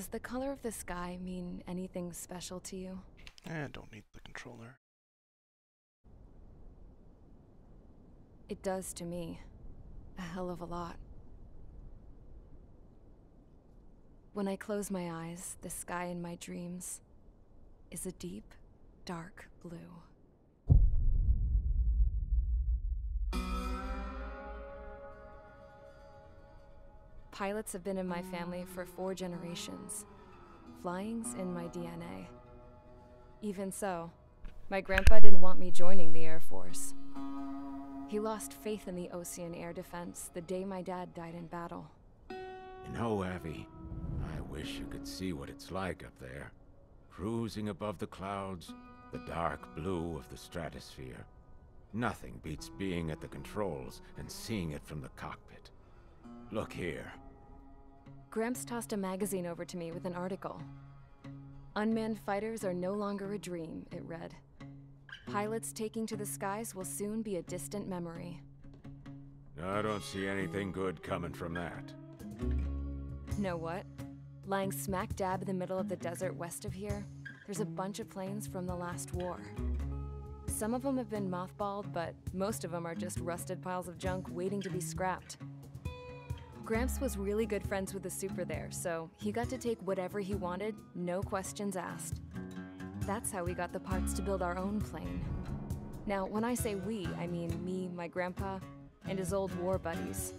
Does the color of the sky mean anything special to you? Don't need the controller. It does to me. A hell of a lot. When I close my eyes, the sky in my dreams is a deep, dark blue. Pilots have been in my family for 4 generations. Flying's in my DNA. Even so, my grandpa didn't want me joining the Air Force. He lost faith in the Osean Air Defense the day my dad died in battle. You know, Abby, I wish you could see what it's like up there. Cruising above the clouds, the dark blue of the stratosphere. Nothing beats being at the controls and seeing it from the cockpit. Look here. Gramps tossed a magazine over to me with an article. Unmanned fighters are no longer a dream, it read. Pilots taking to the skies will soon be a distant memory. I don't see anything good coming from that. Know what? Lying smack dab in the middle of the desert west of here, there's a bunch of planes from the last war. Some of them have been mothballed, but most of them are just rusted piles of junk waiting to be scrapped. Gramps was really good friends with the super there, so he got to take whatever he wanted, no questions asked. That's how we got the parts to build our own plane. Now, when I say we, I mean me, my grandpa, and his old war buddies.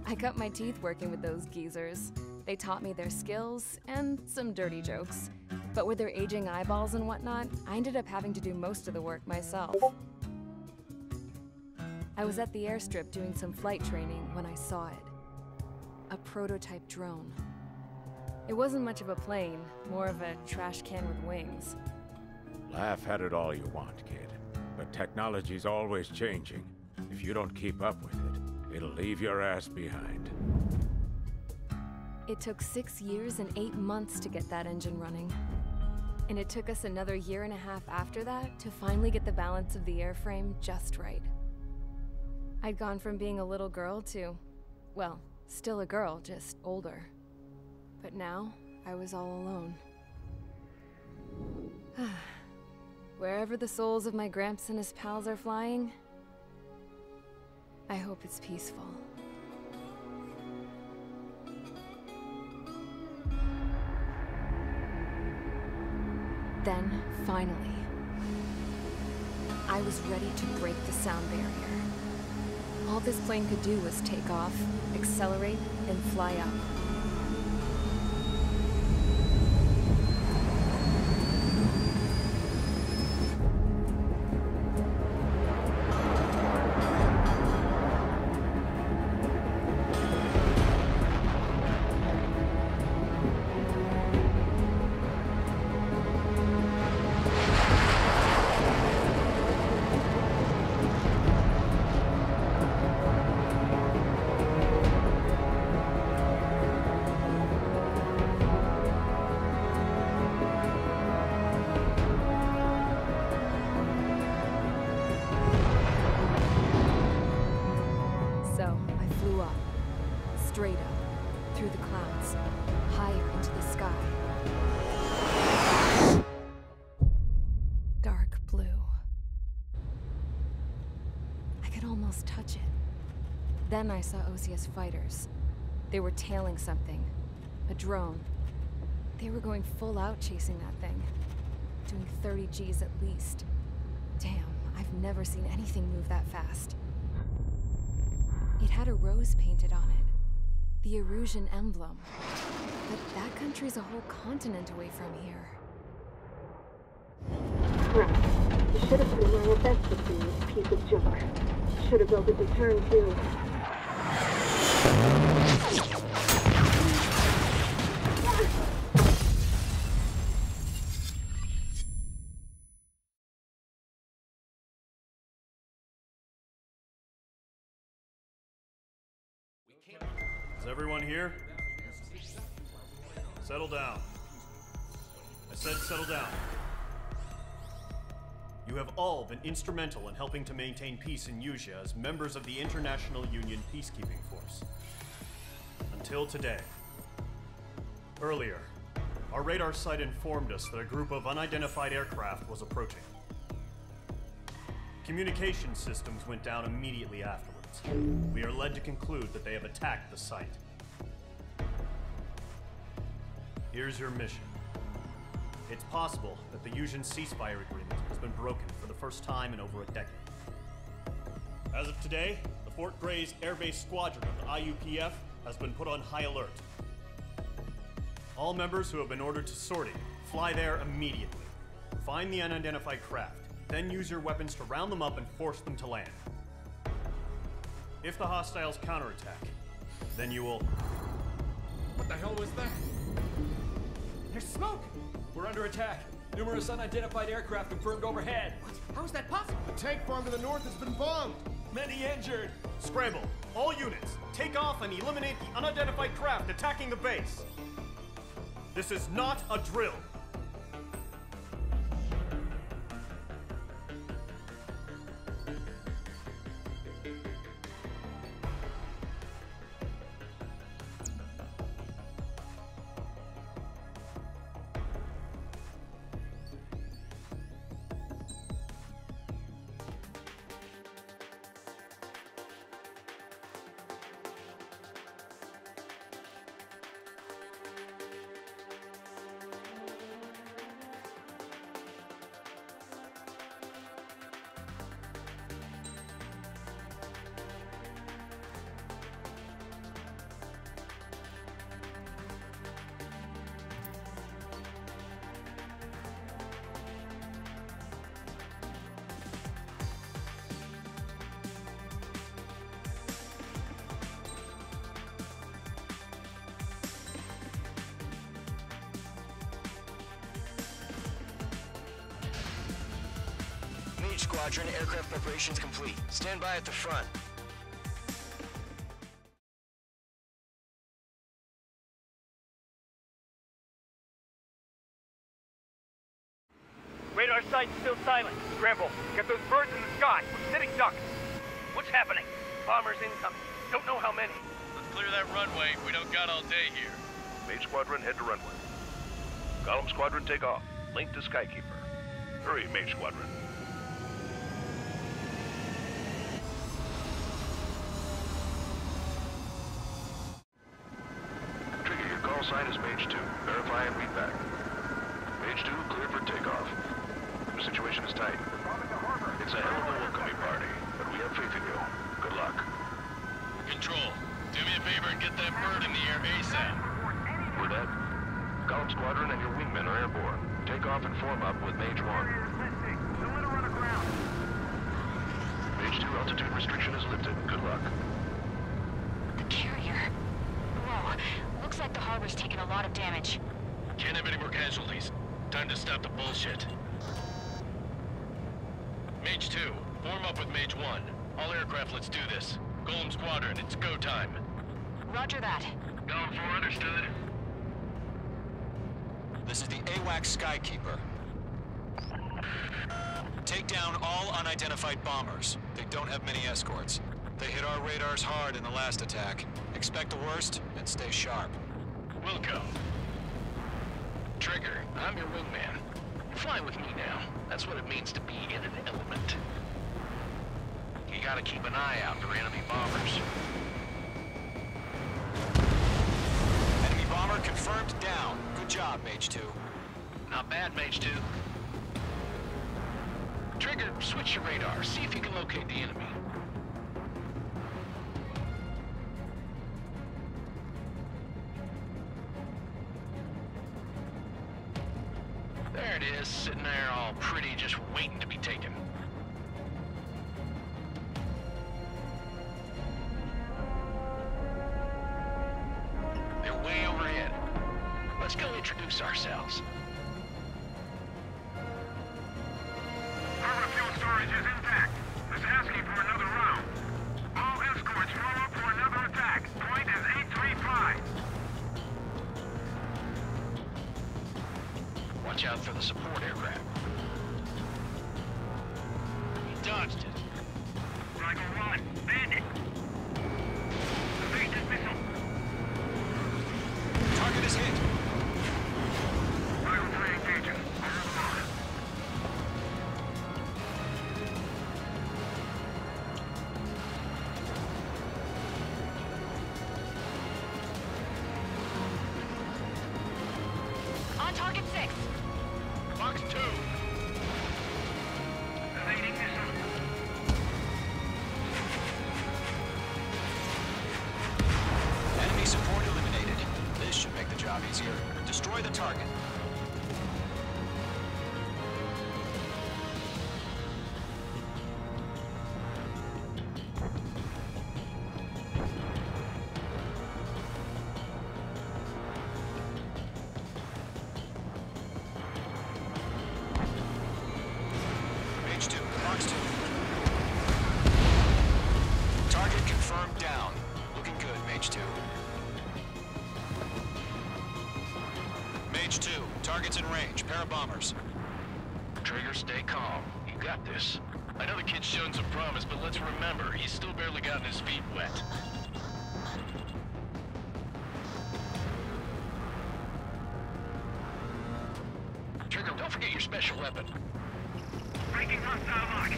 I cut my teeth working with those geezers. They taught me their skills, and some dirty jokes. But with their aging eyeballs and whatnot, I ended up having to do most of the work myself. I was at the airstrip doing some flight training when I saw it. A prototype drone. It wasn't much of a plane, more of a trash can with wings. Laugh at it all you want, kid. But technology's always changing. If you don't keep up with it, it'll leave your ass behind. It took 6 years and 8 months to get that engine running. And it took us another 1.5 years after that to finally get the balance of the airframe just right. I'd gone from being a little girl to, well, still a girl, just older. But now, I was all alone. Wherever the souls of my Gramps and his pals are flying, I hope it's peaceful. Then, finally, I was ready to break the sound barrier. All this plane could do was take off, accelerate, and fly up. Straight up, through the clouds, higher into the sky. Dark blue. I could almost touch it. Then I saw Osia's fighters. They were tailing something. A drone. They were going full out chasing that thing. Doing 30 Gs at least. Damn, I've never seen anything move that fast. It had a rose painted on it. The Erusian emblem. But that country's a whole continent away from here. Crap. You should have put in my invested in this piece of junk. Should have built a deterrent too. Is everyone here? Settle down. I said settle down. You have all been instrumental in helping to maintain peace in Usea as members of the International Union Peacekeeping Force. Until today. Earlier, our radar site informed us that a group of unidentified aircraft was approaching. Communication systems went down immediately afterwards. We are led to conclude that they have attacked the site. Here's your mission. It's possible that the Yuuzhan ceasefire agreement has been broken for the first time in over a decade. As of today, the Fort Grays Air Base Squadron of the IUPF has been put on high alert. All members who have been ordered to sortie, fly there immediately. Find the unidentified craft, then use your weapons to round them up and force them to land. If the hostiles counterattack, then you will... What the hell was that? There's smoke! We're under attack. Numerous unidentified aircraft confirmed overhead. What? How is that possible? The tank farm to the north has been bombed! Many injured. Scramble! All units, take off and eliminate the unidentified craft attacking the base! This is not a drill! Mage Squadron, aircraft preparations complete. Stand by at the front. Radar site's still silent. Scramble. Get those birds in the sky. We're sitting ducks. What's happening? Bombers incoming. Don't know how many. Let's clear that runway. We don't got all day here. Mage Squadron, head to runway. Golem Squadron, take off. Link to Skykeeper. Hurry, Mage Squadron. Trigger, your call sign is Mage 2. Verify and read back. Mage 2, clear for takeoff. The situation is tight. It's a hell of a welcoming party, but we have faith in you. Good luck. Control, do me a favor and get that bird in the air ASAP. Hear that? Golem Squadron and your wingmen are airborne. Take off and form up with Mage 1. Mage 2, altitude restriction is lifted. Good luck. The carrier. Whoa. Looks like the harbor's taken a lot of damage. Can't have any more casualties. Time to stop the bullshit. Mage 2, form up with Mage 1. All aircraft, let's do this. Golem Squadron, it's go time. Roger that. Golem 4, understood. This is the AWACS Skykeeper. Take down all unidentified bombers. They don't have many escorts. They hit our radars hard in the last attack. Expect the worst and stay sharp. Wilco. Trigger, I'm your wingman. Fly with me now. That's what it means to be in an element. You gotta keep an eye out for enemy bombers. Enemy bomber confirmed down. Good job, Mage 2. Not bad, Mage 2. Trigger, switch your radar. See if you can locate the enemy. There it is, sitting there all pretty, just waiting to be taken. They're way overhead. Let's go introduce ourselves. Harbor fuel storage is intact. Just asking for another round. All escorts roll up for another attack. Point is 835. Watch out for the support aircraft. He dodged it. Rifle 1, bandit. Evade this missile. Target is hit. Fox 2. Evading missile. Enemy support eliminated. This should make the job easier. Destroy the target. Mage 2, Fox 2. Target confirmed down. Looking good, Mage 2. Mage 2, target's in range. Pair of bombers. Trigger, stay calm. You got this. I know the kid's shown some promise, but let's remember, he's still barely gotten his feet wet. Trigger, don't forget your special weapon. Breaking hostile lock.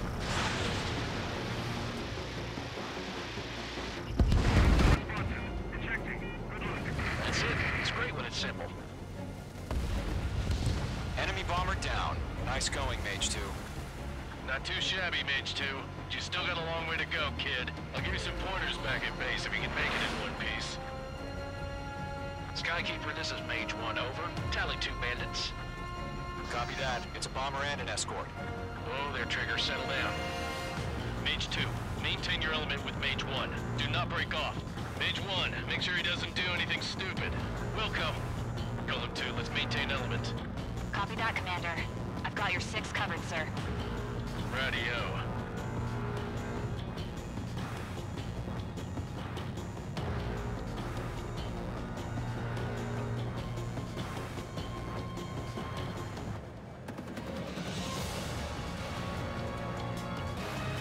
Ejecting. Good luck. That's it. It's great when it's simple. Enemy bomber down. Nice going, Mage 2. Not too shabby, Mage 2. You still got a long way to go, kid. I'll give you some pointers back at base if you can make it in one piece. Skykeeper, this is Mage 1, over. Tally 2 bandits. Copy that. It's a bomber and an escort. Oh, there, Trigger. Settle down. Mage 2, maintain your element with Mage 1. Do not break off. Mage 1, make sure he doesn't do anything stupid. We'll come. Golem 2, let's maintain element. Copy that, Commander. I've got your 6 covered, sir. Radio.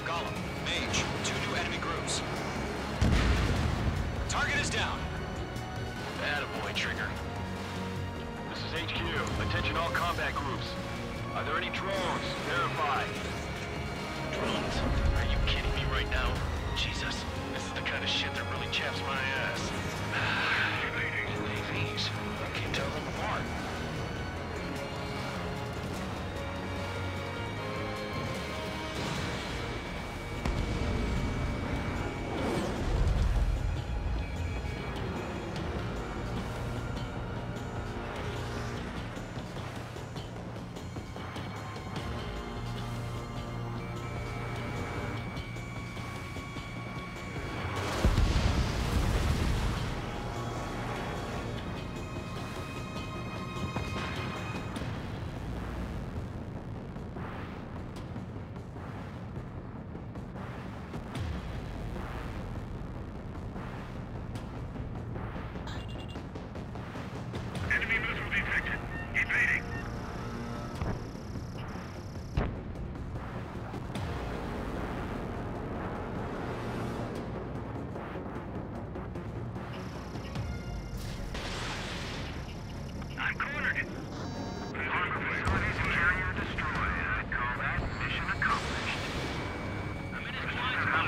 Golem, Mage, 2 new enemy groups. Target is down. Attaboy, Trigger. This is HQ. Attention all combat groups. Are there any drones? Verify. Drones? Are you kidding me right now? Jesus, this is the kind of shit that really chaps my ass. UAVs. I can't tell them apart. Enemy missile detected. Evading. I'm cornered. Harbor facilities and carrier destroyed. I call that mission accomplished. I'm in his blind spot.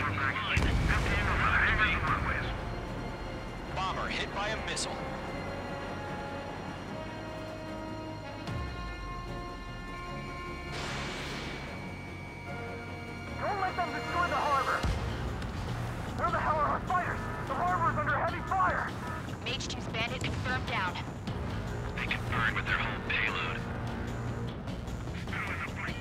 Emptying the hangars and runways. Bomber hit by a missile. Don't let them destroy the harbor! Where the hell are our fighters? The harbor's under heavy fire! Mage 2's bandit confirmed down. They can burn with their whole payload. Still in the fight.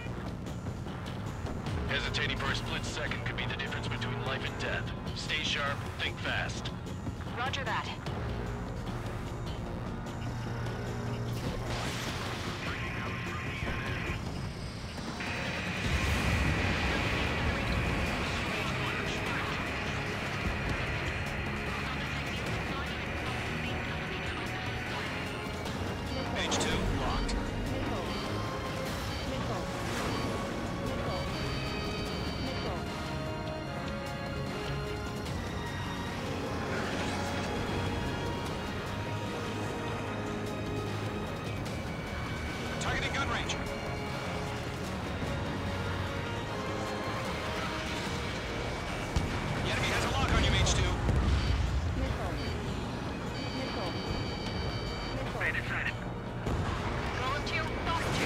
Hesitating for a split second could be the difference between life and death. Stay sharp, think fast. Roger that. Mage 2, locked. Targeting gun range. The enemy has a lock on you, Mage 2. Bandit sighted. Golem 2, Fox 2.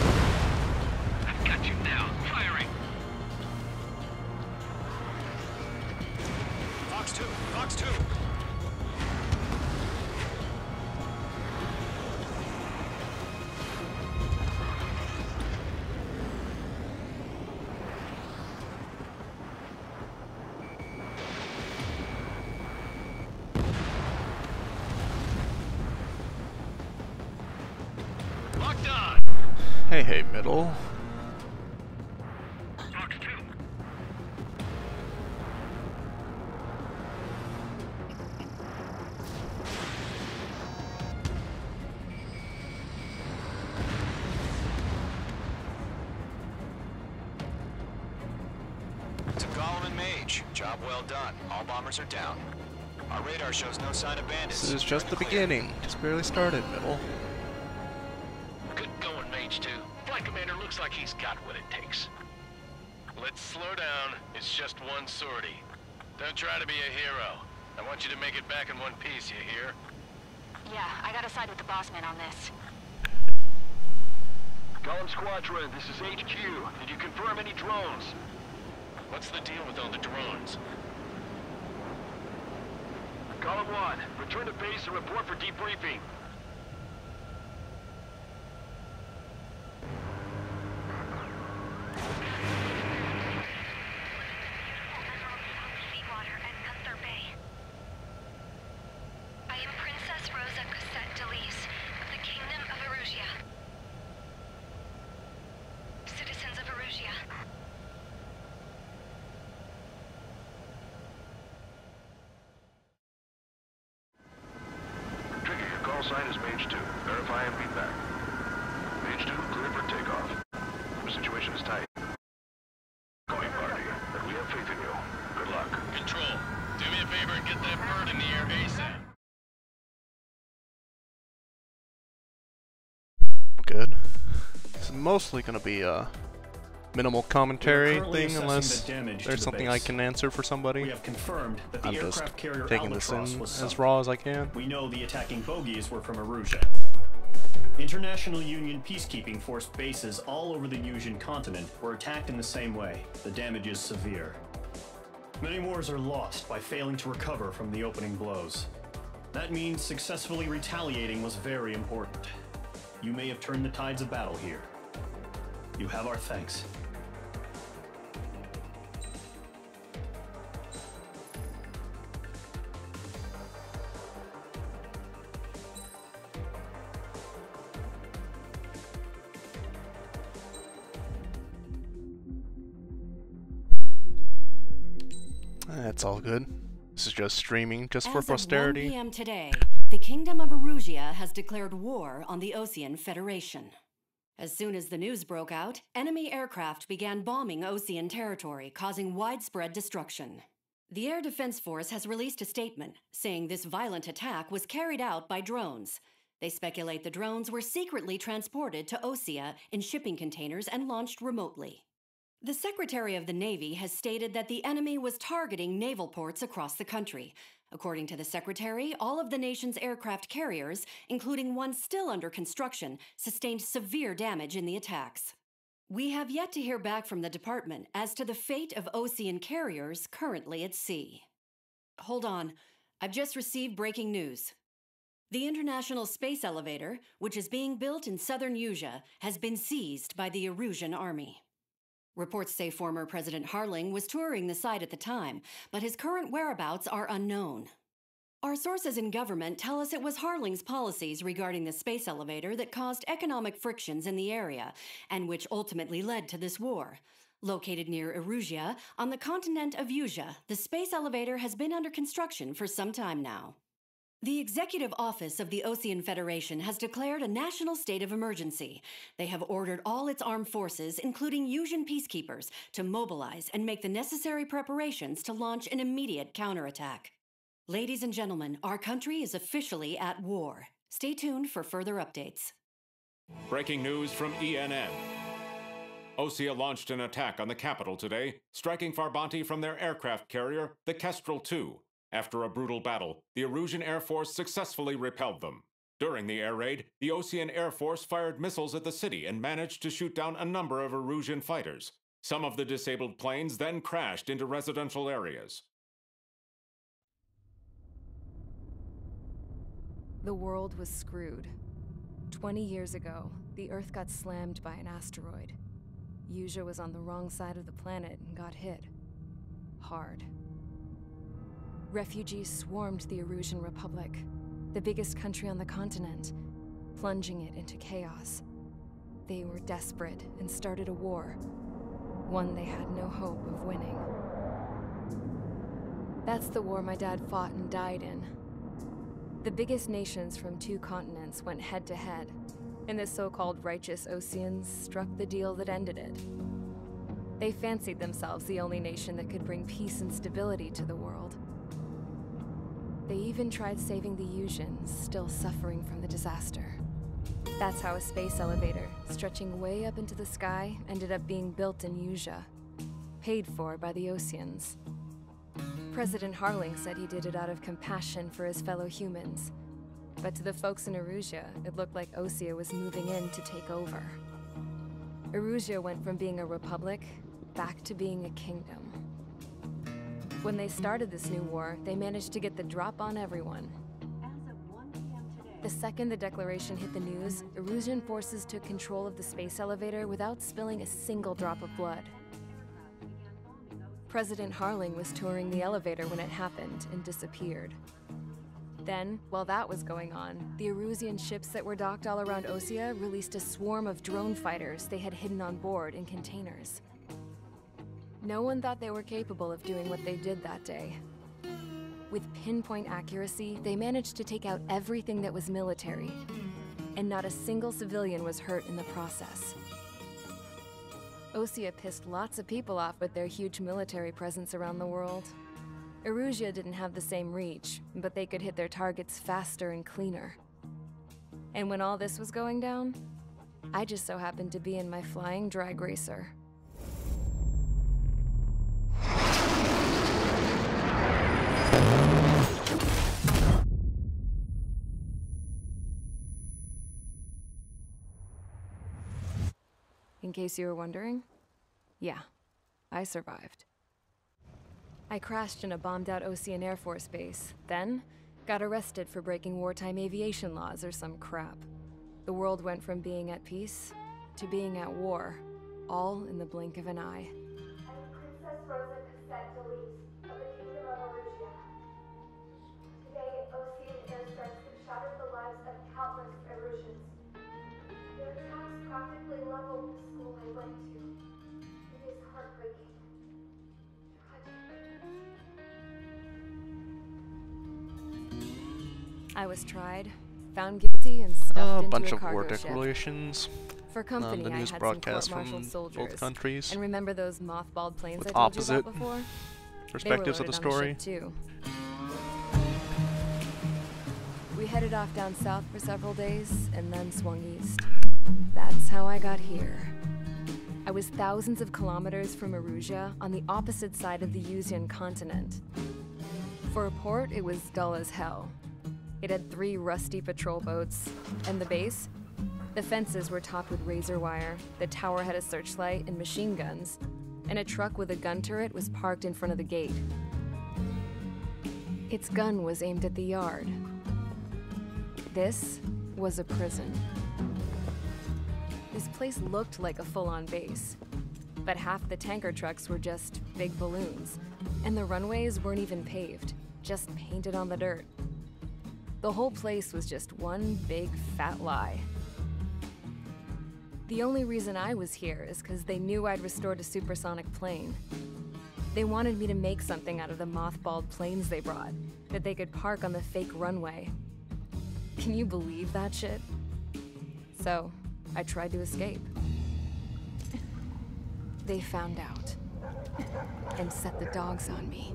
Hey, middle. Fox 2. To Gollum and Mage, job well done. All bombers are down. Our radar shows no sign of bandits. This is just the beginning. Just barely started, middle. Good going, Mage 2. Flight Commander looks like he's got what it takes. Let's slow down. It's just one sortie. Don't try to be a hero. I want you to make it back in one piece, you hear? Yeah, I gotta side with the boss man on this. Gollum Squadron, this is HQ. Did you confirm any drones? What's the deal with all the drones? Gollum 1, return to base and report for debriefing. I am Princess Rosa Cosette Delise of the Kingdom of Erusia. Citizens of Erusia. Trigger, your call sign is Mage 2. Verify and be back. Mage 2, clear for takeoff. The situation is tight. Going party, but we have faith in you. Good luck. Control, do me a favor and get that bird in the air ASAP. Good. This is mostly gonna be a minimal commentary thing, unless there's something I can answer for somebody. We have confirmed that the I'm just aircraft carrier taking this Albatross in was as sunk. raw as I can. We know the attacking bogies were from Erusia. International Union peacekeeping force bases all over the Yusian continent were attacked in the same way. The damage is severe. Many wars are lost by failing to recover from the opening blows. That means successfully retaliating was very important. You may have turned the tides of battle here. You have our thanks. That's all good. This is just streaming, just for As posterity. of 1 p.m. today, the Kingdom of Erusia has declared war on the Osean Federation. As soon as the news broke out, enemy aircraft began bombing Osean territory, causing widespread destruction. The Air Defense Force has released a statement saying this violent attack was carried out by drones. They speculate the drones were secretly transported to Osea in shipping containers and launched remotely. The Secretary of the Navy has stated that the enemy was targeting naval ports across the country. According to the Secretary, all of the nation's aircraft carriers, including one still under construction, sustained severe damage in the attacks. We have yet to hear back from the department as to the fate of Osean carriers currently at sea. Hold on, I've just received breaking news. The International Space Elevator, which is being built in southern Yusia, has been seized by the Erusian army. Reports say former President Harling was touring the site at the time, but his current whereabouts are unknown. Our sources in government tell us it was Harling's policies regarding the space elevator that caused economic frictions in the area, and which ultimately led to this war. Located near Erusia, on the continent of Yusia, the space elevator has been under construction for some time now. The Executive Office of the Osean Federation has declared a national state of emergency. They have ordered all its armed forces, including Yusian peacekeepers, to mobilize and make the necessary preparations to launch an immediate counterattack. Ladies and gentlemen, our country is officially at war. Stay tuned for further updates. Breaking news from ENN. Osea launched an attack on the capital today, striking Farbanti from their aircraft carrier, the Kestrel II. After a brutal battle, the Erusian Air Force successfully repelled them. During the air raid, the Osean Air Force fired missiles at the city and managed to shoot down a number of Erusian fighters. Some of the disabled planes then crashed into residential areas. The world was screwed. 20 years ago, the Earth got slammed by an asteroid. Yusia was on the wrong side of the planet and got hit. Hard. Refugees swarmed the Erusian Republic, the biggest country on the continent, plunging it into chaos. They were desperate and started a war. One they had no hope of winning. That's the war my dad fought and died in. The biggest nations from 2 continents went head-to-head, and the so-called righteous Oseans struck the deal that ended it. They fancied themselves the only nation that could bring peace and stability to the world. They even tried saving the Usians, still suffering from the disaster. That's how a space elevator, stretching way up into the sky, ended up being built in Usea, paid for by the Oseans. President Harling said he did it out of compassion for his fellow humans, but to the folks in Erusea, it looked like Osea was moving in to take over. Erusea went from being a republic back to being a kingdom. When they started this new war, they managed to get the drop on everyone. The second the declaration hit the news, Erusian forces took control of the space elevator without spilling a single drop of blood. President Harling was touring the elevator when it happened and disappeared. Then, while that was going on, the Erusian ships that were docked all around Osea released a swarm of drone fighters they had hidden on board in containers. No one thought they were capable of doing what they did that day. With pinpoint accuracy, they managed to take out everything that was military, and not a single civilian was hurt in the process. Osea pissed lots of people off with their huge military presence around the world. Erusea didn't have the same reach, but they could hit their targets faster and cleaner. And when all this was going down, I just so happened to be in my flying drag racer. In case you were wondering, yeah, I survived. I crashed in a bombed-out Osean Air Force base, then got arrested for breaking wartime aviation laws or some crap. The world went from being at peace to being at war, all in the blink of an eye. Princess Rosa Cassette Delise of the Kingdom of Erusea. Today, Osean airstrikes have shattered the lives of countless Erusians. Their attacks practically leveled the school I went to. It is heartbreaking. Tragic. I was tried, found guilty, and stuffed into bunch a of cargo war ship. declarations. For company, the news I had broadcasts some from court-martialed soldiers. both countries. And remember those mothballed planes with I told you opposite about before? perspectives of the story. Too. We headed off down south for several days, and then swung east. That's how I got here. I was thousands of kilometers from Erusea, on the opposite side of the Usian continent. For a port, it was dull as hell. It had 3 rusty patrol boats, and the base? The fences were topped with razor wire, the tower had a searchlight and machine guns, and a truck with a gun turret was parked in front of the gate. Its gun was aimed at the yard. This was a prison. This place looked like a full-on base, but half the tanker trucks were just big balloons, and the runways weren't even paved, just painted on the dirt. The whole place was just one big fat lie. The only reason I was here is because they knew I'd restored a supersonic plane. They wanted me to make something out of the mothballed planes they brought, that they could park on the fake runway. Can you believe that shit? So, I tried to escape. They found out, and set the dogs on me.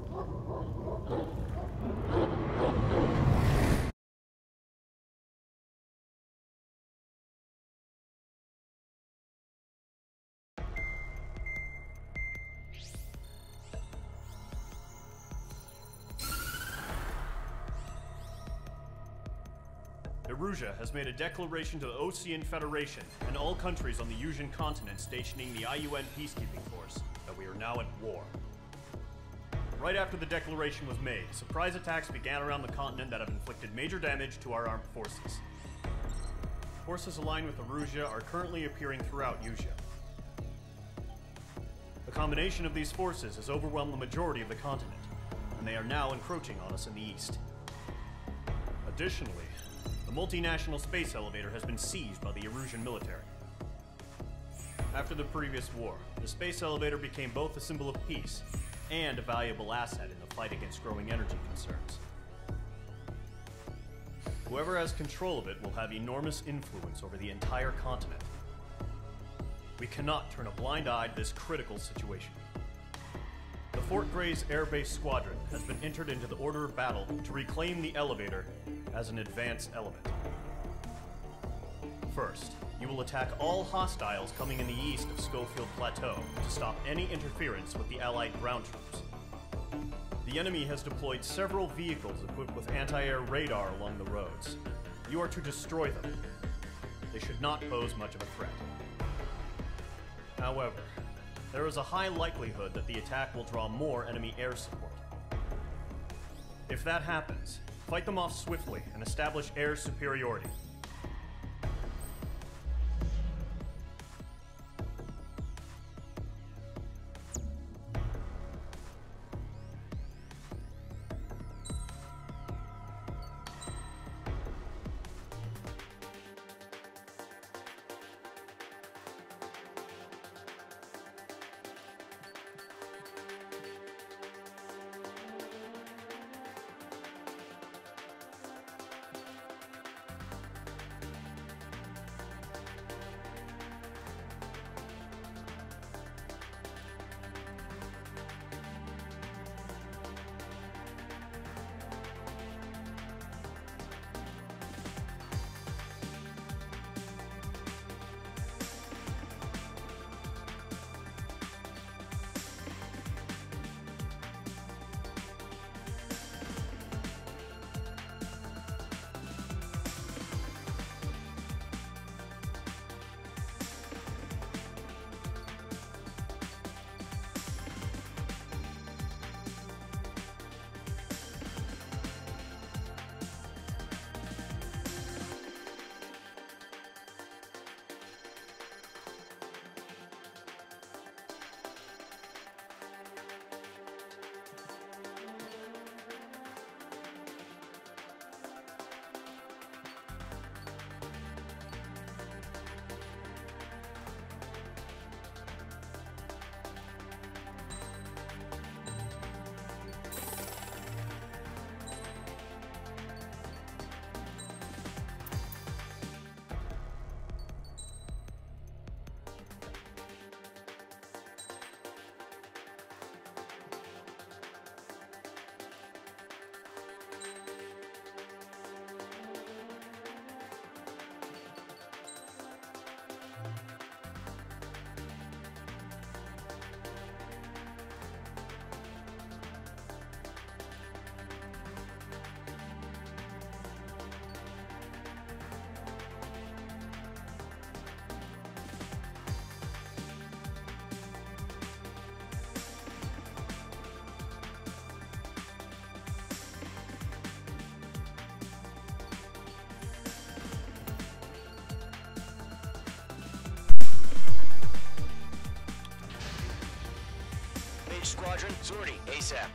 Erusea has made a declaration to the Osean Federation and all countries on the Usian continent stationing the IUN peacekeeping force that we are now at war. Right after the declaration was made, surprise attacks began around the continent that have inflicted major damage to our armed forces. Forces aligned with Erusea are currently appearing throughout Usea. The combination of these forces has overwhelmed the majority of the continent, and they are now encroaching on us in the east. Additionally, the multinational space elevator has been seized by the Erusian military. After the previous war, the space elevator became both a symbol of peace and a valuable asset in the fight against growing energy concerns. Whoever has control of it will have enormous influence over the entire continent. We cannot turn a blind eye to this critical situation. The Fort Gray's Air Base Squadron has been entered into the order of battle to reclaim the elevator as an advance element. First, you will attack all hostiles coming in the east of Schofield Plateau to stop any interference with the Allied ground troops. The enemy has deployed several vehicles equipped with anti-air radar along the roads. You are to destroy them. They should not pose much of a threat. However, there is a high likelihood that the attack will draw more enemy air support. If that happens, fight them off swiftly and establish air superiority. Squadron, sortie, ASAP.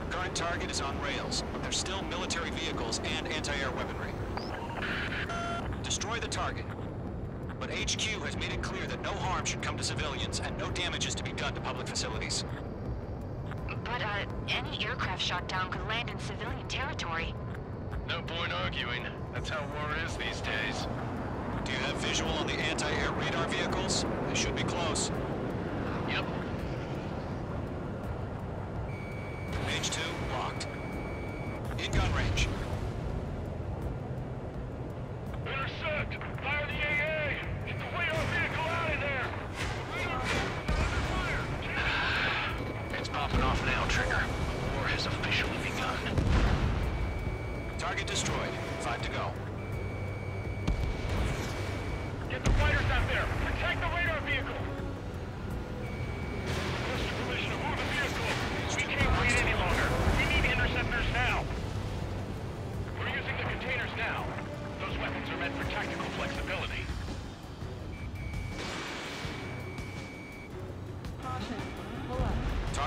Current target is on rails, but there's still military vehicles and anti-air weaponry. Destroy the target. But HQ has made it clear that no harm should come to civilians and no damage is to be done to public facilities. But, any aircraft shot down could land in civilian territory. No point arguing. That's how war is these days. Do you have visual on the anti-air radar vehicles? They should be close. Yep. Page 2, locked. In gun range. Intercept! Fire the AA! Get the radar vehicle out of there! It's popping off now, Trigger. War has officially begun. Target destroyed. 5 to go. Get the fighters out there! Protect the radar vehicle!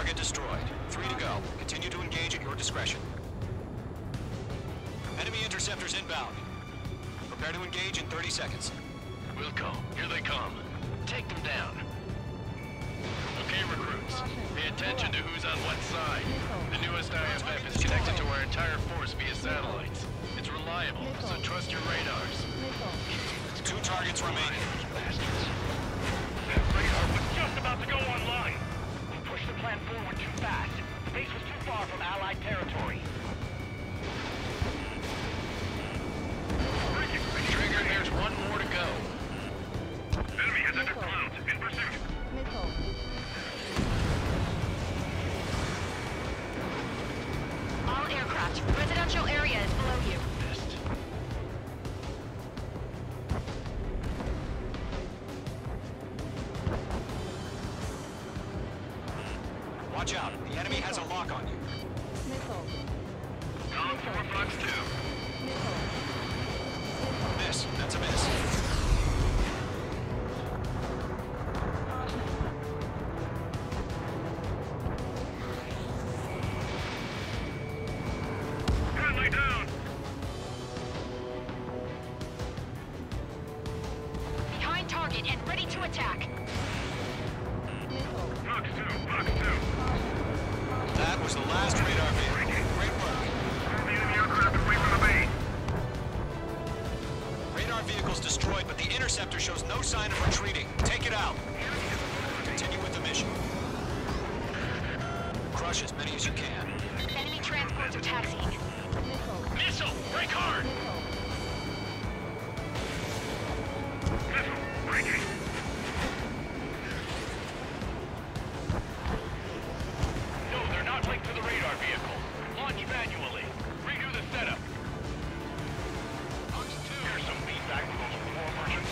Target destroyed. 3 to go. Continue to engage at your discretion. Enemy interceptors inbound. Prepare to engage in 30 seconds. Wilco, here they come. Take them down. Okay, recruits. Pay attention to who's on what side. The newest IFF is connected to our entire force via satellites. It's reliable, so trust your radars. 2 targets remaining. That radar was just about to go online. We pushed the plan forward too fast. The base was too far from Allied territory. Trigger, there's one more to go. Enemy has entered clouds. In pursuit. All aircraft. Residential area is below you. Watch out. The enemy has a lock on you. Column 4, Fox 2. Miss. That's a miss. Friendly down. Behind target and ready to attack. Fox 2, Fox 2. That was the last radar vehicle. Great work. The enemy aircraft away from the base. Radar vehicle's destroyed, but the interceptor shows no sign of retreating. Take it out. Continue with the mission. Crush as many as you can. Enemy transports are taxiing. Missile! Break hard! Missile, breaking. No, they're not linked to the radar vehicle. Launch manually. Redo the setup. Here's some feedback from those floor merchants.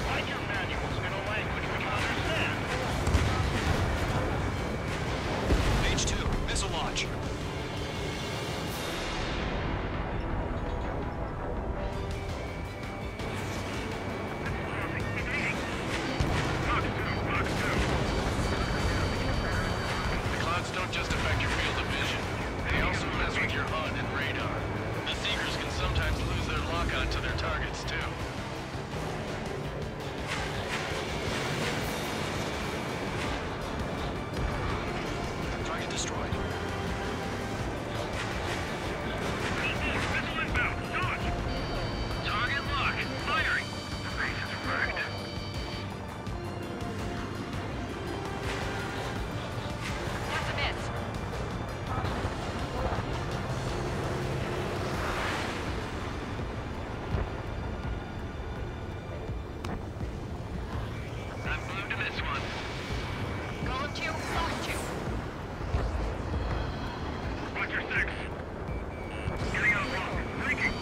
Write your manuals in a language we can understand. Mage 2, missile launch. Fox 2, Fox 2. The clouds don't just affect your field of vision. They also mess with your HUD and radar. The Seekers can sometimes lose their lock-on to their targets, too. Target destroyed. Missile inbound. Dodge. Target lock. Firing. The base is wrecked. That's a miss. I'm glued to this one. Golem 2, Fox 2. Watcher 6. Getting out wrong. Breaking.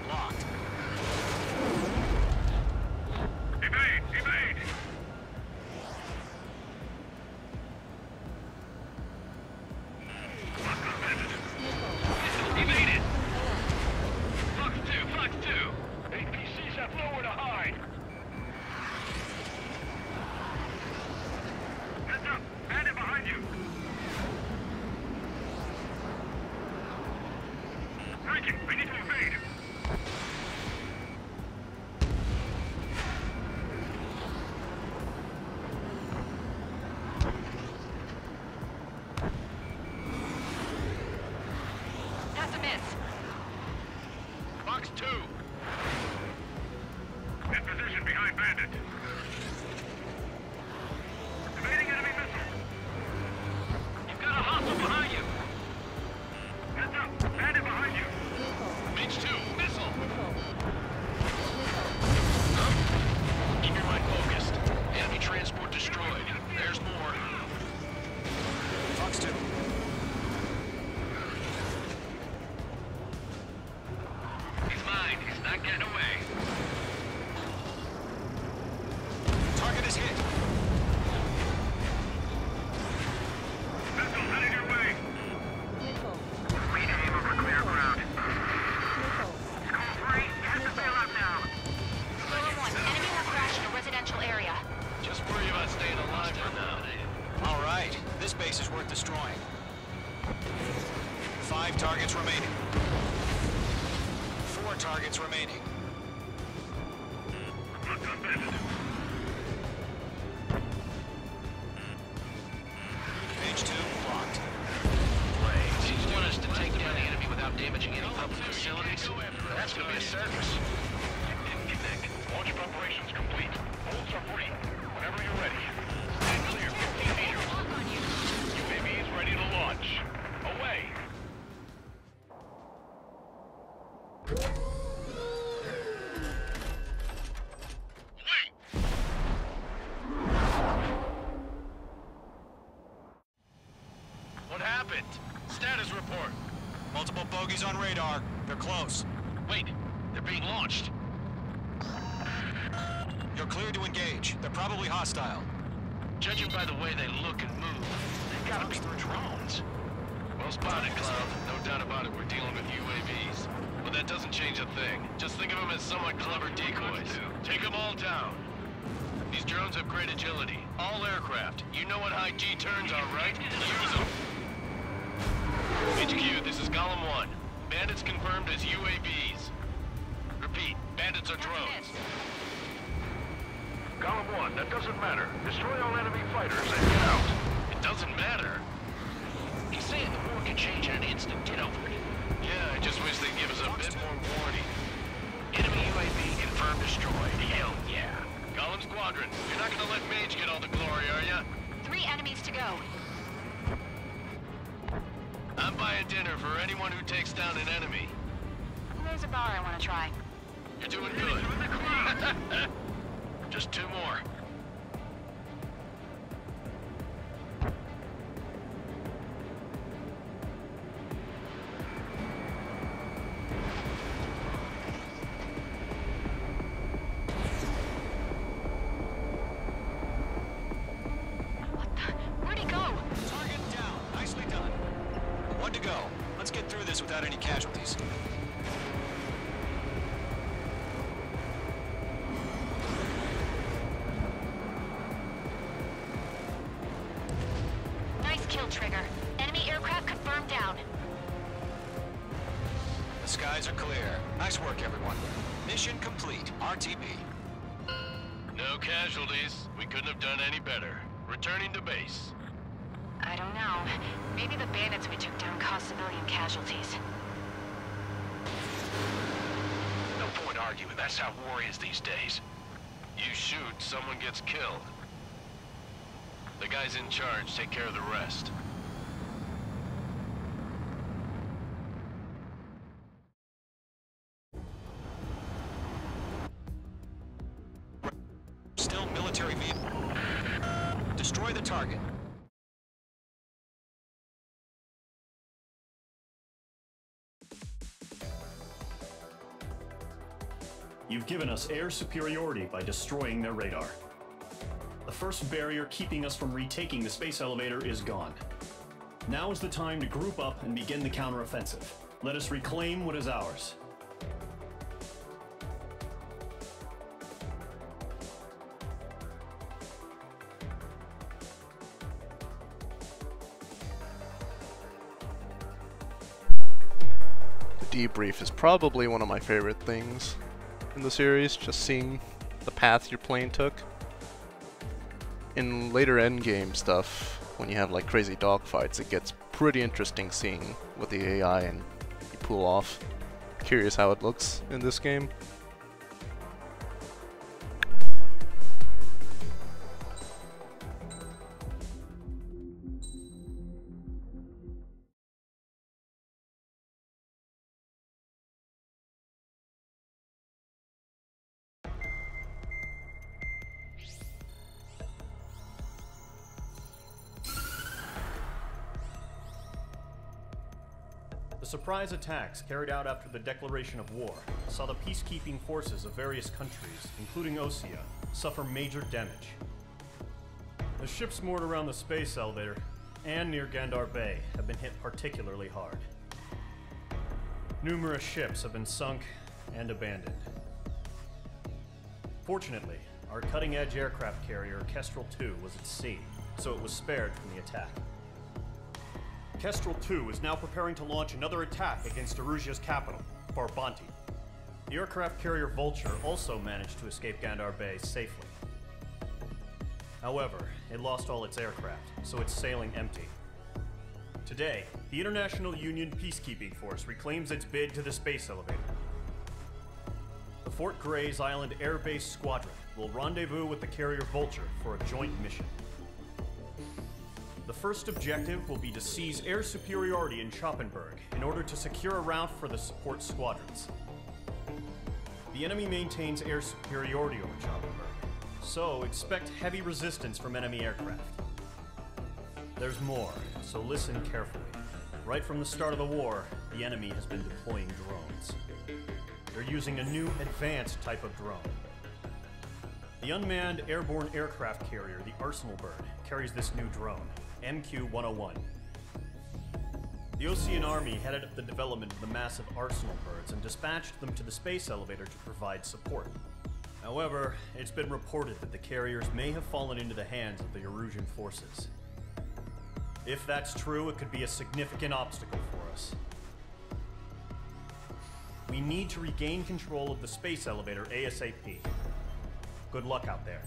Locked. Evade. Evade. Lock on bandit. Evaded! Fox 2, Fox 2. APCs have nowhere to hide. Heads up. Bandit behind you. Breaking. I need to evade. That's a miss. Fox 2! In position behind bandit. Evading enemy missile. You've got a hostile behind you. Heads up. Bandit behind you. Mage 2, missile! Keep your mind focused. Enemy transport destroyed. There's more. Fox 2. He's mine. He's not getting away. targets remaining. Mage 2 blocked. So you want us to take down the enemy without damaging any public facilities? That's gonna be a circus. Connect. Launch preparations complete. Bolts are free. Whenever you're ready. Stand clear. 15 meters. UAV is ready to launch. Away. What happened? Status report. Multiple bogeys on radar. They're close. Wait, they're being launched. You're cleared to engage. They're probably hostile. Judging by the way they look and move, they've gotta be drones. Well spotted, Cloud. No doubt about it, we're dealing with UAVs. But that doesn't change a thing. Just think of them as somewhat clever decoys. Take them all down. These drones have great agility. All aircraft. You know what high G turns are, right? Use them. HQ, this is Golem 1. Bandits confirmed as UAVs. Repeat, bandits are drones. Golem 1, that doesn't matter. Destroy all enemy fighters and get out. It doesn't matter. He's saying the war can change in an instant. Get over it. Yeah, I just wish they'd give us a bit more warning. Enemy UAV confirmed destroyed. Hell yeah. Golem Squadron, you're not gonna let Mage get all the glory, are ya? 3 enemies to go. I'm buying dinner for anyone who takes down an enemy. There's a bar I want to try. You're doing good. Just 2 more. Where'd he go? Target down. Nicely done. 1 to go. Let's get through this without any casualties. Nice kill, Trigger. Enemy aircraft confirmed down. The skies are clear. Nice work, everyone. Mission complete. RTB. No casualties. We couldn't have done any better. Returning to base. I don't know. Maybe the bandits we took down caused civilian casualties. No point arguing. That's how war is these days. You shoot, someone gets killed. The guys in charge take care of the rest. Still military vehicle. Destroy the target. You've given us air superiority by destroying their radar. The first barrier keeping us from retaking the space elevator is gone. Now is the time to group up and begin the counteroffensive. Let us reclaim what is ours. The debrief is probably one of my favorite things in the series, just seeing the path your plane took. In later endgame stuff, when you have like crazy dogfights, it gets pretty interesting seeing what the AI and you pull off. Curious how it looks in this game. The surprise attacks carried out after the declaration of war saw the peacekeeping forces of various countries, including Osea, suffer major damage. The ships moored around the space elevator and near Gandar Bay have been hit particularly hard. Numerous ships have been sunk and abandoned. Fortunately, our cutting-edge aircraft carrier Kestrel 2 was at sea, so it was spared from the attack. Kestrel 2 is now preparing to launch another attack against Erusia's capital, Farbanti. The aircraft carrier Vulture also managed to escape Gandar Bay safely. However, it lost all its aircraft, so it's sailing empty. Today, the International Union Peacekeeping Force reclaims its bid to the space elevator. The Fort Grays Island Air Base Squadron will rendezvous with the carrier Vulture for a joint mission. The first objective will be to seize air superiority in Schoppenberg in order to secure a route for the support squadrons. The enemy maintains air superiority over Schoppenberg, so expect heavy resistance from enemy aircraft. There's more, so listen carefully. Right from the start of the war, the enemy has been deploying drones. They're using a new advanced type of drone. The unmanned airborne aircraft carrier, the Arsenal Bird, carries this new drone, MQ-101. The Osean Army headed up the development of the massive Arsenal Birds and dispatched them to the space elevator to provide support. However, it's been reported that the carriers may have fallen into the hands of the Erusian forces. If that's true, it could be a significant obstacle for us. We need to regain control of the space elevator ASAP. Good luck out there.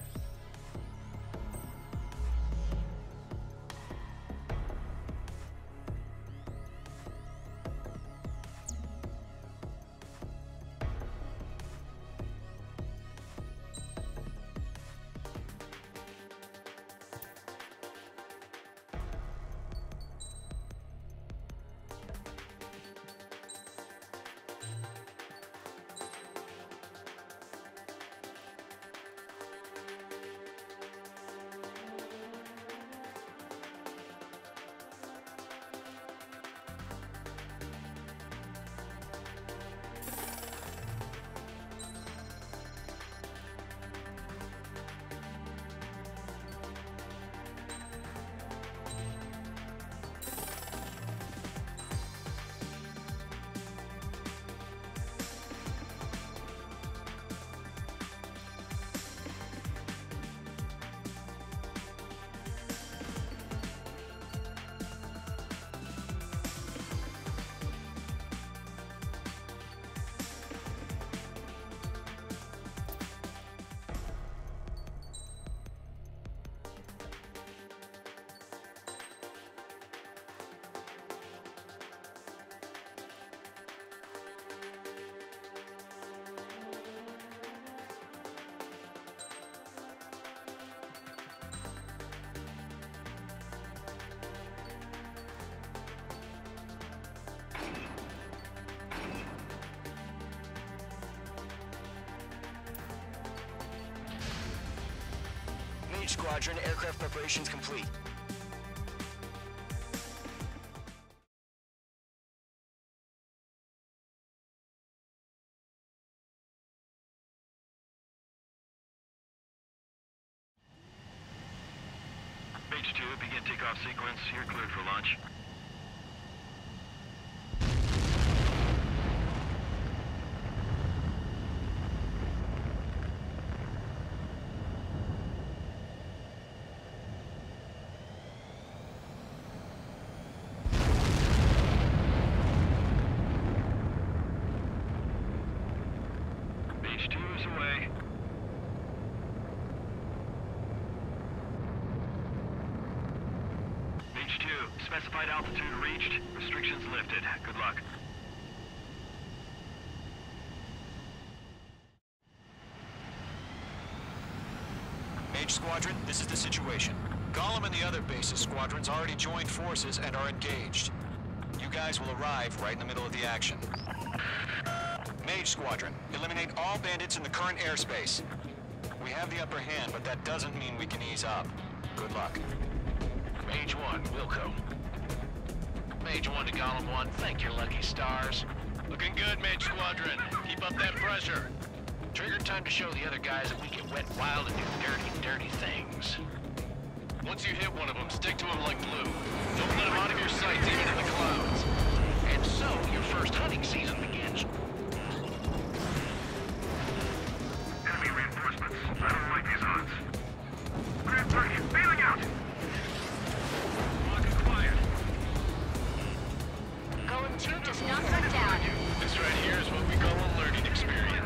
Mage Squadron, aircraft preparations complete. Mage 2, begin takeoff sequence. You're cleared for launch. Mage 2 is away. Mage 2, specified altitude reached. Restrictions lifted. Good luck. Mage Squadron, this is the situation. Gollum and the other base's squadrons already joined forces and are engaged. You guys will arrive right in the middle of the action. Mage Squadron, eliminate all bandits in the current airspace. We have the upper hand, but that doesn't mean we can ease up. Good luck. Mage 1, Wilco. Mage 1 to Gollum 1, thank your lucky stars. Looking good, Mage Squadron. Keep up that pressure. Trigger time to show the other guys that we can wet wild and do dirty, dirty things. Once you hit one of them, stick to him like glue. Don't let him out of your sights, even in the clouds. And so, your first hunting season begins. Enemy reinforcements. I don't like these odds. Grand target, bailing out! Lock acquired. Golem 2 does not cut down. This right here is what we call a learning experience.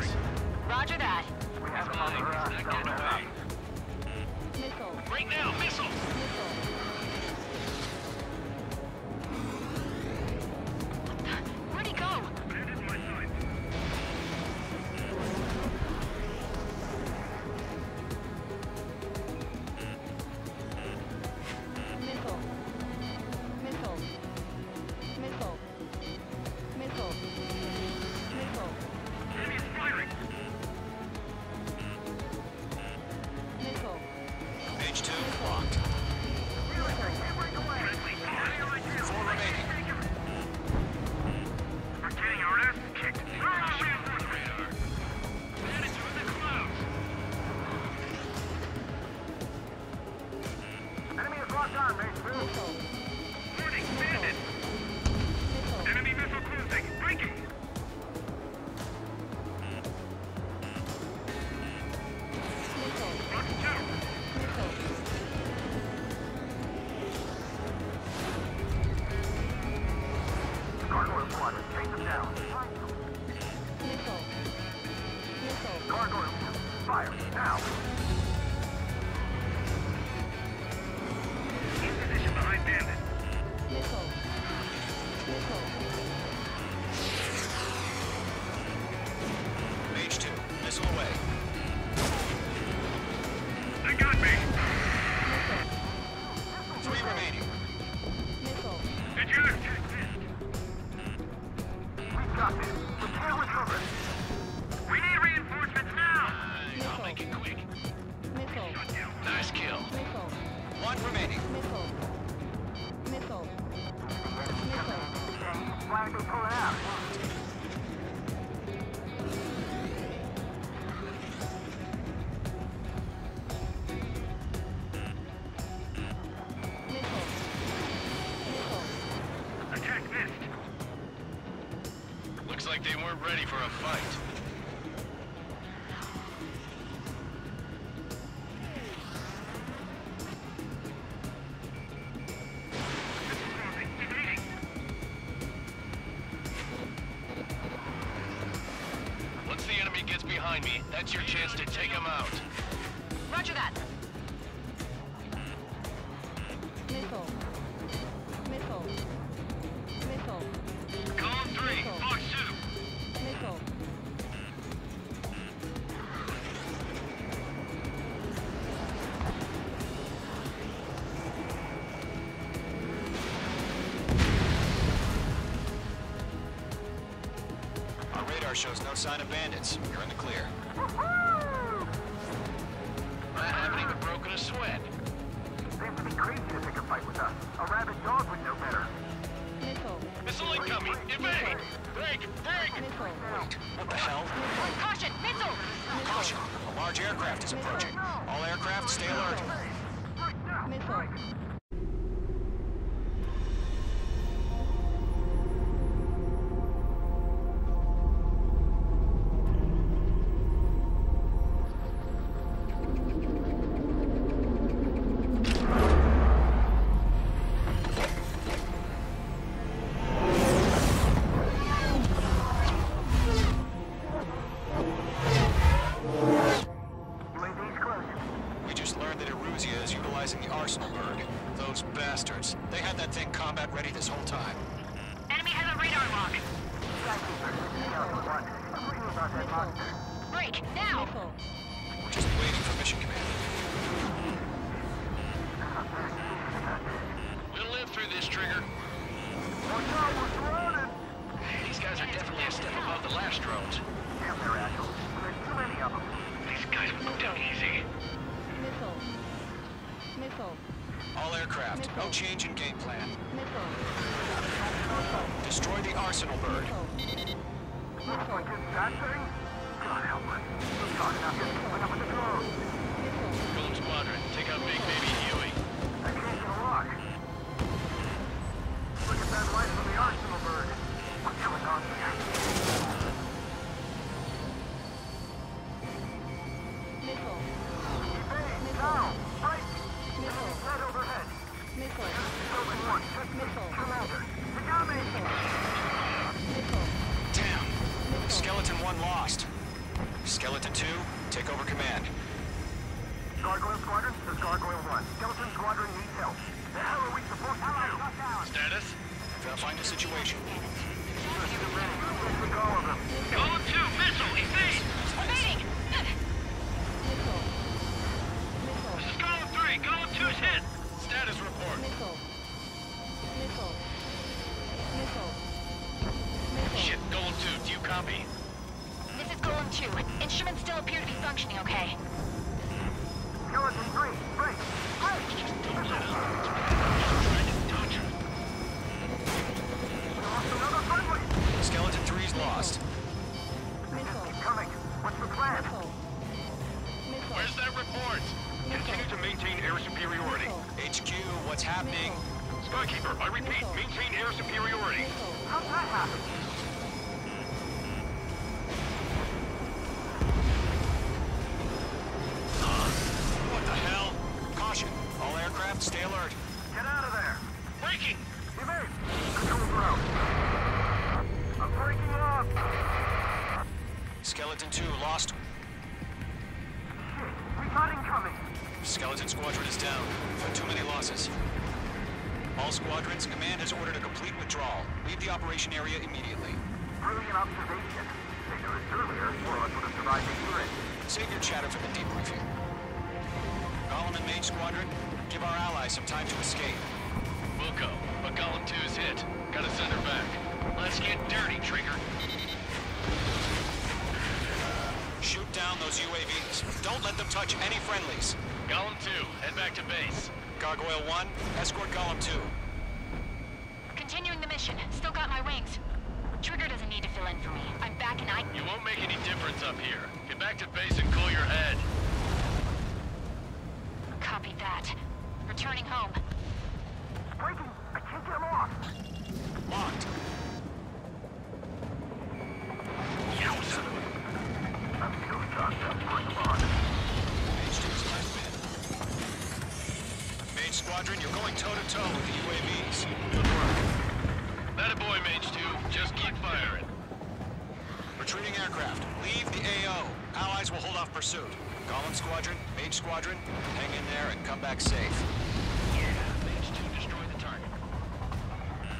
Gargoyle, fire, now! In position behind Bandit. Missile. Missile. Mage 2, missile away. They got me! 3 remaining. Missile. Eject! We got this. We can't recover. We need reinforcements now! I'll make it quick. Missile. Nice kill. Missile. 1 remaining. Missile. Missile. Missile. Why are they pulling out? Attack missed. Looks like they weren't ready for a fight. Once the enemy gets behind me, that's your chance to take them out. Roger that. Missile. Missile. Missile. Column 3, Fox 2. Missile. Our radar shows no sign of bandits. You're in the clear. I haven't even broken a sweat. Seems to be crazy to take a fight with us. A rabid dog would know better. Missile. Missile incoming! Evade! Break! Break! Missile. What the hell? Caution! Missile! Caution! A large aircraft is approaching. All aircraft, stay alert. Missile. UAV's close. We just learned that Eruzia is utilizing the Arsenal bird. Those bastards. They had that thing combat ready this whole time. Enemy has a radar lock. Break, now! Missile. We're just waiting for mission command. We'll live through this, Trigger. Watch out, we're surrounded! These guys are definitely a step above the last drones. Damn, they're assholes. There's too many of them. These guys will go down easy. Missile. Missile. All aircraft, no change in game plan. Missile. Destroy the Arsenal bird. Looks like it's that thing? God help us. We're talking out here keeping up with the drones. Golem Squadron, take out Big Baby Huey. I can't get a lock. Look at that light from the Arsenal bird. What's going on here? Missile. Evade, now! Right! Missile. Head overhead. Missile. Open one, check me. Missile. Commander, they got me! Missile. Damn. Skeleton 1 lost. Skeleton 2, take over command. Gargoyle Squadron, this is Gargoyle 1. Skeleton Squadron needs help. The hell are we supposed to do? Status? Verifying the situation. Take all of them. Golem 2, missile, evade! Evading! Missile. Missile. This is Golem 3, Golem 2's hit! Status report. Missile. Missile. Missile. Missile. Shit, Golem 2, do you copy? This is Golem 2. Instruments still appear to be functioning okay. Skeleton 3, break! Just don't let up. Trying to touch her. Lost another friendly! Skeleton 3's lost. Missile. Keep coming. What's the plan? Missile. Missile. Where's that report? Continue to maintain air superiority. HQ, what's happening? Skykeeper, I repeat, maintain air superiority. How'd that happen? What the hell? Caution. All aircraft, stay alert. Get out of there! Breaking! Evade! Controls are out. I'm breaking up! Skeleton 2 lost. Not incoming. Skeleton Squadron is down. Too many losses. All squadrons, command has ordered a complete withdrawal. Leave the operation area immediately. Brilliant observation. If they knew this earlier, more of us would have survived the hearing. Save your chatter for the debriefing. Golem and Mage Squadron, give our allies some time to escape. Wilco, but Golem 2's hit. Gotta send her back. Let's get dirty, Trigger. Shoot down those UAVs. Don't let them touch any friendlies. Golem 2, head back to base. Gargoyle 1, escort Golem 2. Continuing the mission. Still got my wings. Trigger doesn't need to fill in for me. I'm back and You won't make any difference up here. Get back to base and cool your head. Copy that. Returning home. Breaking! I can't get them off! Locked. Yowza! I'm still shocked up. Bring them on. Mage 2's last man. Mage Squadron, you're going toe-to-toe with the UAVs. Good work. That boy, Mage 2. Just keep firing. Retreating aircraft. Leave the AO. Allies will hold off pursuit. Golem Squadron, Mage Squadron, hang in there and come back safe. Yeah, Mage 2, destroy the target.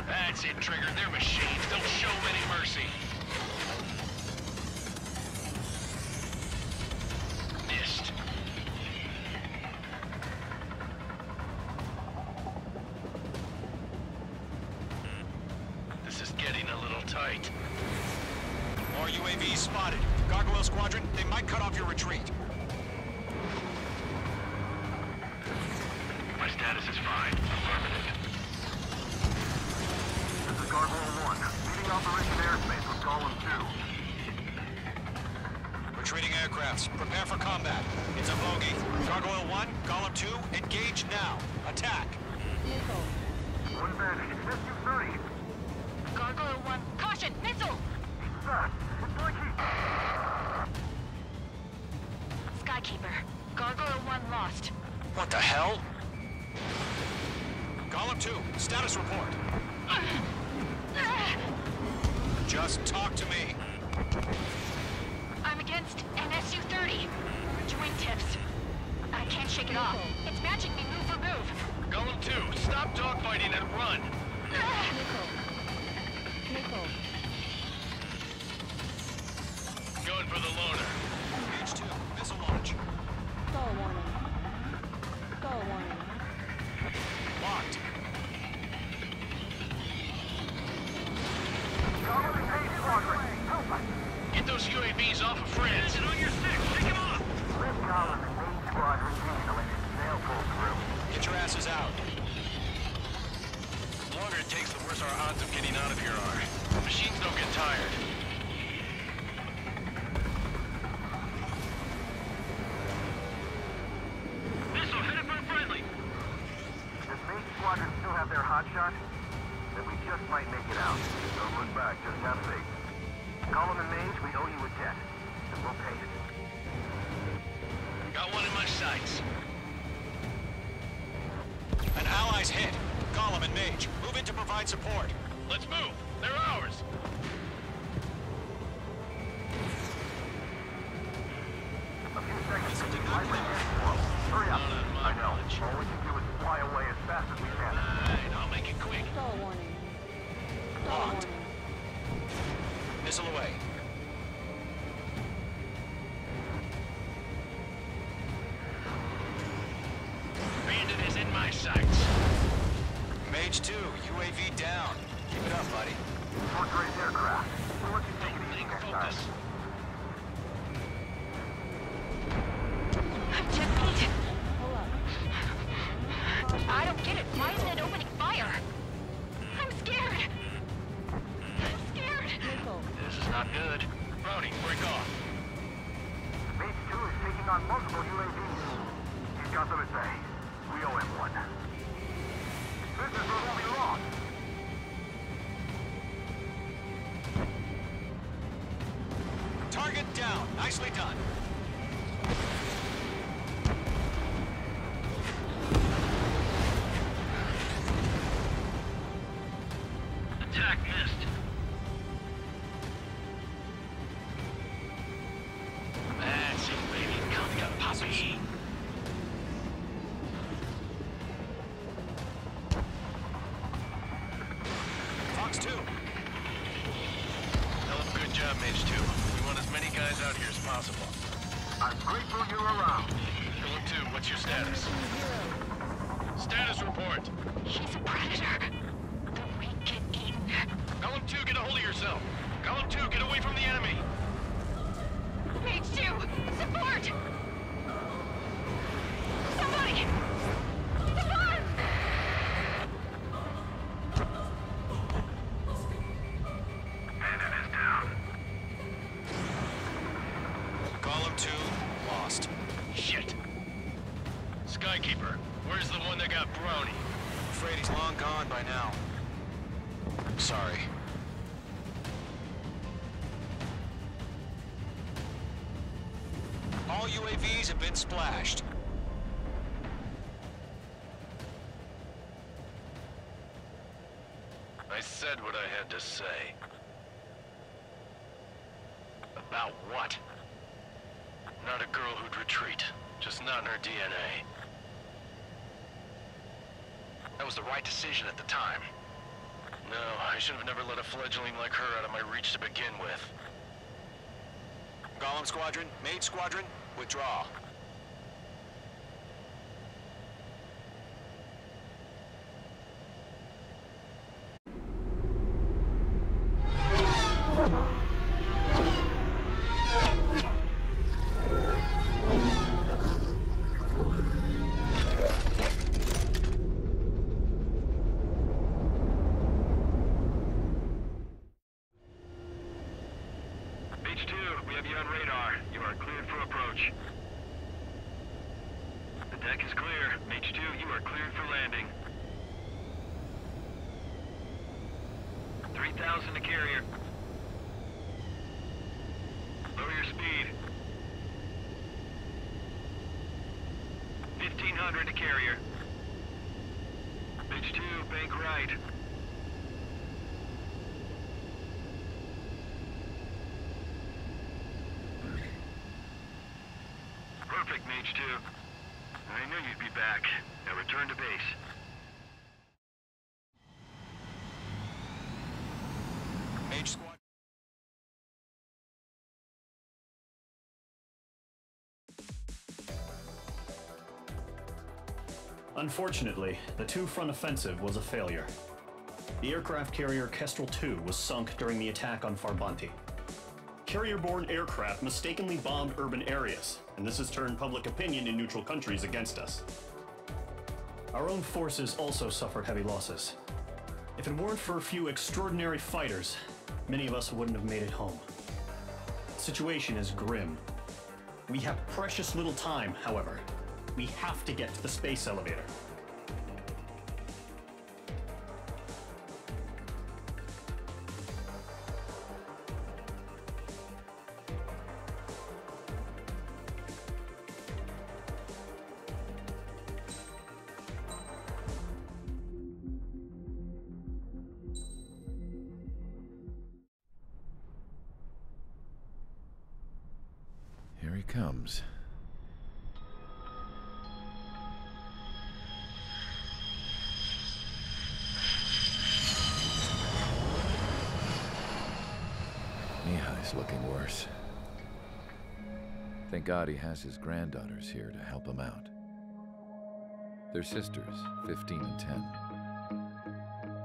That's it, Trigger. They're machines. Don't show any mercy. Missed. This is getting a little tight. More UAVs spotted. Gargoyle Squadron, they might cut off your retreat. My status is fine. Affirmative. This is Gargoyle 1. Leading Operation Airspace with Golem 2. Retreating aircrafts, prepare for combat. It's a bogey. Gargoyle 1, Golem 2, engage now. Attack. One vantage. SU-30. Gargoyle 1. Caution! Missile! Fast. It's blinking. Skykeeper. Gargoyle 1 lost. What the hell? Golem 2, status report. Just talk to me. I'm against an Su-30. Wingtips. I can't shake it off. It's matching me move for move. Golem 2, stop dogfighting and run. Going for the loner. Mage 2, missile launch. Locked. Golem and Mage Squadron. Help us. Get those UAVs off of Fritz. Get on your stick. Take him off. Let Golem and Mage Squadron handle it. They'll pull through. Get your asses out. The longer it takes, the worse our odds of getting out of here are. Machines don't get tired. Missile headed for a friendly. Does Mage Squadron still have their hotshot? Then we just might make it out. Don't look back, just have faith. Golem and Mage, we owe you a debt. And we'll pay it. Got one in my sights. An ally's hit. Golem and Mage, move in to provide support. Let's move. They're ours. A few seconds to decide my airflow. Hurry up. I know. All we can do is fly away as fast as we can. Alright, I'll make it quick. Locked. Missile away. Bandit is in my sights. Mage 2, UAV down. Keep it up, buddy. Fort Gray's aircraft. We'll let you take it easy next time. Focus. I'm jet beat. I don't get it. Why isn't it opening fire? I'm scared. I'm scared. This is not good. Brody, break off. Mage 2 is taking on multiple UAVs. He's got them at bay. We owe him one. This is where we'll be lost. Target down. Nicely done. Attack missed. That's it, baby. Come to puppy. possible. I'm grateful you're around. Golem 2, what's your status? Status report. He's a predator. The weak get eaten. Golem 2, get a hold of yourself. Golem 2, get away from the enemy. Mage 2, support! Somebody! Support! Bandit is down. Golem 2, lost. Shit. Skykeeper, where's the one that got brownie? I'm afraid he's long gone by now. Sorry. All UAVs have been splashed. I said what I had to say. About what? Not a girl who'd retreat. Just not in her DNA. That was the right decision at the time. No, I should have never let a fledgling like her out of my reach to begin with. Golem Squadron, Mage Squadron, withdraw. Mage 2, we have you on radar. You are cleared for approach. The deck is clear. Mage 2, you are cleared for landing. 3,000 to carrier. Lower your speed. 1,500 to carrier. Mage 2, bank right. Perfect, Mage 2. I knew you'd be back. Now return to base. Mage Squad. Unfortunately, the two-front offensive was a failure. The aircraft carrier Kestrel 2 was sunk during the attack on Farbanti. Carrier-borne aircraft mistakenly bombed urban areas, and this has turned public opinion in neutral countries against us. Our own forces also suffered heavy losses. If it weren't for a few extraordinary fighters, many of us wouldn't have made it home. The situation is grim. We have precious little time, however. We have to get to the space elevator. Here he comes. Mihai's looking worse. Thank God he has his granddaughters here to help him out. They're sisters, 15 and 10.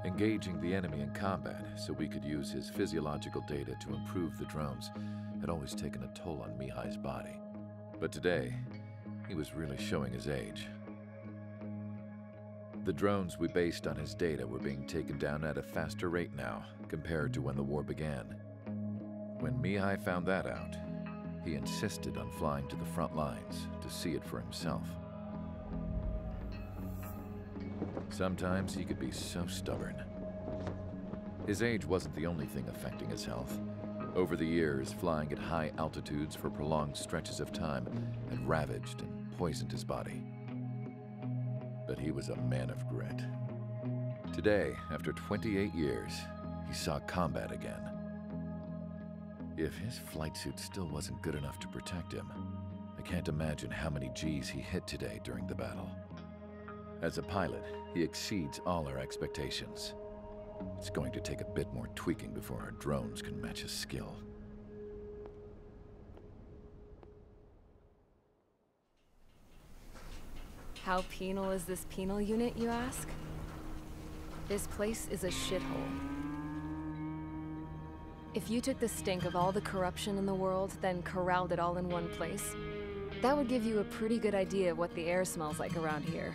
Engaging the enemy in combat so we could use his physiological data to improve the drones had always taken a toll on Mihai's body. But today, he was really showing his age. The drones we based on his data were being taken down at a faster rate now compared to when the war began. When Mihai found that out, he insisted on flying to the front lines to see it for himself. Sometimes he could be so stubborn. His age wasn't the only thing affecting his health. Over the years, flying at high altitudes for prolonged stretches of time had ravaged and poisoned his body. But he was a man of grit. Today, after 28 years, he saw combat again. If his flight suit still wasn't good enough to protect him, I can't imagine how many Gs he hit today during the battle. As a pilot, he exceeds all our expectations. It's going to take a bit more tweaking before our drones can match his skill. How penal is this penal unit, you ask? This place is a shithole. If you took the stink of all the corruption in the world, then corralled it all in one place, that would give you a pretty good idea of what the air smells like around here.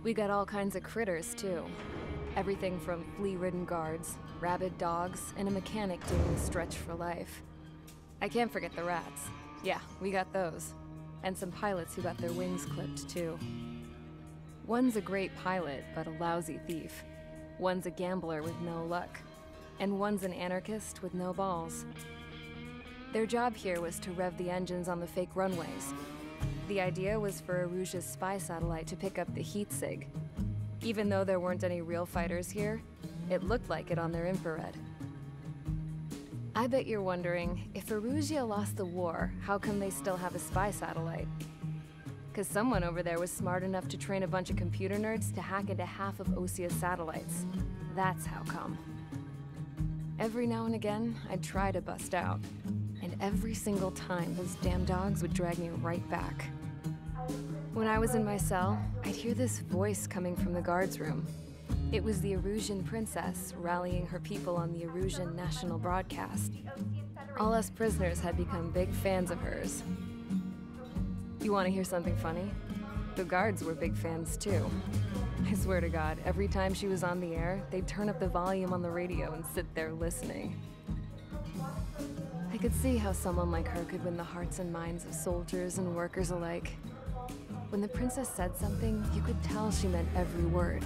We got all kinds of critters, too. Everything from flea-ridden guards, rabid dogs, and a mechanic doing the stretch for life. I can't forget the rats. Yeah, we got those. And some pilots who got their wings clipped, too. One's a great pilot, but a lousy thief. One's a gambler with no luck. And one's an anarchist with no balls. Their job here was to rev the engines on the fake runways. The idea was for Erusia's spy satellite to pick up the heat sig. Even though there weren't any real fighters here, it looked like it on their infrared. I bet you're wondering, if Erusia lost the war, how come they still have a spy satellite? 'Cause someone over there was smart enough to train a bunch of computer nerds to hack into half of Osia's satellites. That's how come. Every now and again, I'd try to bust out. And every single time, those damn dogs would drag me right back. When I was in my cell, I'd hear this voice coming from the guards room. It was the Erusian princess rallying her people on the Erusian national broadcast. All us prisoners had become big fans of hers. You want to hear something funny? The guards were big fans too. I swear to God, every time she was on the air, they'd turn up the volume on the radio and sit there listening. I could see how someone like her could win the hearts and minds of soldiers and workers alike. When the princess said something, you could tell she meant every word.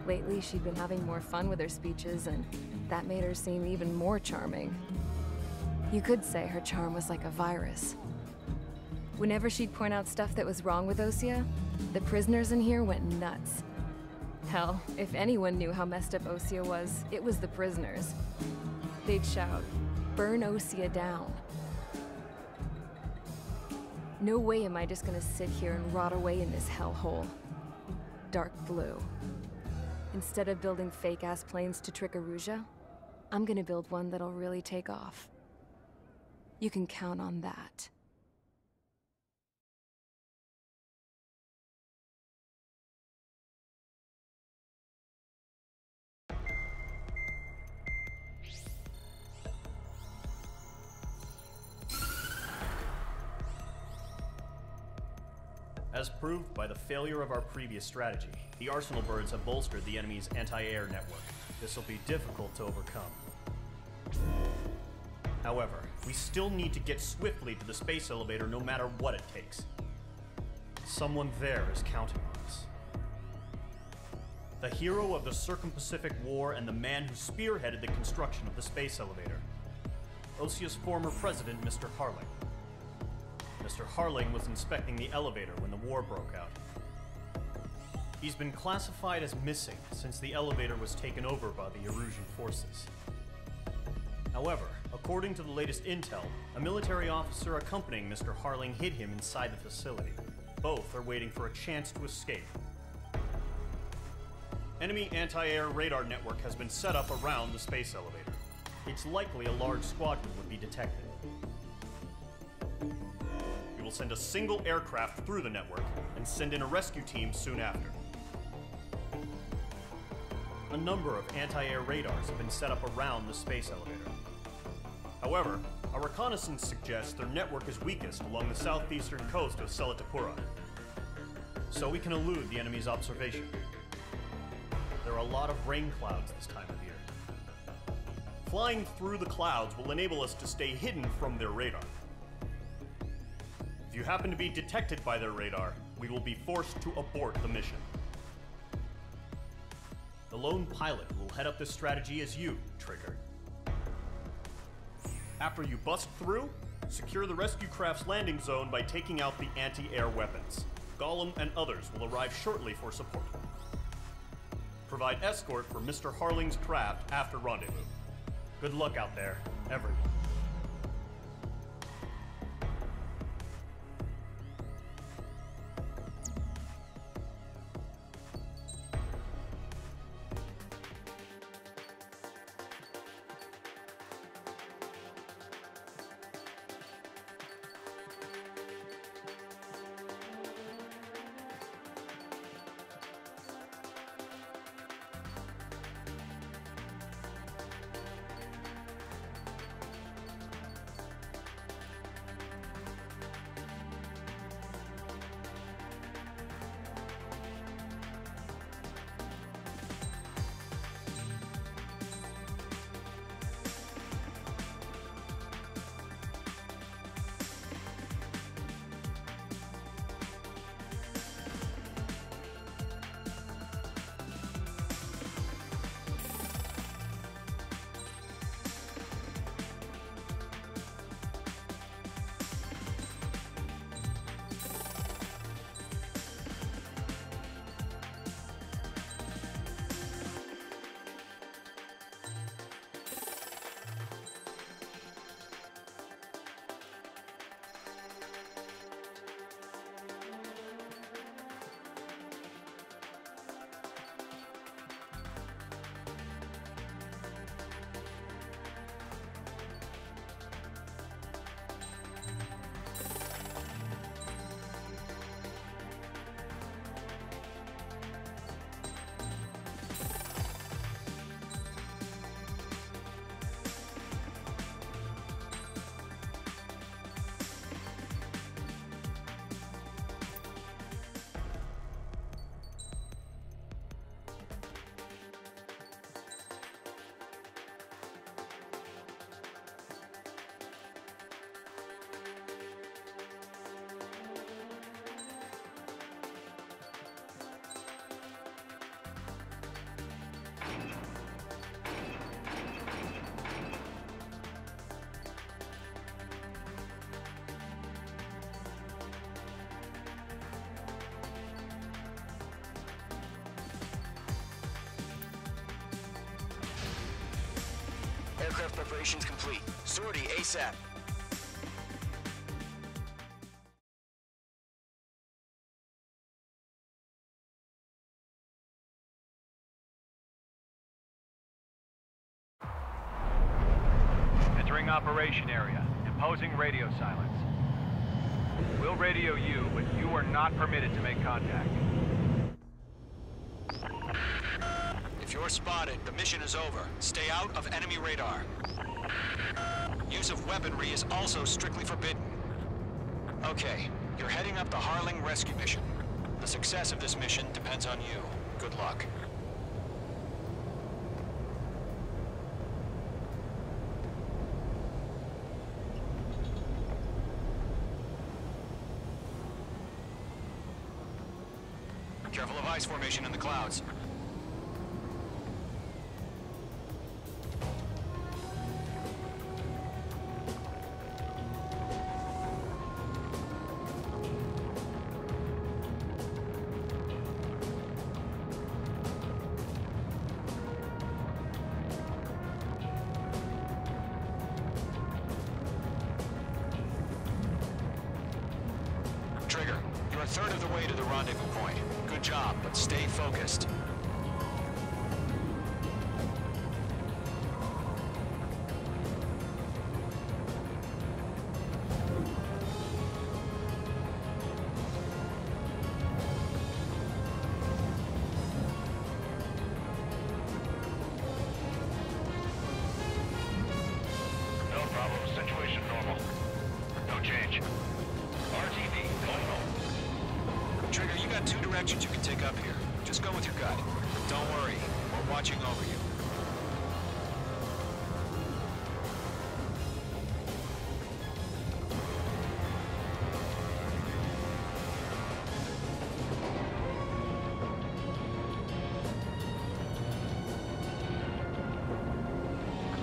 Lately, she'd been having more fun with her speeches, and that made her seem even more charming. You could say her charm was like a virus. Whenever she'd point out stuff that was wrong with Osia, the prisoners in here went nuts. Hell, if anyone knew how messed up Osia was, it was the prisoners. They'd shout, "Burn Osia down." No way am I just gonna sit here and rot away in this hellhole. Dark blue. Instead of building fake-ass planes to trick Erusia, I'm gonna build one that'll really take off. You can count on that. As proved by the failure of our previous strategy, the Arsenal birds have bolstered the enemy's anti-air network. This will be difficult to overcome. However, we still need to get swiftly to the space elevator no matter what it takes. Someone there is counting on us. The hero of the Circum-Pacific War and the man who spearheaded the construction of the space elevator. Osia's former president, Mr. Harling. Mr. Harling was inspecting the elevator when the war broke out. He's been classified as missing since the elevator was taken over by the Erusian forces. However, according to the latest intel, a military officer accompanying Mr. Harling hid him inside the facility. Both are waiting for a chance to escape. Enemy anti-air radar network has been set up around the space elevator. It's likely a large squadron would be detected. We will send a single aircraft through the network and send in a rescue team soon after. A number of anti-air radars have been set up around the space elevator. However, our reconnaissance suggests their network is weakest along the southeastern coast of Selatapura, so we can elude the enemy's observation. There are a lot of rain clouds this time of year. Flying through the clouds will enable us to stay hidden from their radar. If you happen to be detected by their radar, we will be forced to abort the mission. The lone pilot who will head up this strategy is you, Trigger. After you bust through, secure the rescue craft's landing zone by taking out the anti-air weapons. Gollum and others will arrive shortly for support. Provide escort for Mr. Harling's craft after rendezvous. Good luck out there, everyone. Aircraft preparations complete. Sortie ASAP. Entering operation area. Imposing radio silence. We'll radio you, but you are not permitted to make contact. If you're spotted, the mission is over. Stay out of enemy radar. Use of weaponry is also strictly forbidden. Okay, you're heading up the Harling rescue mission. The success of this mission depends on you. Good luck. Careful of ice formation in the clouds. Trigger, you're a third of the way to the rendezvous point. Good job, but stay focused. No problem. Situation normal. No change. RTV, going home. Trigger, you got two directions you can take up here. Just go with your gut. Don't worry, we're watching over you.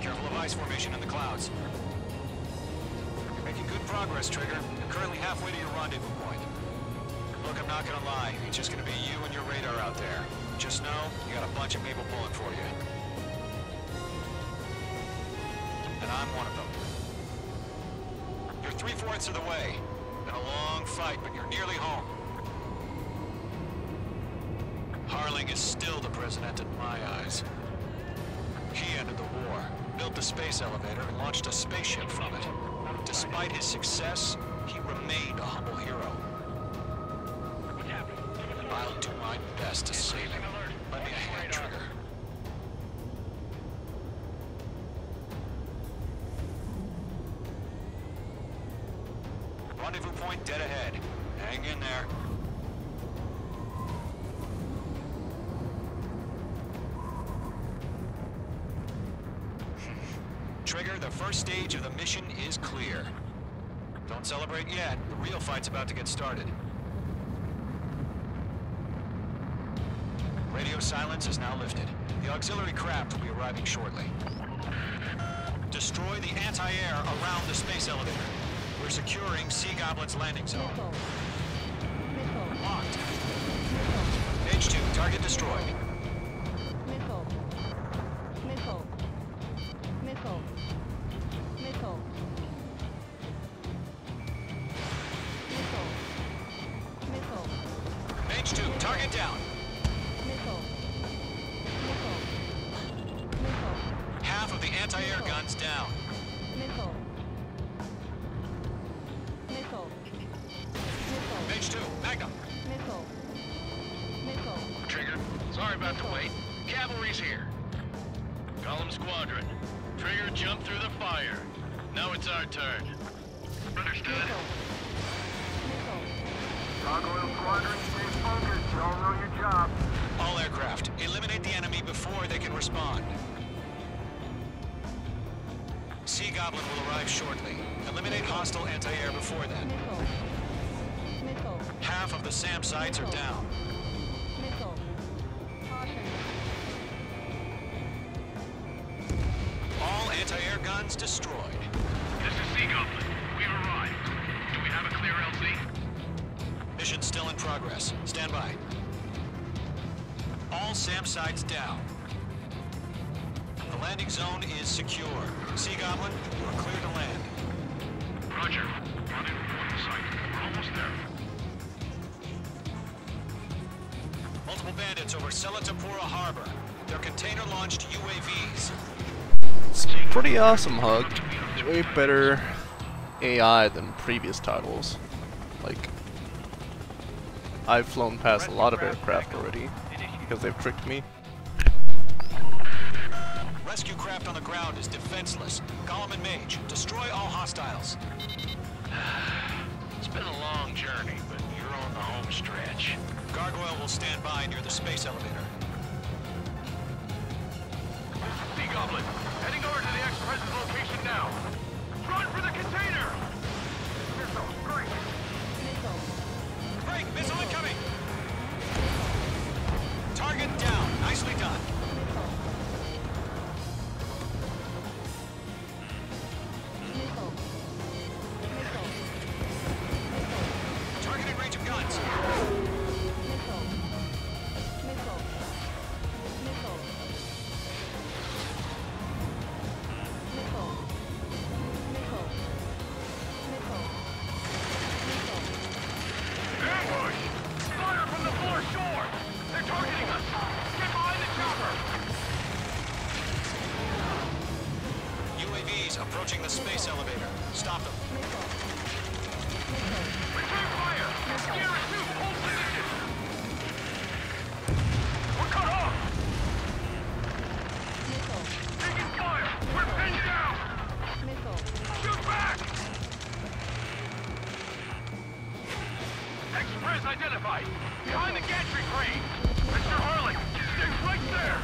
Careful of ice formation in the clouds. You're making good progress, Trigger. You're currently halfway to your rendezvous point. Look, I'm not gonna lie. It's just gonna be you and your radar out there. Just know, you got a bunch of people pulling for you. And I'm one of them. You're 3/4 of the way. Been a long fight, but you're nearly home. Harling is still the president in my eyes. He ended the war, built the space elevator, and launched a spaceship from it. Despite his success, he remained a humble hero. I'll do my best to save him. Lend me a hand, Trigger. Rendezvous point dead ahead. Hang in there. Trigger, the first stage of the mission is clear. Don't celebrate yet. The real fight's about to get started. Radio silence is now lifted. The auxiliary craft will be arriving shortly. Destroy the anti-air around the space elevator. We're securing Sea Goblin's landing zone. Locked. Page 2, target destroyed. Missile. Missile. Missile. Missile. Missile. Missile. Page 2, target down. Missile. Missile. Missile. Half of the anti-air guns down. Missile. Missile. Missile. Page 2, Magnum. Missile. Missile. Trigger, sorry about the wait. Cavalry's here. Column Squadron. Trigger jumped through the fire. Now it's our turn. Understood. Gargoyle Squadron, stay focused. Y'all know your job. All aircraft, eliminate the enemy before they can respond. Sea Goblin will arrive shortly. Eliminate hostile anti-air before then. Missile. Missile. Half of the SAM sites are down. Missile. Caution. All anti-air guns destroyed. This is Sea Goblin. We've arrived. Do we have a clear LZ? Mission still in progress. Stand by. All SAM sites down. The landing zone is secure. Sea Goblin, you are clear to land. Roger. Running report to site. We're almost there. Multiple bandits over Selatapura Harbor. They're container-launched UAVs. It's pretty awesome, Hug. Way better AI than previous titles. Like, I've flown past a lot of aircraft already because they've tricked me. Rescue craft on the ground is defenseless. Gollum and Mage, destroy all hostiles. It's been a long journey, but you're on the home stretch. Gargoyle will stand by near the space elevator. Sea Goblin, heading over to the ex-president's location now. Run for the container! Missile, break! Break! Missile incoming! Target down. Nicely done. Target in range of guns. Ambush! Fire from the foreshore! They're targeting us! Get behind the chopper! UAVs approaching the space elevator. Stop them. Return fire! Gear is 2, hold position! We're cut off! Taking fire! We're pinned down! Shoot back! Express identified! Behind the gantry crane! Mr. Harlan, stick right there!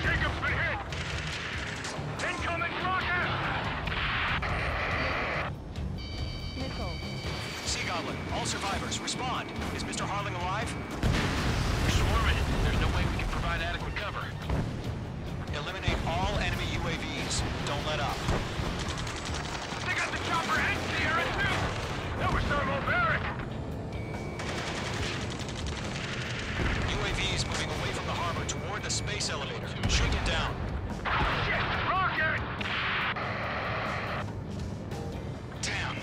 Jacob's been hit! Incoming rocket! Sea Goblin, all survivors, respond. Is Mr. Harling alive? We're swarming. There's no way we can provide adequate cover. Eliminate all enemy UAVs. Don't let up. They got the chopper and Sierra too! That was thermobaric! UAVs moving away from the harbor toward the space elevator. Shoot it down. Shit! Rocket! Damn.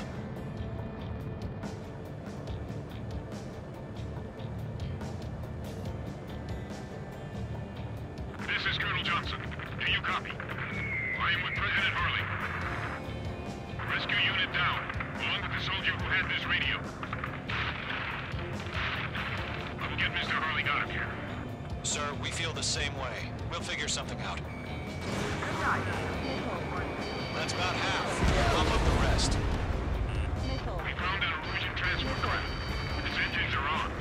This is Colonel Johnson. Do you copy? I am with President Harley. Rescue unit down, along with the soldier who had this radio. I will get Mr. Harley out of here. Sir, we feel the same way. We'll figure something out. That's about half. Pump up the rest. We found an Erusian transport craft. Its engines are on.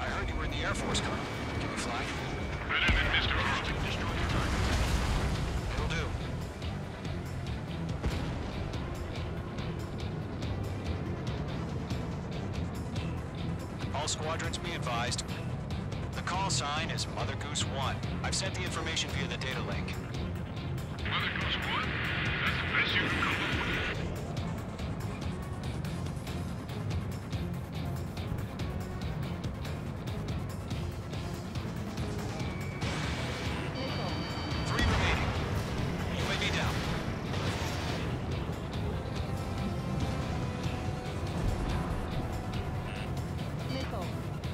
I heard you were in the Air Force, Colonel. Can you fly? Better than Mr. Harley. Destroy the target. It'll do. All squadrons be advised. The call sign is Mother Goose 1. I've sent the information via the data link. Mother Goose 1? That's the best you can come up with. Three remaining. UAV down.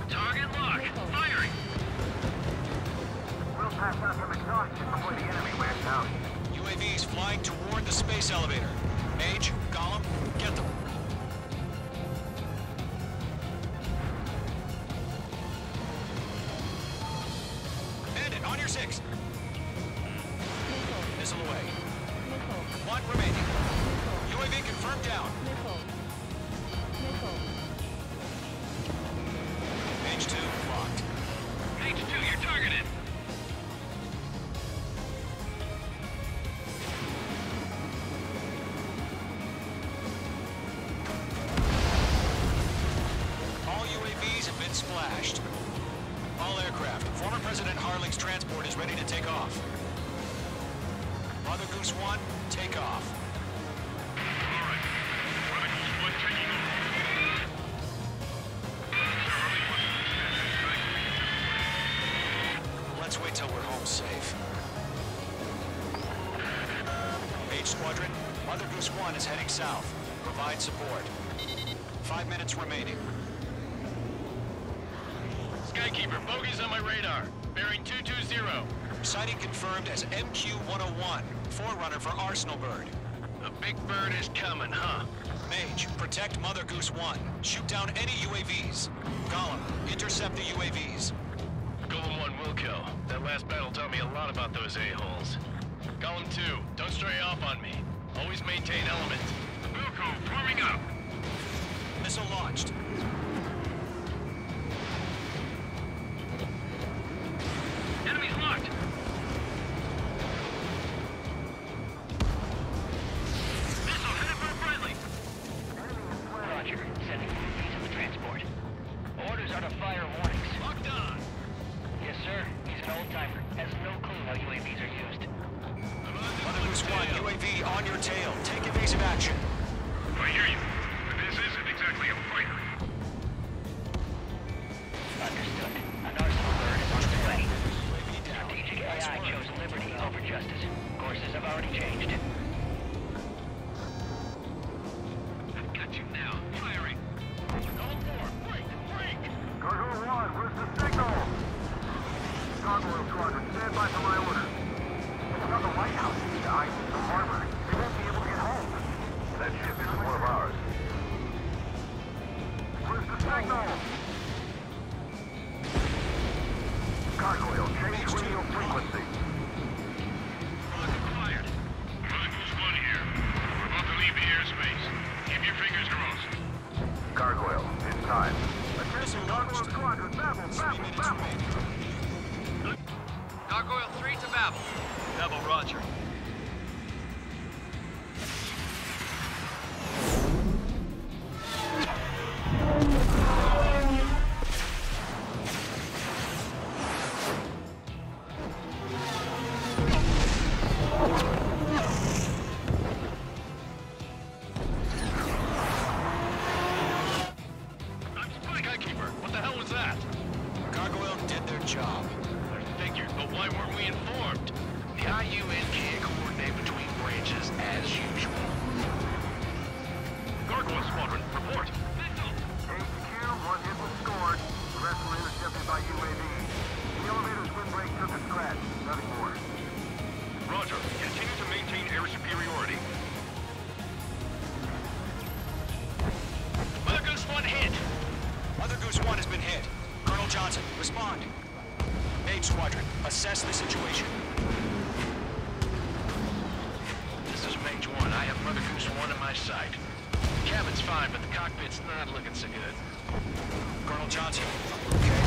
Target locked. Firing. We'll pass out some exhaustion before the enemy wears out. UAVs flying toward the space elevator. Mage, Gollum, get them. Bandit, on your 6. Missile away. One remaining. UAV confirmed down. Mage 2 locked. Mage 2, you're targeted. All UAVs have been splashed. All aircraft. Former President Harling's transport is ready to take off. Mother Goose 1, take off. All right. Mother Goose 1 taking over. Mr. Harley wants to stand safe. Mage Squadron, Mother Goose 1 is heading south. Provide support. 5 minutes remaining. Skykeeper, bogey's on my radar. Bearing 220. Sighting confirmed as MQ-101, forerunner for Arsenal Bird. The big bird is coming, huh? Mage, protect Mother Goose 1. Shoot down any UAVs. Gollum, intercept the UAVs. Golem 1 Wilco. That last battle taught me a lot about those a-holes. Golem 2, don't stray off on me. Always maintain element. Wilco, forming up. Missile launched. Enemies locked. Missile headed for friendly. Roger. Sending UAVs on the transport. Orders are to fire warnings. Locked on. Yes, sir. He's an old-timer. Has no clue how UAVs are used. Mother Goose 1, UAV on your tail. Take evasive action. I hear you. But this isn't exactly a fighter. Understood. An Arsenal Bird is on its way. Strategic AI chose liberty over justice. Courses have already changed. I've got you now. Firing. Golem 4, break, break! Gargoyle 1, where's the signal? Gargoyle Squadron, stand by for my order. It's not the White House, guys. It's the harbor. They won't be able to get home. That ship isn't one of ours. Where's the signal? Gargoyle, change radio frequency. Acquired. Mother Goose 1 here. We're about to leave the airspace. Keep your fingers crossed. Gargoyle, in time. Attention, Gargoyle Squadron, Babel, Babel, Babel. Gargoyle 3 to Babel. Babel, roger. Skykeeper, what the hell was that? Gargoyle did their job. I figured, but why weren't we informed? The IUN can't coordinate between branches as usual. Gargoyle Squadron, report. HQ, one hit was scored. The rest were intercepted by UAV. The elevator's windbreak took a scratch. Nothing more. Roger. Continue to maintain air superiority. Mother Goose 1 hit! Mother Goose 1 has been hit. Colonel Johnson, respond. Mage Squadron, assess the situation. This is Mage 1. I have Mother Goose 1 in my sight. Cabin's fine, but the cockpit's not looking so good. Colonel Johnson, okay?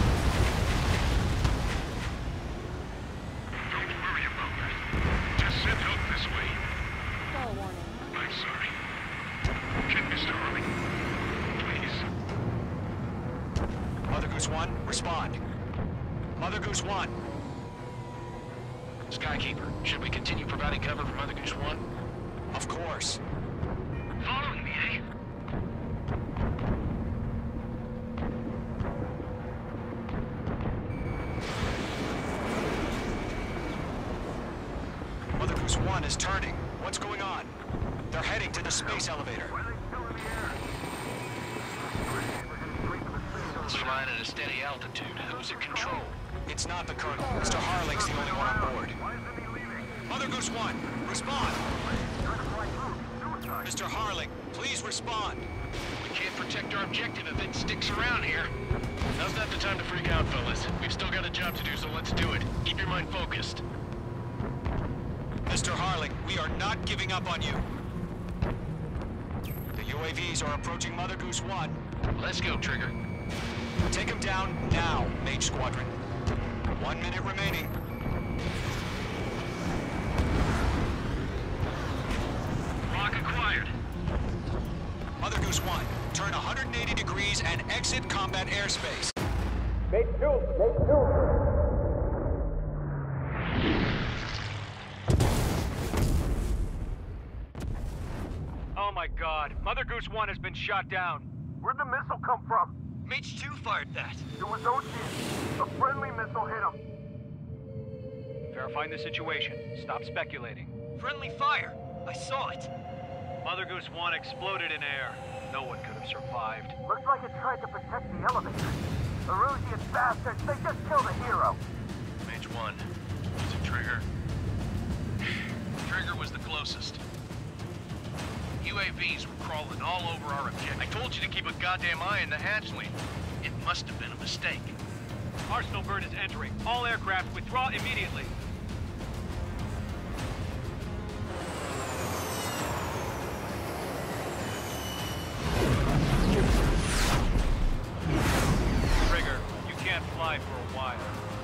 Don't worry about that. Just send help this way. Stall warning. I'm sorry. Get Mr. Harley. Please. Mother Goose 1, respond. Mother Goose 1. Skykeeper, should we continue providing cover for Mother Goose 1? Of course. Following me, eh? Mother Goose 1 is turning. What's going on? They're heading to the space elevator. It's flying at a steady altitude. Who's at control? It's not the Colonel. Mr. Harling's the only one on board. Mother Goose 1, respond! Mr. Harling, please respond. We can't protect our objective if it sticks around here. Now's not the time to freak out, fellas. We've still got a job to do, so let's do it. Keep your mind focused. Mr. Harling, we are not giving up on you. The UAVs are approaching Mother Goose 1. Let's go, Trigger. Take him down now, Mage Squadron. 1 minute remaining. Lock acquired. Mother Goose 1, turn 180 degrees and exit combat airspace. Make two. Oh my god, Mother Goose 1 has been shot down. Where'd the missile come from? Mage 2 fired that. It was Ocean. A friendly missile hit him. Verifying the situation. Stop speculating. Friendly fire! I saw it! Mother Goose 1 exploded in air. No one could have survived. Looks like it tried to protect the elevator. The Erusian bastards, they just killed a hero. Mage 1. Is it Trigger? Trigger was the closest. UAVs were crawling all over our objective. I told you to keep a goddamn eye on the hatchling. It must have been a mistake. Arsenal bird is entering. All aircraft withdraw immediately. Trigger, you can't fly for a while.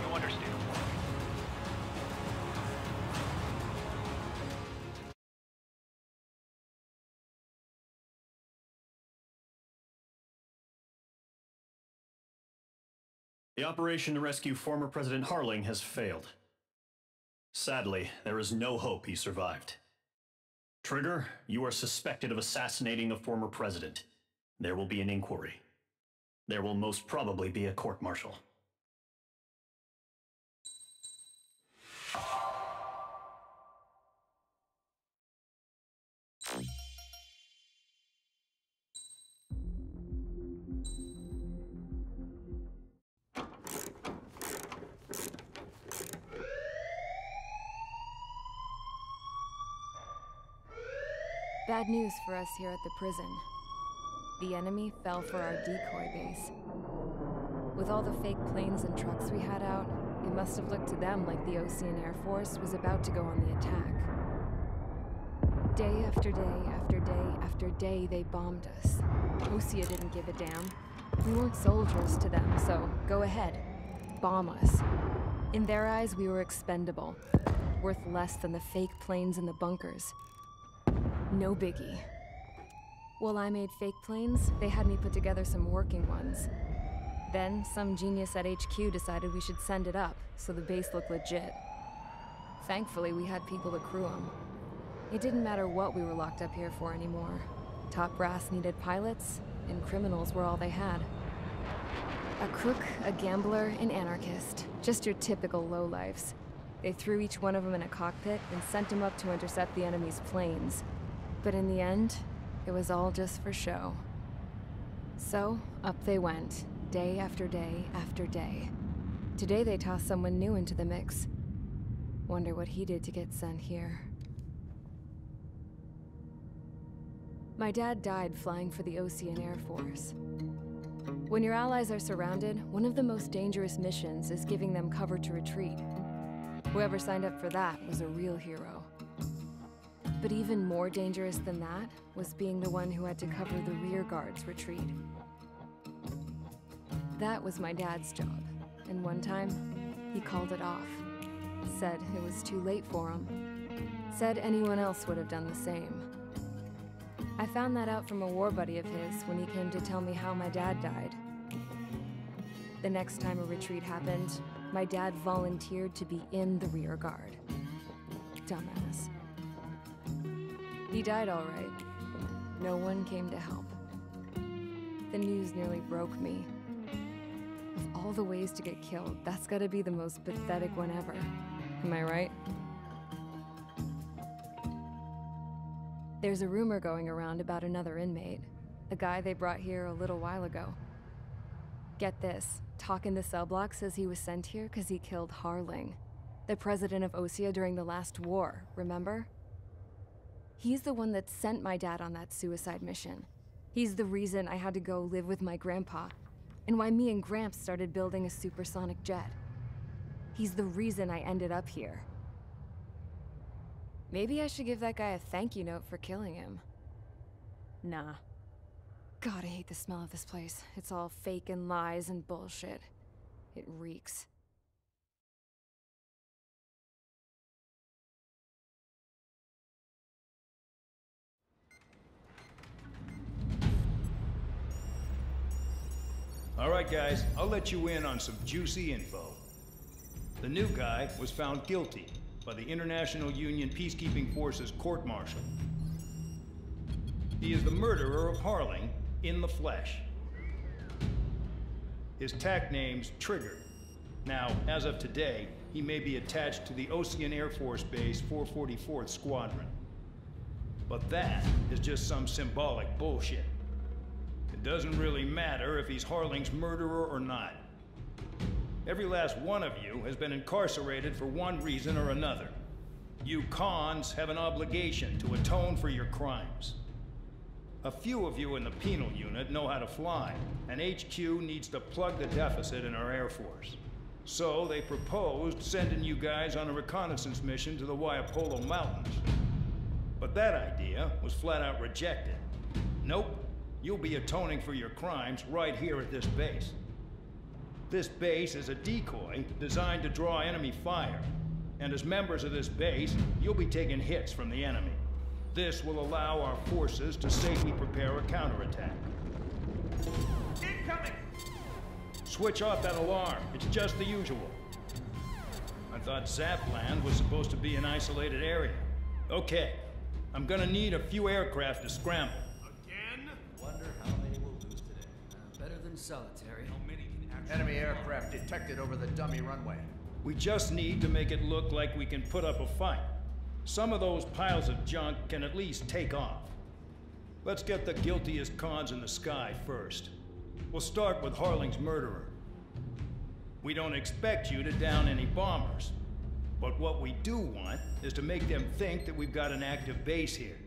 You understand? The operation to rescue former President Harling has failed. Sadly, there is no hope he survived. Trigger, you are suspected of assassinating a former president. There will be an inquiry. There will most probably be a court-martial. Bad news for us here at the prison. The enemy fell for our decoy base. With all the fake planes and trucks we had out, it must have looked to them like the Osean Air Force was about to go on the attack. Day after day after day after day, they bombed us. Osea didn't give a damn. We weren't soldiers to them, so go ahead. Bomb us. In their eyes, we were expendable. Worth less than the fake planes in the bunkers. No biggie. While I made fake planes, they had me put together some working ones. Then, some genius at HQ decided we should send it up, so the base looked legit. Thankfully, we had people to crew them. It didn't matter what we were locked up here for anymore. Top brass needed pilots, and criminals were all they had. A crook, a gambler, an anarchist. Just your typical lowlifes. They threw each one of them in a cockpit and sent them up to intercept the enemy's planes. But in the end, it was all just for show. So, up they went, day after day after day. Today they tossed someone new into the mix. Wonder what he did to get sent here. My dad died flying for the Osean Air Force. When your allies are surrounded, one of the most dangerous missions is giving them cover to retreat. Whoever signed up for that was a real hero. But even more dangerous than that was being the one who had to cover the rear guard's retreat. That was my dad's job, and one time, he called it off. Said it was too late for him. Said anyone else would have done the same. I found that out from a war buddy of his when he came to tell me how my dad died. The next time a retreat happened, my dad volunteered to be in the rear guard. Dumbass. He died all right. No one came to help. The news nearly broke me. Of all the ways to get killed, that's gotta be the most pathetic one ever. Am I right? There's a rumor going around about another inmate. A guy they brought here a little while ago. Get this, talk in the cell block says he was sent here because he killed Harling, the president of Osea during the last war, remember? He's the one that sent my dad on that suicide mission. He's the reason I had to go live with my grandpa, and why me and Gramps started building a supersonic jet. He's the reason I ended up here. Maybe I should give that guy a thank you note for killing him. Nah. God, I hate the smell of this place. It's all fake and lies and bullshit. It reeks. All right, guys, I'll let you in on some juicy info. The new guy was found guilty by the International Union Peacekeeping Forces court-martial. He is the murderer of Harling in the flesh. His tack name's Trigger. Now, as of today, he may be attached to the Ocean Air Force Base 444th Squadron. But that is just some symbolic bullshit. It doesn't really matter if he's Harling's murderer or not. Every last one of you has been incarcerated for one reason or another. You cons have an obligation to atone for your crimes. A few of you in the penal unit know how to fly, and HQ needs to plug the deficit in our Air Force. So they proposed sending you guys on a reconnaissance mission to the Waiapolo Mountains. But that idea was flat out rejected. Nope, you'll be atoning for your crimes right here at this base. This base is a decoy designed to draw enemy fire. And as members of this base, you'll be taking hits from the enemy. This will allow our forces to safely prepare a counterattack. Incoming! Switch off that alarm. It's just the usual. I thought Zapland was supposed to be an isolated area. Okay, I'm gonna need a few aircraft to scramble. Again? Wonder how many we'll lose today. Better than solitary. How many can actually... Enemy aircraft detected over the dummy runway. We just need to make it look like we can put up a fight. Some of those piles of junk can at least take off. Let's get the guiltiest cons in the sky first. We'll start with Harling's murderer. We don't expect you to down any bombers. But what we do want is to make them think that we've got an active base here.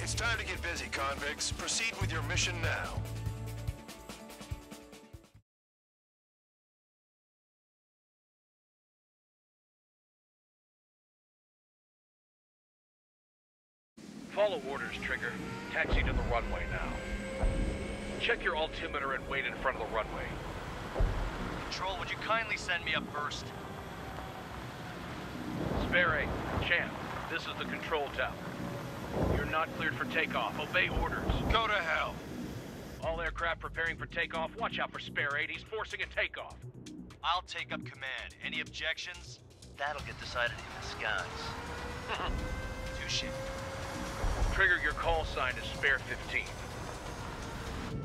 It's time to get busy, convicts. Proceed with your mission now. Follow orders, Trigger. Taxi to the runway now. Check your altimeter and wait in front of the runway. Control, would you kindly send me up first? Spare 8, Champ, this is the control tower. You're not cleared for takeoff. Obey orders. Go to hell. All aircraft preparing for takeoff. Watch out for Spare 8. He's forcing a takeoff. I'll take up command. Any objections? That'll get decided in the skies. Touche. Trigger, your call sign is Spare 15.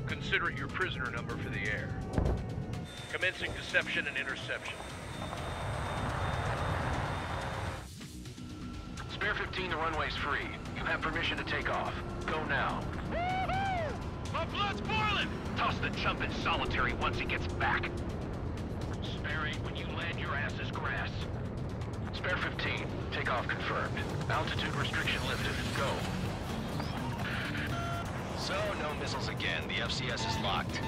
Consider it your prisoner number for the air. Commencing deception and interception. Spare 15, the runway's free. You have permission to take off. Go now. Woohoo! My blood's boiling! Toss the chump in solitary once he gets back. Spare 8, when you land, your ass is grass. Spare 15, takeoff confirmed. Altitude restriction lifted. Go. So, no missiles again. The FCS is locked.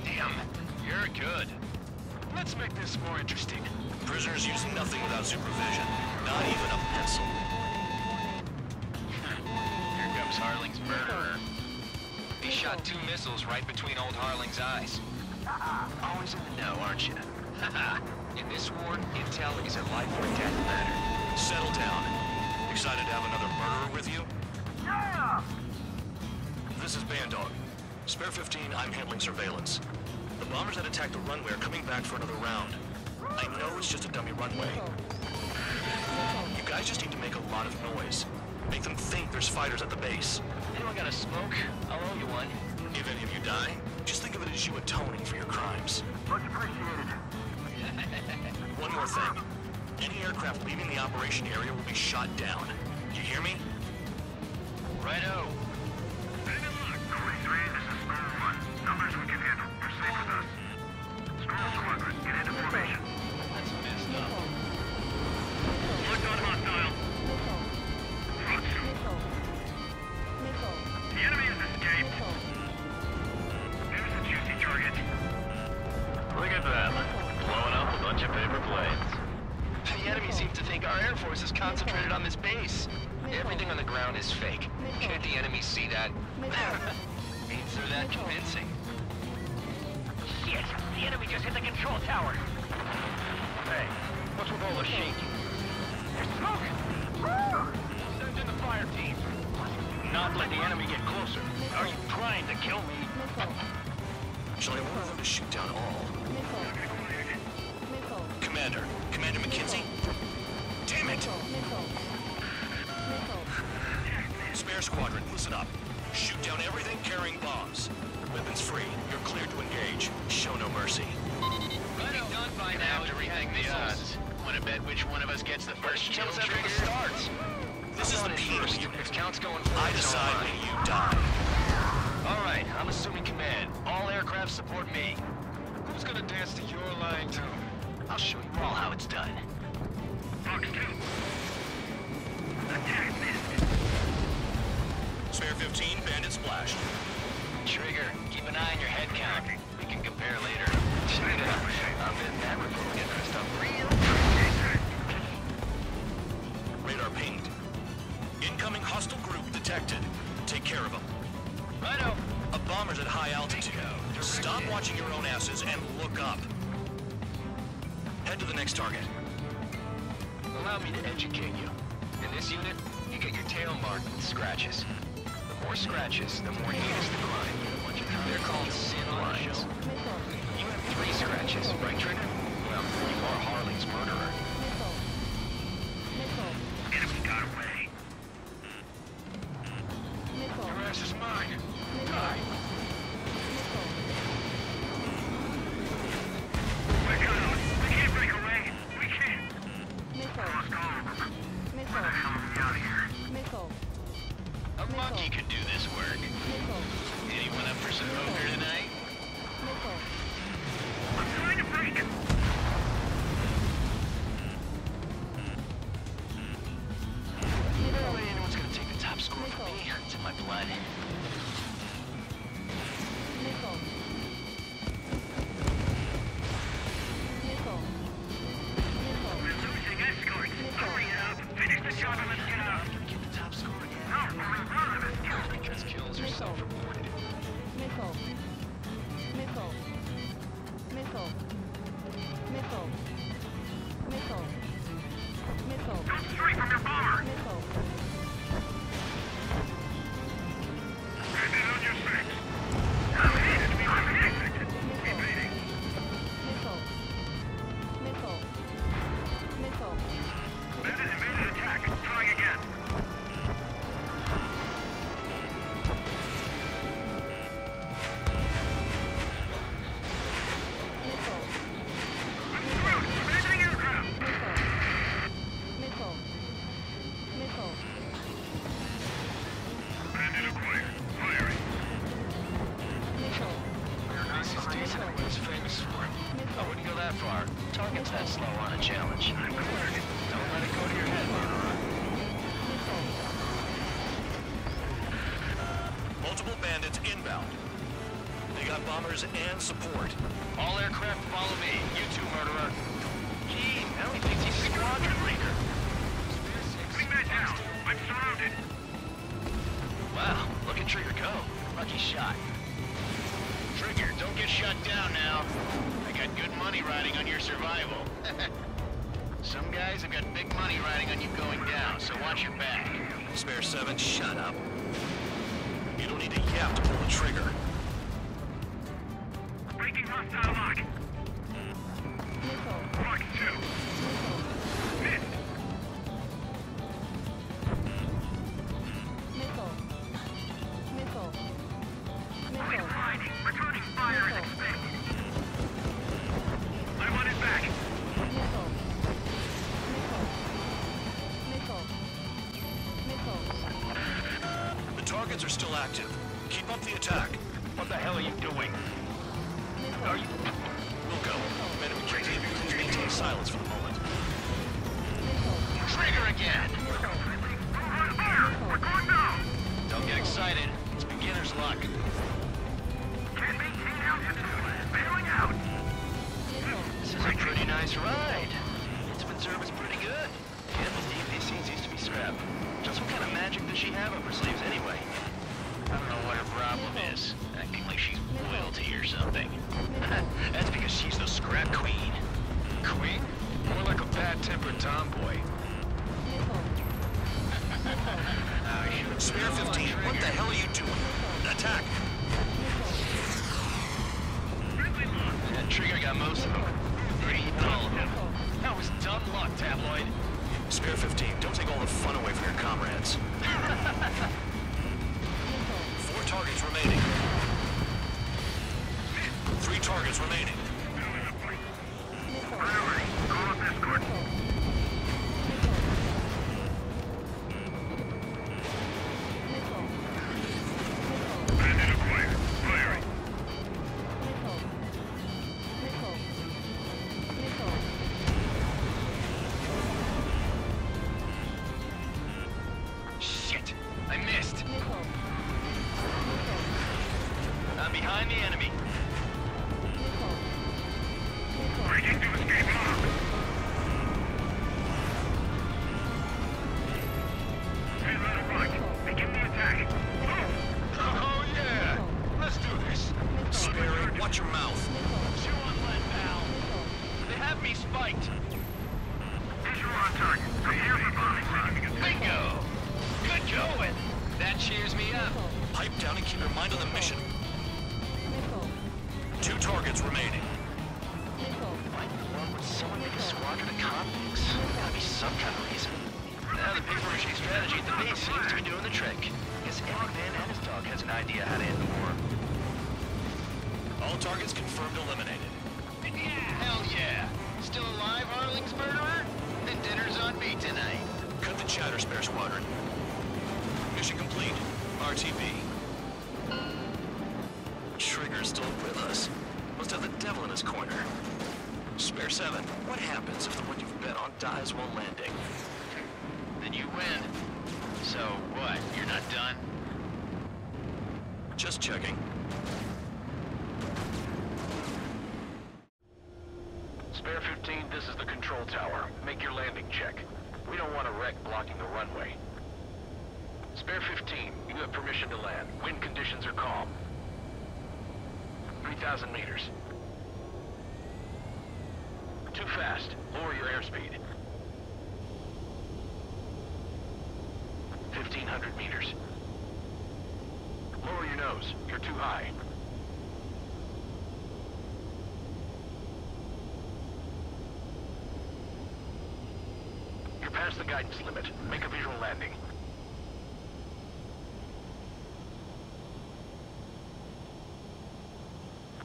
Damn. You're good. Let's make this more interesting. Prisoners use nothing without supervision. Not even a pencil. Here comes Harling's murderer. He shot 2 missiles right between old Harling's eyes. Always in the know, aren't you? In this war, intel is a life or death matter. Settle down. Excited to have another murderer with you? Yeah! This is Bandog. Spare 15, I'm handling surveillance. The bombers that attacked the runway are coming back for another round. I know it's just a dummy runway. You guys just need to make a lot of noise. Make them think there's fighters at the base. Anyone got a smoke? I'll owe you one. If any of you die, just think of it as you atoning for your crimes. Much appreciated. One more thing. Any aircraft leaving the operation area will be shot down. You hear me? Righto. Cody 3, this is Skull 1. Numbers we can handle. Proceed with us. Skull Squadron, get into formation. That's messed up. Locked on hostile. The enemy has escaped. Here's the juicy target. Look at them. Blowing up a bunch of paper planes. The enemy seems to think our Air Force is concentrated on this base. Everything on the ground is fake. Can't the enemy see that? Means they're that convincing. Shit! The enemy just hit the control tower. Hey, what's with all the shaking? There's smoke! Send in the fire team. Not let the enemy get closer. Are you trying to kill me? Shall I order them to shoot down all? Commander McKenzie? Damn it! Spare squadron, listen up. Shoot down everything carrying bombs. Weapons free. You're cleared to engage. Show no mercy. Done by now to rethink the odds. Want to bet which one of us gets the first kill trigger? Starts. This is the first. If count's going for I decide when you die. All right, I'm assuming command. All aircraft support me. Who's gonna dance to your line too? I'll show you all how it's done. Fox 2. Attack missed. Spare 15, bandit splashed. Trigger, keep an eye on your head count. We can compare later. I bet that report will get messed up real quick. Radar pinged. Incoming hostile group detected. Take care of them. Righto. A bomber's at high altitude. Stop watching your own asses and look up. Head to the next target. Allow me to educate you. In this unit, you get your tail marked with scratches. The more scratches, the more heinous the crime. They're called sin lines. You have 3 scratches, right, Trigger? Well, you are Harley's murderer. Enemy got away. Your ass is mine. Die. We're cut out. We can't break away. We can't. Lost all of them. Where the hell are we out of here? A monkey could do this work. Anyone up for some poker tonight? I'm trying to break it. No way anyone's gonna take the top score from me. It's in my blood. We're losing escorts. Hurry up. Finish the job and let's get out. Get the top score again. No, we're running this kill. Because kills are self-reported. Go straight from your bomber. Stand in on your 6. I'm hit. I'm hit. Keep beating. Bandit invaded attack. Trying again. I'm screwed. Abandoning aircraft. Bandit acquired. Firing. This is decent at what he's famous for. I wouldn't go that far. Target's that slow on a challenge. Don't let it go to your head, murderer. Multiple bandits inbound. They got bombers and support. All aircraft follow me. You too, murderer. Gee, now he thinks he's squadron leader. Wingman down. I'm surrounded. Wow, look at Trigger go. Lucky shot. Trigger, don't get shut down now. I got good money riding on your survival. Some guys have got big money riding on you going down, so watch your back. Spare 7, shut up. You don't need to yap to pull the trigger. Breaking hostile lock. Lock 2. Missed. nothing. That's because she's the scrap queen. Queen? More like a bad-tempered tomboy. Spear 15, what the hell are you doing? Attack! That trigger got most of them. Or even all of them. That was dumb luck, Tabloid. Spear 15, don't take all the fun away from your comrades. 4 targets remaining. 3 targets remaining. Priority, call up escort. Bandit acquired. Firing. Shit! I missed! I'm behind the enemy. Breaking to escape lock. Head on the right. Begin the attack. Oh yeah! Let's do this. Spear, watch your mouth. Chew on lead, pal. They have me spiked. Visual on target. Prepare for bombing. Bingo! Good going! That cheers me up. Pipe down and keep your mind on the mission. 2 targets remaining. Why in the world would someone make a squadron of convicts? Gotta be some kind of reason. Now the paper-mache strategy at the base seems to be doing the trick. Guess every man and his dog has an idea how to end the war. All targets confirmed eliminated. Hell yeah! Still alive, Harling's murderer? Then dinner's on me tonight. Cut the chatter, Spare Squadron. Mission complete. RTB. Trigger's still with us. Must have the devil in his corner. Spare 7, what happens if the one you've bet on dies while landing? Then you win. So what, you're not done? Just checking. Spare 15, this is the control tower. Make your landing check. We don't want a wreck blocking the runway. Spare 15, you have permission to land. Wind conditions are calm. 3,000 meters. Too fast. Lower your airspeed. 1,500 meters. Lower your nose. You're too high. You're past the guidance limit. Make a visual landing.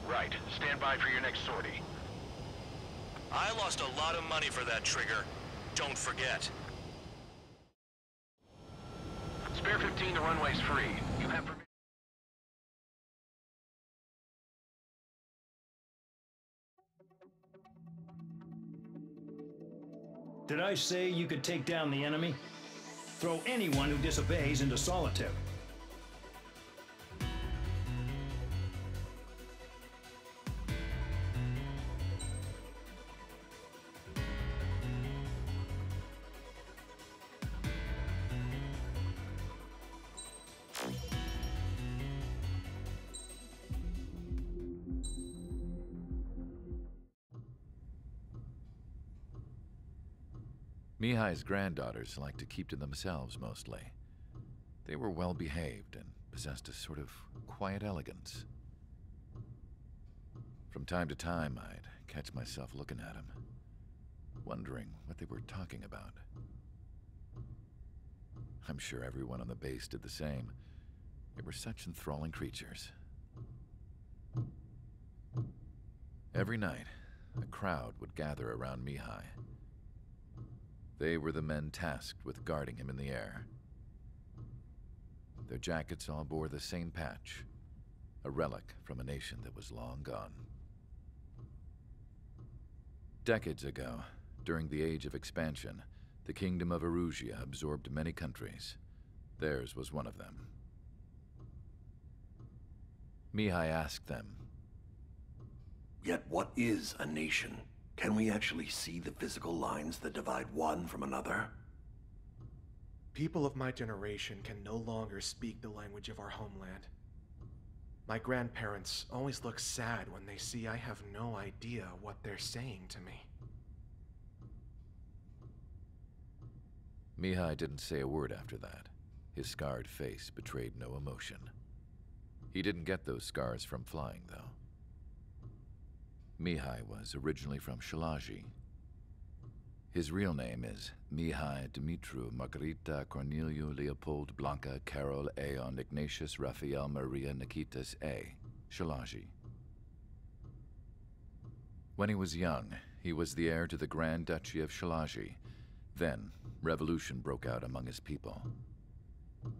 Right. Stand by for your next sortie. I lost a lot of money for that trigger. Don't forget. Spare 15, the runway's free. You have permission. Did I say you could take down the enemy? Throw anyone who disobeys into solitary. Mihai's granddaughters liked to keep to themselves mostly. They were well behaved and possessed a sort of quiet elegance. From time to time, I'd catch myself looking at them, wondering what they were talking about. I'm sure everyone on the base did the same. They were such enthralling creatures. Every night, a crowd would gather around Mihai. They were the men tasked with guarding him in the air. Their jackets all bore the same patch, a relic from a nation that was long gone. Decades ago, during the Age of Expansion, the Kingdom of Erusia absorbed many countries. Theirs was one of them. Mihai asked them, "Yet what is a nation? Can we actually see the physical lines that divide one from another?" People of my generation can no longer speak the language of our homeland. My grandparents always look sad when they see I have no idea what they're saying to me. Mihai didn't say a word after that. His scarred face betrayed no emotion. He didn't get those scars from flying, though. Mihai was originally from Shalaji. His real name is Mihai Dumitru Margarita Corneliu Leopold Blanca Carol Aeon Ignatius Raphael Maria Nikitas A. Shalaji. When he was young, he was the heir to the Grand Duchy of Shalaji. Then, revolution broke out among his people.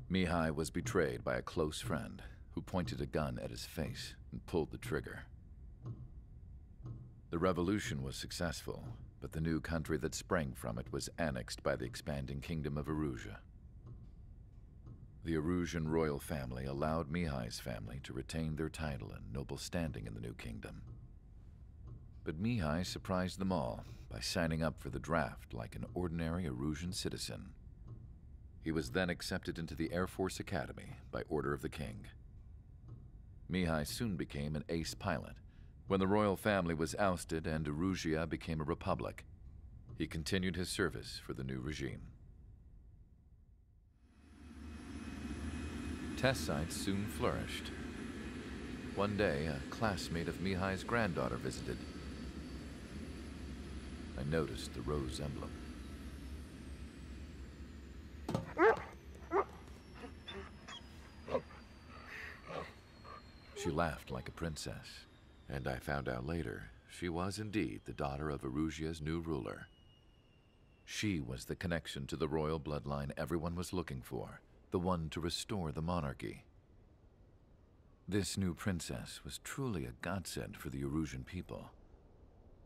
Mihai was betrayed by a close friend who pointed a gun at his face and pulled the trigger. The revolution was successful, but the new country that sprang from it was annexed by the expanding kingdom of Erusea. The Erusian royal family allowed Mihai's family to retain their title and noble standing in the new kingdom. But Mihai surprised them all by signing up for the draft like an ordinary Erusian citizen. He was then accepted into the Air Force Academy by order of the king. Mihai soon became an ace pilot. When the royal family was ousted and Erusea became a republic, he continued his service for the new regime. Test sites soon flourished. One day, a classmate of Mihai's granddaughter visited. I noticed the rose emblem. She laughed like a princess. And I found out later, she was indeed the daughter of Erusea's new ruler. She was the connection to the royal bloodline everyone was looking for, the one to restore the monarchy. This new princess was truly a godsend for the Erusian people.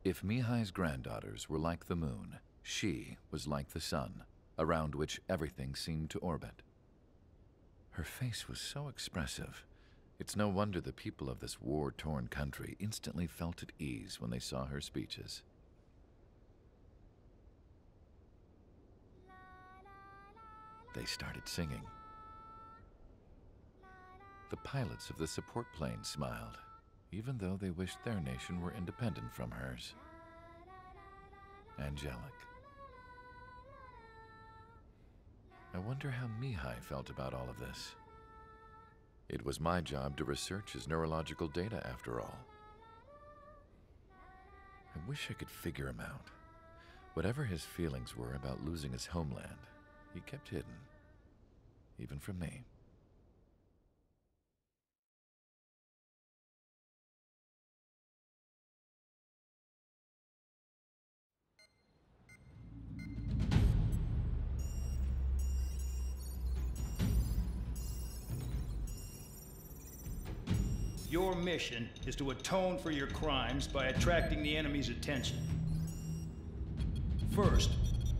If Mihai's granddaughters were like the moon, she was like the sun, around which everything seemed to orbit. Her face was so expressive. It's no wonder the people of this war-torn country instantly felt at ease when they saw her speeches. They started singing. The pilots of the support planes smiled, even though they wished their nation were independent from hers. Angelic. I wonder how Mihai felt about all of this. It was my job to research his neurological data, after all. I wish I could figure him out. Whatever his feelings were about losing his homeland, he kept hidden, even from me. Your mission is to atone for your crimes by attracting the enemy's attention. First,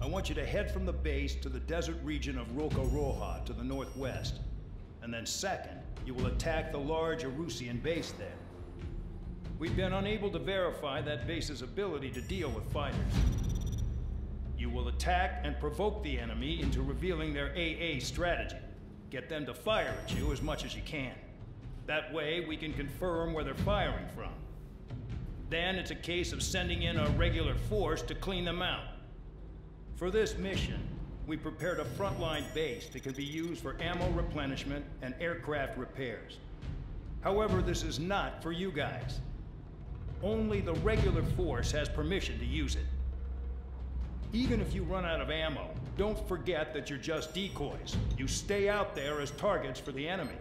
I want you to head from the base to the desert region of Roca-Roja to the northwest. And then second, you will attack the large Erusian base there. We've been unable to verify that base's ability to deal with fighters. You will attack and provoke the enemy into revealing their AA strategy. Get them to fire at you as much as you can. That way, we can confirm where they're firing from. Then it's a case of sending in a regular force to clean them out. For this mission, we prepared a frontline base that can be used for ammo replenishment and aircraft repairs. However, this is not for you guys. Only the regular force has permission to use it. Even if you run out of ammo, don't forget that you're just decoys. You stay out there as targets for the enemy.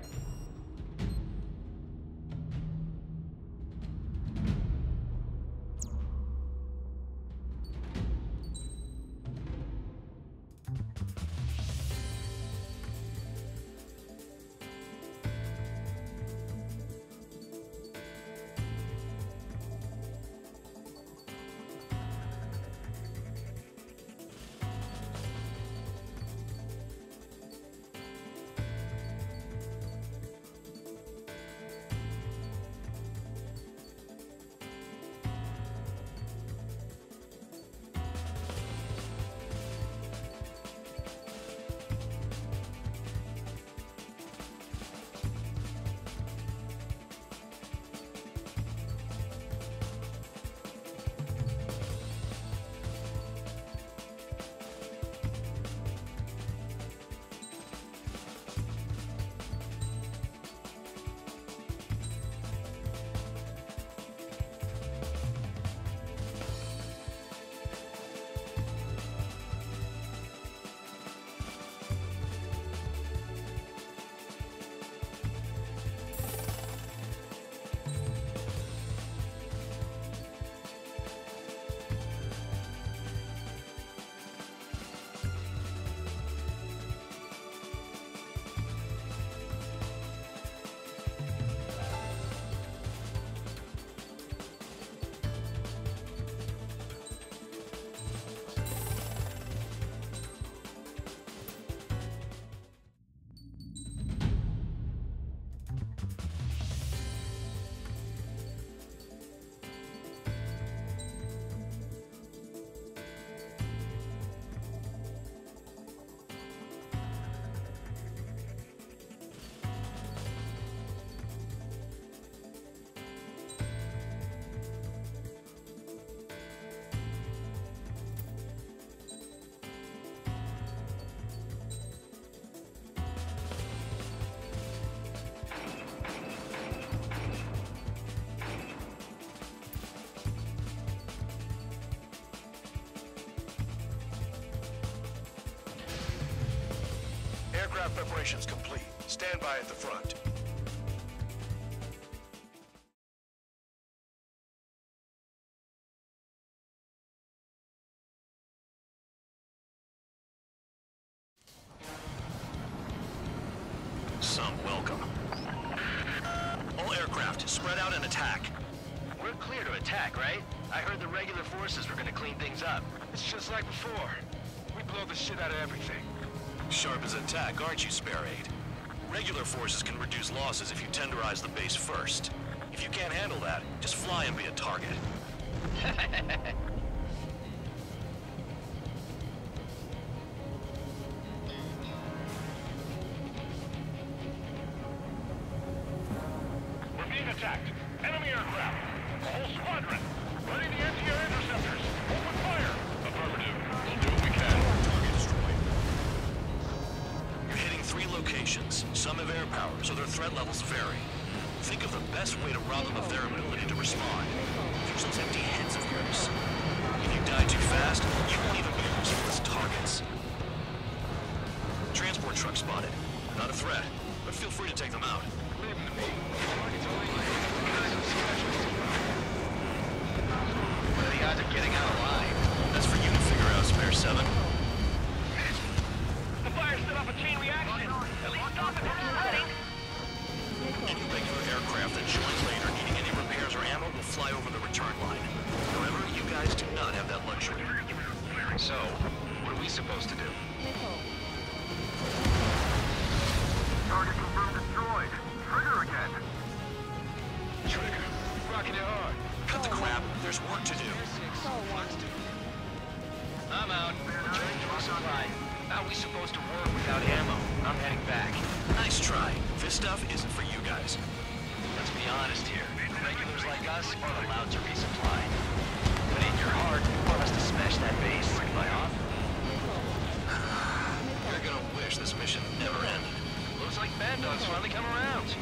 Aircraft preparations complete. Stand by at the front. Some welcome. All aircraft, spread out and attack. We're clear to attack, right? I heard the regular forces were gonna clean things up. It's just like before. We blow the shit out of everything. Sharp as attack, aren't you, Spare Aid? Regular forces can reduce losses if you tenderize the base first. If you can't handle that, just fly and be a target. We're being attacked. Enemy aircraft. A whole squadron. Ready the anti-air interceptors. Open fire. Affirmative. We'll do what we can. Target destroyed. You're hitting 3 locations. Some have air power, so their threat levels vary. Think of the best way to rob them of their ability to respond. Use those empty heads of yours. If you die too fast, you won't even be useful as targets. Transport truck spotted. Not a threat, but feel free to take them out. Leave them to me. What are the odds of getting out alive? That's for you to figure out, Spare 7. The fire set off a chain reaction. At least stop it from spreading. Any regular aircraft that joins later needing any repairs or ammo will fly over the return line. However, you guys do not have that luxury. So, what are we supposed to do? Target confirmed destroyed. Trigger again. Trigger. Rocking it hard. Cut the crap. There's work to do. I'm out. Returning to resupply. How are we supposed to work without ammo? I'm heading back. Nice try. This stuff isn't for you guys. Let's be honest here. Regulars like us are allowed to resupply. But in your heart, you want us to smash that base. Am I off? You're gonna wish this mission never ended. Looks like Bad Dog's finally come around.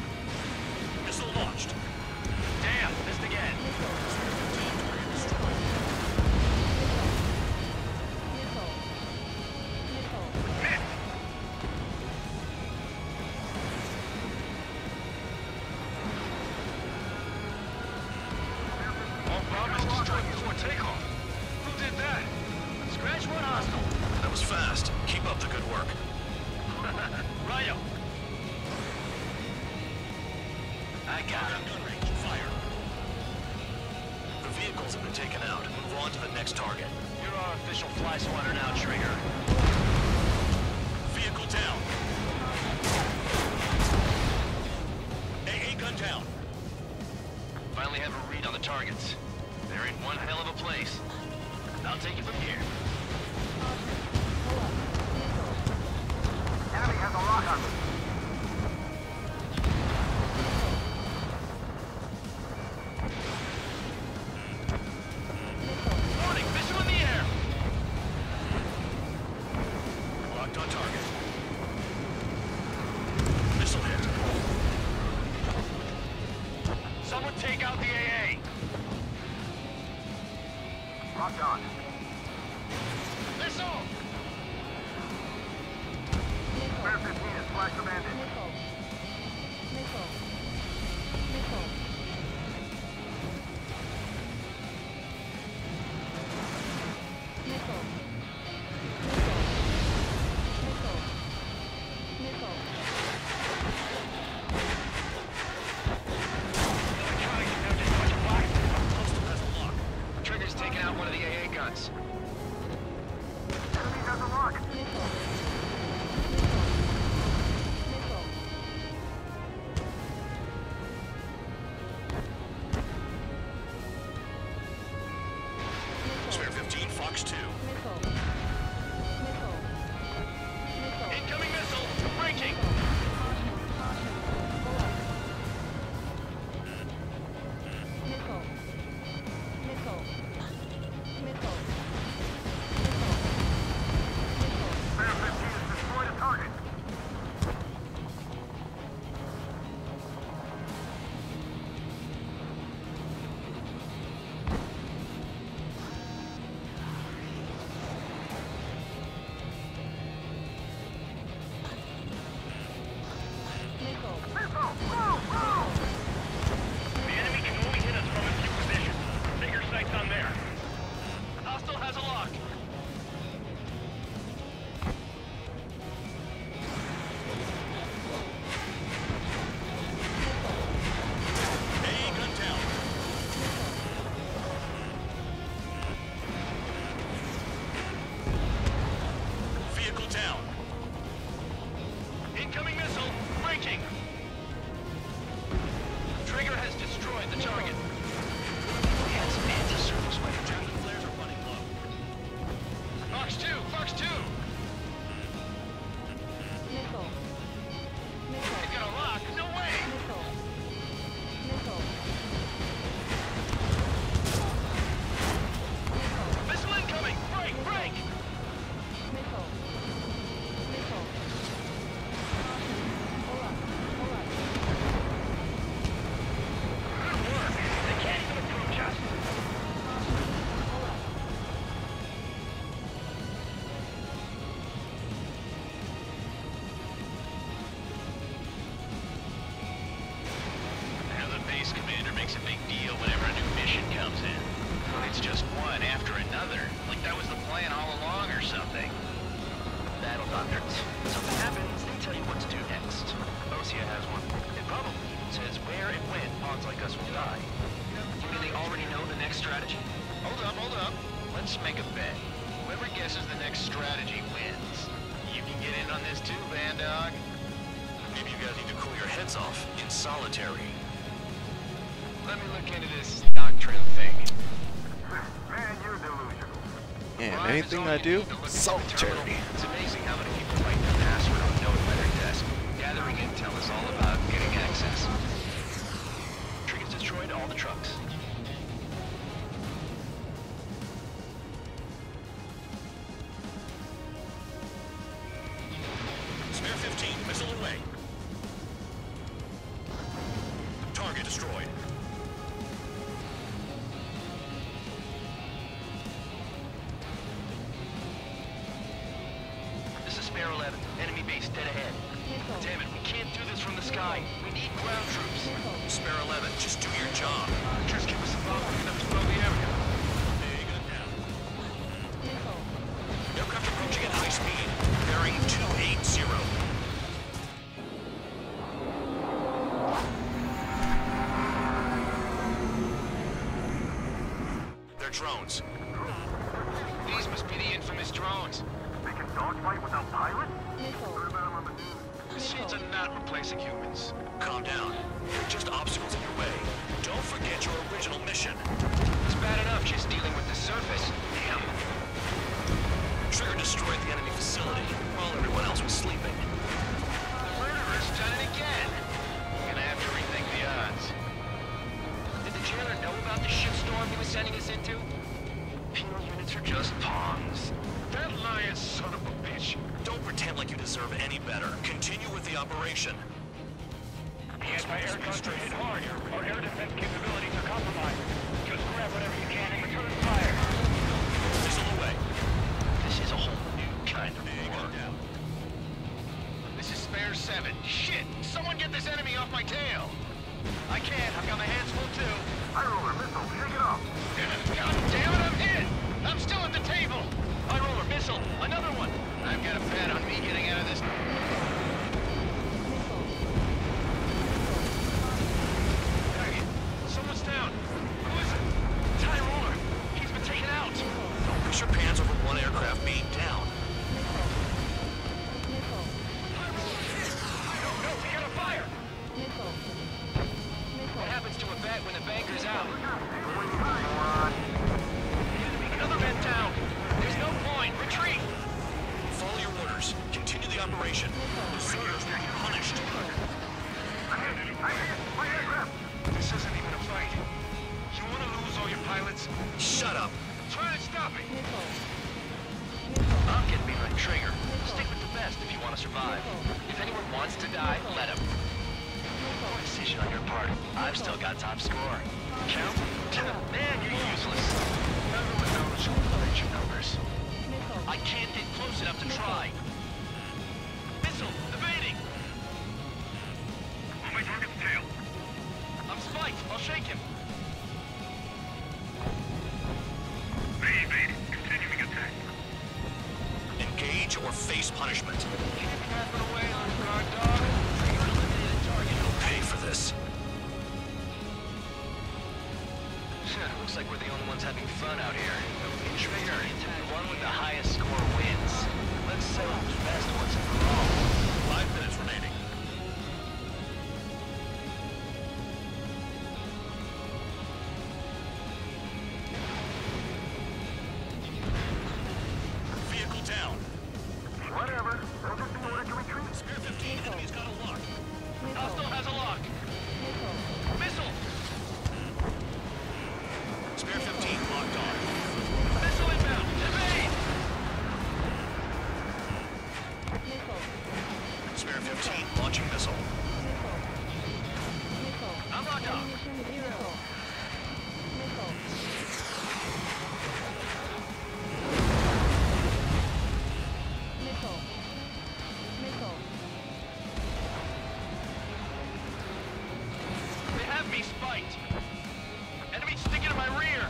Missile launched. Damn, missed again. All bombers destroyed before takeoff. Who did that? Scratch one hostile. That was fast. Keep up the good work. Rhino. I got him. Gun range. Fire. The vehicles have been taken out. Move on to the next target. You're our official fly swatter now, Trigger. Vehicle down. AA gun down. Finally have a read on the targets. They're in one hell of a place. I'll take it from here. Enemy has a lock on me. Warning, missile in the air! Locked on target. Missile hit. Someone take out the AA! Locked on. Missile! Spare 15 is flash commanded. Trigger's taking out one of the AA guns. Enemy has a lock. Spare 15, Fox 2. Incoming missile! Breaking! Spare 15 has destroyed a target. Doctrines. Something happens, they tell you what to do next. Osea has one. It probably even says where and when pawns like us will die. Do they already know the next strategy? Hold up. Let's make a bet. Whoever guesses the next strategy wins. You can get in on this too, Vandog. Maybe you guys need to cool your heads off in solitary. Let me look into this doctrine thing. Man, you're delusional. And anything I do, solitary. It's amazing how many people write their password on a note by their desk. Gathering intel is all about getting access. Trigger's destroyed all the trucks. Spare 15, missile away. Target destroyed. This is Spare 11. Enemy base dead ahead. Damn it, we can't do this from the sky. We need ground troops. Spare 11, just do your job. Just give us a bomb big enough to blow the area. Aircraft approaching at high speed. Bearing 280. They're drones. These must be the infamous drones. They can dogfight without pilots? Machines are not replacing humans. Calm down. They're just obstacles in your way. Don't forget your original mission. It's bad enough just dealing with the surface. Damn. Trigger destroyed the enemy facility while everyone else was sleeping. The murderer's done it again. Gonna have to rethink the odds. Did the jailer know about the shitstorm he was sending us into? Penal units are just pawns. That lying son of a bitch. Don't pretend like you deserve any better. Continue with the operation. The anti-air guns are hit hard. Our air defense capabilities are compromised. Just grab whatever you can and return fire. Missile away. This is a whole new kind of war. This is Spare 7. Shit! Someone get this enemy off my tail! I can't. I've got my hands full too. High roller missile, shake it off. God damn it, I'm hit! I'm still at the table! High roller missile, another one! I've got a bet on me getting out of this. Target. Someone's down. Who is it? It's High roller. He's been taken out. Don't push your pants over one aircraft being down. No, we got a fire! What happens to a bat when the banker's out? Another bat down. There's no point. Retreat. Follow your orders. Continue the operation. Deserters will be punished. This isn't even a fight. You want to lose all your pilots? Shut up. Try to stop me. I'm getting behind Trigger. Stick with the best if you want to survive. If anyone wants to die, let him. Poor decision on your part. I've still got top score. Count? Man, you're useless. Everyone knows who played your numbers. I can't get close enough to try. Missile, evading! On my target's tail. I'm spiked. I'll shake him. They evaded. Continuing attack. Engage or face punishment. Keep yapping away, little guard dog. Trigger eliminated target. You'll pay for this. Looks like we're the only ones having fun out here. Trigger, the one with the highest score wins. Let's settle who's best once and for all. 5 minutes remaining. Vehicle down. Whatever. They'll just be ordered to retreat. Spare 15, enemy's got a lock. Hostile has a lock. Missile! Spare 15 locked on. Missile inbound! Evade! Spare 15 launching missile. I'm locked on. They have me spiked. Enemy sticking to my rear.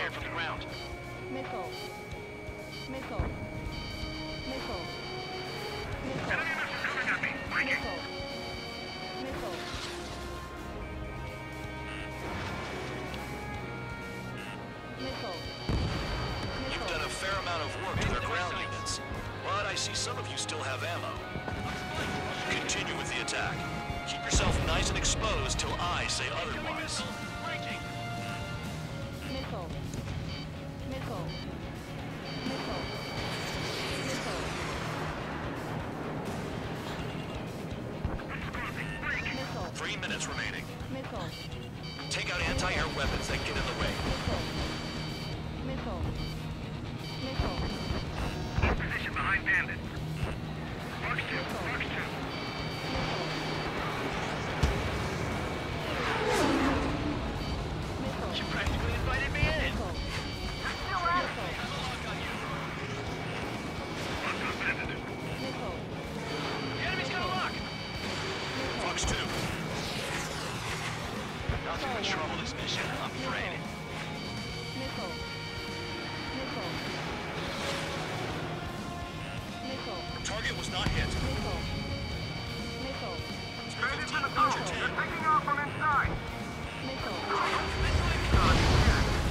fire from the ground. Missile. Missile. Missile. Missile. Enemy missile coming at me. Breaking. Missile. Missile. Missile. You've done a fair amount of work to their ground units, but I see some of you still have ammo. Continue with the attack. Keep yourself nice and exposed till I say otherwise. Missile. Missile. Missile. Missile. Missile. 3 minutes remaining. Missile. Take out anti-air weapons that get in the way. Missile. Missile. In position behind bandits. Fox 2. Fox 2. You practically invited me in. The enemy's got a lock. Fox 2. Not too much trouble this mission, I'm afraid. Missile. Missile. Missile. Target was not hit. Missile. Missile. Bandits in the tunnel. They're taking off from inside. Missile.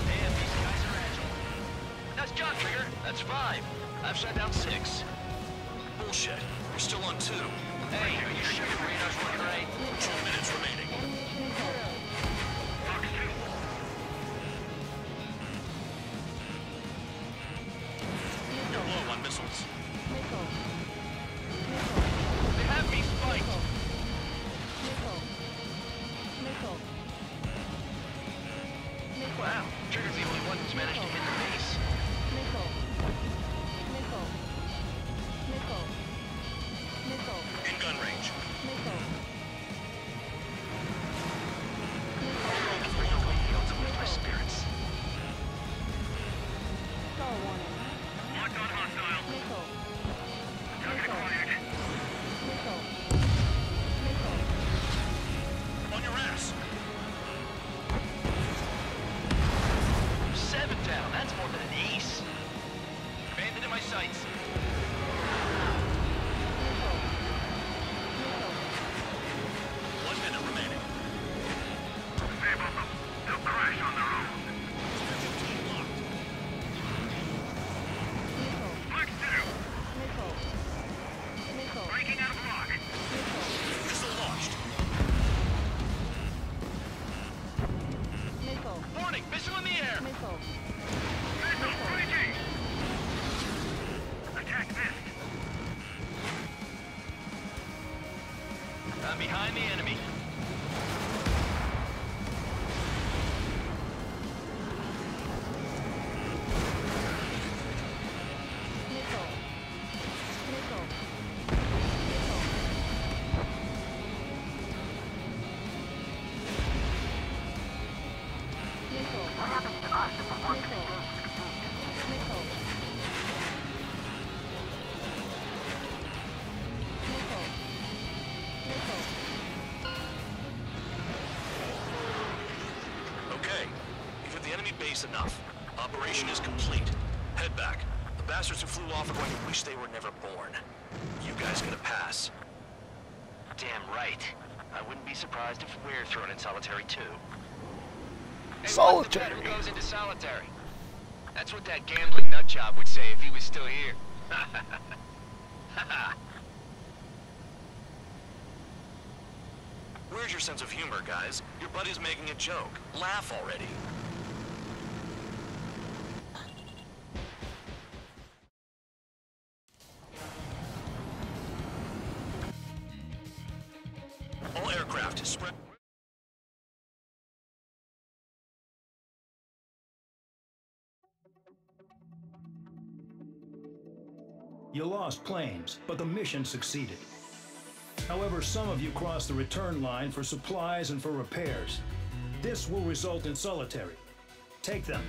Damn, these guys are agile. Nice job, Trigger. That's 5. I've shot down 6. Bullshit. We're still on 2. Hey, are you sure your radar's working right? 2 minutes remaining. Fox 2. You're low on missiles. Missile. They have me spiked. Missile. Missile. Missile. Wow, Trigger's the only one who's managed to hit the base. Missile. Missile. Missile. Missile. In gun range. Missile. My spirits. Star warning. Locked on hostile. Missile. Target acquired. Missile. Missile. On your ass. 7 down. That's more than an ace. Bandit in my sights. Missile. Missile. 1 minute remaining. Save them. They'll crash on their own. Missile. Fox 2. Missile. Missile. Breaking out of lock. Missile launched. Missile. Warning, missile in the air. Missile. Missile breaching. Attack missed. I'm behind the enemy. Missile. Missile. Missile. What happens to us if the one Missile. Missile. Missile. Missile. Okay. You've hit the enemy base enough. Operation is complete. Head back. The bastards who flew off are going to wish they were never born. You guys get a pass. Damn right. I wouldn't be surprised if we're thrown in solitary too. Hey, Solitary. what's the bet who goes into solitary? That's what that gambling nutjob would say if he was still here. Where's your sense of humor, guys? Your buddy's making a joke. Laugh already. All aircraft spread. You lost planes, but the mission succeeded. However, some of you crossed the return line for supplies and for repairs. This will result in solitary. Take them.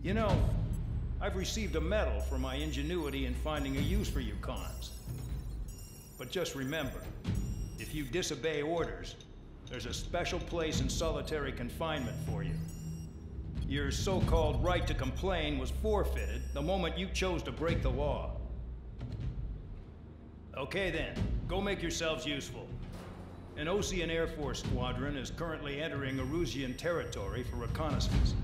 You know, I've received a medal for my ingenuity in finding a use for you cons. But just remember, if you disobey orders, there's a special place in solitary confinement for you. Your so-called right to complain was forfeited the moment you chose to break the law. Okay then, go make yourselves useful. An Osean Air Force squadron is currently entering Erusian territory for reconnaissance.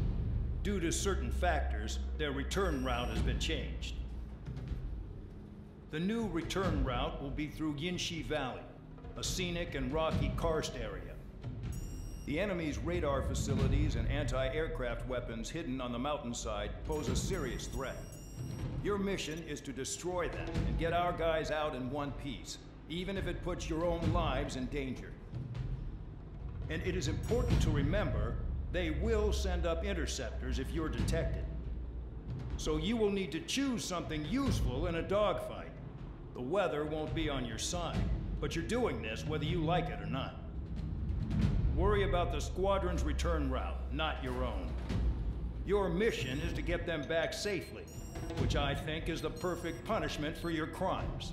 Due to certain factors, their return route has been changed. The new return route will be through Yinshi Valley, a scenic and rocky karst area. The enemy's radar facilities and anti-aircraft weapons hidden on the mountainside pose a serious threat. Your mission is to destroy them and get our guys out in one piece, even if it puts your own lives in danger. And it is important to remember, they will send up interceptors if you're detected. So you will need to choose something useful in a dogfight. The weather won't be on your side, but you're doing this whether you like it or not. Worry about the squadron's return route, not your own. Your mission is to get them back safely, which I think is the perfect punishment for your crimes.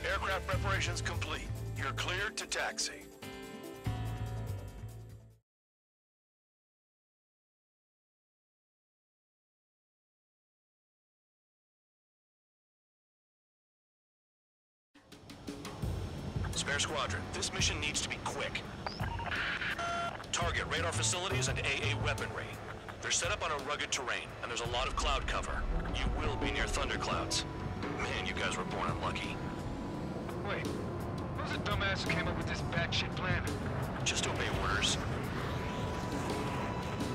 Aircraft preparations complete. You're cleared to taxi. Spare Squadron, this mission needs to be quick. Target radar facilities and AA weaponry. They're set up on a rugged terrain, and there's a lot of cloud cover. You will be near thunderclouds. Man, you guys were born unlucky. Wait, who's the dumbass who came up with this batshit plan? Just obey orders.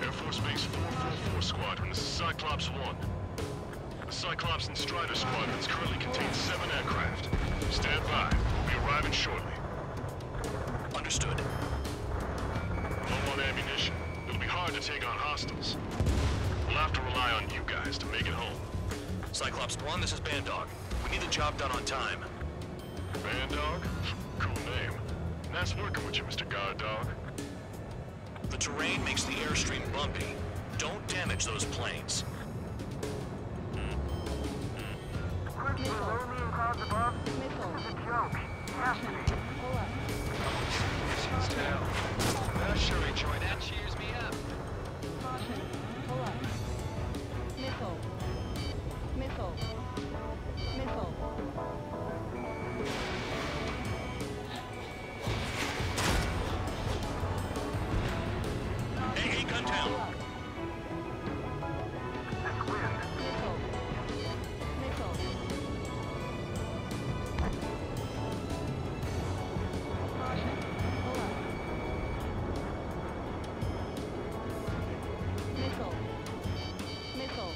Air Force Base 444 Squadron, this is Cyclops 1. The Cyclops and Strider squadrons currently contain 7 aircraft. Stand by. We'll be arriving shortly. Understood. Low on ammunition. It'll be hard to take on hostiles. We'll have to rely on you guys to make it home. Cyclops 1, this is Bandog. We need the job done on time. Bandog? Cool name. Nice working with you, Mr. Guard Dog. The terrain makes the airstream bumpy. Don't damage those planes. Quick, below me and clouds above. This is a joke. Has to be. Mission's down. I'll sure enjoy that. Cheers me up. Caution. Pull up. Missile. Missile. Missile. Hey, Guntown. This wind. Missile. Missile. Caution. Pull up. Missile. Missile.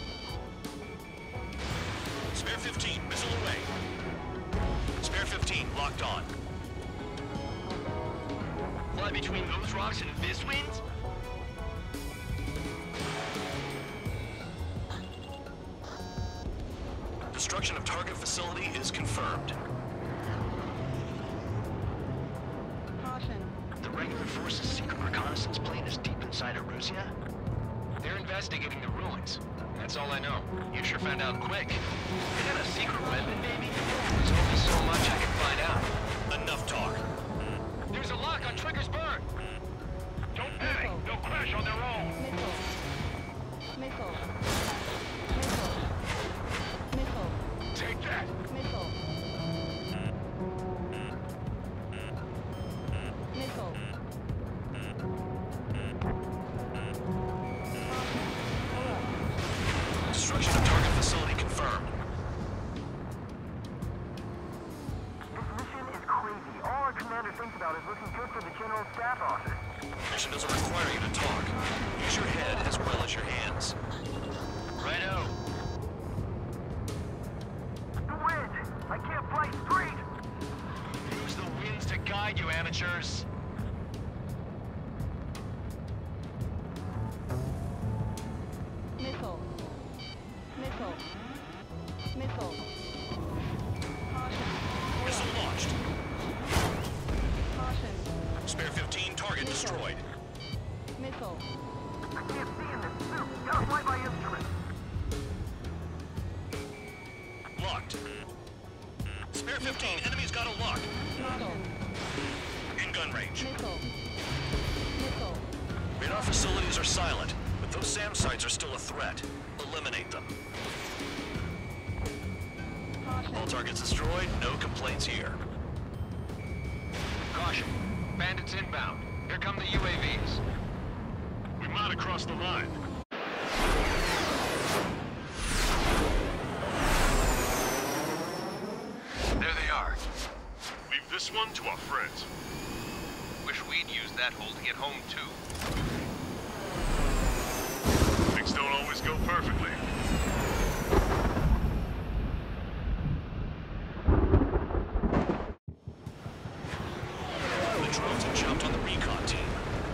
Spare 15, missile away. Spare 15, locked on. Fly between those rocks and this wind? Destruction of target facility is confirmed. Caution. The regular force's secret reconnaissance plane is deep inside Erusia? They're investigating the ruins. That's all I know. You sure found out quick. They got a secret weapon, baby? There's only so much I can find out. Enough talk. There's a lock on Trigger's bird. Don't panic. They'll crash on their own. Missile. Missile. Take that. Missile. Missile. Destruction of target facility confirmed. This mission is crazy. All our commander thinks about is looking good for the General Staff Office. Mission doesn't require you to talk. Use your head as well as your hands. Righto. The wind! I can't fly straight! Use the winds to guide you, amateurs. Missile. Missile. Missile. Caution. Missile launched. Caution. Spare 15, target destroyed. Missile. I can't see in this suit. Gotta fly by instrument. Locked. Spare 15, enemy's got a lock. Missile. In gun range. Missile. Missile. Radar facilities are silent, but those SAM sites are still a threat. Eliminate them. All targets destroyed, no complaints here. Caution. Bandits inbound. Here come the UAVs. We might have crossed the line. There they are. Leave this one to our friends. Wish we'd used that hole to get home, too. Things don't always go perfectly. The drones have jumped on the recon team.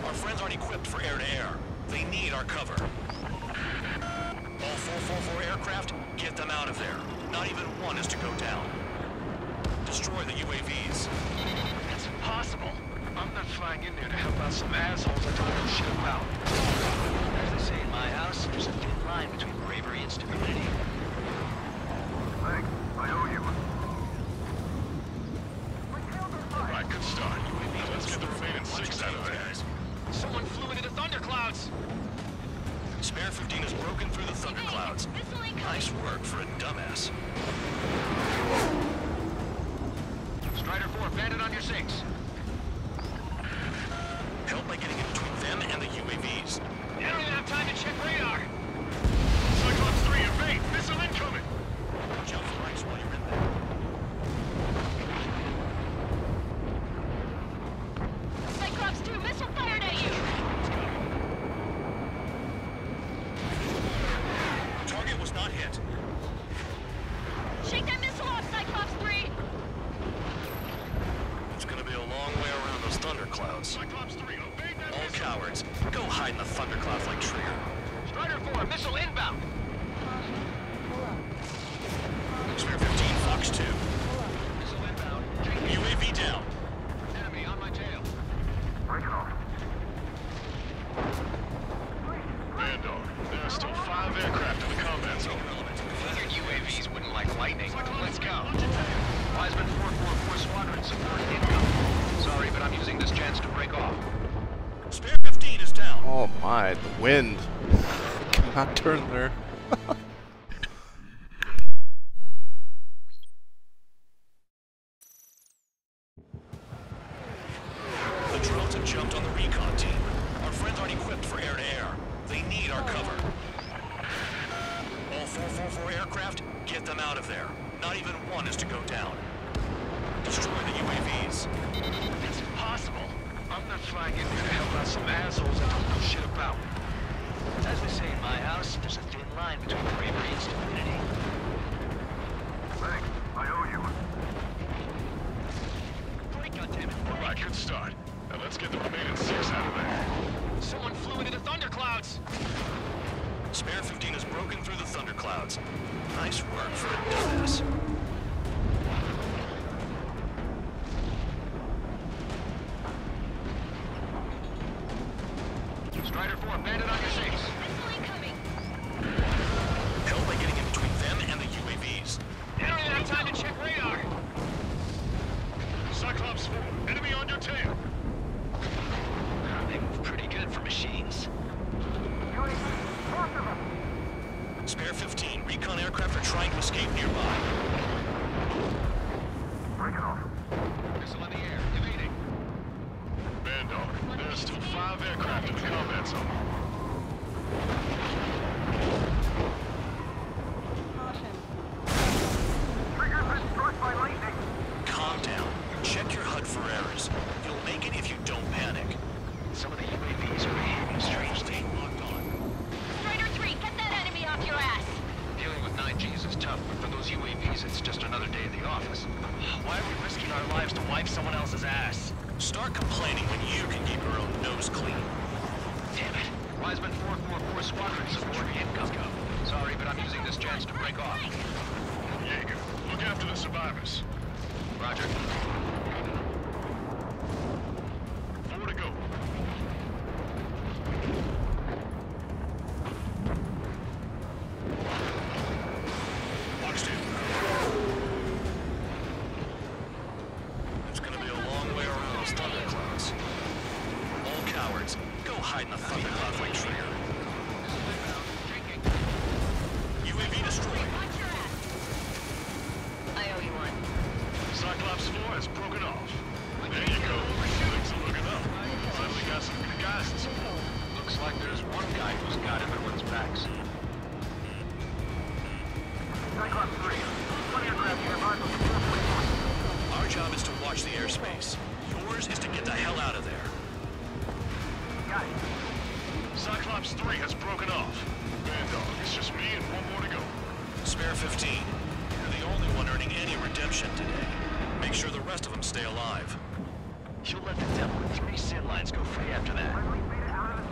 Our friends aren't equipped for air-to-air. They need our cover. All 444 aircraft, get them out of there. Not even one is to go down. Destroy the UAVs. That's impossible. I'm not flying in there to help out some assholes I don't know shit about. As they say in my house, there's a thin line between bravery and stupidity. Thanks. I owe you. Alright, good start. Let's get the remaining 6 out of there. Someone flew into the thunderclouds! Spare 15 has broken through the thunderclouds. Nice work for a dumbass. Strider 4, bandit on your 6. Help by getting in between them and the UAVs. You don't even have time to check radar! Cyclops 3, evade! Missile incoming! Jump flanks while you're in there. Cyclops 2, missile fired at you! Target was not hit. Shake that missile off, Cyclops 3! It's gonna be a long way around those thunderclouds. Cyclops 3, evade that All missile! cowards, go hide in the thunderclouds like Trigger. Strider 4, missile inbound! Spare 15, Fox 2. Missile inbound. UAV down. Enemy on my tail. Break it off. Man, dog, there are still 5 aircraft in the combat zone. Figured UAVs wouldn't like lightning. Let's go. Wiseman 444 Squadron, support incoming. Sorry, but I'm using this chance to break off. Spare 15 is down. Oh my, the wind. Cannot turn there. The drones have jumped on the recon team. Our friends aren't equipped for air-to-air. They need our cover. All 444 aircraft, get them out of there. Not even one is to go down. Destroy the UAVs. It's impossible. I'm not flying in there to help out some assholes I don't know shit about. As they say in my house, there's a thin line between bravery and stupidity. Thanks. I owe you. Great, goddammit. Alright, good start. Now let's get the remaining 6 out of there. Someone flew into the thunderclouds! Spare 15 has broken through the thunderclouds. Nice work for a dumbass. Strider 4, bandit on your 6. Help by getting in between them and the UAVs. You don't even have time to check radar! Cyclops 4, enemy on your tail. 8 nearby. Break it off. Missile in the air, evading. Bandog, there are still 5 aircraft in the combat zone. Caution. Trigger's been struck by lightning. Calm down. Check your HUD for errors. You'll make it if you don't panic. Some of the UAVs are behaving strangely. Locked on. Strider 3, get that enemy off your ass! Dealing with 9Gs is tough, but for those UAVs, it's just another day in the office. Why are we risking our lives to wipe someone else's ass? Start complaining when you can keep your own nose clean. Damn it. Wiseman 444 Squadron support income. Sorry, but I'm using this chance to break off. Jaeger, look after the survivors. Roger. 4 to go. Watch it. It's gonna be a long way around those thunderclouds. All cowards, go hide in the thundercloud like Trigger. UAV destroyed. I owe you one. Cyclops 4 has broken off. There you go. Things are looking up. Finally got some good guys in support. Looks like there's one guy who's got everyone's backs. Cyclops 3. 20 aircraft nearby from the 444. Our job is to watch the airspace. Yours is to get the hell out of there. Got it. Cyclops 3 has broken off. Bandog, it's just me and 1 more to go. Spare 15. You're the only one earning any redemption today. Make sure the rest of them stay alive. You'll let the devil with 3 sin lines go free after that.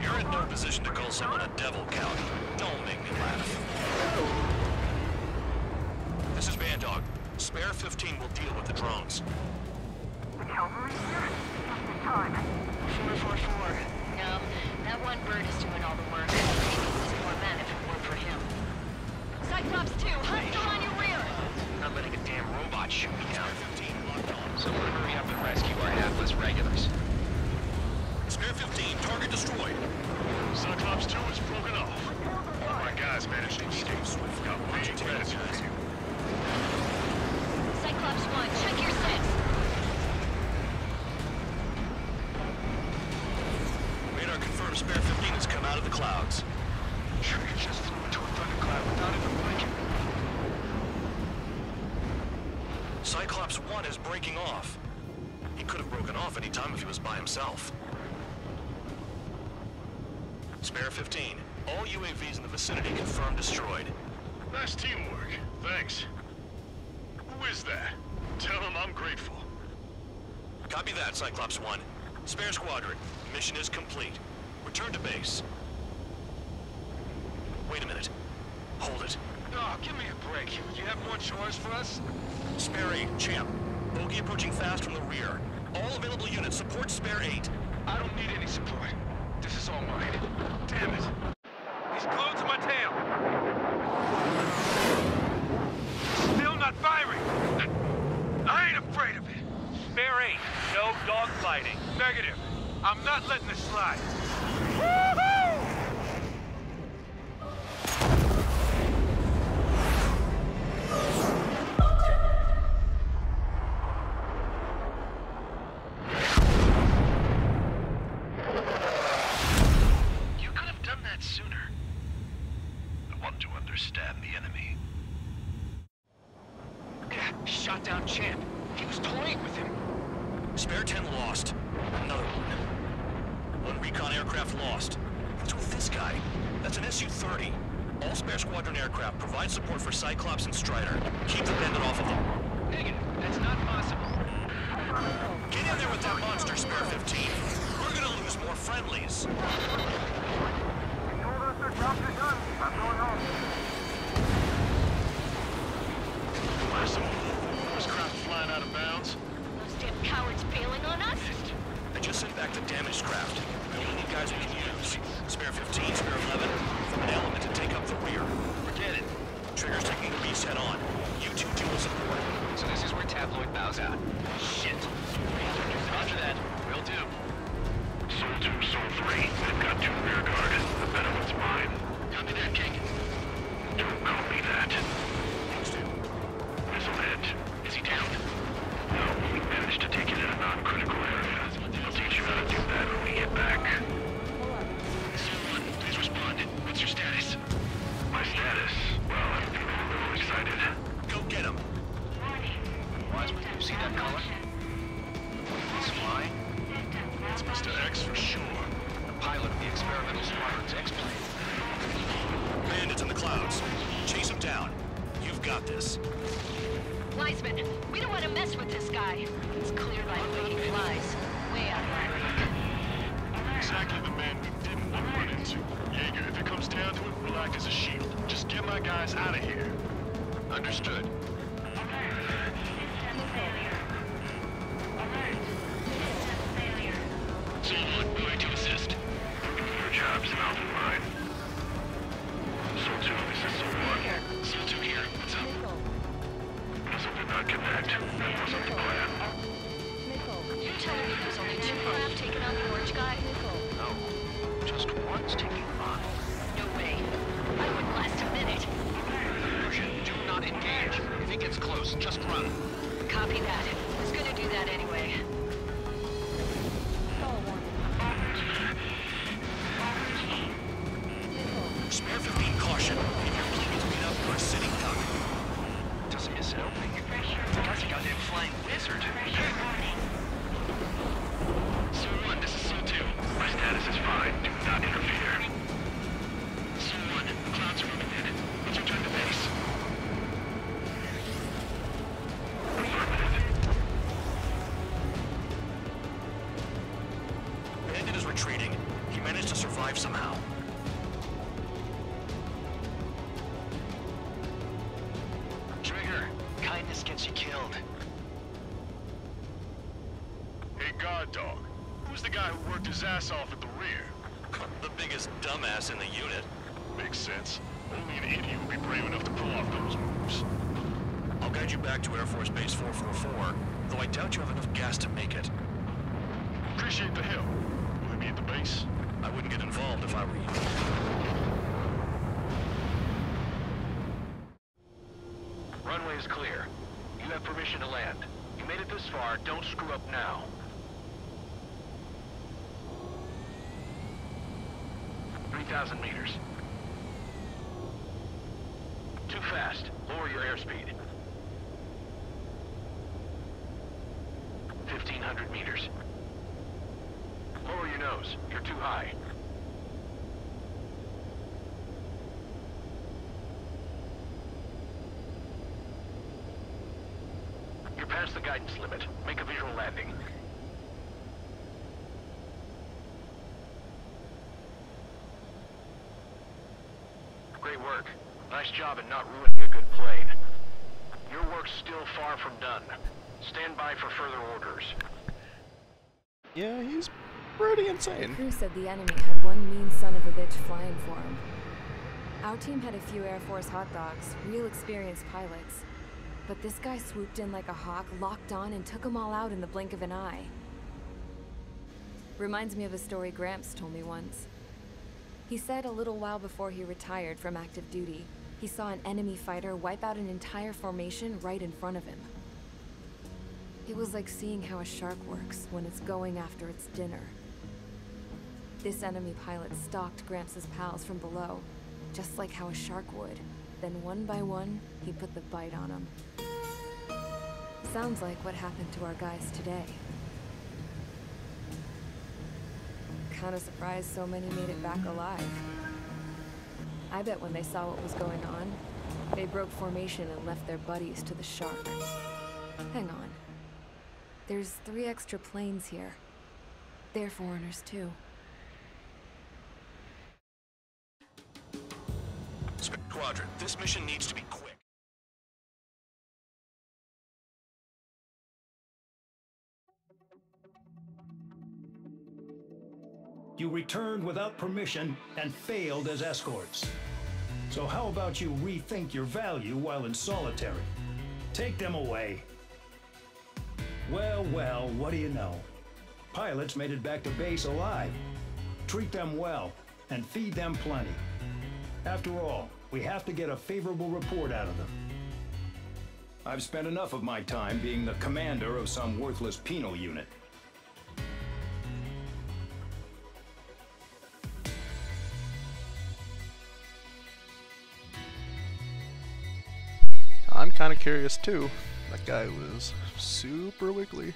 You're in no position to call someone a devil, Count. Don't make me laugh. This is Bandog. Spare 15 will deal with the drones. The cavalry here? Just in time. 444. No, that one bird is doing all the work. Maybe lose more men if it weren't for him. Cyclops 2, hostile on your rear! Not letting a damn robot shoot me down. 15 locked on. Someone hurry up and rescue our hapless regulars. Spare 15, target destroyed. Cyclops 2 is broken off. All my guys managed to escape swift. Got way better for you. Cyclops 1, check your 6. Radar confirms Spare 15 has come out of the clouds. Trigger just flew into a thundercloud without even blinking. Cyclops 1 is breaking off. He could have broken off any time if he was by himself. Spare 15. All UAVs in the vicinity confirmed destroyed. Nice teamwork. Thanks. Who is that? Tell him I'm grateful. Copy that, Cyclops 1. Spare Squadron. Mission is complete. Return to base. Wait a minute. Hold it. Oh, give me a break. You have more chores for us? Spare 8, Champ. Bogey approaching fast from the rear. All available units support Spare 8. I don't need any support. This is all mine. Damn it. He's glued to my tail. Still not firing. I ain't afraid of it. Spare 8, no dogfighting. Negative. I'm not letting this slide. Woohoo! You could have done that sooner. I want to understand the enemy. Shot down Champ. He was toying with him. Spare 10 lost. Another one. One recon aircraft lost. What's with this guy? That's an Su-30. All Spare Squadron aircraft provide support for Cyclops and Strider. Keep the bandit off of them. Negative. That's not possible. Get in there with that monster, Spare 15. We're gonna lose more friendlies. They told us their jobs are done. I'm going home. Where's some force craft flying out of bounds? Those damn cowards bailing on us? I just sent back the damaged craft. We only need guys we can use. Spare 15, Spare 11, from an element to take up the rear. Forget it. Trigger's taking the beast head on. You two deal with support. So this is where Tabloid bows out. Shit. Roger that. Will do. Soul 2, Soul 3, we've got It's X-Plane. Bandits in the clouds. Chase them down. You've got this. Wiseman, we don't want to mess with this guy. It's clear by the way he flies. Way out of my league. Exactly the man we didn't want to run into. Jaeger, if it comes down to it, we'll act as a shield. Just get my guys out of here. Understood. Solon, moving to assist. Your job's not mine. Sol 2, this is Sol 1. Sol 2 here. What's up? Missile did not connect. That wasn't the plan. You're telling me there's only 2 craft taking on the orange guy? No. Just one's taking mine. No way. I wouldn't last a minute. Persian, do not engage. If he gets close, just run. Copy that. I was gonna do that anyway. Spare 15 caution. If your planes beat up, you're a sitting duck. Doesn't miss an opening. The guy's a goddamn flying wizard. Sol 1, this is Sol 2. My status is fine. Do not interfere. Sol 1, the clouds are moving in. Let's return to base. Bandit is retreating. He managed to survive somehow. Trigger, kindness gets you killed. Hey, guard dog. Who's the guy who worked his ass off at the rear? The biggest dumbass in the unit. Makes sense. Only an idiot would be brave enough to pull off those moves. I'll guide you back to Air Force Base 444, though I doubt you have enough gas to make it. Appreciate the help. Will they be at the base? I wouldn't get involved if I were you. Runway is clear. You have permission to land. You made it this far, don't screw up now. $3,000 meters. Too fast. Lower your airspeed. 1,500 meters. Lower your nose. You're too high. You're past the guidance limit. Make a visual landing. Great work. Nice job in not ruining a good plane. Your work's still far from done. Stand by for further orders. Yeah, he's pretty The insane. crew said the enemy had one mean son of a bitch flying for him. Our team had a few Air Force hot dogs, real experienced pilots. But this guy swooped in like a hawk, locked on, and took them all out in the blink of an eye. Reminds me of a story Gramps told me once. He said a little while before he retired from active duty, he saw an enemy fighter wipe out an entire formation right in front of him. It was like seeing how a shark works when it's going after its dinner. This enemy pilot stalked Gramps' pals from below, just like how a shark would. Then one by one, he put the bite on them. Sounds like what happened to our guys today. Kinda surprised so many made it back alive. I bet when they saw what was going on, they broke formation and left their buddies to the shark. Hang on. There's 3 extra planes here. They're foreigners too. Squadron, this mission needs to be quick. You returned without permission and failed as escorts. So how about you rethink your value while in solitary? Take them away. Well, well, what do you know? Pilots made it back to base alive. Treat them well and feed them plenty. After all, we have to get a favorable report out of them. I've spent enough of my time being the commander of some worthless penal unit. I'm kind of curious too. That guy was super wiggly.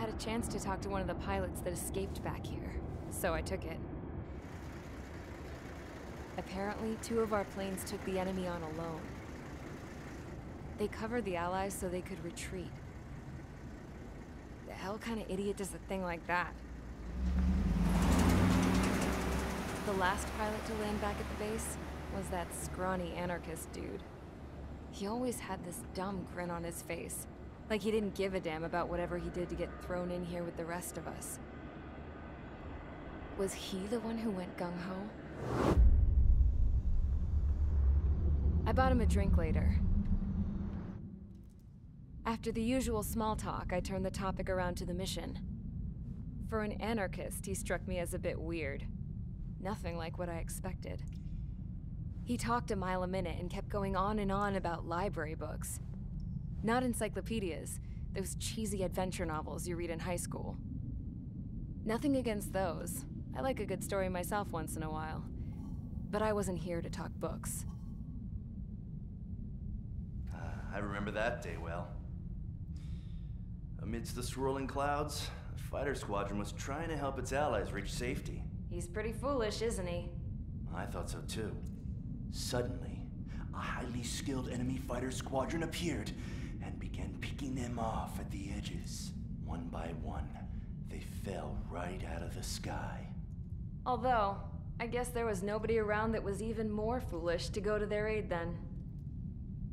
had a chance to talk to one of the pilots that escaped back here, so I took it. Apparently, 2 of our planes took the enemy on alone. They covered the Allies so they could retreat. The hell kind of idiot does a thing like that? The last pilot to land back at the base was that scrawny anarchist dude. He always had this dumb grin on his face, like he didn't give a damn about whatever he did to get thrown in here with the rest of us. Was he the one who went gung-ho? I bought him a drink later. After the usual small talk, I turned the topic around to the mission. For an anarchist, he struck me as a bit weird. Nothing like what I expected. He talked a mile a minute and kept going on and on about library books. Not encyclopedias, those cheesy adventure novels you read in high school. Nothing against those. I like a good story myself once in a while. But I wasn't here to talk books. I remember that day well. Amidst the swirling clouds, the fighter squadron was trying to help its allies reach safety. He's pretty foolish, isn't he? I thought so too. Suddenly, a highly skilled enemy fighter squadron appeared and began picking them off at the edges. One by one, they fell right out of the sky. Although, I guess there was nobody around that was even more foolish to go to their aid then.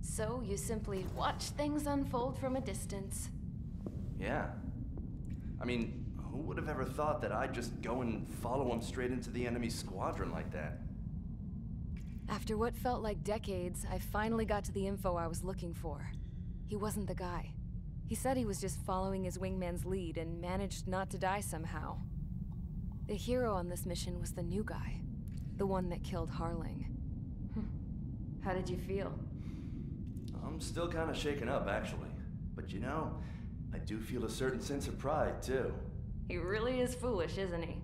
So you simply watch things unfold from a distance. Yeah. I mean, who would have ever thought that I'd just go and follow him straight into the enemy squadron like that? After what felt like decades, I finally got to the info I was looking for. He wasn't the guy. He said he was just following his wingman's lead and managed not to die somehow. The hero on this mission was the new guy. The one that killed Harling. How did you feel? I'm still kind of shaken up, actually. But you know, I do feel a certain sense of pride, too. He really is foolish, isn't he?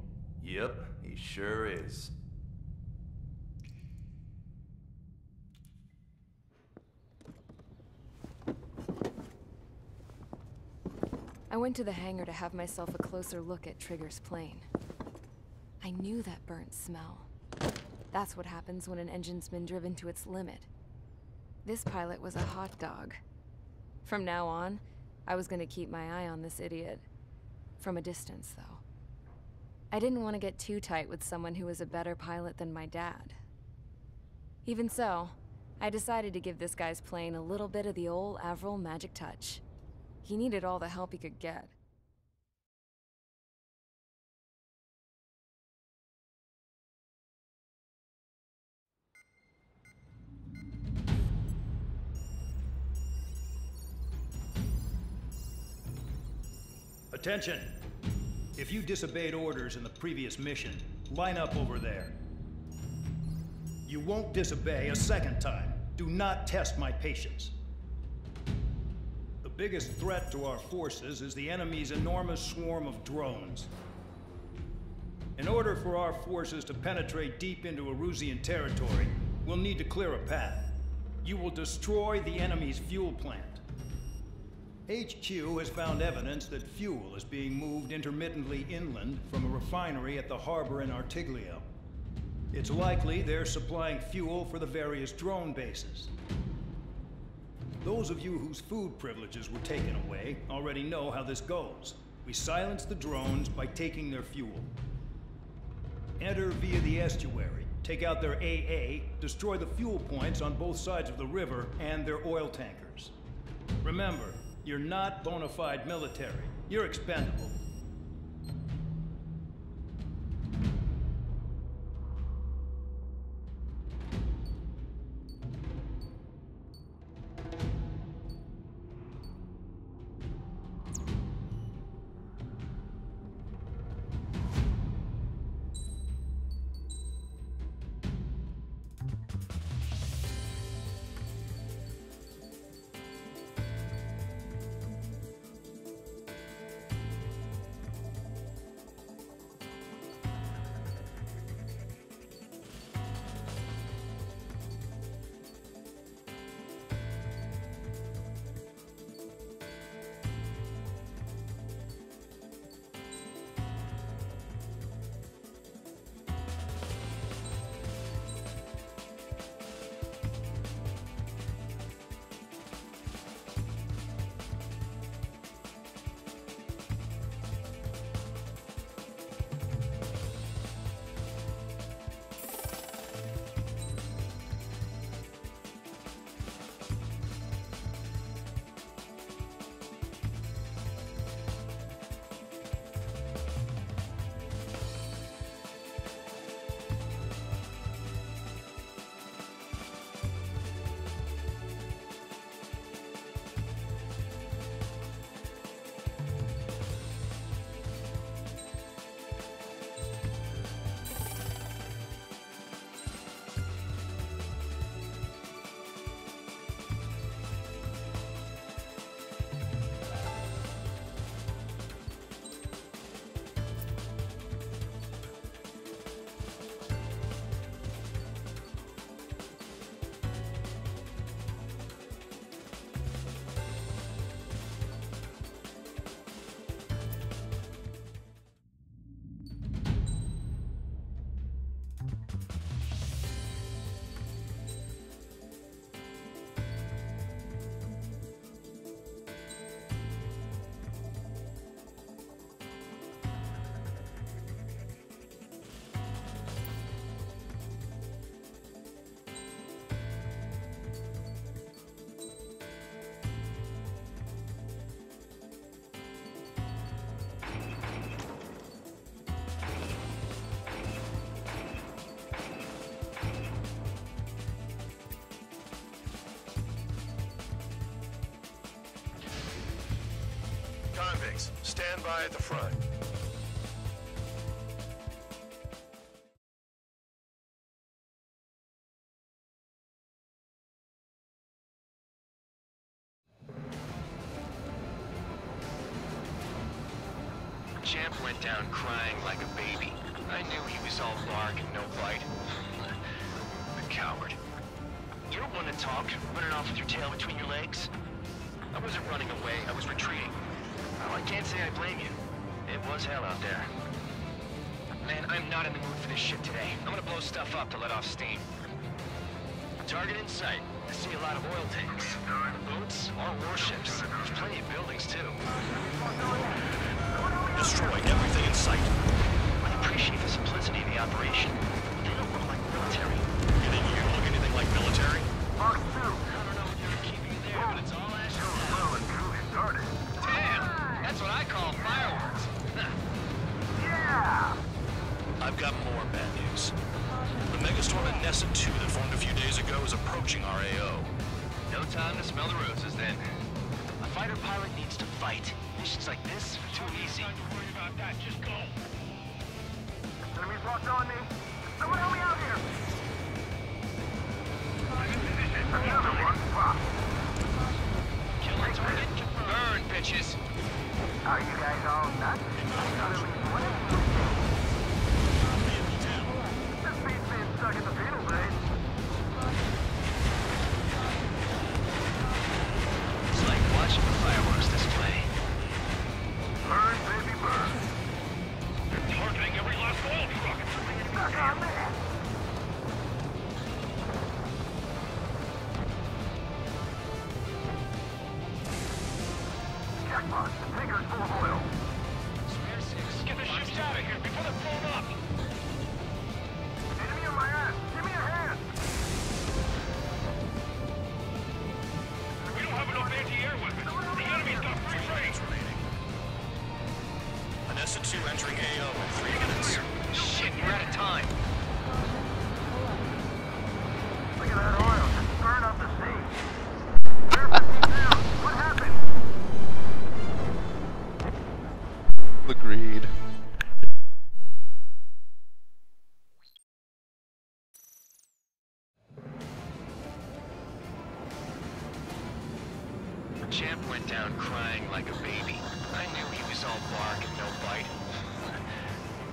Yep, he sure is. I went to the hangar to have myself a closer look at Trigger's plane. I knew that burnt smell. That's what happens when an engine's been driven to its limit. This pilot was a hot dog. From now on, I was gonna keep my eye on this idiot. From a distance, though. I didn't want to get too tight with someone who was a better pilot than my dad. Even so, I decided to give this guy's plane a little bit of the old Avril magic touch. He needed all the help he could get. Attention! If you disobeyed orders in the previous mission, line up over there. You won't disobey a second time. Do not test my patience. The biggest threat to our forces is the enemy's enormous swarm of drones. In order for our forces to penetrate deep into Erusian territory, we'll need to clear a path. You will destroy the enemy's fuel plant. HQ has found evidence that fuel is being moved intermittently inland from a refinery at the harbor in Artiglio. It's likely they're supplying fuel for the various drone bases. Those of you whose food privileges were taken away already know how this goes. We silence the drones by taking their fuel. Enter via the estuary, take out their AA, destroy the fuel points on both sides of the river and their oil tankers. Remember, you're not bona fide military. You're expendable. Convicts, stand by at the front. Champ went down crying like a baby. I knew he was all bark and no bite. The coward. You're one to talk, running off with your tail between your legs. I wasn't running away, I was retreating. Well, I can't say I blame you. It was hell out there. Man, I'm not in the mood for this shit today. I'm gonna blow stuff up to let off steam. Target in sight. I see a lot of oil tanks. Boats or warships. There's plenty of buildings, too. Destroy everything in sight. I appreciate the simplicity of the operation. They don't look like military. You think you look anything like military? Mark 2. I don't know what they're keeping you there, but it's all action. Well, and truly started. Damn! That's what I call fireworks. Yeah! I've got more bad news. The megastorm at Nessa 2 that formed a few days ago is approaching our AO. No time to smell the roses, then. A fighter pilot needs to fight. Missions like this are too easy. Don't worry about that, just go. Enemies locked on me. Someone help me out here. Another one. Pop. Kill a target. Burn, bitches. Are you guys all nuts? Not at least one of you. This beats being stuck in the beetle blade. It's like watching a fireworks display. Burn, baby, burn. They're targeting every last oil truck. Stuck on that. Jackpot, the tanker's full of oil. Spare six. Get the ships out of here before they're blown up. Enemy on my ass. Give me a hand. We don't have enough anti-air weapons. The enemy's got free range. Nessa 2 entering AO in 3 minutes. Shit, you're out of time. Look at that oil just burn up the sea. We're 15 down. What happened? Agreed. Champ went down crying like a baby. I knew he was all bark and no bite.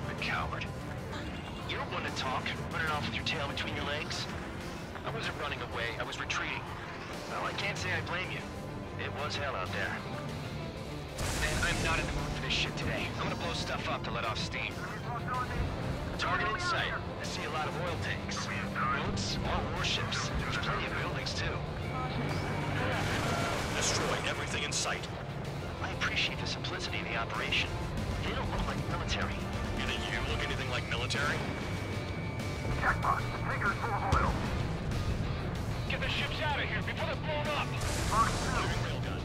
The coward. You're one to talk, running off with your tail between your legs. I wasn't running away, I was retreating. Well, I can't say I blame you. It was hell out there. And I'm not in the mood for this shit today. I'm gonna blow stuff up to let off steam. Target in sight. I see a lot of oil tanks. Boats or warships. There's plenty of buildings, too. Destroy everything in sight. I appreciate the simplicity of the operation. They don't look like military. You think you look anything like military? Jackpot, the tanker's full of oil. Get the ships out of here before they're blown up. Mark 2. Railgun.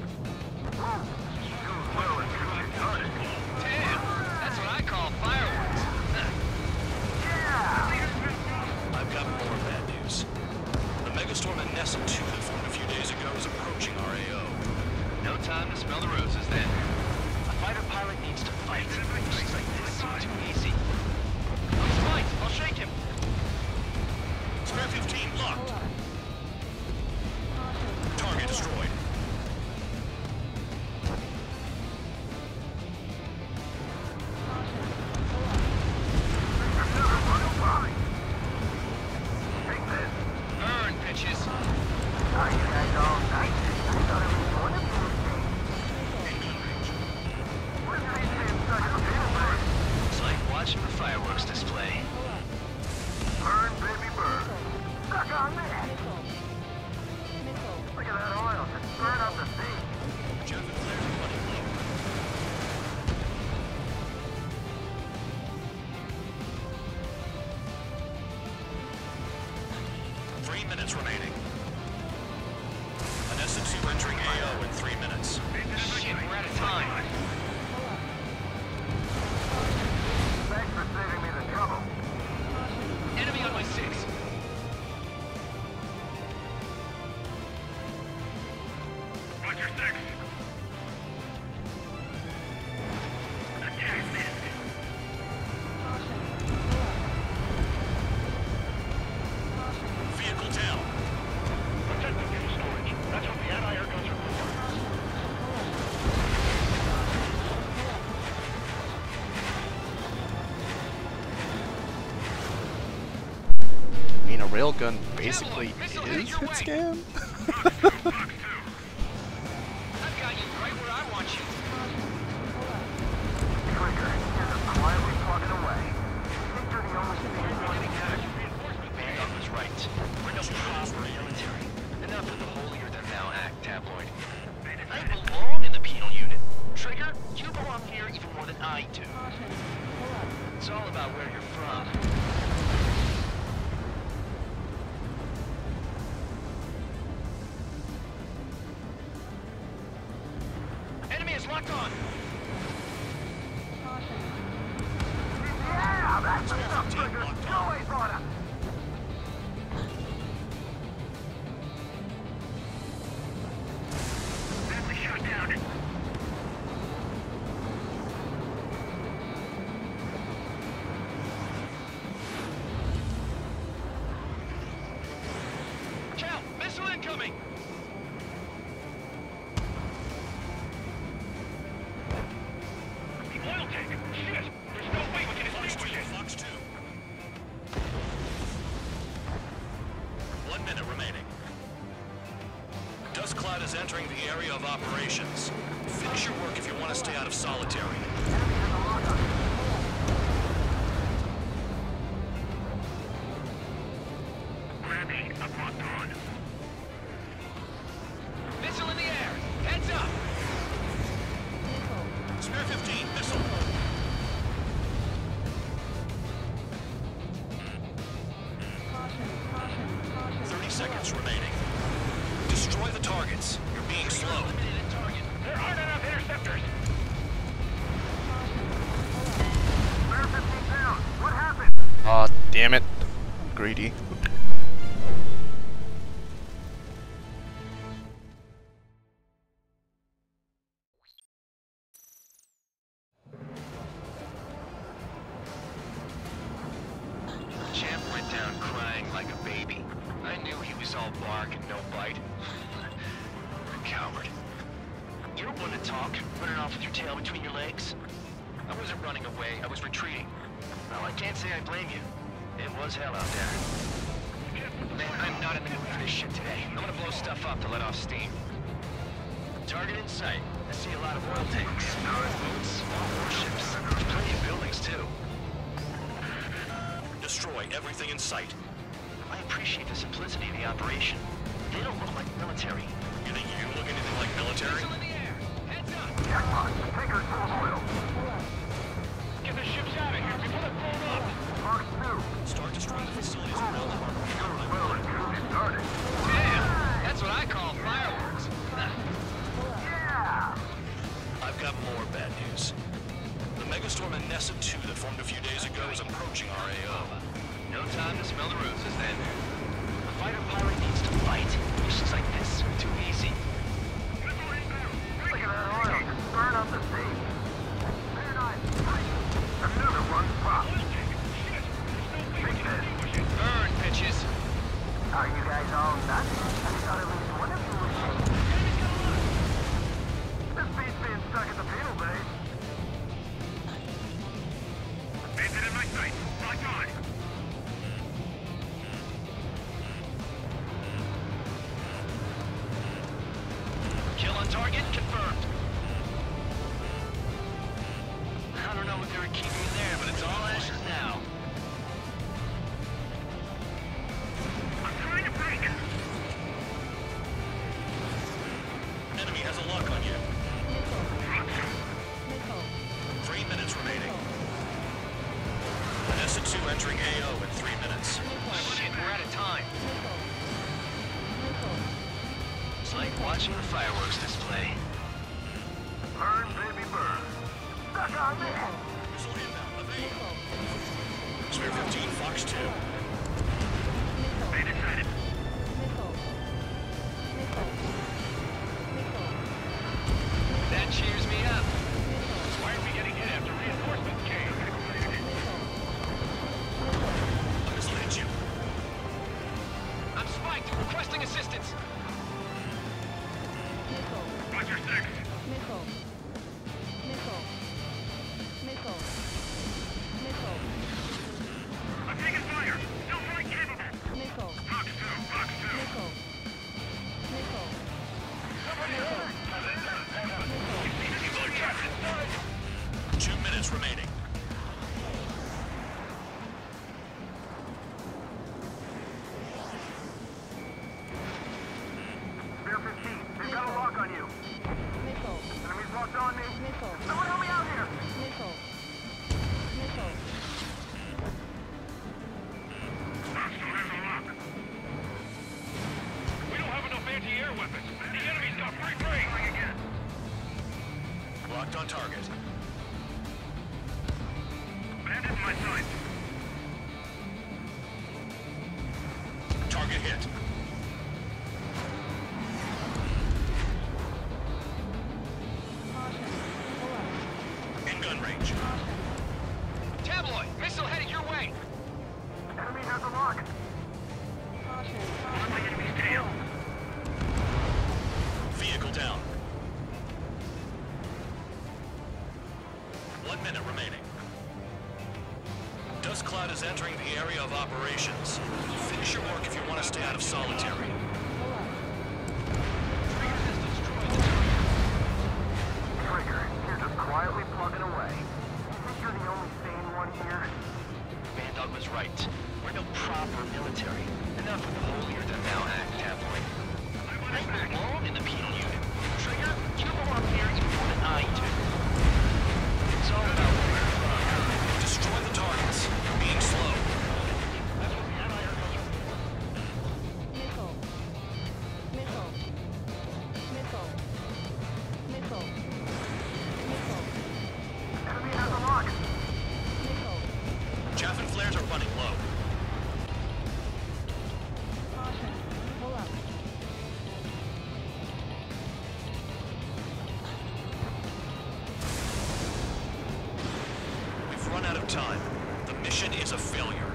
Well, and truly started. Damn! That's what I call fireworks. Yeah! I've got more bad news. The megastorm at Nessa 2 that formed a few days ago is approaching our AO. No time to smell the roses, then. A fighter pilot needs to fight. Missions like this are too easy. Let's fight! I'll shake him! Spare 15 locked. Target destroyed. a railgun basically is hit scan? I've got you right where I want you. Trigger, you're quietly plugging away. I think you're the only thing Bandon was right. We're no proper military. Enough of the holier-than-thou act tabloid. I belong in the penal unit. Trigger, you belong here even more than I do. It's all about where you're from. Enemy is locked on. Yeah, that's the stuff, Trigger. Always on it. That's a shutdown. Cal, missile incoming. The oil tank. Shit. There's no way we can extinguish it. Fox 2. 1 minute remaining. Dust cloud is entering the area of operations. Finish your work if you want to stay out of solitary. Grab sheet up locked on. Missile in the air. Heads up. Spare 15, missile. Caution. 30 seconds remaining. Destroy the targets. You're being slow. There aren't enough interceptors. Spare 15 down. What happened? Aw, damn it. Greedy. Champ went down crying like a baby. I knew he was all bark and no bite. A coward. You're one to talk, running off with your tail between your legs. I wasn't running away, I was retreating. Well, I can't say I blame you. It was hell out there. Man, I'm not in the mood for this shit today. I'm gonna blow stuff up to let off steam. Target in sight. I see a lot of oil tanks, boats, warships. There's plenty of buildings, too. Destroy everything in sight. I appreciate the simplicity of the operation. They don't look like military. You think you look anything like military? Jackpot. Taker's full of oil. Get the ships out of here before they're blown up. Fox 2. Start destroying the facilities around the harbor. Well, it truly started. Damn. That's what I call fireworks. Yeah! I've got more bad news. The megastorm in Nessa 2 that formed a few days ago is approaching our AO. No time to smell the roses then. A fighter pilot needs to fight. Missions like this are too easy. Look at that oil. Just burn up the sea. Very nice. Another one popped. Burn, bitches. Are you guys all nuts? I thought at least one of you was safe. This beat's being stuck at the penal base. Bandit in my sight. Locked on. Kill on target confirmed. I don't know what they were keeping in there, but it's all ashes now. I'm trying to break. Enemy has a lock on you. Missile. 3 minutes remaining. Nessa 2 entering AO in 3 minutes. Shit, we're out of time. Missile. It's like watching the fireworks display. Burn, baby, burn. Stuck on me. Missile inbound. Evade. Spare 15, Fox 2. Bandit sighted. Missile. That cheers me up. Why are we getting hit after reinforcements came? A missile hit you. I'm spiked. Requesting assistance. Roger 6. Missile. I'm taking fire. Still flight capable. minutes remaining. Bear 15, they've got a lock on you. Missile. Enemies locked on me. Missile. Someone help me out here. Missile. Missile. We don't have enough anti-air weapons. The enemy's got free range. Again. Locked on target. Bandit in my sight. Target hit. In gun range. Tabloid, missile headed your way. Enemy has a lock. On the enemy's tail. Vehicle down. 1 minute remaining. Dust cloud is entering the area of operations. Finish your work if you want to stay out of solitary. Trigger, you're just quietly plugging away. You think you're the only sane one here? Bandog was right. We're no proper military. Enough with the holier than thou act, Tabloid. I belong in the penal unit. Trigger, you belong here even more than I do. It's all about where you're from. Destroy the targets. You're being slow. Missile. Missile. Missile. Missile. Missile. Enemy has a lock. Missile. Chaff and flares are running low. Caution. Pull up. We've run out of time. The mission is a failure.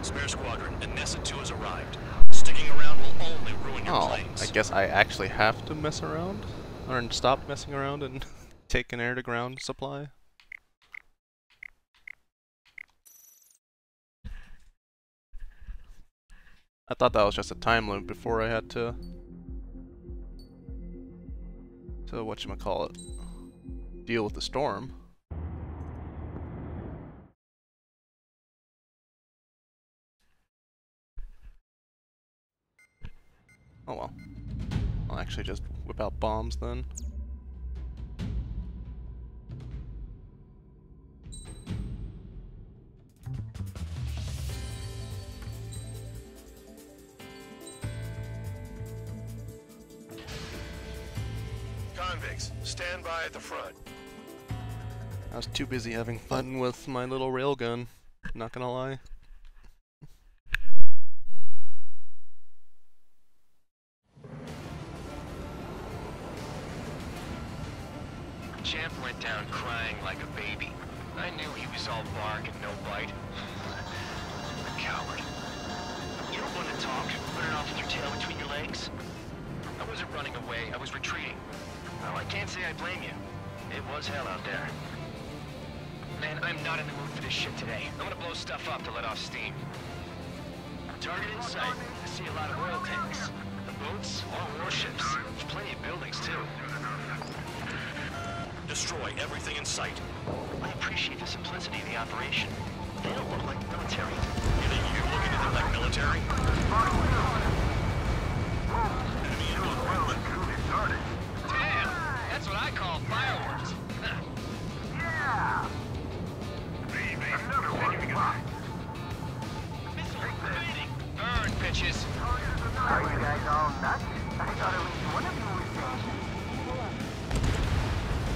Spare Squadron, Anessa 2 has arrived. Sticking around will only ruin your Oh, planes. I guess I actually have to mess around? Or stop messing around and take an air-to-ground supply? I thought that was just a time loop before I had to whatchamacallit, deal with the storm. Oh well. I'll actually just whip out bombs then. Convicts, stand by at the front. I was too busy having fun with my little railgun, not gonna lie. Champ went down crying like a baby. I knew he was all bark and no bite. Coward. You don't want to talk, running off with your tail between your legs? I wasn't running away, I was retreating. Well, I can't say I blame you. It was hell out there. Man, I'm not in the mood for this shit today. I'm gonna blow stuff up to let off steam. Target in sight. I see a lot of oil tanks. The boats, all warships. There's plenty of buildings, too. Destroy everything in sight. I appreciate the simplicity of the operation. They don't look like military. You think you can look into them like military? Enemy inbound. Damn! That's what I call fireworks. Yeah! Another one. Missile remaining. Burn, bitches. Are you guys all nuts? I thought at least one of you was sane.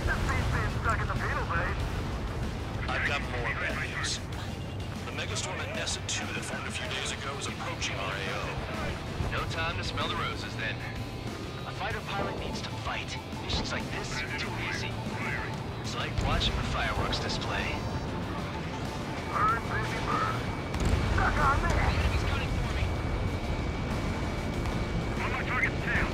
This beast being stuck in the penal base. I've got more bad news. The megastorm Anessa 2 that formed a few days ago is approaching our AO. No time to smell the roses, then. A fighter pilot needs to fight. Missions like this are too easy. It's like watching a fireworks display. Burn, baby, burn. Stuck on me. The enemy's coming for me. On my target's tail.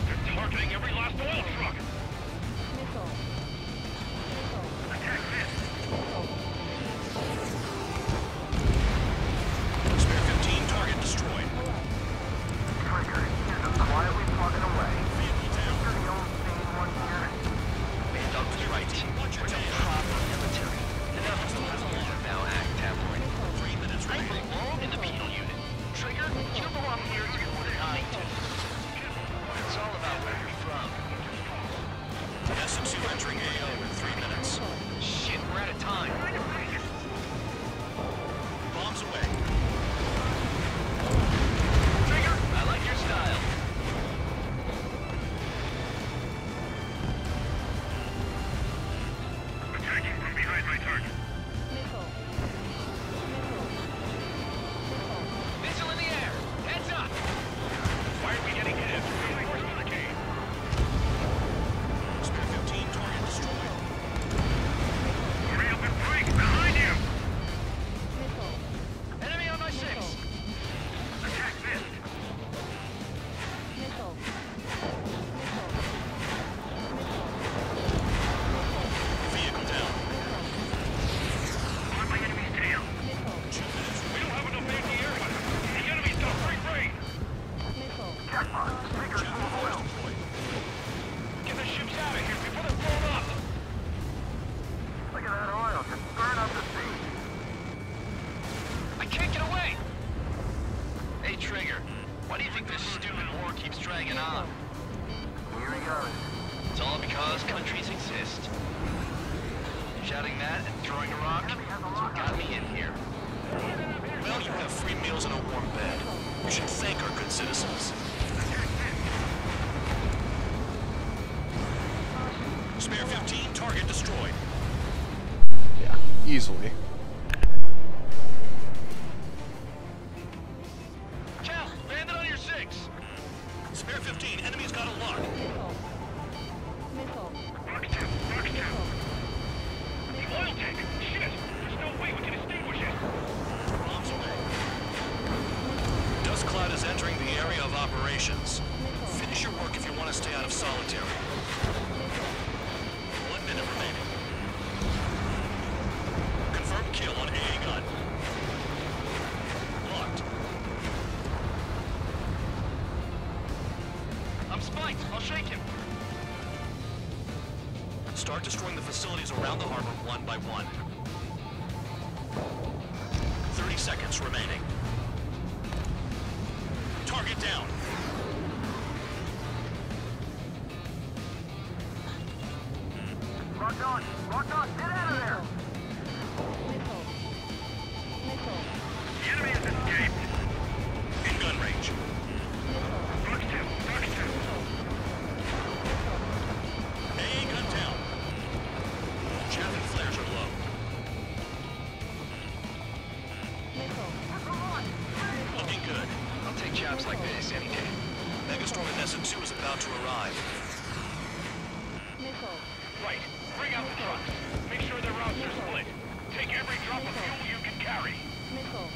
They're targeting every last oil truck. Missile. Attack this. Spare 15, target destroyed. Trigger, you're just quietly plugging away. Vehicle hanging on. Here he goes. It's all because countries exist. Shouting that and throwing a rock is what got me in here. Well, you have free meals and a warm bed. You should thank our good citizens. Spare 15, target destroyed. Yeah, easily. Cal, landed on your 6. Spare 15, enemy's got a lock. Missile. Rock 2, Rock 2. The oil tank! Shit! There's no way we can extinguish it! Bombs away. Dust cloud is entering the area of operations. Finish your work if you want to stay out of solitary. 1 minute remaining. Confirmed kill on AA gun. Locked. I'm spiked. I'll shake him. Start destroying the facilities around the harbor one by one. 30 seconds remaining. Target down. Locked on! Locked on! Get out of there! Missile. Missile. The enemy has escaped! In gun range. Rock 2, Rock 2. AA gun down. Chaff and flares are low. Missile. Looking good. I'll take jobs like this any day. Megastorm Nessa 2 is about to arrive. Missile. Right. Bring out the trucks. Make sure their routes are split. Take every drop of fuel you can carry. Missile.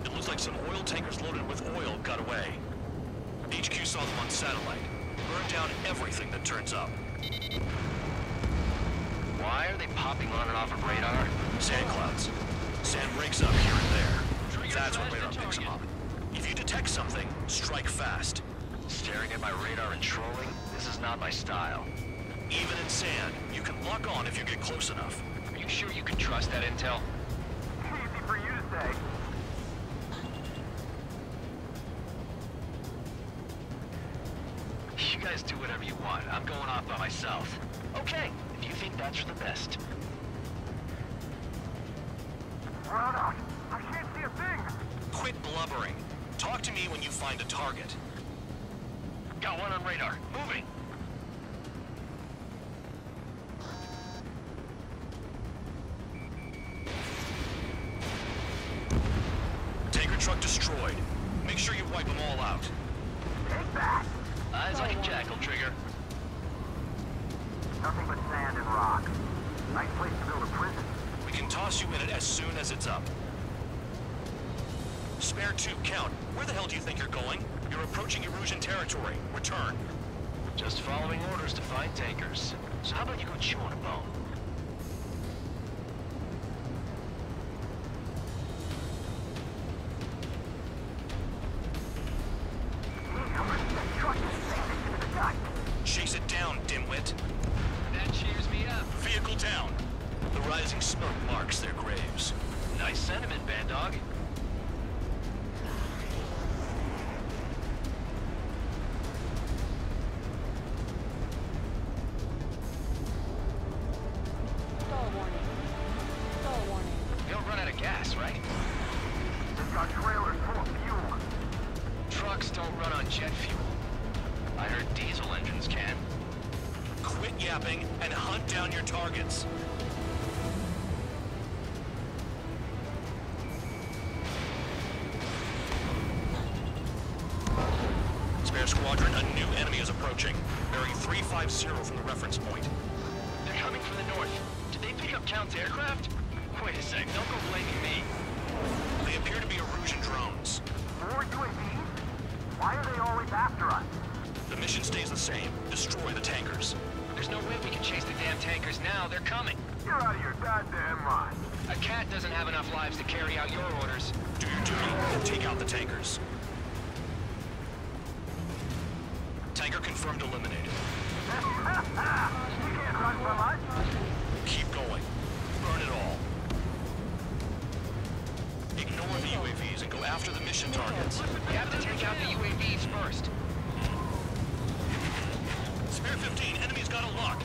It looks like some oil tankers loaded with oil got away. HQ saw them on satellite. Burned down everything that turns up. Why are they popping on and off of radar? Sand clouds. Sand breaks up here and there. That's when radar picks them up. If you detect something, strike fast. Staring at my radar and trolling? This is not my style. Even in sand, you can lock on if you get close enough. Are you sure you can trust that intel? Easy for you to say. You guys do whatever you want. I'm going off by myself. Okay, if you think that's for the best. Run out! I can't see a thing! Quit blubbering. Talk to me when you find a target. Got one on radar. Moving. Tanker truck destroyed. Make sure you wipe them all out. Take that! Eyes on your jackal, Trigger. Nothing but sand and rock. Nice place to build a prison. We can toss you in it as soon as it's up. Spare 2, Count. Where the hell do you think you're going? You're approaching Erusian territory. Return. Just following orders to find tankers. So how about you go chew on a bone? Chase it down, dimwit. That cheers me up. Vehicle down. The rising smoke marks their graves. Nice sentiment, Bad Dog. Stall warning. Stall warning. We don't run out of gas, right? They've got trailers full of fuel. Trucks don't run on jet fuel. I heard diesel engines can. Quit yapping and hunt down your targets. Spare squadron, a new enemy is approaching. Bearing 350 from the reference point. They're coming from the north. Did they pick up Count's aircraft? Wait a sec, don't go blaming me. They appear to be Erusian drones. More UAVs? Why are they always after us? The mission stays the same. Destroy the tankers. There's no way we can chase the damn tankers now. They're coming. You're out of your goddamn mind. A cat doesn't have enough lives to carry out your orders. Do your duty and take out the tankers. Tanker confirmed eliminated. You can't run from us. Keep after the mission targets. You have to take out the UAVs first. Spare 15, enemy's got a lock.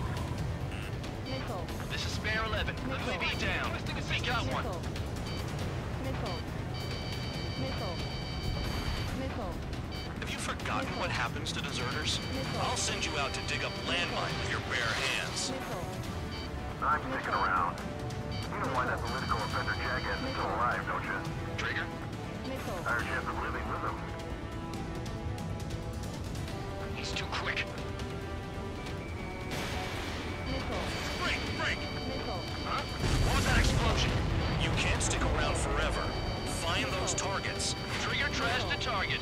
Missile. This is Spare 11. UAV down. We got one. Missile. Missile. Missile. Have you forgotten what happens to deserters? I'll send you out to dig up landmines with your bare hands. I'm sticking around. You know why that political offender jackass is still alive, don't you? Trigger? Higher chance of living with him. He's too quick. Break! Break! Huh? What was that explosion? You can't stick around forever. Find those targets. Trigger trash the target.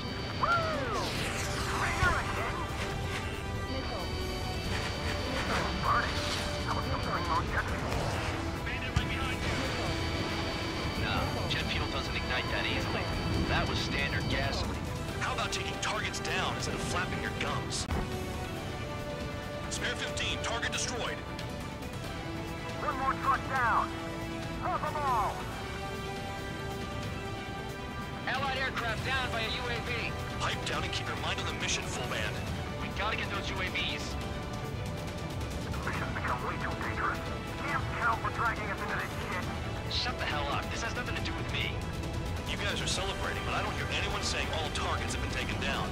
No, jet fuel doesn't ignite that easily. That was standard gasoline. How about taking targets down instead of flapping your gums? Spare 15, target destroyed. One more truck down. Drop them all. Allied aircraft down by a UAV. Pipe down and keep your mind on the mission, full band. We gotta get those UAVs. The mission's become way too dangerous. Damn count for dragging us into this shit. Shut the hell up. This has nothing to do with me. You guys are celebrating, but I don't hear anyone saying all targets have been taken down.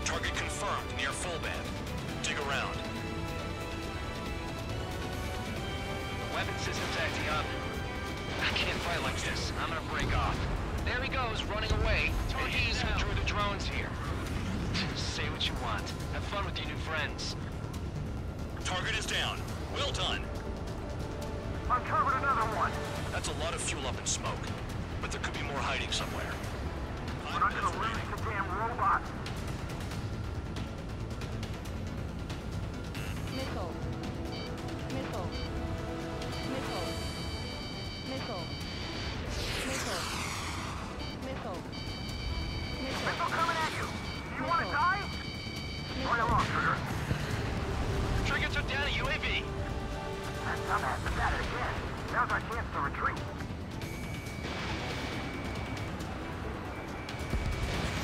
Target confirmed near full band. Dig around. Weapon system's acting up. I can't fight like this. I'm gonna break off. There he goes, running away. And he's who drew the drones here. Say what you want. Have fun with your new friends. Target is down. Well done. Uncovered another one. That's a lot of fuel up in smoke. But there could be more hiding somewhere. We're not gonna lose the damn robot. Missile. Missile. Missile. Missile. Missile. Missile. Missile coming at you. You wanna die? Right along, Trigger. Trigger took down a UAV. That dumbass is at it again. Now's our chance to retreat.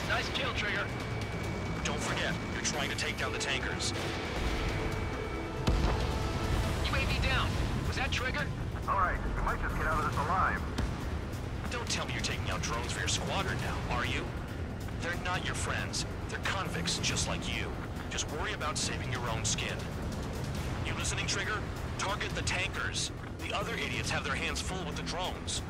Nice kill, Trigger. Don't forget, you're trying to take down the tankers. UAV down. Was that Trigger? Alright, we might just get out of this alive. Don't tell me you're taking out drones for your squadron now, are you? They're not your friends. They're convicts just like you. Just worry about saving your own skin. You listening, Trigger? Target the tankers. The other idiots have their hands full with the drones.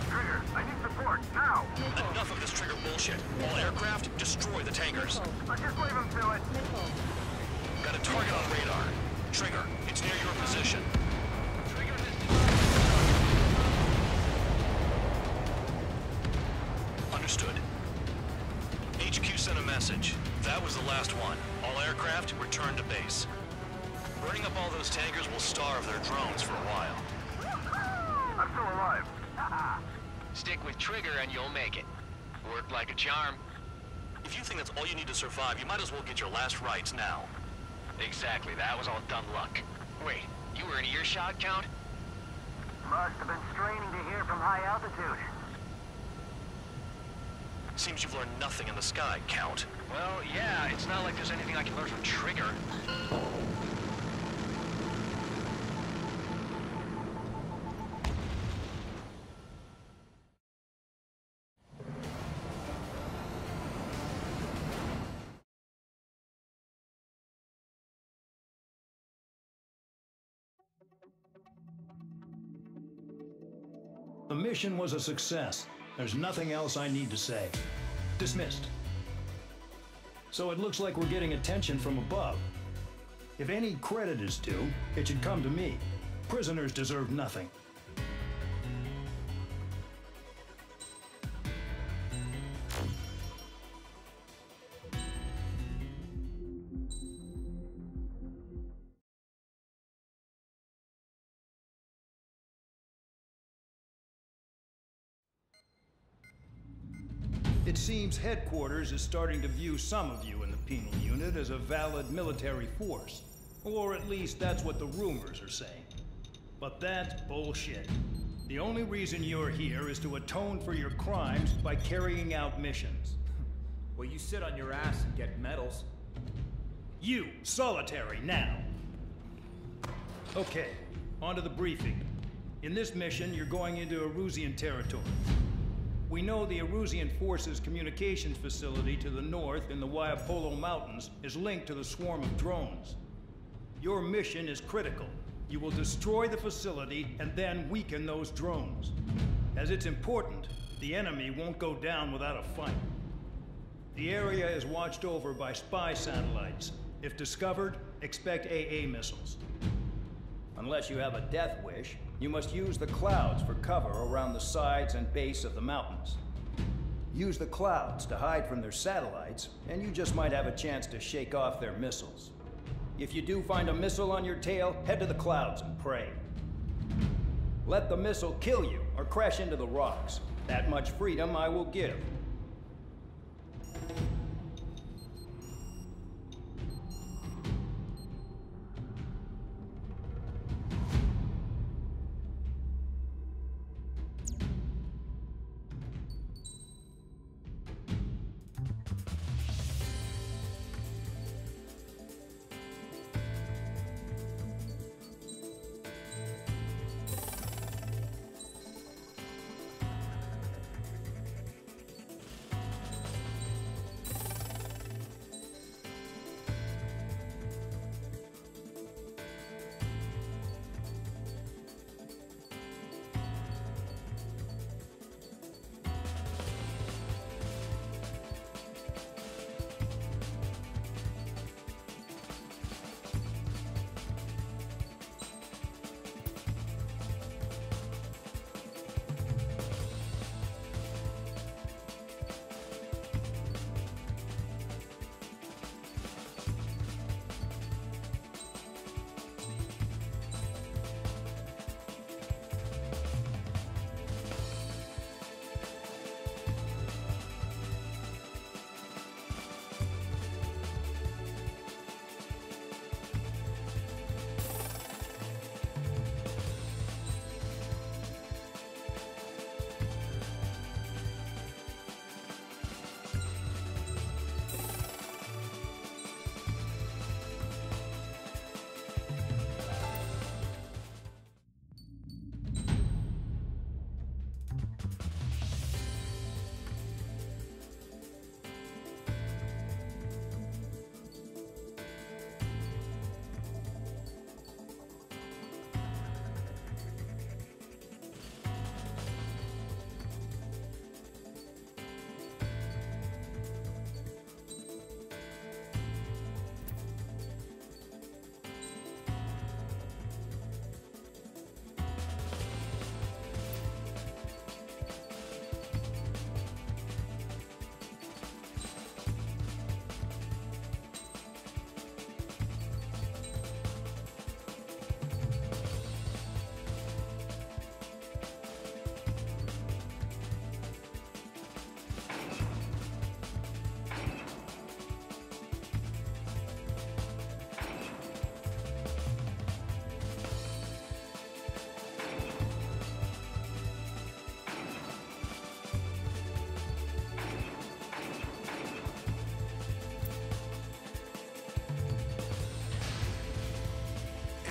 Trigger, I need support, now! Enough of this Trigger bullshit. All aircraft, destroy the tankers. I'll just leave him to it. Got a target on radar. Trigger, it's near your position. Understood. HQ sent a message. That was the last one. All aircraft, return to base. Burning up all those tankers will starve their drones for a while. I'm still alive. Stick with Trigger and you'll make it. Worked like a charm. If you think that's all you need to survive, you might as well get your last rites now. Exactly, that was all dumb luck. Wait, you were in earshot, Count? Must have been straining to hear from high altitude. Seems you've learned nothing in the sky, Count. Well, yeah, it's not like there's anything I can learn from Trigger. The mission was a success. There's nothing else I need to say. Dismissed. So it looks like we're getting attention from above. If any credit is due, it should come to me. Prisoners deserve nothing. It seems headquarters is starting to view some of you in the penal unit as a valid military force. Or at least that's what the rumors are saying. But that's bullshit. The only reason you're here is to atone for your crimes by carrying out missions. Well, you sit on your ass and get medals. You, solitary, now. Okay, on to the briefing. In this mission, you're going into Erusian territory. We know the Erusian Forces communications facility to the north in the Waiapolo Mountains is linked to the swarm of drones. Your mission is critical. You will destroy the facility and then weaken those drones. As it's important, the enemy won't go down without a fight. The area is watched over by spy satellites. If discovered, expect AA missiles. Unless you have a death wish, you must use the clouds for cover around the sides and base of the mountains. Use the clouds to hide from their satellites, and you just might have a chance to shake off their missiles. If you do find a missile on your tail, head to the clouds and pray. Let the missile kill you or crash into the rocks. That much freedom I will give.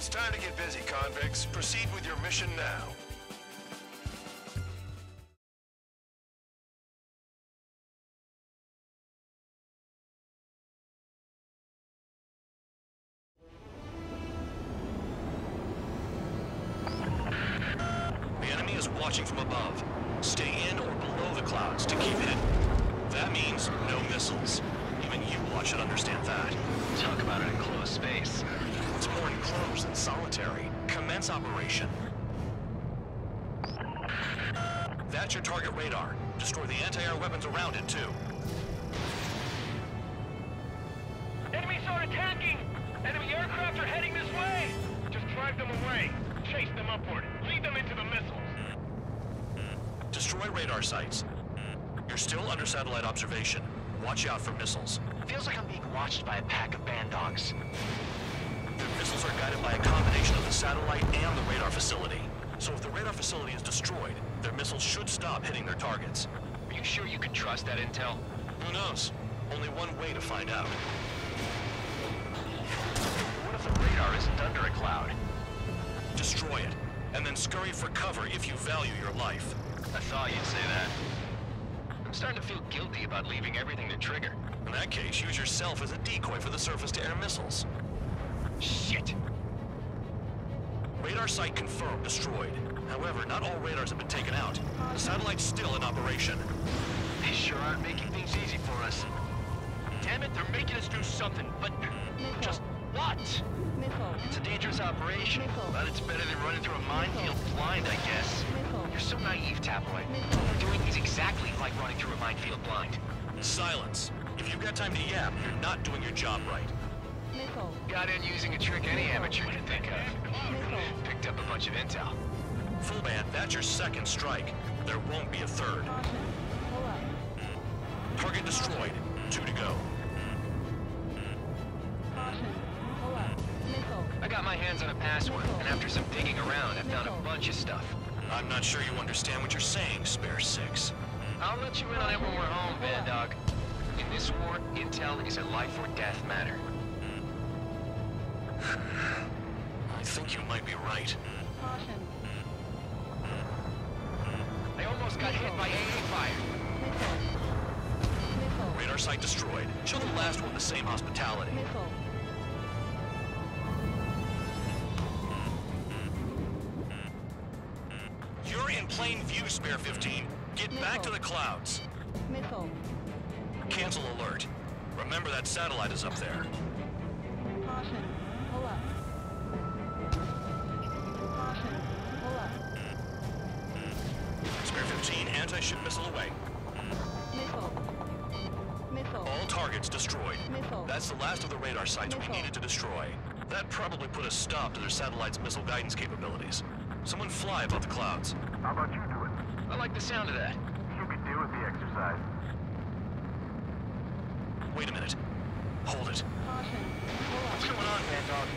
It's time to get busy, convicts. Proceed with your mission now. The enemy is watching from above. Stay in or below the clouds to keep hidden. That means no missiles. Even you lot should understand that. Talk about an enclosed space. It's more enclosed than solitary. Commence operation. That's your target radar. Destroy the anti-air weapons around it, too. Enemies are attacking! Enemy aircraft are heading this way! Just drive them away. Chase them upward. Lead them into the missiles. Destroy radar sites. You're still under satellite observation. Watch out for missiles. Feels like I'm being watched by a pack of band dogs. The missiles are guided by a combination of the satellite and the radar facility. So if the radar facility is destroyed, their missiles should stop hitting their targets. Are you sure you can trust that intel? Who knows? Only one way to find out. What if the radar isn't under a cloud? Destroy it, and then scurry for cover if you value your life. I thought you'd say that. I'm starting to feel guilty about leaving everything to Trigger. In that case, use yourself as a decoy for the surface-to-air missiles. Shit! Radar site confirmed destroyed. However, not all radars have been taken out. The satellite's still in operation. They sure aren't making things easy for us. Damn it, they're making us do something, but just what? It's a dangerous operation, but it's better than running through a minefield blind, I guess. You're so naive, Tabloid. What we're doing is exactly like running through a minefield blind. Silence. If you've got time to yap, you're not doing your job right. Got in using a trick any amateur can think of. Picked up a bunch of intel. Full band, that's your second strike. There won't be a third. Target destroyed. 2 to go. I got my hands on a password, and after some digging around, I found a bunch of stuff. I'm not sure you understand what you're saying, Spare 6. I'll let you in on it when we're home, Bandog. In this war, intel is a life or death matter. I think you might be right. I almost got hit by AA fire. Radar site destroyed. Show the last one the same hospitality. You're in plain view, Spare 15. Get back to the clouds. Cancel alert. Remember that satellite is up there. Spare 15, anti-ship missile away. All targets destroyed. That's the last of the radar sites we needed to destroy. That probably put a stop to their satellite's missile guidance capabilities. Someone fly above the clouds. How about you do it? I like the sound of that. You could do with the exercise. Wait a minute. Hold it. What's going on, Bandog?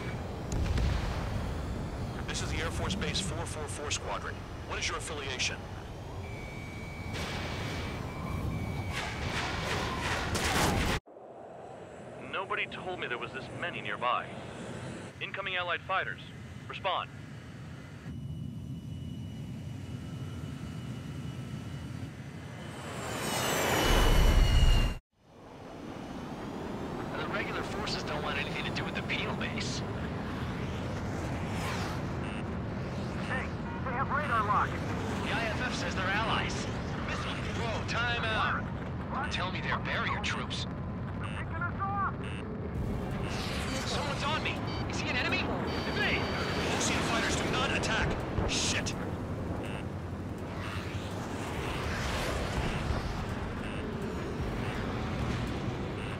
This is the Air Force Base 444 Squadron. What is your affiliation? Nobody told me there was this many nearby. Incoming Allied fighters. Respond. The regular forces don't want anything to do with the Peel base. Hey, they have radar lock. The IFF says they're allies. Whoa, time out. Tell me they're barrier troops. Someone's on me. Is he an enemy? Evade! Ocean fighters do not attack. Shit.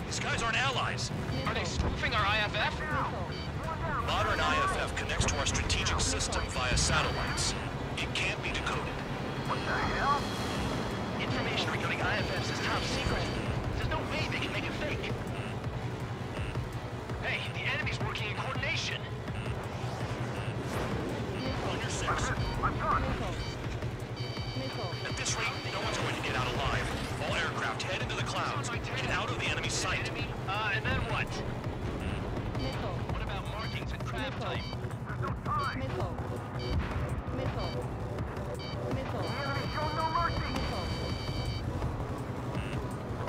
These guys aren't allies. Are they spoofing our IFF? Modern IFF connects to our strategic system via satellites. It can't be decoded. What the hell? Information regarding IFFs is top secret. There's no way they can make it fake. Hey, the enemy's working in coordination. On your 6. I'm done. At this rate, no one's going to get out alive. All aircraft head into the clouds. Get out of the enemy sight. And then what? What about markings and craft type? There's no time. The enemy showed no mercy.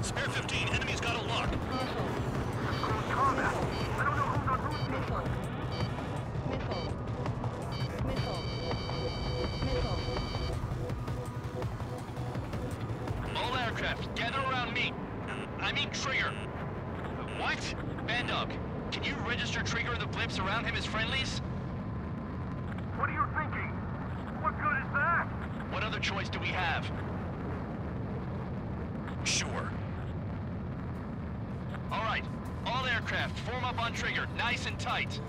Spare 15, enemy's got a lock. It's close combat. I don't know who's on whose team. All aircraft, gather around me. I mean Trigger. What? Bandog, can you register Trigger and the blips around him as friendlies? What are you thinking? What good is that? What other choice do we have? Sure. All right, all aircraft, form up on Trigger, nice and tight.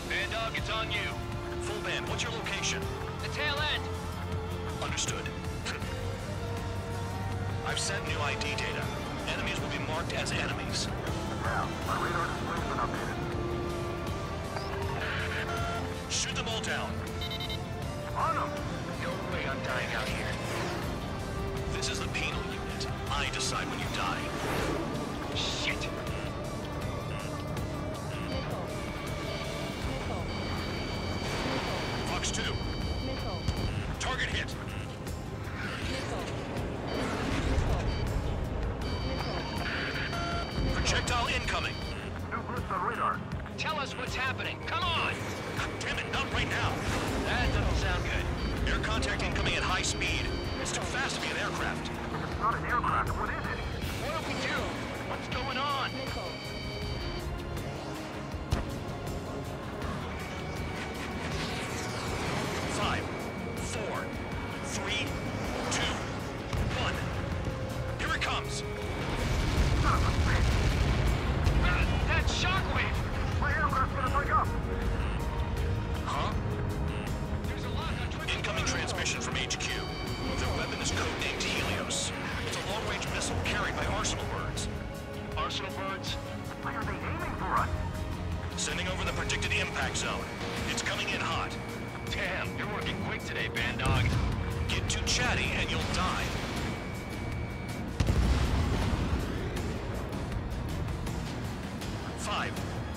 Bandog, it's on you. Full band, what's your location? The tail end. Understood. I've sent new ID data. Enemies will be marked as enemies. Yeah, my radar display's been updated. Shoot them all down. On them! No way I'm dying out here. This is the penal unit. I decide when you die. Shit! Fox 2. Target hit. Projectile incoming. New boost on radar. Tell us what's happening. Come on! Damn it, not right now. That doesn't sound good. Air contact incoming at high speed. It's too fast to be an aircraft. It's not an aircraft. What is it? What do we do? What's going on? Five, 4, 3, 2, 1. Here it comes. That shockwave! My aircraft's gonna break up. Huh? There's a lock on Twitter. Incoming transmission from HQ. The weapon is codenamed Helios. It's a long-range missile carried by Arsenal birds. Arsenal birds? Why are they aiming for us? Sending over the predicted impact zone. It's coming in hot. Damn, you're working quick today, Band Dog. Get too chatty and you'll die. Five,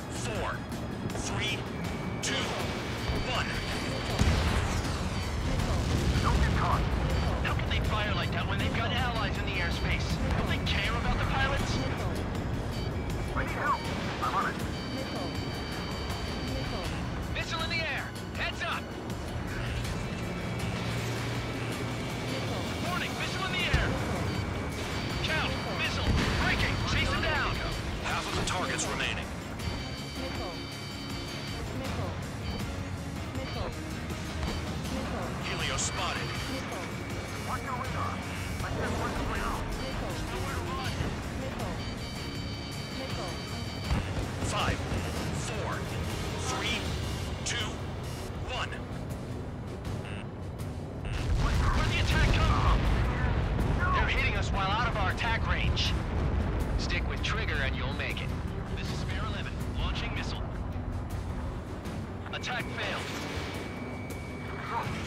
4, 3, 2, 1. Don't get caught. How can they fire like that when they've got allies in the airspace? Don't they care about the pilots? I need help. I'm on it. Missile in the air! Heads up! Warning! Missile in the air! Count! Missile! Breaking! Chase him down! Half of the targets remaining. Helios spotted. Watch your radar. I said watch your radar. 5, 4, 3, 2, 1. Where'd the attack come from? They're hitting us while out of our attack range. Stick with trigger and you'll make it. This is Spare 11, launching missile. Attack failed.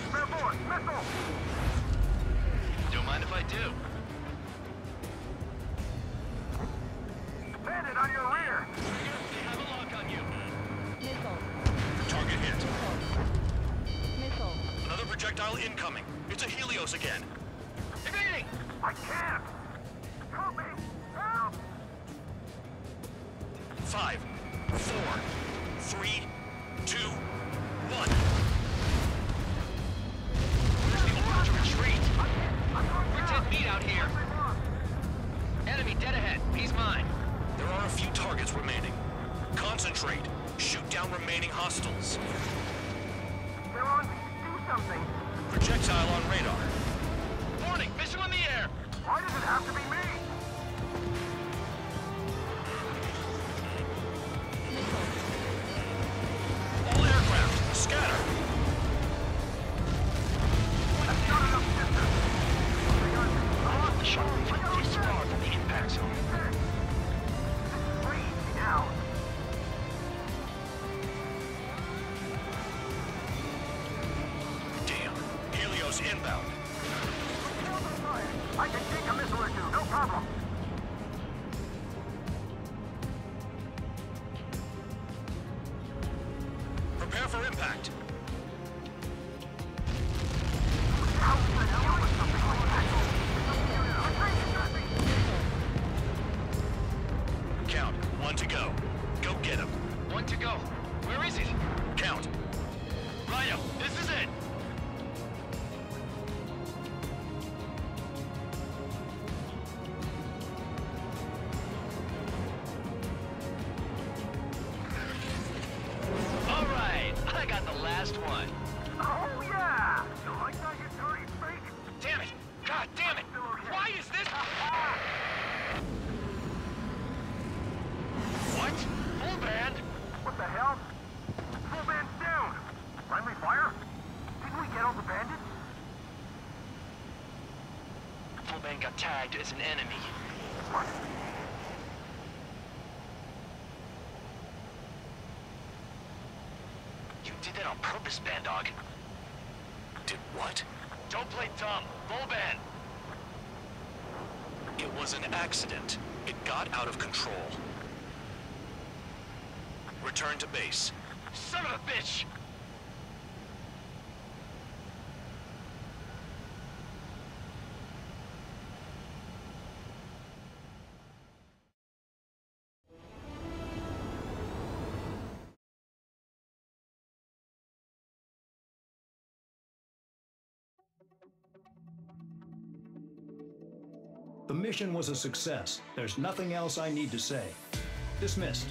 Spare force, missile! Don't mind if I do. Bandit on your rear! Have a lock on you. Target hit. Another projectile incoming. It's a Helios again. Evading! I can't! Help me! Help! 5, 4, 3, 2, 1. Where's the order to retreat? We're dead meat out here. Enemy dead ahead. He's mine. There are a few targets remaining. Concentrate. Shoot down remaining hostiles. They're on me. Do something. Projectile on radar. Warning! Missile in the air! Why does it have to be me? All aircraft, scatter. That's not enough distance. The shockwave is far from the impact zone. Freeze now. Damn. Helios inbound. I can take a missile or two, no problem. Prepare for impact. Count. 1 to go. Go get him. 1 to go. Where is it? Count. Rhino, this is it! Alright, I got the last one. Oh yeah! You like that, you dirty freak? Damn it! God damn it! Why is this? What? Full band? What the hell? Full band's down. Friendly fire? agent got tagged as an enemy. You did that on purpose, Bandog. Did what? Don't play dumb. Volban! It was an accident. It got out of control. Return to base. Son of a bitch! The mission was a success. There's nothing else I need to say. Dismissed.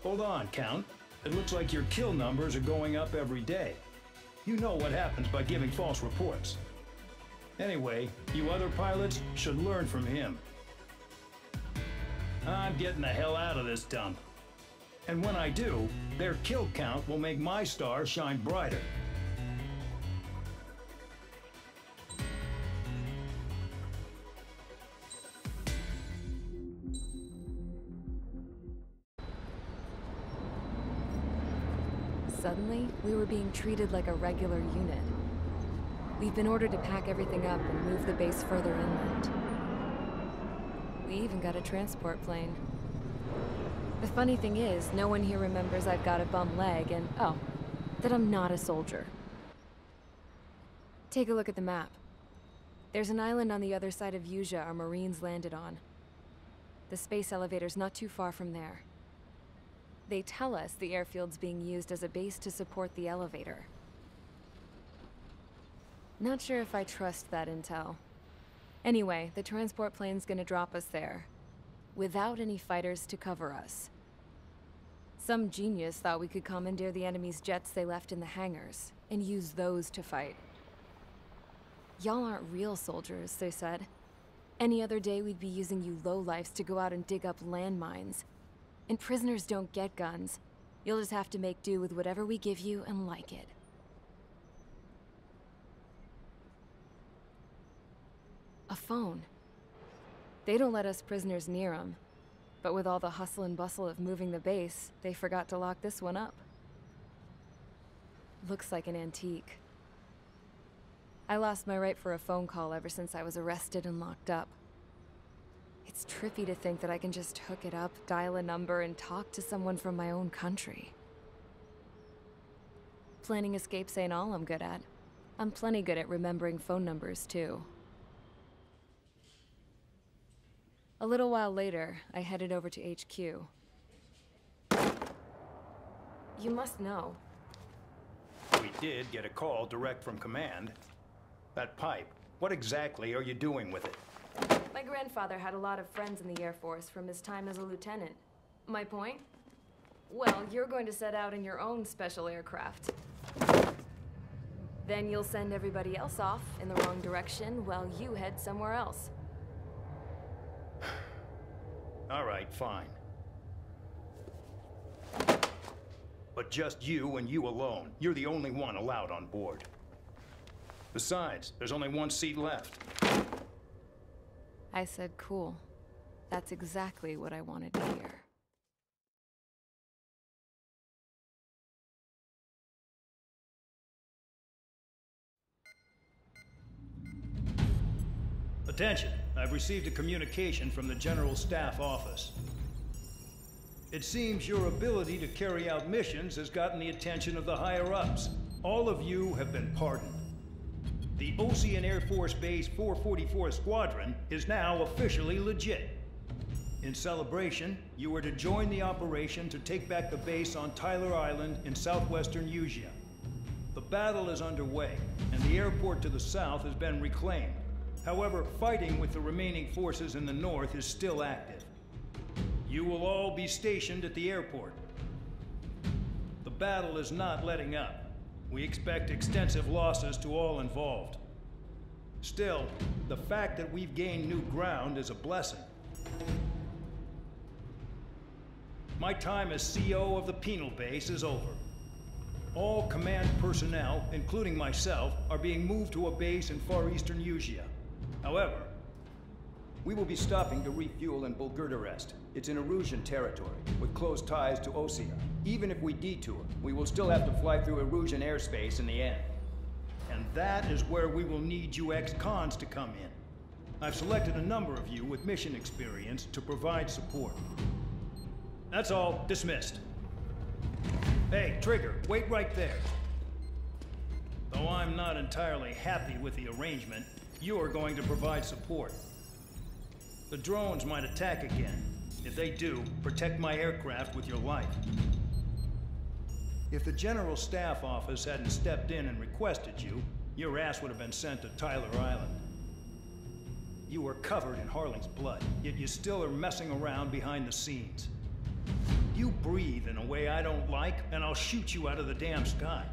Hold on, Count. It looks like your kill numbers are going up every day. You know what happens by giving false reports. Anyway, you other pilots should learn from him. I'm getting the hell out of this dump. And when I do, their kill count will make my star shine brighter. Suddenly, we were being treated like a regular unit. We've been ordered to pack everything up and move the base further inland. We even got a transport plane. The funny thing is, no one here remembers I've got a bum leg and, oh, that I'm not a soldier. Take a look at the map. There's an island on the other side of Usea our Marines landed on. The space elevator's not too far from there. They tell us the airfield's being used as a base to support the elevator. Not sure if I trust that intel. Anyway, the transport plane's gonna drop us there, without any fighters to cover us. Some genius thought we could commandeer the enemy's jets they left in the hangars, and use those to fight. Y'all aren't real soldiers, they said. Any other day we'd be using you lowlifes to go out and dig up landmines. And prisoners don't get guns. You'll just have to make do with whatever we give you and like it. A phone. They don't let us prisoners near them. But with all the hustle and bustle of moving the base, they forgot to lock this one up. Looks like an antique. I lost my right for a phone call ever since I was arrested and locked up. It's trippy to think that I can just hook it up, dial a number, and talk to someone from my own country. Planning escapes ain't all I'm good at. I'm plenty good at remembering phone numbers, too. A little while later, I headed over to HQ. You must know. We did get a call direct from command. That pipe, what exactly are you doing with it? My grandfather had a lot of friends in the Air Force from his time as a lieutenant. My point? Well, you're going to set out in your own special aircraft. Then you'll send everybody else off in the wrong direction while you head somewhere else. All right, fine. But just you and you alone. You're the only one allowed on board. Besides, there's only one seat left. I said cool. That's exactly what I wanted to hear. Attention, I've received a communication from the General Staff Office. It seems your ability to carry out missions has gotten the attention of the higher-ups. All of you have been pardoned. The Osean Air Force Base 444th Squadron is now officially legit. In celebration, you are to join the operation to take back the base on Tyler Island in southwestern Usea. The battle is underway, and the airport to the south has been reclaimed. However, fighting with the remaining forces in the north is still active. You will all be stationed at the airport. The battle is not letting up. We expect extensive losses to all involved. Still, the fact that we've gained new ground is a blessing. My time as CO of the penal base is over. All command personnel, including myself, are being moved to a base in far eastern Usea. However, We will be stopping to refuel in Bulgurdarest. It's in Erusian territory, with close ties to Osea. Even if we detour, we will still have to fly through Erusian airspace in the end. And that is where we will need you ex-cons to come in. I've selected a number of you with mission experience to provide support. That's all. Dismissed. Hey, Trigger, wait right there. Though I'm not entirely happy with the arrangement, you are going to provide support. The drones might attack again. If they do, protect my aircraft with your life. If the General Staff Office hadn't stepped in and requested you, your ass would have been sent to Tyler Island. You were covered in Harling's blood, yet you still are messing around behind the scenes. You breathe in a way I don't like, and I'll shoot you out of the damn sky.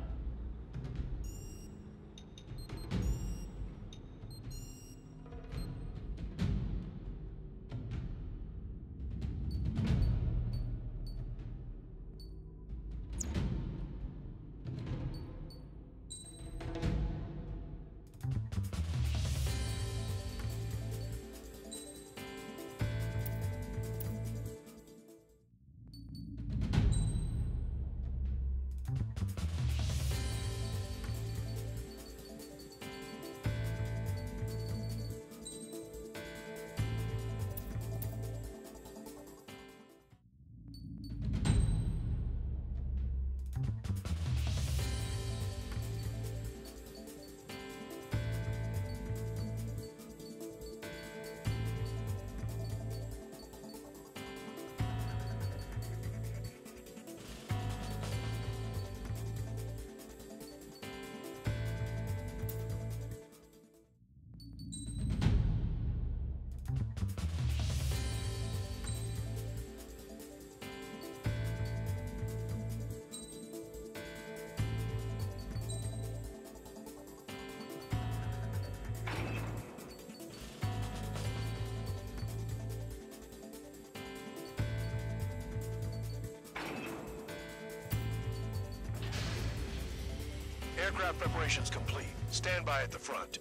Aircraft preparations complete. Stand by at the front.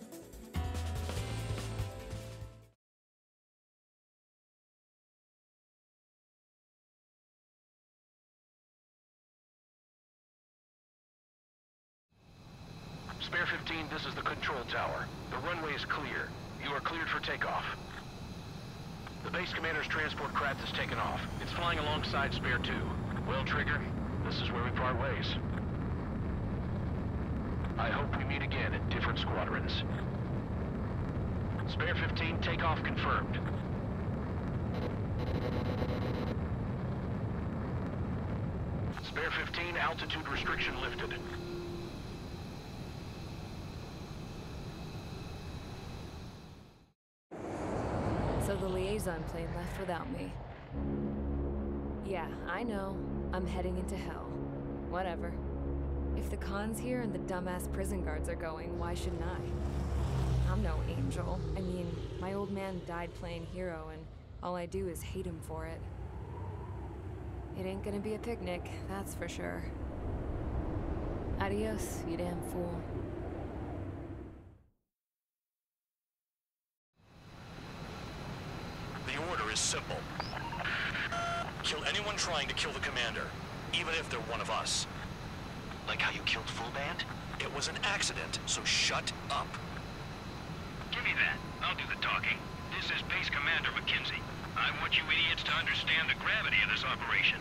Spare 15, this is the control tower. The runway is clear. You are cleared for takeoff. The base commander's transport craft has taken off. It's flying alongside Spare 2. Well, Trigger, this is where we part ways. I hope we meet again in different squadrons. Spare 15, takeoff confirmed. Spare 15, altitude restriction lifted. So the liaison plane left without me. Yeah, I know. I'm heading into hell. Whatever. If the con's here and the dumbass prison guards are going, why shouldn't I? I'm no angel. I mean, my old man died playing hero, and all I do is hate him for it. It ain't gonna be a picnic, that's for sure. Adios, you damn fool. The order is simple. Kill anyone trying to kill the commander, even if they're one of us. Like how you killed Full Band? It was an accident, so shut up. Give me that. I'll do the talking. This is Base Commander McKenzie. I want you idiots to understand the gravity of this operation.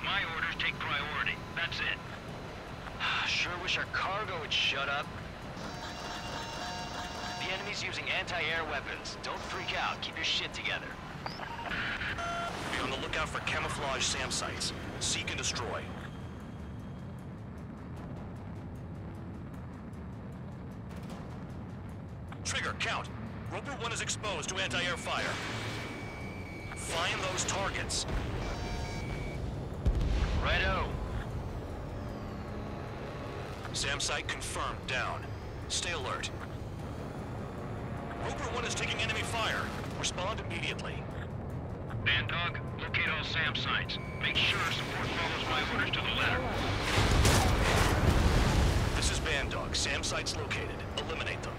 My orders take priority. That's it. Sure wish our cargo would shut up. The enemy's using anti-air weapons. Don't freak out. Keep your shit together. Be on the lookout for camouflage SAM sites. Seek and destroy. Trigger, count. Roper 1 is exposed to anti-air fire. Find those targets. Righto. SAM site confirmed, down. Stay alert. Roper 1 is taking enemy fire. Respond immediately. Bandog, locate all SAM sites. Make sure support follows my orders to the letter. This is Bandog. SAM sites located. Eliminate them.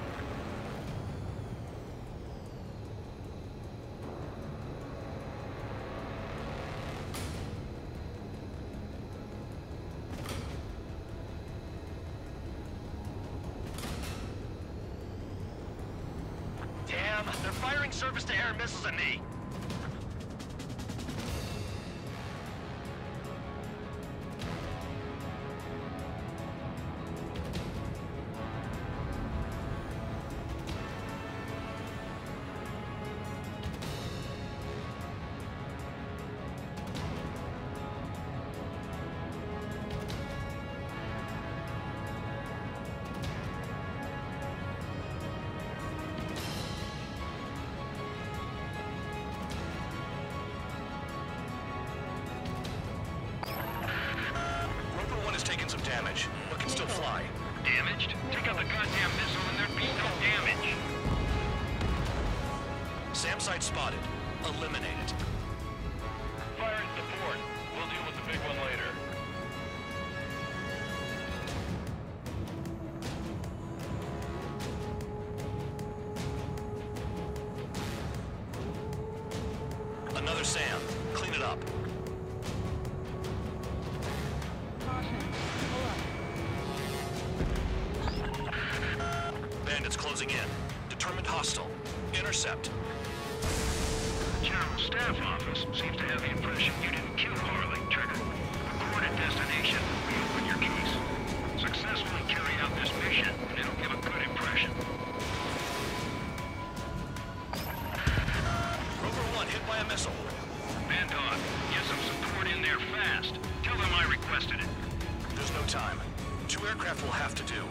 firing surface-to-air missiles at me. Taking some damage, but can still fly. Damaged? Take out the goddamn missile and there'd be no damage. SAM site spotted. Eliminate it. Fire at the port. We'll deal with the big one later. Another SAM. Clean it up. Bandits closing in. Determined hostile. Intercept. General Staff Office seems to have the impression you didn't kill Harley, Trigger. Report at destination. Reopen your case. Successfully carry out this mission, and it'll give a good impression. Rover 1 hit by a missile. Bandog, get some support in there fast. Tell them I requested it. There's no time. 2 aircraft will have to do.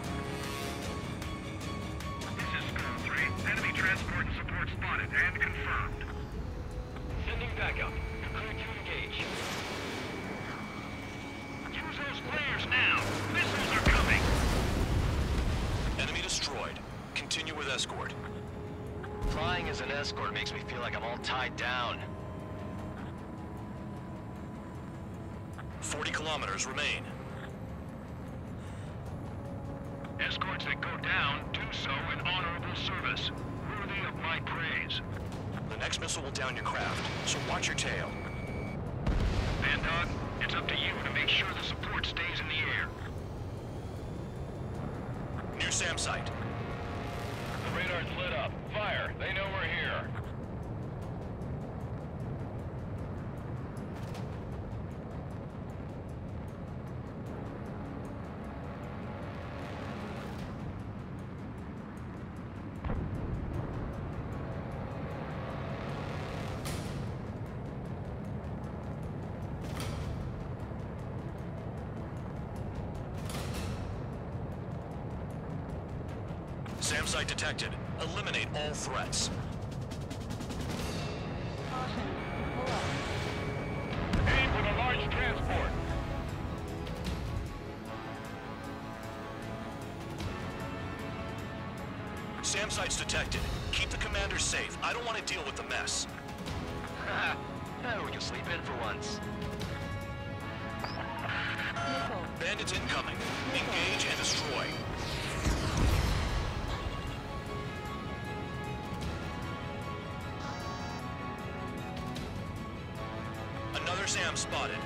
This is Skull 3. Enemy transport and support spotted and confirmed. Sending backup. Clear to engage. Use those flares now. Missiles are coming. Enemy destroyed. Continue with escort. Flying as an escort makes me feel like I'm all tied down. 40 kilometers remain. Escorts that go down do so in honorable service, worthy of my praise. The next missile will down your craft, so watch your tail. Bandog, it's up to you to make sure the support stays in the air. Near SAM site. The radar's lit up. Fire. They know we're here. SAM site detected. Eliminate all threats. Aim for the large transport. SAM site's detected. Keep the commander safe. I don't want to deal with the mess. We can sleep in for once. Bandits incoming. Engage and destroy. Another SAM spotted.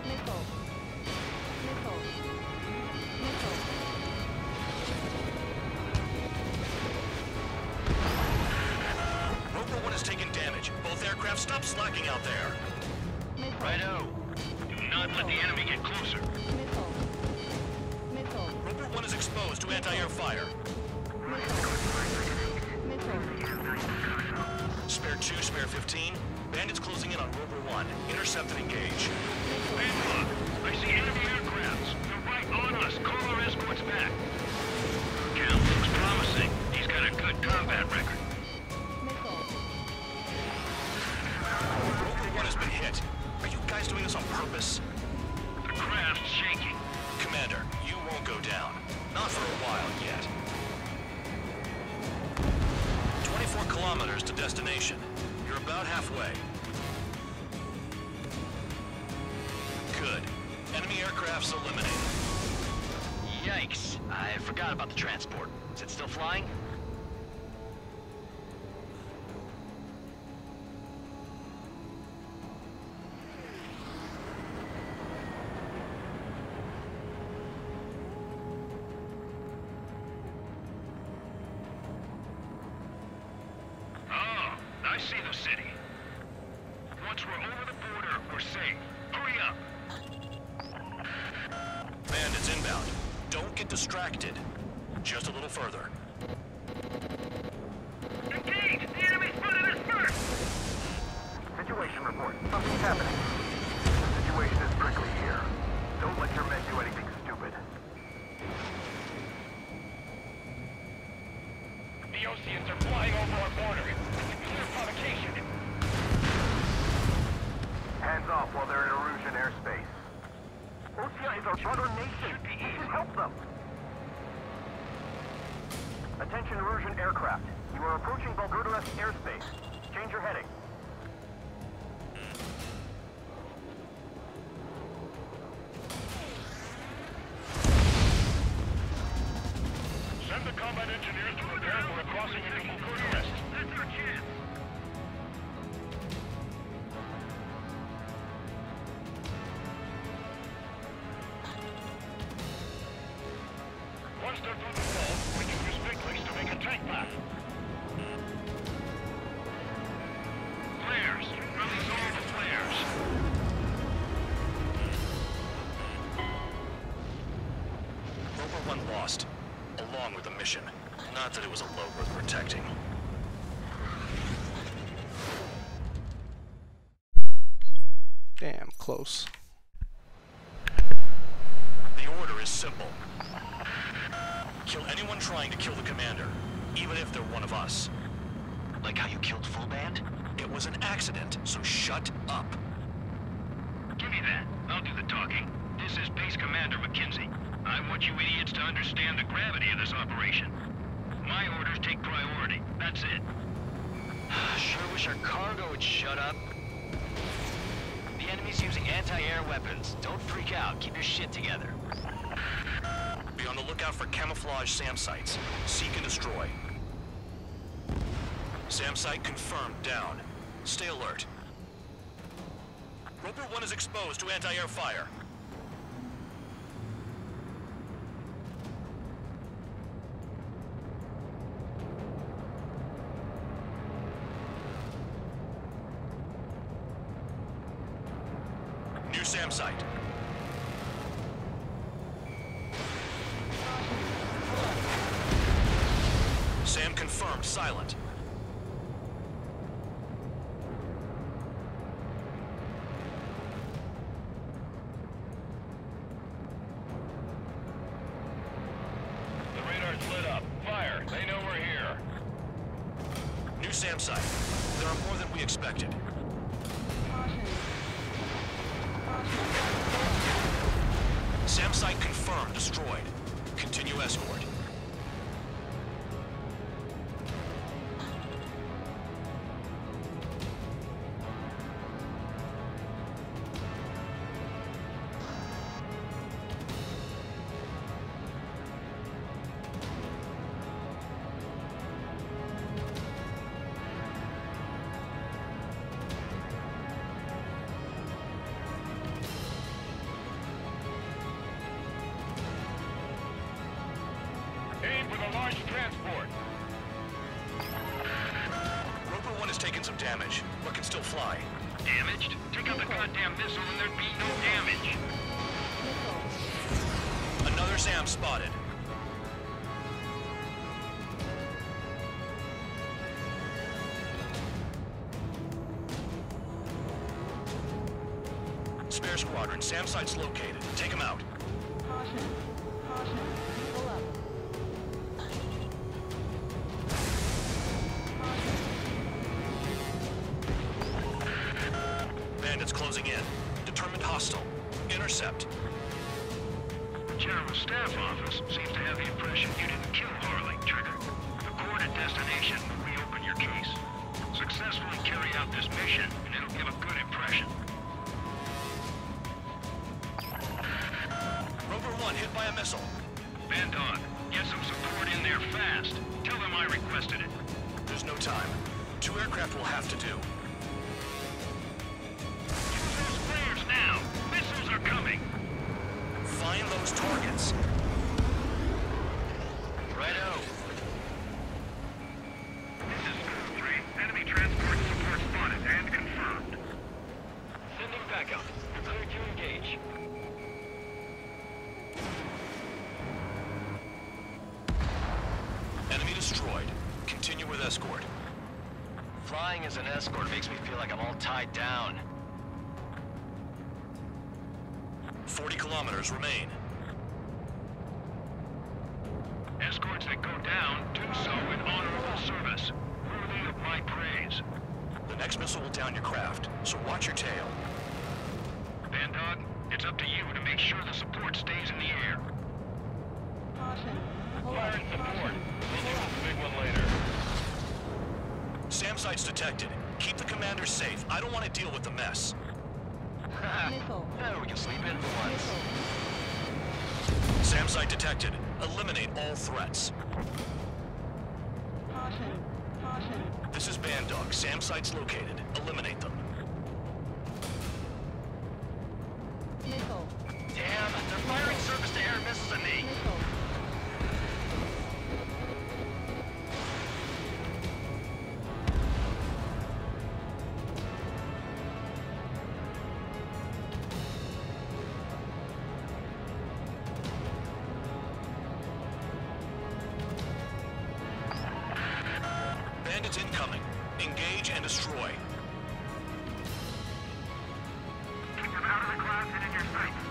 Missile. Missile. Missile. Rover 1 is taking damage. Both aircraft stop slacking out there. Righto. Do not let the enemy get closer. Missile. Missile. Rover 1 is exposed to anti-air fire. Spare 2, spare 15. Bandits closing in on Rover 1. Intercept and engage. Bandog, I see enemy aircrafts. They're right on us. Call our escorts back. Count looks promising. He's got a good combat record. Rover 1 has been hit. Are you guys doing this on purpose? The craft's shaking. Commander, you won't go down. Not for a while yet. 24 kilometers to destination. You're about halfway. Good. Enemy aircraft's eliminated. Yikes. I forgot about the transport. Is it still flying? Don't get distracted. Just a little further. Engage! The enemy spotted us first! Situation report. Something's happening. The situation is prickly here. Don't let your men do anything stupid. The Oceans are flying over our border. Clear provocation. Hands off while they're in Erusian airspace. Oceania is our brother nation. We should help them. Attention Erusian aircraft. You are approaching Bulgurdares airspace. Change your heading. Send the combat engineers to prepare for a crossing into Bulgurdares. That's our chance. Once they're through the wall, we can use big legs to make a tank path. Flares. Release all the flares. Roper 1 lost, along with the mission. Not that it was a load worth protecting. Damn, close. The order is simple. Kill anyone trying to kill the commander, even if they're one of us. Like how you killed Full Band? It was an accident, so shut up. Give me that. I'll do the talking. This is Base Commander McKenzie. I want you idiots to understand the gravity of this operation. My orders take priority. That's it. Sure wish our cargo would shut up. The enemy's using anti-air weapons. Don't freak out. Keep your shit together. Be on the lookout for camouflage SAM sites. Seek and destroy. SAM site confirmed down. Stay alert. Roper 1 is exposed to anti-air fire. New SAM site. SAM confirmed silent. The radar's lit up. Fire. They know we're here. New SAM site. There are more than we expected. SAM site confirmed destroyed. Continue escort. Aim for the large transport. Roper 1 has taken some damage, but can still fly. Damaged? Take out the goddamn missile and there'd be no damage. Another SAM spotted. Spare squadron, SAM site's located. Take him out. Caution. Caution. Pull up. Bandits closing in. Determined hostile. Intercept. The General Staff Office seems to have the impression you didn't kill Harley, Trigger. Accord a destination when we open your case. Successfully carry out this mission, and it'll give a good impression. Roper 1 hit by a missile. Bandog, get some support in there fast. Tell them I requested it. There's no time. 2 aircraft will have to do. Use those flares now. Missiles are coming. Find those targets. Righto. This is School 3. Enemy transport support spotted and confirmed. Sending backup. Clear to engage. destroyed. Continue with escort. Flying as an escort makes me feel like I'm all tied down. 40 kilometers remain. Escorts that go down do so with honorable service, worthy of my praise. The next missile will down your craft, so watch your tail. Bandog, it's up to you to make sure the support stays in the air. Caution. Pull up. Firing support. Caution. We'll deal with the big one later. SAM sites detected. Keep the commander safe. I don't want to deal with the mess. Missile. Oh, we can sleep in for once. SAM site detected. Eliminate all threats. Caution. Caution. This is Bandog. SAM sites located. Eliminate them. Missile. Damn, they're firing surface-to-air missiles at me. Missile. Bandits incoming. Engage and destroy. Keep them out of the clouds and in your sights.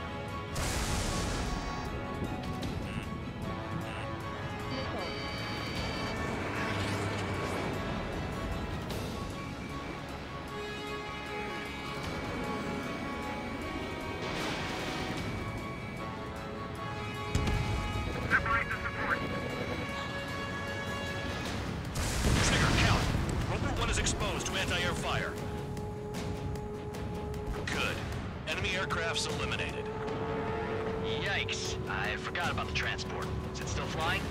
Missile. Separate the support. Trigger, count. Roper 1 is exposed to anti-air fire. Good. Enemy aircraft's eliminated. Yikes. I forgot about the transport. Is it still flying?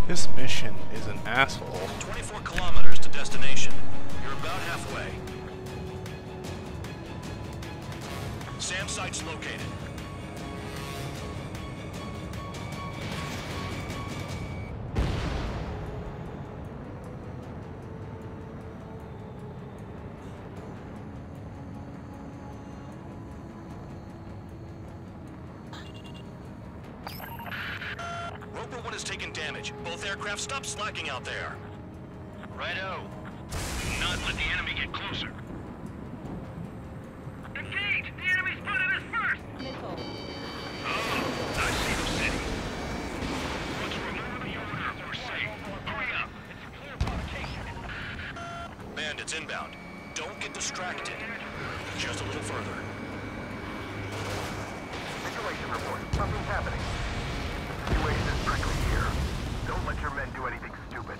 This mission is an asshole. 24 kilometers to destination. You're about halfway. SAM site's located. Roper 1 has taken damage. Both aircraft, stop slacking out there. Righto. Do not let the enemy get closer. Engage! The enemy spotted us first! Missile. Oh, I see the city. Let's remove the order. We're safe. Hurry up. It's a clear provocation. Bandits inbound. Don't get distracted. Just a little further. Situation report. Something's happening. The situation is prickly here. Don't let your men do anything stupid.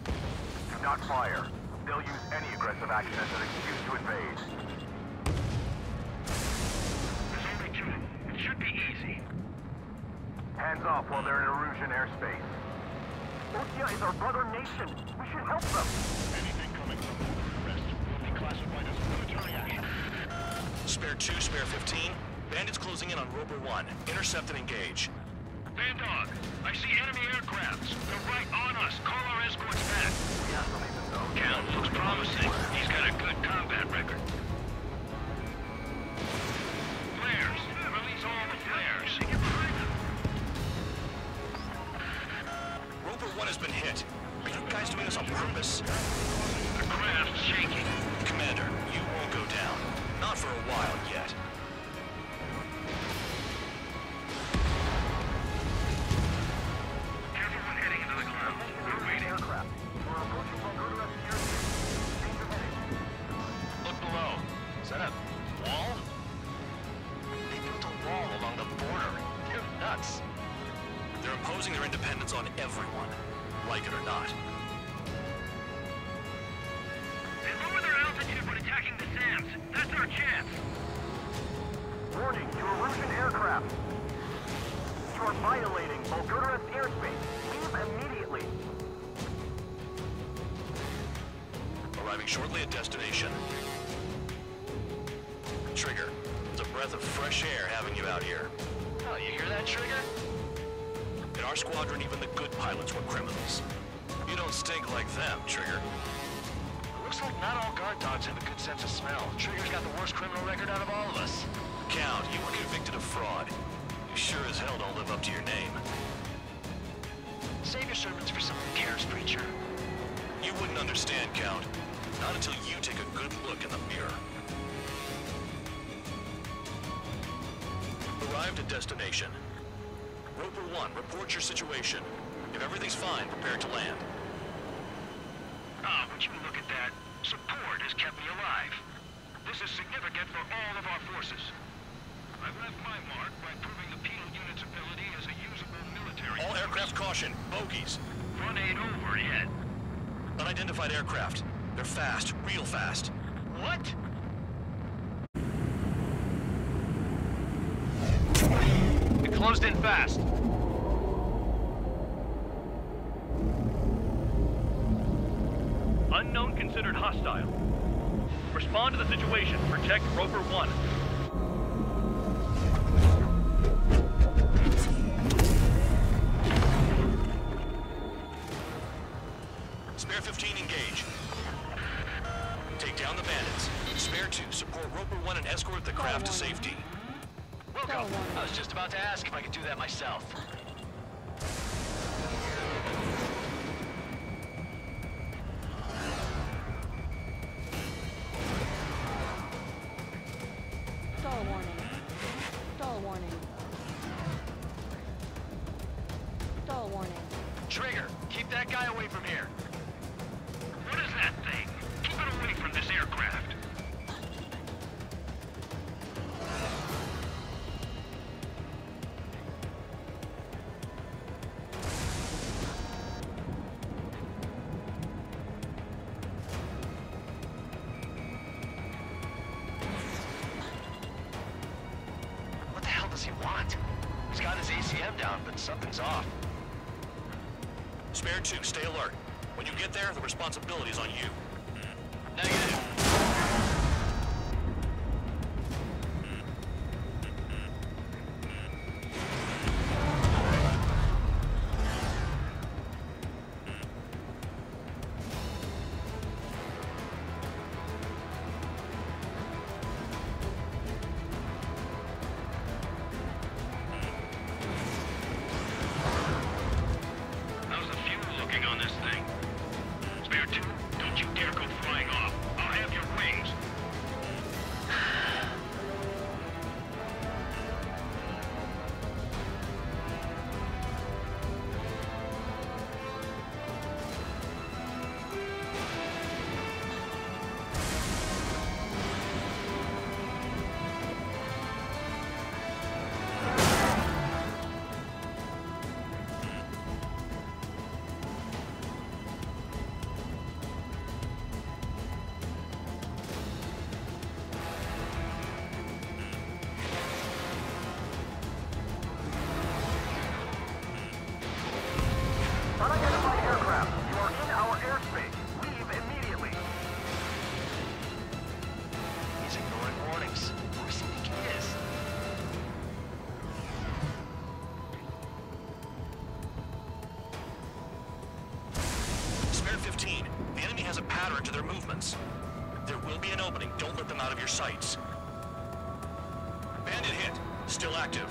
Do not fire. They'll use any aggressive action as an excuse to invade. There's only two. It should be easy. Hands off while they're in Erusian airspace. Osea is our brother nation. We should help them. Anything coming from the rest will be classified as military action. Spare 2, spare 15. Bandits closing in on Roper 1. Intercept and engage. Bandog, I see enemy aircrafts. They're right on us. Call our escorts back. Count looks promising. He's got a good combat record. Flares. Release all the flares. Roper 1 has been hit. Are you guys doing this on purpose? The craft's shaking. Commander, you won't go down. Not for a while yet. Careful when heading into the clouds. We're waiting. Aircraft. We're approaching Bulgaria airspace. Change of heading. Look below. Is that a wall? They built a wall along the border. You're nuts. They're imposing their independence on everyone, like it or not. They lower their altitude when attacking the SAMs. That's our chance. Warning to Erusian aircraft. You are violating Bulgaria's airspace. Leave immediately. Arriving shortly at destination. breath of fresh air having you out here. Oh, you hear that, Trigger? In our squadron, even the good pilots were criminals. You don't stink like them, Trigger. Looks like not all guard dogs have a good sense of smell. Trigger's got the worst criminal record out of all of us. Count, you were convicted of fraud. You sure as hell don't live up to your name. Save your sermons for someone who cares, preacher. You wouldn't understand, Count. Not until you take a good look in the mirror. Arrived at destination. Roper 1, report your situation. If everything's fine, prepare to land. Ah, would you look at that? Support has kept me alive. This is significant for all of our forces. I've left my mark by proving the penal unit's ability as a usable military... All aircraft caution, bogies. Front ain't over yet. Unidentified aircraft. They're fast, real fast. What? It closed in fast. Unknown considered hostile. Respond to the situation. Protect Roper 1. Spare 15, engage. Take down the bandits. Spare 2, support Roper 1 and escort the craft to safety. Wilco, I was just about to ask if I could do that myself. Stall warning. Stall warning. Stall warning. Trigger, keep that guy away from here. What is that thing? Keep it away from this aircraft. What the hell does he want? He's got his ACM down, but something's off. Spare 2, stay alert. When you get there, the responsibility is on you. Negative. How's the fuel looking on this thing? Spare 2, don't you dare go flying off. I'll have your wings. Unidentified aircraft, you are in our airspace. Leave immediately. He's ignoring warnings. Who does he think he is? Spare 15, the enemy has a pattern to their movements. There will be an opening. Don't let them out of your sights. Bandit hit. Still active.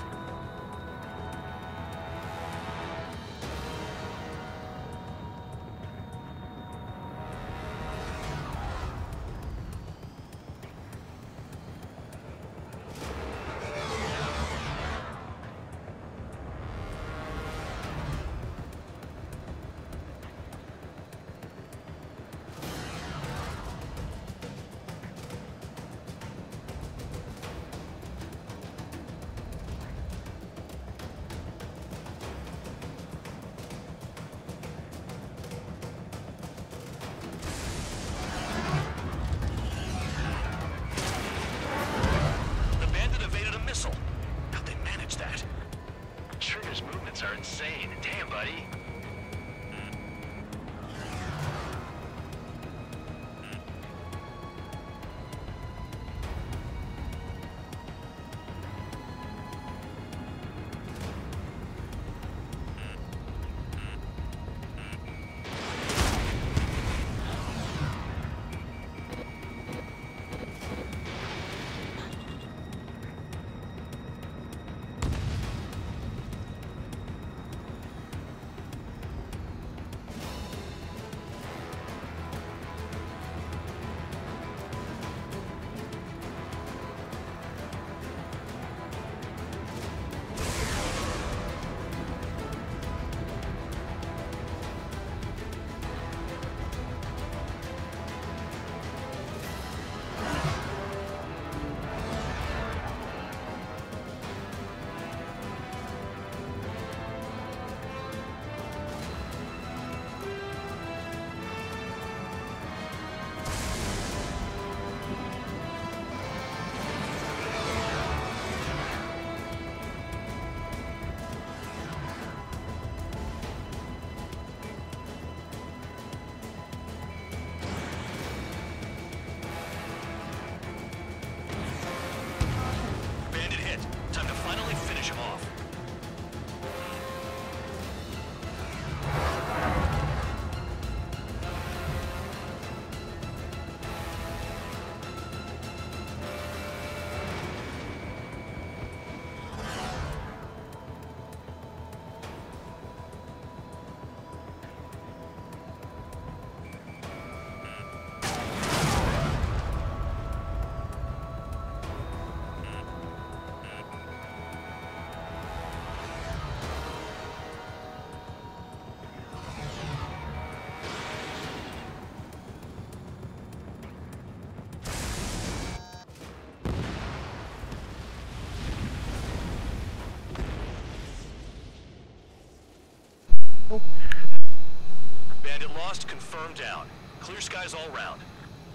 Bandit lost, confirmed down. Clear skies all round.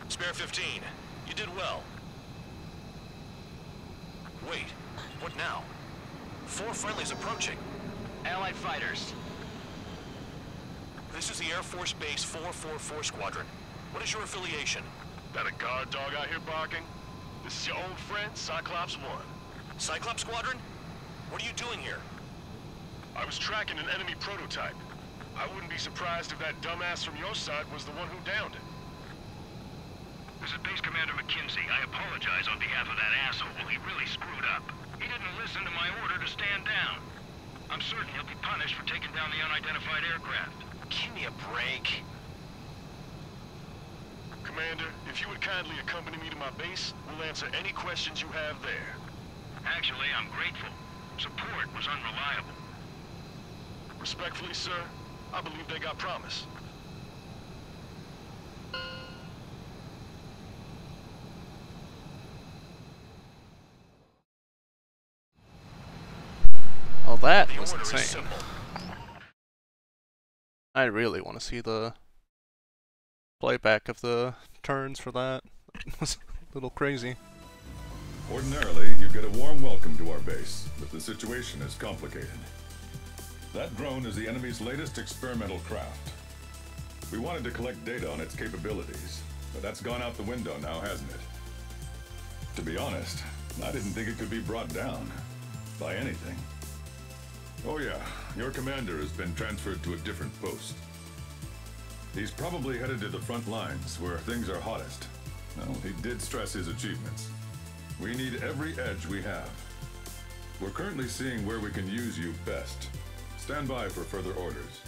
Spare 15. You did well. Wait, what now? 4 friendlies approaching. Allied fighters. This is the Air Force Base 444 Squadron. What is your affiliation? That a guard dog out here barking? This is your old friend, Cyclops 1. Cyclops Squadron? What are you doing here? I was tracking an enemy prototype. I wouldn't be surprised if that dumbass from your side was the one who downed it. This is Base Commander McKinsey. I apologize on behalf of that asshole. He really screwed up. He didn't listen to my order to stand down. I'm certain he'll be punished for taking down the unidentified aircraft. Give me a break. Commander, if you would kindly accompany me to my base, we'll answer any questions you have there. Actually, I'm grateful. Support was unreliable. Respectfully, sir, I believe they got promise. Oh, that was insane. I really want to see the playback of the turns for that. It was a little crazy. Ordinarily, you'd get a warm welcome to our base, but the situation is complicated. That drone is the enemy's latest experimental craft. We wanted to collect data on its capabilities, but that's gone out the window now, hasn't it? To be honest, I didn't think it could be brought down by anything. Oh yeah, your commander has been transferred to a different post. He's probably headed to the front lines, where things are hottest. Well, he did stress his achievements. We need every edge we have. We're currently seeing where we can use you best. Stand by for further orders.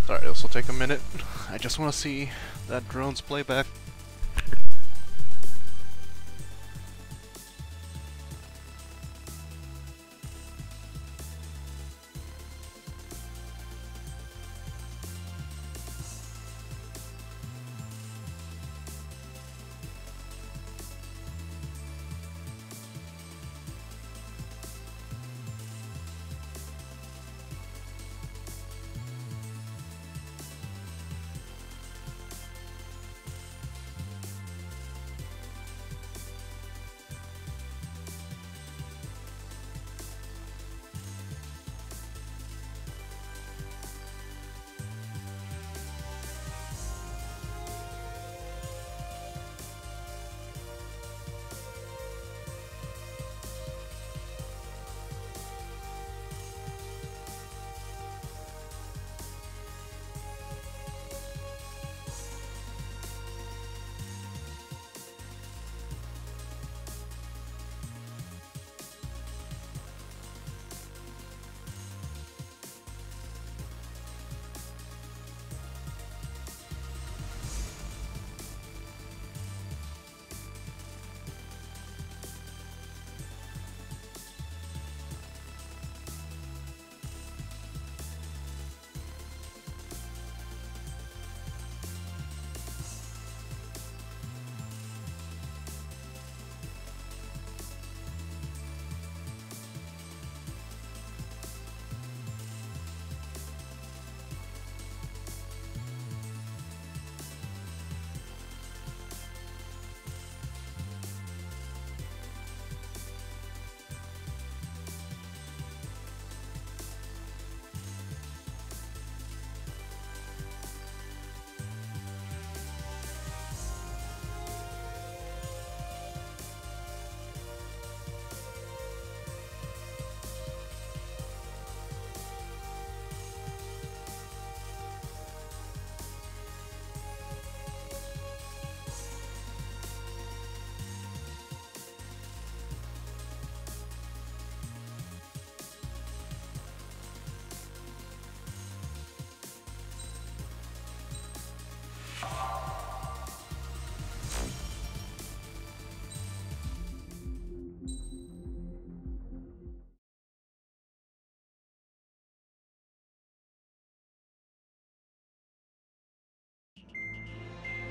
Sorry, this will take a minute. I just want to see that drone's playback.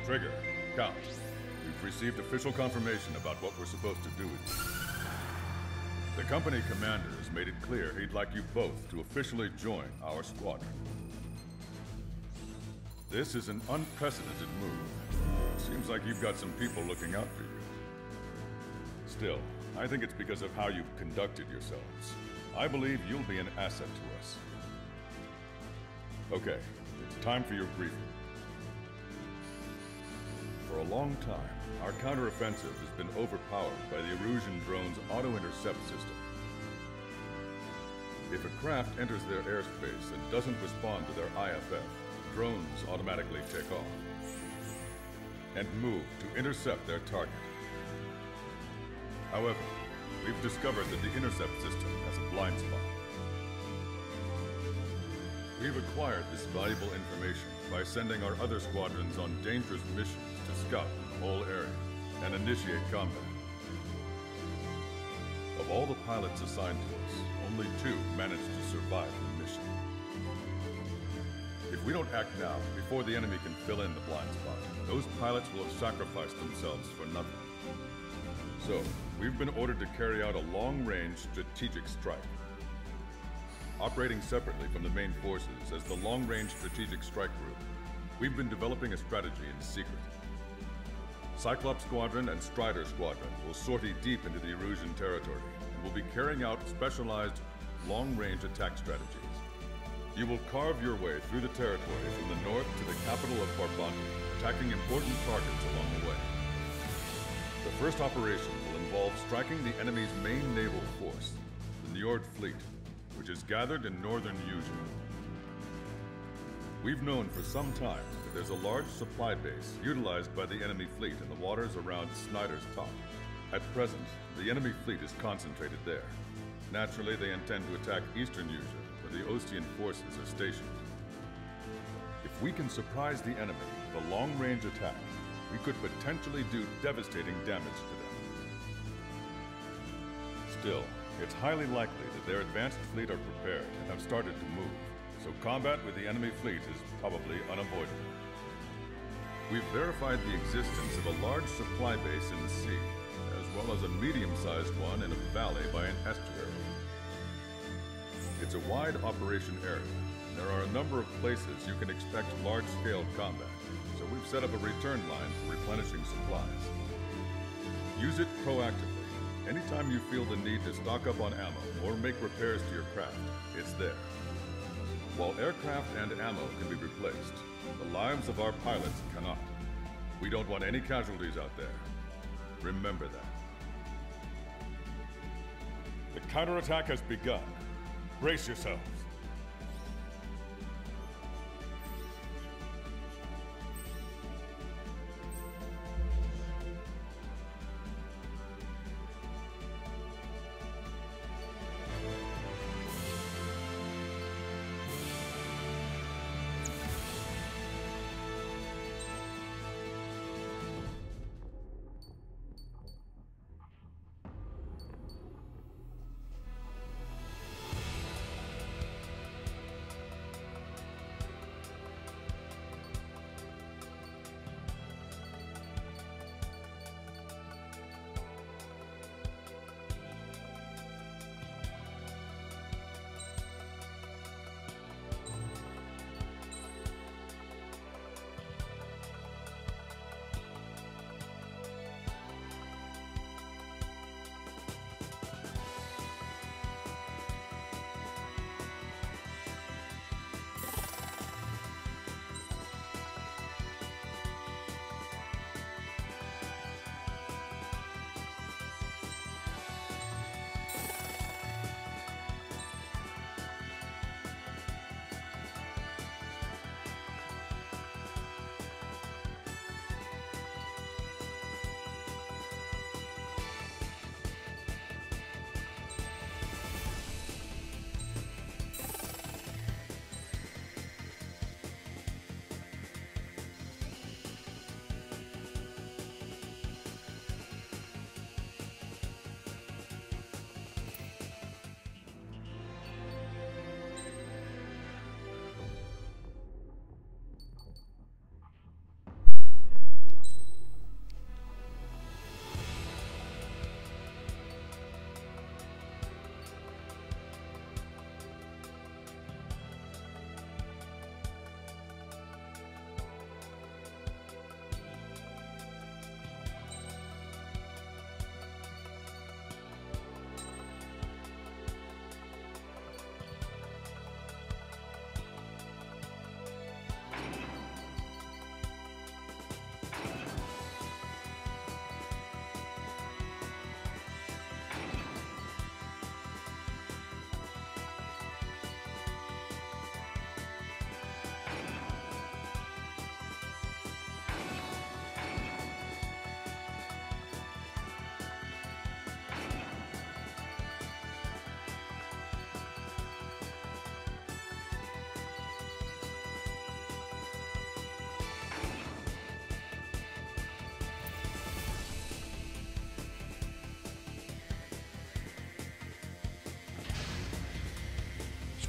Trigger, Count, we've received official confirmation about what we're supposed to do with you. The company commander has made it clear he'd like you both to officially join our squadron. This is an unprecedented move. Seems like you've got some people looking out for you. Still, I think it's because of how you've conducted yourselves. I believe you'll be an asset to us. Okay, it's time for your briefing. For a long time, our counteroffensive has been overpowered by the Erusian drone's auto-intercept system. If a craft enters their airspace and doesn't respond to their IFF, drones automatically take off and move to intercept their target. However, we've discovered that the intercept system has a blind spot. We've acquired this valuable information by sending our other squadrons on dangerous missions to scout the whole area and initiate combat. Of all the pilots assigned to us, only 2 managed to survive the mission. If we don't act now, before the enemy can fill in the blind spot, those pilots will have sacrificed themselves for nothing. So, we've been ordered to carry out a long-range strategic strike. Operating separately from the main forces as the Long-Range Strategic Strike Group, we've been developing a strategy in secret. Cyclops Squadron and Strider Squadron will sortie deep into the Erusian territory and will be carrying out specialized long-range attack strategies. You will carve your way through the territory from the north to the capital of Farbanti, attacking important targets along the way. The first operation will involve striking the enemy's main naval force, the Njord Fleet, which is gathered in northern Eugene. We've known for some time that there's a large supply base utilized by the enemy fleet in the waters around Snyder's Top. At present, the enemy fleet is concentrated there. Naturally, they intend to attack eastern Eugene, where the Ostian forces are stationed. If we can surprise the enemy with a long-range attack, we could potentially do devastating damage to them. Still, it's highly likely that their advanced fleet are prepared and have started to move, so combat with the enemy fleet is probably unavoidable. We've verified the existence of a large supply base in the sea, as well as a medium-sized one in a valley by an estuary. It's a wide operation area, and there are a number of places you can expect large-scale combat, so we've set up a return line for replenishing supplies. Use it proactively. Anytime you feel the need to stock up on ammo or make repairs to your craft, it's there. While aircraft and ammo can be replaced, the lives of our pilots cannot. We don't want any casualties out there. Remember that. The counterattack has begun. Brace yourselves.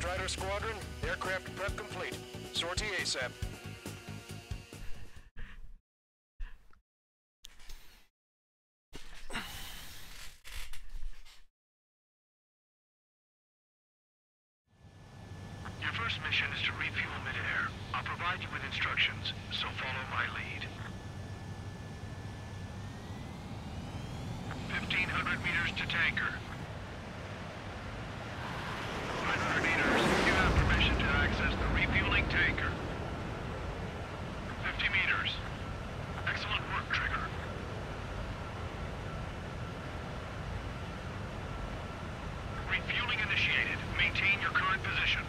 Strider Squadron, aircraft prep complete. Sortie ASAP. Your first mission is to refuel midair. I'll provide you with instructions, so follow my lead. 1,500 meters to tanker. 500 meters, you have permission to access the refueling tanker. 50 meters. Excellent work, Trigger. Refueling initiated. Maintain your current position.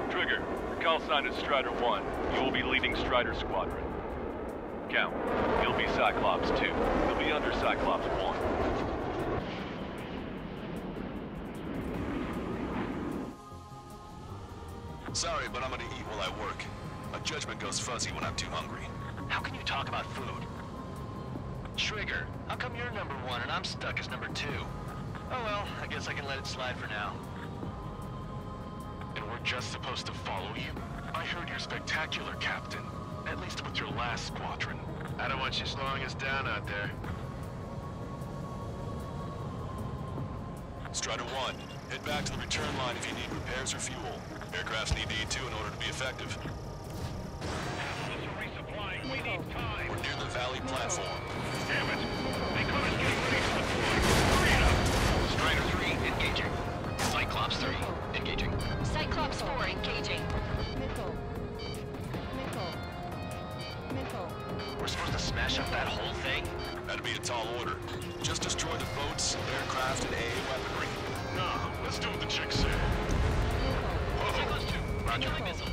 Trigger, your call sign is Strider 1. You will be leading Strider Squadron. Count, you'll be Cyclops 2. You'll be under Cyclops 1. Sorry, but I'm gonna eat while I work. My judgment goes fuzzy when I'm too hungry. How can you talk about food? Trigger, how come you're number 1 and I'm stuck as number 2? Oh well, I guess I can let it slide for now. And we're just supposed to follow you? I heard you're spectacular, Captain. At least with your last squadron. I don't want you slowing us down out there. Strider 1, head back to the return line if you need repairs or fuel. Aircrafts need to eat too in order to be effective. We need time. We're near the Valley platform. Damn it! They caught us getting ready to deploy. Hurry it up! Strider 3, engaging. Cyclops 3, engaging. Cyclops 4 engaging. Missile. Missile. Missile. We're supposed to smash up that whole thing? That'd be a tall order. Just destroy the boats, aircraft, and AA weaponry. Nah, let's do what the chick said. Cyclops 2, roger my missile.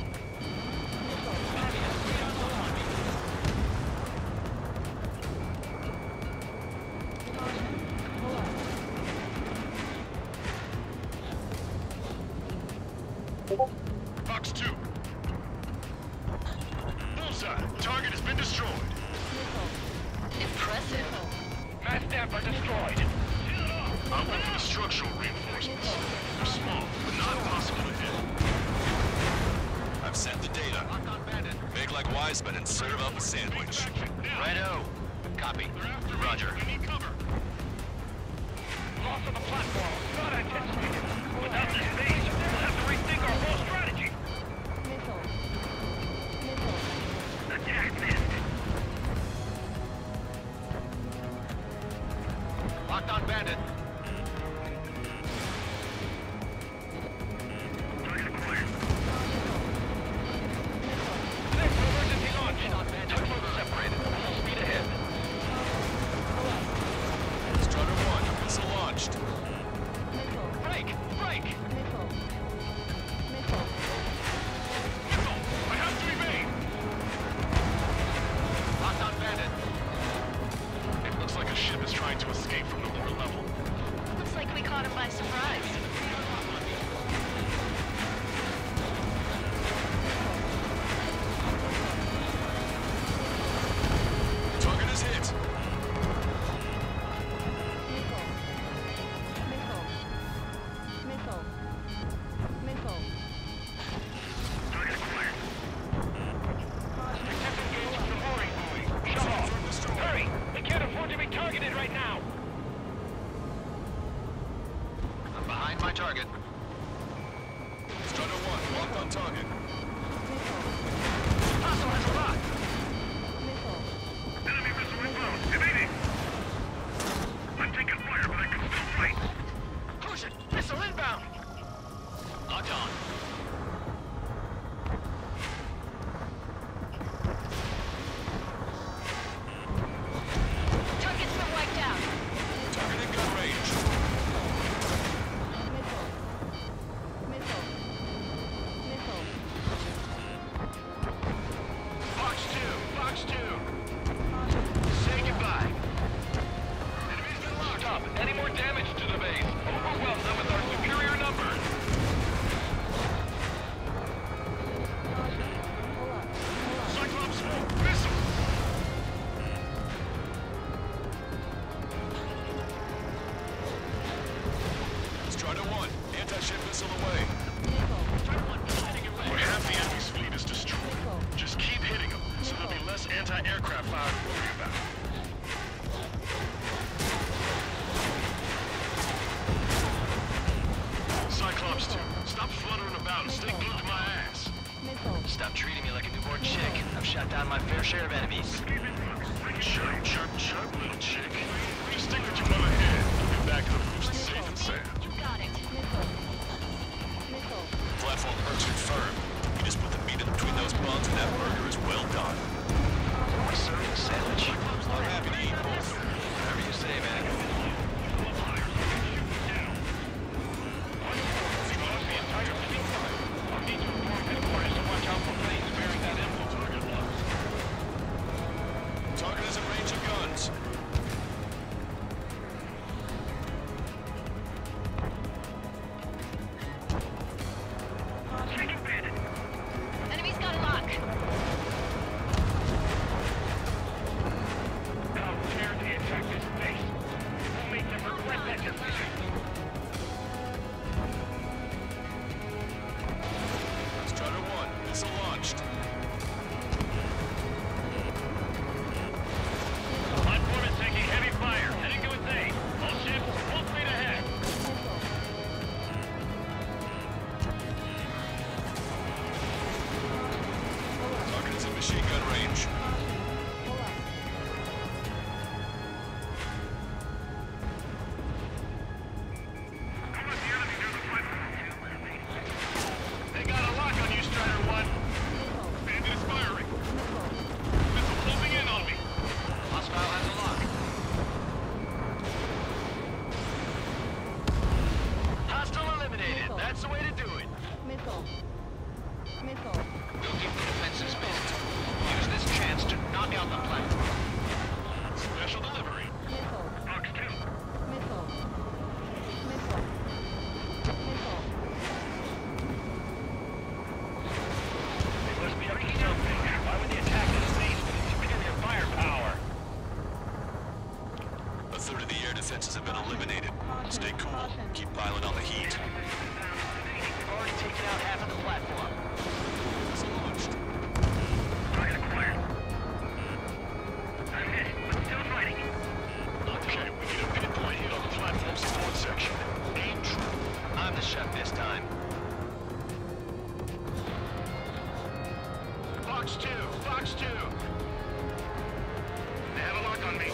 Fox 2. Bullseye. Target has been destroyed. Impressive. Mass damper destroyed. I went for the structural reinforcements. They're small, but not impossible to hit. I've sent the data. Make like Wiseman and serve up a sandwich. Righto. Copy. Roger. We need cover. Loss of the platform. Not anticipated. Without this base, we'll have to rethink our whole strategy. Missile. Missile. Attack missed. Locked on bandit. Target acquired. Next, emergency launch. Tugboat separated. Full speed ahead. Strider 1, missile launched. Missile. Break! Break! Missile. Missile. Missile! I have to evade! Locked on bandit. It looks like a ship is trying to escape from the lower level. Looks like we caught him by surprise. Target is hit. Missile. Missile. Missile. Missile. Target acquired. Disengage from the mooring buoy. Shut off. Hurry! We can't afford to be targeted right now. I'm behind my target. Strider 1, locked on target. Hostile has a rock. Missile. Enemy missile inbound. Evading. I'm taking fire, but I can still fight. Push it! Missile inbound! Locked on. Target's been wiped out. Target in gun range. Missile. Missile. Missile. Fox 2. Fox 2. Say goodbye. Enemy's been locked up. Any more damage to the base? Overwhelm them with our superior numbers. Missile away. But half the enemy's fleet is destroyed. Just keep hitting them, so there'll be less anti-aircraft fire to worry about. Cyclops 2, stop fluttering about and stay glued to my ass. Stop treating me like a newborn chick. I've shot down my fair share of enemies. Chirp, chirp, chirp, little chick. Just stick with your mother head. We'll get back to the roost safe and sound. You got it. Platform perks confirmed. You just put the meat in between those buns and that burger is well done. We're serving a sandwich. I'm happy to eat both. Whatever you say, man. Target is in range of guns. Enemy's got a lock. How dare they attack this base? We'll make them regret that decision. Strider 1, missile launched. Platform is taking heavy fire. Heading to its aid. All ships, full speed ahead. Target is in machine gun range. They got a lock on you, Strider 1. Bandit is firing. Missile closing in on me. Hostile has a lock. Hostile eliminated. That's the way to do it. Missile. Missile. We'll keep the defenses busy. Use this chance to knock out the platform. Special delivery. Missile. Box 2. Missile. Missile. Missile. They must be up to something. Why would they attack this base with superior firepower? A third of the air defenses have been eliminated. Stay cool. Keep piling on the heat. We've already taken out half of the platform. Missile launched. Target acquired. I'm hit, but still fighting. Okay, we need a pinpoint hit on the platform support section. Aim true. I'm the chef this time. Fox 2, Fox 2. They have a lock on me.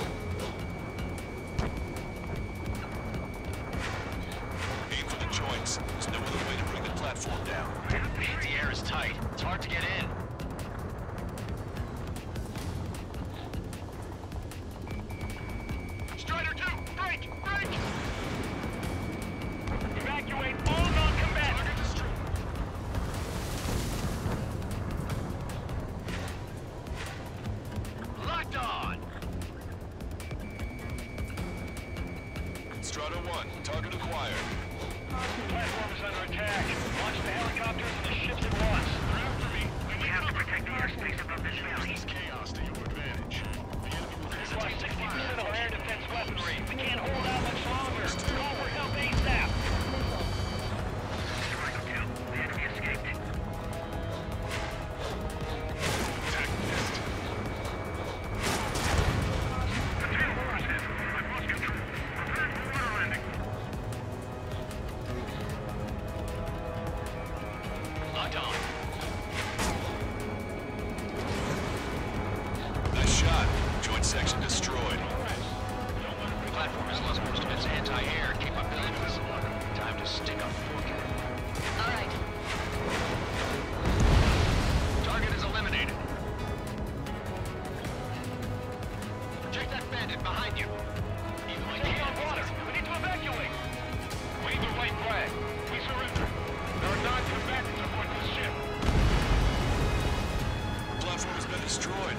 Aim for the joints. There's no other way to bring the platform down. The air is tight. It's hard to get in. Strider 2, break, break. Evacuate all non-combatants. Target destroyed. Locked on. Strider 1, target acquired. Platform is under attack. Launch the helicopters and the ships at once. They're after me. We have to protect the airspace above this valley. Use this chaos to your advantage. The enemy will We've hesitate lost to fire 60% of our air at defense weaponry. We can't hold out much longer. Call for help ASAP. Strike 2. The enemy escaped. attack missed. The tail war's hit. I've lost control. Prepare for water landing. Locked on. Nice shot. Joint section destroyed. The platform has lost most of its anti-air capabilities. Time to stick a fork in it. All right. Target is eliminated. Check that bandit behind you. Either way, Stay on water. We need to evacuate. Wave the white flag. We surrender. There are non-combatants aboard this ship. The platform has been destroyed.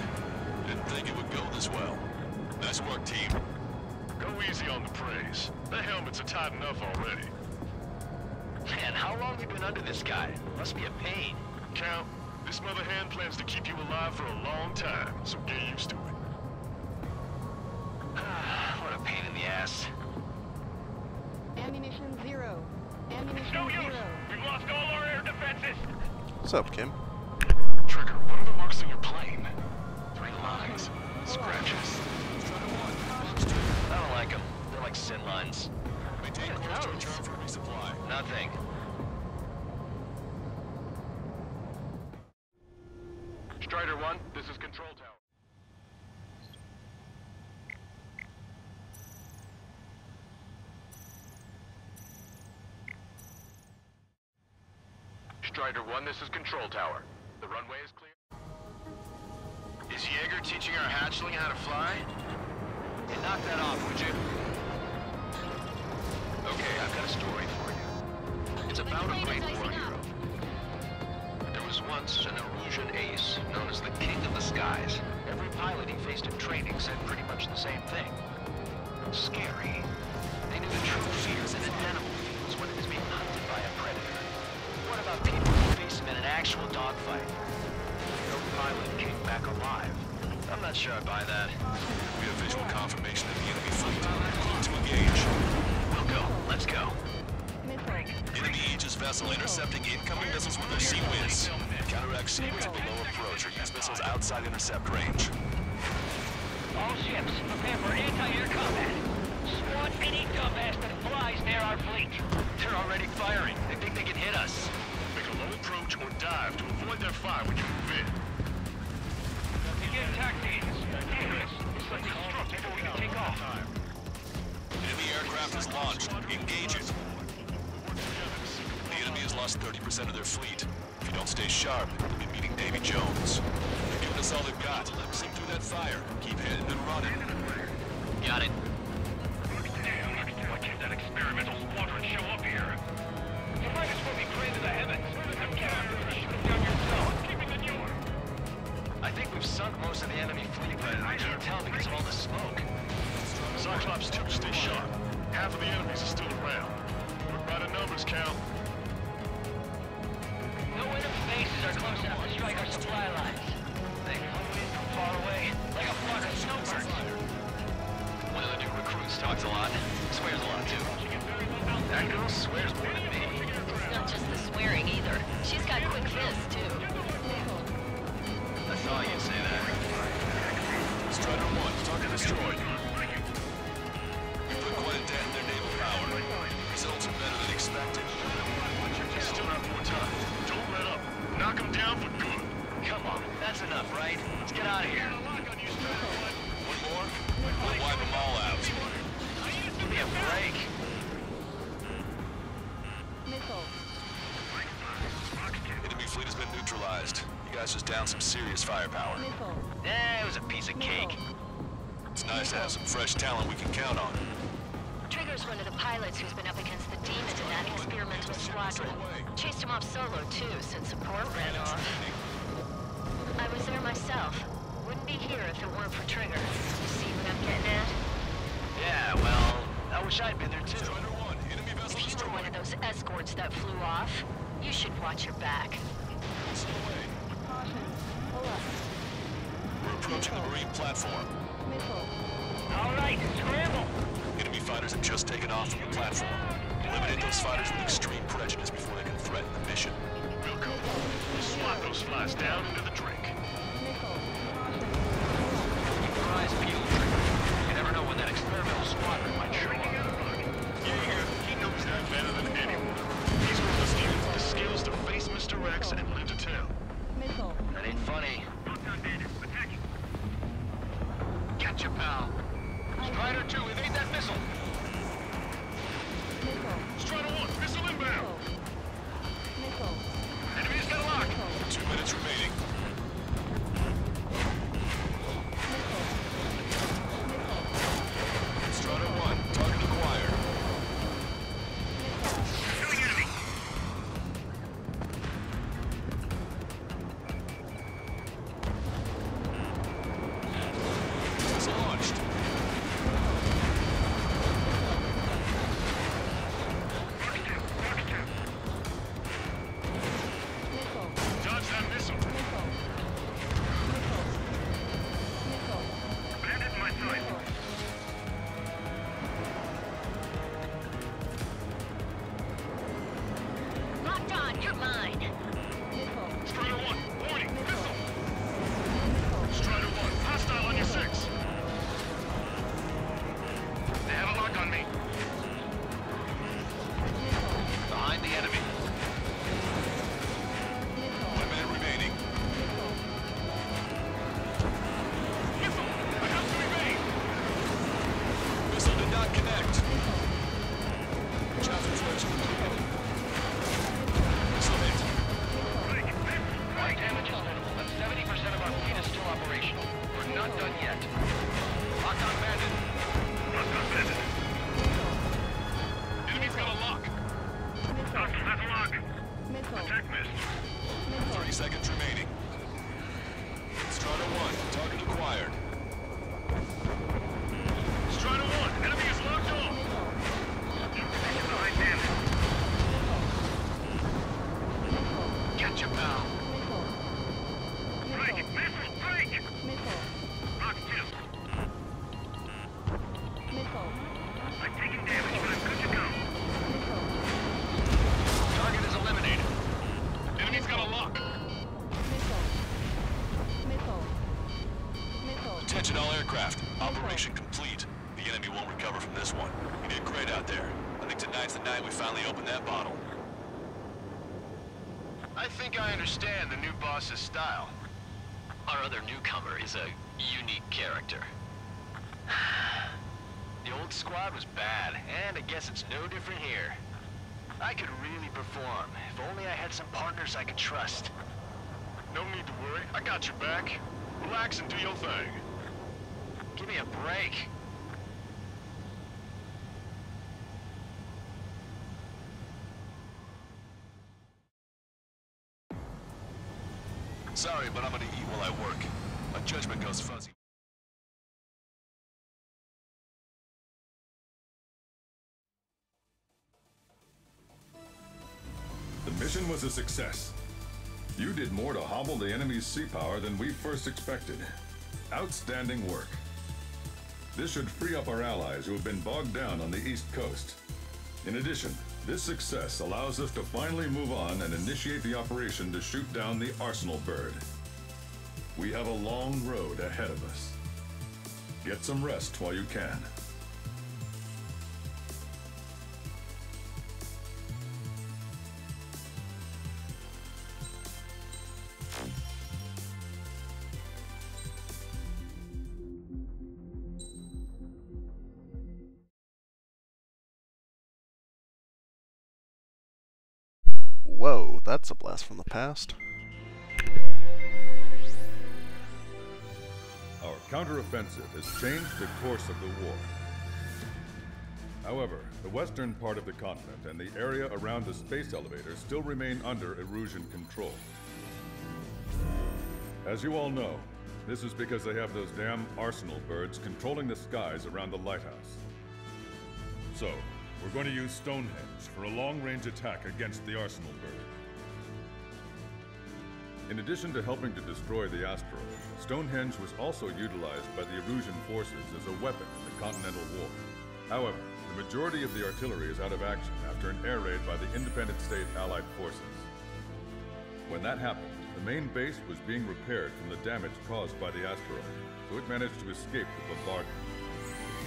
Didn't think it would go this well. Nice work, team. Go easy on the praise. The helmets are tight enough already. Man, how long have you been under this guy? Must be a pain. Count, this mother hen plans to keep you alive for a long time, so get used to it. What a pain in the ass. Ammunition 0. Ammunition No use. 0. What's up, Kim? Trigger, what are the marks on your plane? 3 lines. Scratches. I don't like them. They're like sin lines. Maintain course to return for resupply. Nothing. Strider 1, this is Control Tower. Strider 1, this is Control Tower. The runway is clear. Is Jaeger teaching our hatchling how to fly? Hey, knock that off, would you? Okay, I've got a story for you. It's about a great war hero. There was once an Erusian ace known as the King of the Skies. Every pilot he faced in training said pretty much the same thing. Scary. They knew the true fears in an animal feels when it is being hunted by a predator. What about people who face him in an actual dogfight? No pilot came back alive. I'm not sure I buy that. We have visual confirmation of the enemy fleet. Clear to engage. We'll go. Let's go. Enemy Aegis vessel intercepting incoming missiles with their sea winds. Counteract sea winds below approach or use missiles outside intercept range. All ships, prepare for anti-air combat. Squad any dumbass that flies near our fleet. They're already firing. They think they can hit us. Make a low approach or dive to avoid their fire when you move in. Begin tactics. It's like destruct before we can take off. Enemy aircraft is launched. Engage it. The enemy has lost 30% of their fleet. If you don't stay sharp, you'll be meeting Davy Jones. They're giving us all they've got. Sink through that fire. Keep heading and running. Got it. Why can't that experimental squadron show up here? You might as well be praying to the heavens. I'm captain. You shoot down yourself. Keeping the newer. I think we've sunk most of the enemy fleet, but I can't tell because of all the smoke. Cyclops 2, stay sharp. Half of the enemies are still around. Look by the numbers, Cal. No enemy bases are close enough to strike our supply lines. They flew in from far away, like a flock of snowbirds. One of the new recruits talks a lot. Swears a lot, too. That girl swears more than me. It's not just the swearing either. She's got quick fists, too. I thought you'd say that. Strider 1, target destroyed. We put quite a dent in their naval power. Results are better than expected. You still have more time. Don't let up. Knock them down for good. Come on, that's enough, right? Let's get out of here. One more? We'll wipe them all out. Give me a break. Enemy fleet has been neutralized. You guys just downed some serious firepower. It was a piece of cake. It's nice to have some fresh talent we can count on. Trigger's one of the pilots who's been up against the demons in that experimental squadron. Chased him off solo, too, since support ran off. I was there myself. Wouldn't be here if it weren't for Trigger. You see what I'm getting at? Yeah, well, I wish I'd been there, too. If you were one of those escorts that flew off, you should watch your back. We're approaching the Marine platform. All right, scramble. Enemy fighters have just taken off from the platform. Eliminate those fighters with extreme prejudice before they can threaten the mission. Wilco, swat those flies down into the drink. Keep your eyes peeled, Trigger. You never know when that experimental squadron might show up. Jaeger, he knows that better than anyone. He's with the skills to face Mr. X and live to tell. That ain't funny. Gotcha, pal. Strider 2, evade that missile. Strider 1, missile inbound. Enemy's got a lock. 2 minutes remaining. Strider 1, target acquired. Missile launched. Dodge that missile. Landed in my sight. Locked on, you're mine. Strider 1, warning, missile! Strider 1, hostile on your 6. They have a lock on me. Behind the enemy. 1 minute remaining. Missile! I have to evade! Missile did not connect. Chopper's first completed. Missile hit. Our damage is minimal, but 70% of our fleet is still operational. We're not done yet. Lock on bandit. Lock on bandit. Enemy's got a lock. Hostile has a lock. Attack missed. 30 seconds remaining. Strider 1, target acquired. Strider 1, enemy is locked on. In position behind bandit. Catch him now. Break! Missile! Break! Lock 2. I'm taking damage, but I'm good to go. Target is eliminated. Enemy's got a lock. Attention all aircraft. Operation complete. The enemy won't recover from this one. You did great out there. I think tonight's the night we finally open that bottle. I think I understand the new boss's style. Our other newcomer is a unique character. The old squad was bad, and I guess it's no different here. I could really perform, if only I had some partners I could trust. No need to worry. I got your back. Relax and do your thing. Give me a break. Sorry, but I'm gonna eat while I work. My judgment goes fuzzy. The mission was a success. You did more to hobble the enemy's sea power than we first expected. Outstanding work. This should free up our allies who have been bogged down on the East Coast. In addition, this success allows us to finally move on and initiate the operation to shoot down the Arsenal bird. We have a long road ahead of us. Get some rest while you can. Whoa, that's a blast from the past. Our counteroffensive has changed the course of the war. However, the western part of the continent and the area around the space elevator still remain under Erusian control. As you all know, this is because they have those damn Arsenal birds controlling the skies around the lighthouse. So, we're going to use Stonehenge for a long-range attack against the Arsenal bird. In addition to helping to destroy the asteroid, Stonehenge was also utilized by the Erusian forces as a weapon in the Continental War. However, the majority of the artillery is out of action after an air raid by the Independent State Allied forces. When that happened, the main base was being repaired from the damage caused by the asteroid, so it managed to escape the bombardment.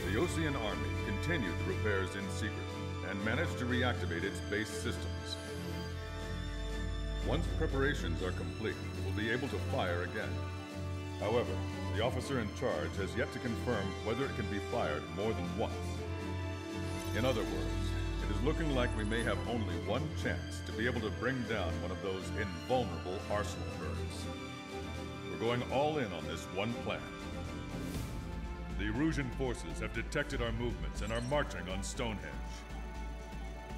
The Osean Army continued the repairs in secret and managed to reactivate its base systems. Once preparations are complete, it will be able to fire again. However, the officer in charge has yet to confirm whether it can be fired more than once. In other words, it is looking like we may have only one chance to be able to bring down one of those invulnerable Arsenal birds. We're going all in on this one plan. The Erusian forces have detected our movements and are marching on Stonehenge.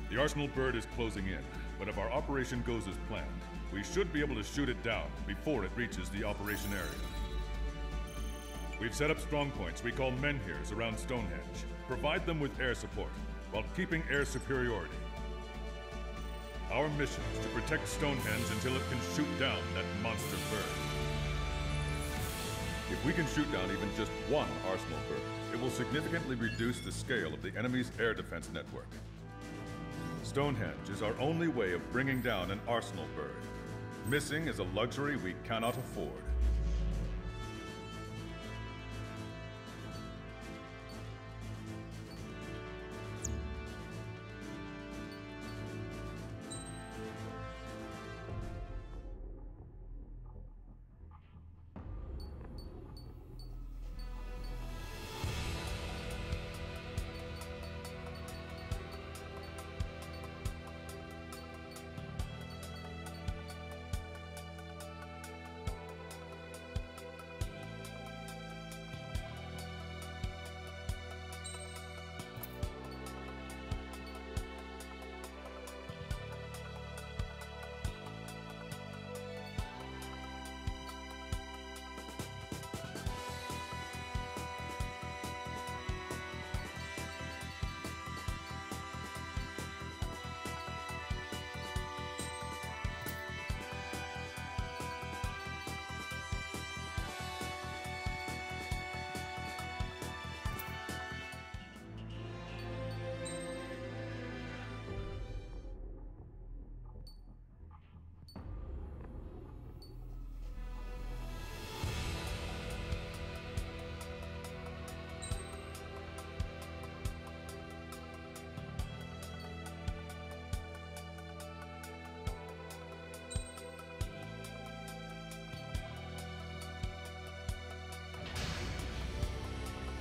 The Arsenal bird is closing in, but if our operation goes as planned, we should be able to shoot it down before it reaches the operation area. We've set up strong points we call menhirs around Stonehenge. Provide them with air support, while keeping air superiority. Our mission is to protect Stonehenge until it can shoot down that monster bird. If we can shoot down even just one Arsenal bird, it will significantly reduce the scale of the enemy's air defense network. Stonehenge is our only way of bringing down an Arsenal bird. Missing is a luxury we cannot afford.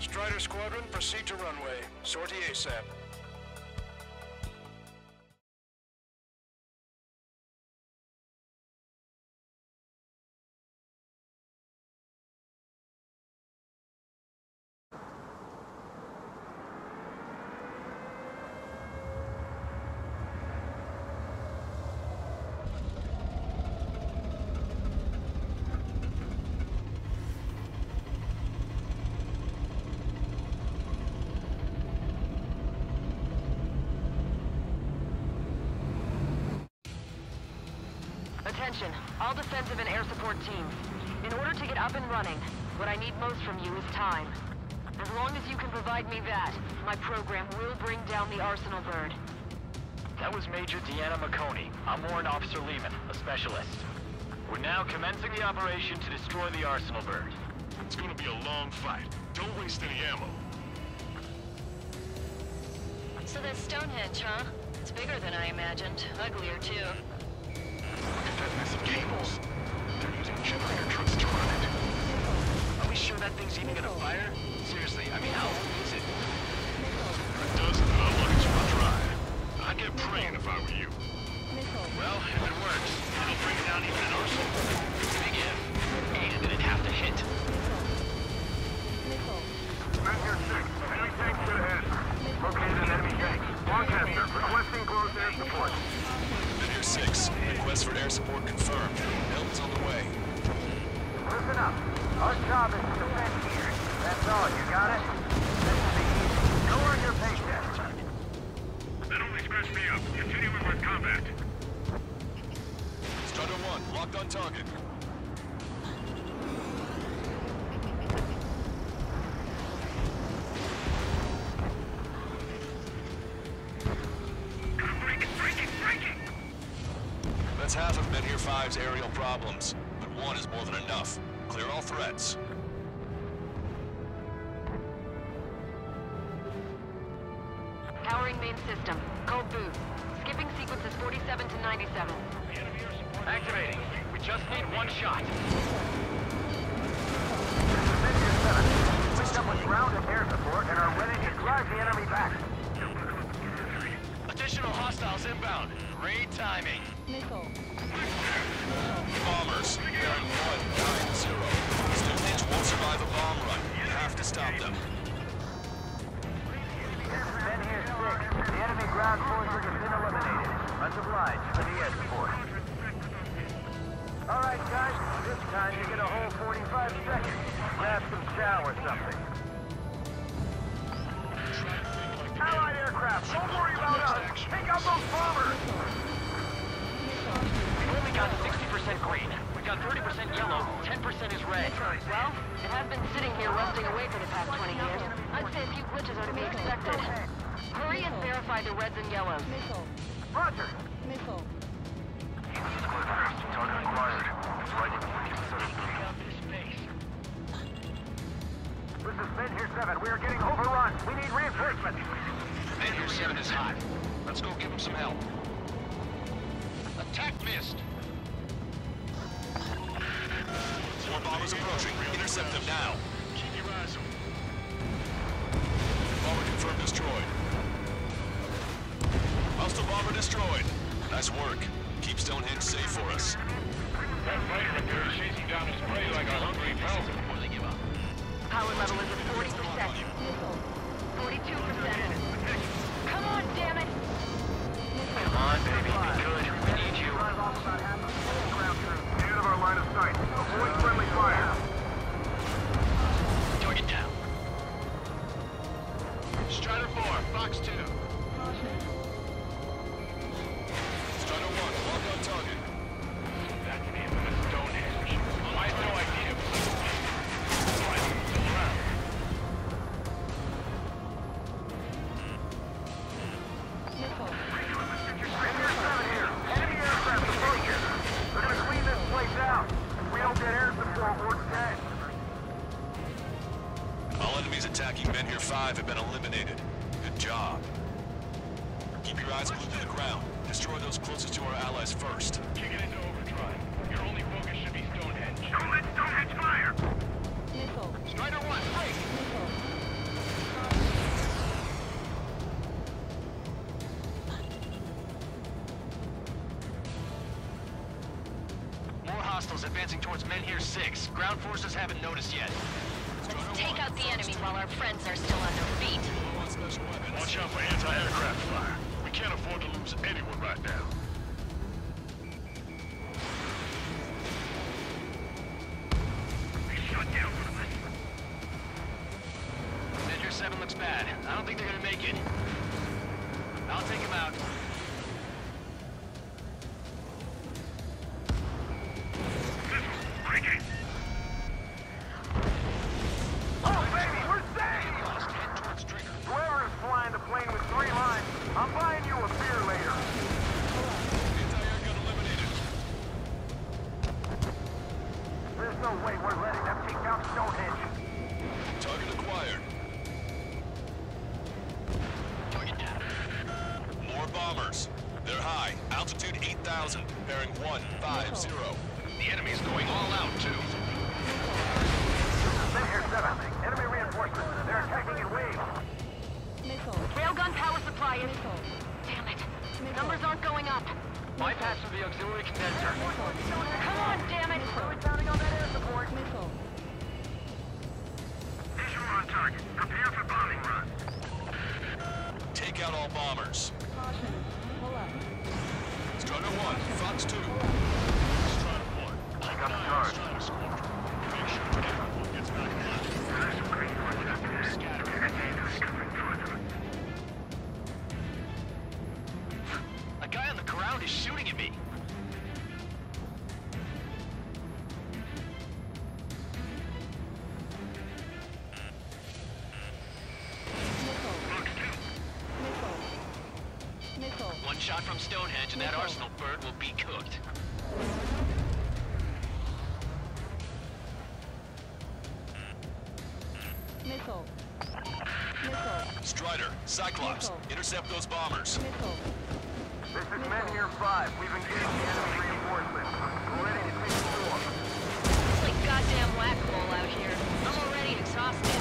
Strider Squadron, proceed to runway. Sortie ASAP. Attention, all defensive and air support teams. In order to get up and running, what I need most from you is time. As long as you can provide me that, my program will bring down the Arsenal bird. That was Major Deanna McConey. I'm Warrant Officer Lehman, a specialist. We're now commencing the operation to destroy the Arsenal bird. It's gonna be a long fight. Don't waste any ammo. So that's Stonehenge, huh? It's bigger than I imagined. Uglier, too. Look at that mess of cables. They're using generator trucks to run it. Are we sure that thing's even gonna fire? Seriously, I mean, how old is it? There are dozens of outlines for a drive. I'd get praying if I were you. Well, if it works, it'll bring down even an Arsenal. Big if. And it'd have to hit. Messenger 6, enemy tank to the head. Located an enemy tank. Lancaster, requesting close air support. Meteor 6, request for air support confirmed. Help is on the way. Listen up. Our job is to defend here. That's all, you got it? This will be easy. Go on your paycheck. That only scratched me up. Continuing with combat. Strider 1, locked on target. That's half of Meteor 5's aerial problems, but one is more than enough. Clear all threats. Powering main system. Code boot. Skipping sequences 47 to 97. Activating. We just need one shot. Messenger 7, picked up with ground and air support and are ready to drive the enemy back. Additional hostiles inbound. Great timing. Bombers, bearing 190. Stonehenge won't survive a bomb run. You have to stop them. Here 6. The enemy ground forces have been eliminated. Much obliged for the air support. All right, guys. This time you get a whole 45 seconds. Grab some chow or something. Allied aircraft, don't worry about us. Take out those bombers. We've only got 60% green. We've got 30% yellow. 10% is red. Well, it has been sitting here rusting away for the past 20 years. I'd say a few glitches are to be expected. Hurry and verify the reds and yellows. Roger. Missile. Target acquired. him some help. Attack missed. More bombers approaching. Intercept them now. Keep your eyes open. Bomber confirmed destroyed. Hostile bomber destroyed. Nice work. Keep Stonehenge safe for us. That fighter up there is chasing down his prey like a hungry falcon. Before they give up. Power level is at 40%. 42%. Come on, damn it! Come on, baby. Be good. We need you. Drive off about half a full ground crew. End of our line of sight. Avoid friendly fire. Target down. Strider 4, Fox 2. Strider 1, lock on target. That's the infamous Stonehenge. I had no idea. Why is it still around? Ranger 7 here. Enemy aircraft approaching. We're gonna clean this place out. If we don't get air support, we're dead. All enemies attacking Men Here 5 have been eliminated. Good job. Keep your eyes glued to the ground. Destroy those closest to our allies first. Kick it into overdrive. Your only focus should be Stonehenge. Don't let Stonehenge fire. Strider 1, break. More hostiles advancing towards Men Here 6. Ground forces haven't noticed yet. Let's take out the enemy while our friends are still on their feet. Watch out for anti-aircraft fire. We can't afford to lose anyone right now. Shut down one of us. Men Here 7 looks bad. I don't think they're gonna make it. I'll take him out. Break it. Oh, baby, we're safe! Lost. Head towards trigger. Whoever is flying the plane with 3 lines, I'm buying you a beer later. Anti-air gun eliminated. There's no way we're letting them take down Stonehenge. Target acquired. Target down. More bombers. They're high. Altitude 8,000. Bearing 150. The enemy's going all out, too. Men Here 7. Enemy reinforcements. They're attacking in waves. Railgun power supply is... Damn it. Numbers aren't going up. Bypass through the auxiliary condenser. Come on, damn it! Really counting on that air support. Visual on target. Prepare for bombing run. Take out all bombers. Strider 1, Fox 2. Strider 1. I got the charge. Strider Squadron. Make sure everyone gets back in. There's some green ones up there. Scatter. Containers coming for them. A guy on the ground is shooting at me. One shot from Stonehenge and that Arsenal bird will be cooked. Strider, Cyclops, intercept those bombers. This is Men Here 5. We've engaged the enemy reinforcements. We're ready to take the door. It's like goddamn whack-a-mole out here. I'm already exhausted.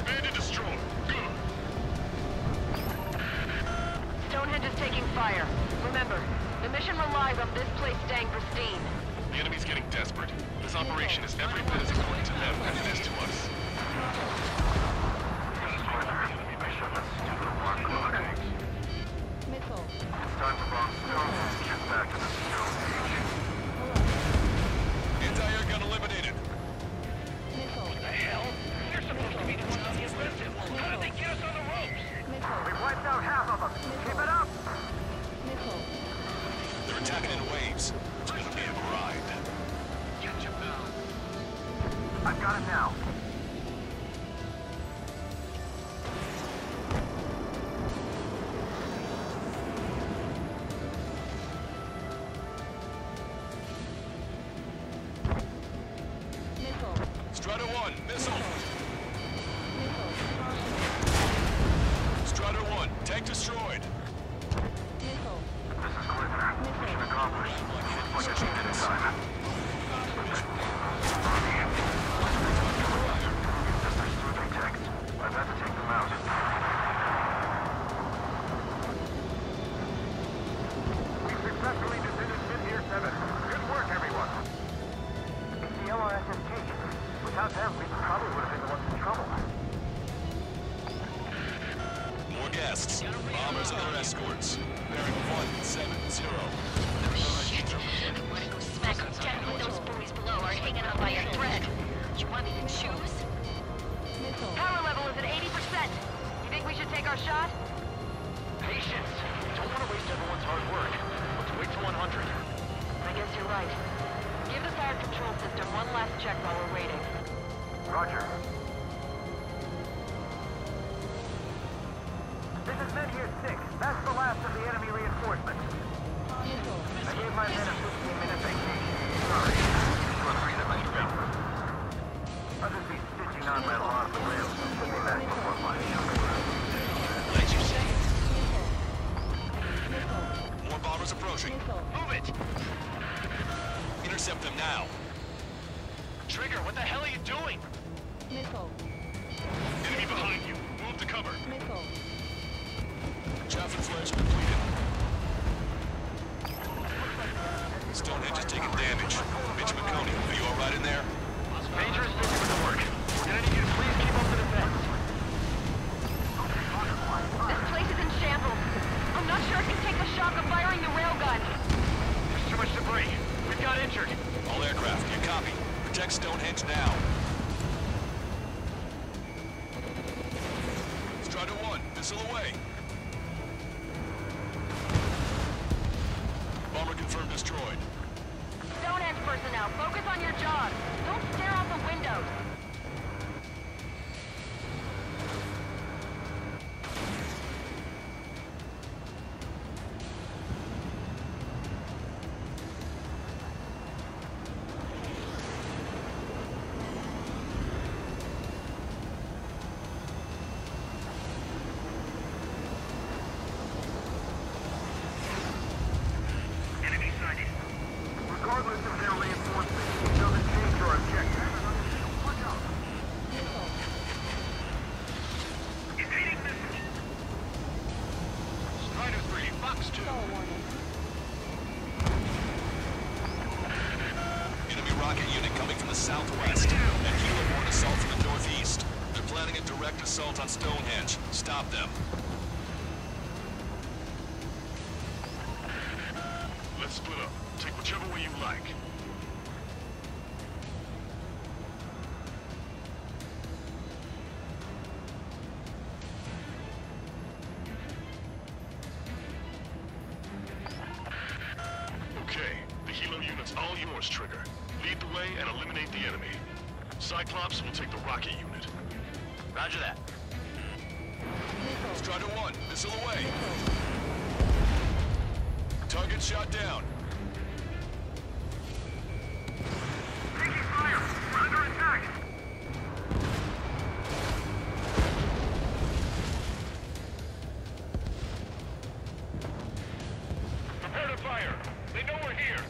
Bandit destroyed. Good. Stonehenge is taking fire. Remember, the mission relies on this place staying pristine. The enemy's getting desperate. This operation is every bit as important to them as it is to us. Time to bomb Stonehenge. Get back to the Stonehenge. Anti-air gun eliminated. What the hell? They're supposed to be the ones on the offensive. How did they get us on the ropes? We've wiped out half of them. Keep it up. They're attacking in waves. It's gonna be a grind. Get your bell. I've got it now. Strider 1, missile. Tank destroyed. Missile. This is Clipper. Mission accomplished. Looks like a cheat this time. Interceptors sweeping text. I've had to take them out. We successfully defended Mid-Tier 7. Good work, everyone. It's the LRSMT. Without them, we probably would have been the ones in trouble. More guests. Bombers and their escorts. Bearing 170. Shit. I want to go smack them down when those boys below are hanging on by a thread. You want me to choose? Missile. Power level is at 80%. You think we should take our shot? Patience. Don't want to waste everyone's hard work. Let's wait to 100. I guess you're right. Give the fire control system one last check while we're waiting. Roger. This is Mid-Tier 6. That's the last of the enemy reinforcements. Missile. I gave my men a 15-minute vacation. Sorry. Feel free to make them. I'll just be stitching on my lot of the rails. Should be back before my show. What did you say? More bombers approaching. Move it! Intercept them now. Trigger, what the hell are you doing? Missile. Enemy behind you. Move to cover. Missile. Chaff and flares completed. Stonehenge is taking damage. Mitch McConey, are you alright in there? Major is busy with the work. We're gonna need you to please keep up the defense. This place is in shambles. I'm not sure it can take the shock of firing the railgun. There's too much debris. We've got injured. All aircraft, you copy. Protect Stonehenge now. Strider 1, missile away. Bomber confirmed destroyed. Stonehenge personnel, focus on your job. Don't stare out the windows. Enemy sighted. Regardless of their reinforcements, it doesn't change our objective. Watch out. Missile. Evading missile. Strider 3, Fox 2. Stall warning. Enemy rocket unit coming from the southwest. And helo-borne assault from the northeast. They're planning a direct assault on Stonehenge. Stop them. Let's split up. Take whichever way you like. Okay, the helo unit's all yours, Trigger. Lead the way and eliminate the enemy. Cyclops will take the rocket unit. Roger that. Strider 1, missile away. Target shot down. Taking fire. We're under attack. Prepare to fire. They know we're here,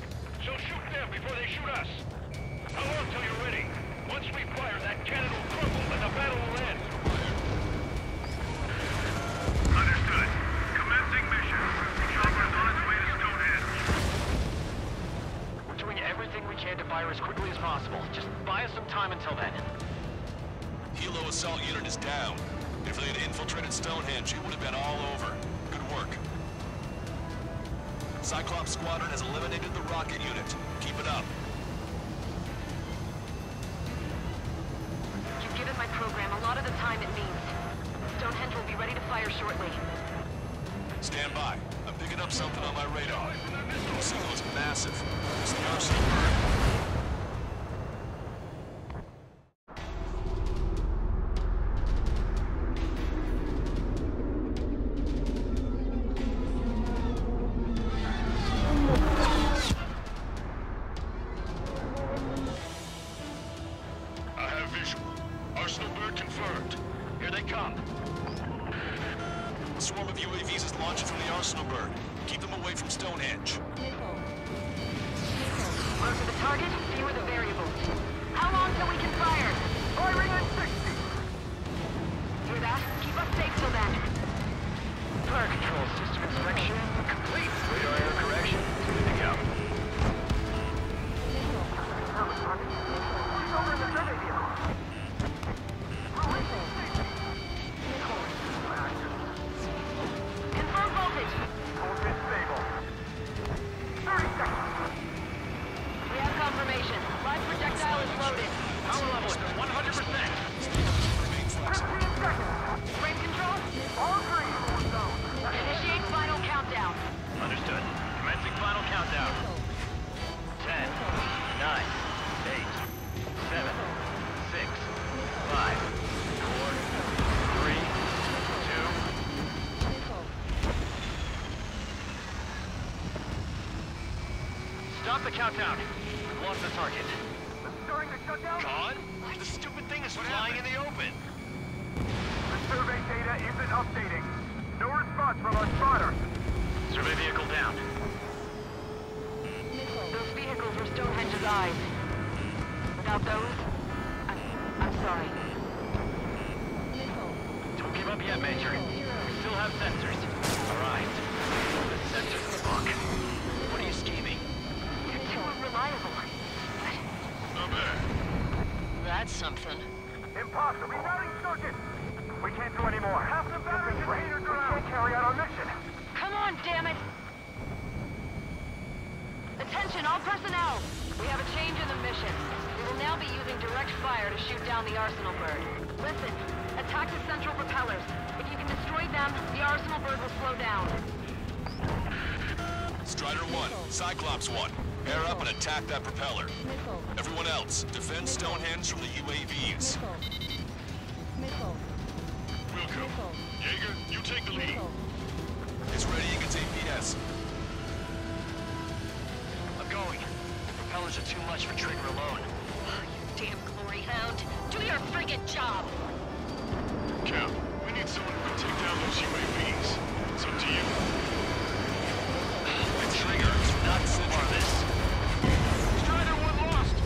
so shoot them before they shoot us. How long till you're ready? Once we fire, that cannon will crumble and the battle will end. Understood. Commencing mission. Chopper's on its way to Stonehenge. We're doing everything we can to fire as quickly as possible. Just buy us some time until then. Helo assault unit is down. If they had infiltrated Stonehenge, it would have been all over. Good work. Cyclops Squadron has eliminated the rocket unit. Keep it up. You've given my program a lot of the time it needs. Stonehenge will be ready to fire shortly. Stand by. I'm picking up something on my radar. The signal is massive. It's the RC. I have visual. Arsenal bird confirmed. Here they come. A swarm of UAVs is launching from the Arsenal bird. Keep them away from Stonehenge. Closer the target, fewer the variables. How long till we can fire? Firing at 60! Hear that? Keep us safe till then. Fire control system inspection complete. Radar error correction. Good to go. He's over in the survey vehicle. Confirm voltage. Voltage stable. 30 seconds. We have confirmation. Live projectile is loaded. Power level is 100%. 15 seconds. Frame control? All green. Initiate final countdown. Understood. Commencing final countdown. 10, 9, 8, 7, 6, 5, 4, 3, 2. Stop the countdown. We've lost the target. Starting the shutdown? Con? The stupid thing is flying in the open. The survey data isn't updating. No response from our spotter. Survey vehicle down. Those vehicles were Stonehenge's eyes. Without those, I'm sorry. Don't give up yet, Major. We still have sensors. All right. The sensors in the book. What are you scheming? You're too unreliable. Not bad. That's something. Impossible. Rerouting circuit. We can't do any more. Half the batteries and haters are out. We can't carry out our mission. Come on, damn it! Attention, all personnel! We have a change in the mission. We will now be using direct fire to shoot down the Arsenal bird. Listen, attack the central propellers. If you can destroy them, the Arsenal bird will slow down. Strider 1, Cyclops 1. Air up and attack that propeller. Everyone else, defend Stonehenge from the UAVs. Wilco. Jaeger, you take the lead. It's ready against APS. I'm going. The propellers are too much for Trigger alone. Oh, you damn glory hound. Do your friggin' job! Cap, we need someone who can take down those UAVs. It's up to you. The Trigger is not so far this. Strider 1 lost!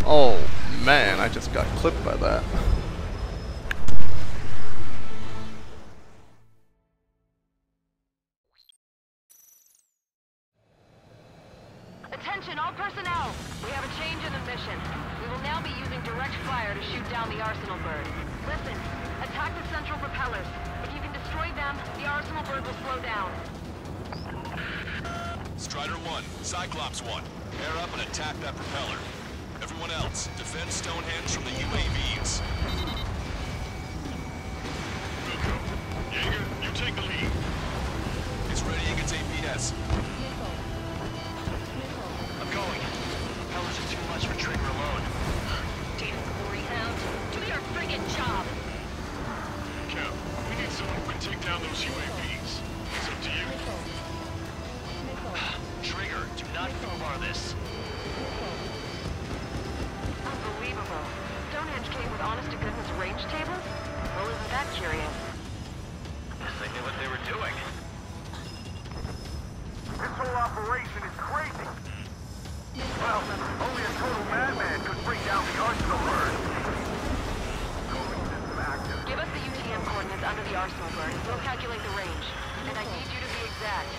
Oh man, I just got clipped by that. Attention, all personnel! We have a change in the mission. We will now be using direct fire to shoot down the Arsenal bird. Listen, attack the central propellers. If you can destroy them, the Arsenal bird will slow down. Strider 1, Cyclops 1. Air up and attack that propeller. Everyone else, defend Stonehenge from the UAVs. Wilco. Jaeger, you take the lead. It's ready against APS. I'm going. The propellers are too much for Trigger alone. Damn glory hound. Do your friggin' job! Cap, we need someone who can take down those UAVs. It's up to you. Trigger, do not foobar this. Unbelievable. Stonehenge came with honest-to-goodness range tables? Well, isn't that curious? Guess they knew what they were doing. This whole operation is crazy. Well, only a total madman could bring down the Arsenal bird. Cooling system active. Give us the UTM coordinates under the Arsenal bird, and we'll calculate the range. And I need you to be exact.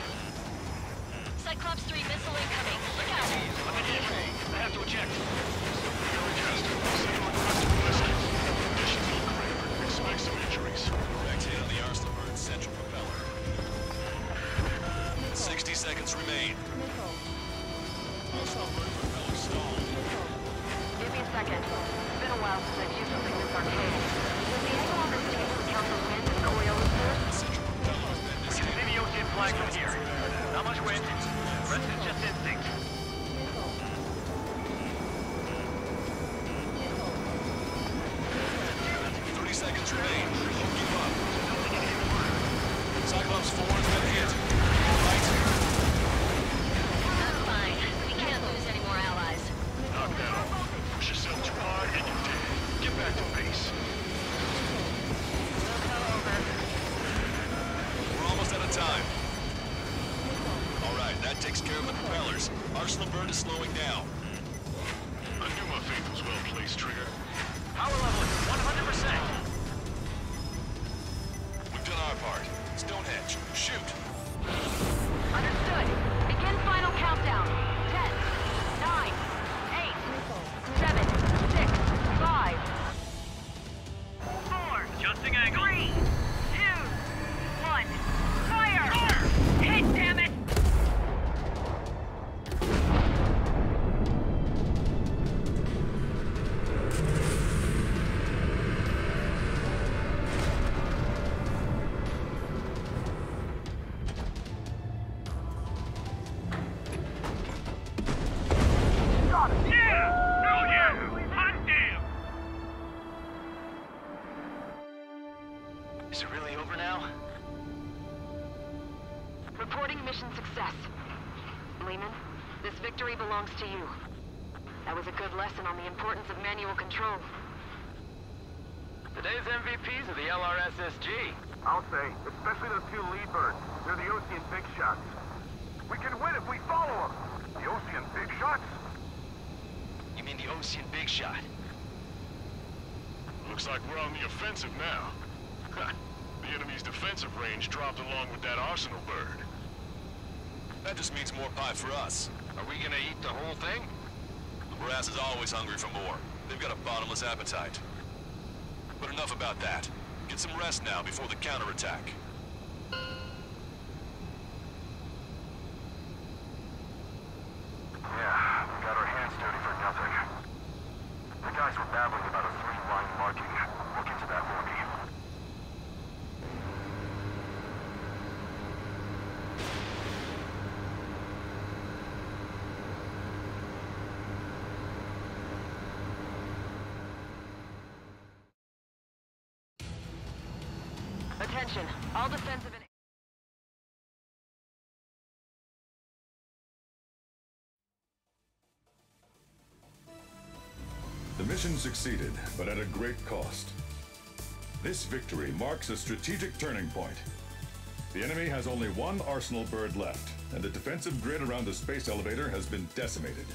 Cyclops 3 missile incoming. Look out! I'm in hit. I have to eject. Forecast. Signal requested ballistic. Conditions look grave. Expect some injuries. Direct hit on the Arsenal bird's central propeller. 60 seconds remain. Arsenal bird propeller stalled. Give me a second. It's been a while since I've used something this archaic. Does the angle on this table account for wind and Coriolis? Central propeller has been disabled. See the ocean flag from here. Not much wind. The rest is just instinct. 30 seconds remain. Don't give up. Cyclops 4 has been hit. Right. That takes care of the propellers. Arsenal burn is slowing down. I knew my faith was well placed, Trigger. Power level is 100%. We've done our part. Stonehenge, shoot! Understood. Begin final countdown. 10, 9, 8, 7, 6, 5, 4, Adjusting angle. 3, 2, 1. Fire! Hit, damn it! Is it really over now? Reporting mission success. Lehman, this victory belongs to you. That was a good lesson on the importance of manual control. Today's MVPs are the LRSSG. I'll say, especially those two lead birds. They're the Osean big shots. We can win if we follow them. The Osean big shots? You mean the Osean Big Shot? Looks like we're on the offensive now. The enemy's defensive range dropped along with that Arsenal bird. That just means more pie for us. Are we gonna eat the whole thing? The brass is always hungry for more. They've got a bottomless appetite. But enough about that. Get some rest now before the counterattack. Yeah, we got our hands dirty for nothing. The guys were babbling about a 3-line marking. Look into that for me. Attention, all defensive and... The mission succeeded, but at a great cost. This victory marks a strategic turning point. The enemy has only one Arsenal bird left, and the defensive grid around the space elevator has been decimated.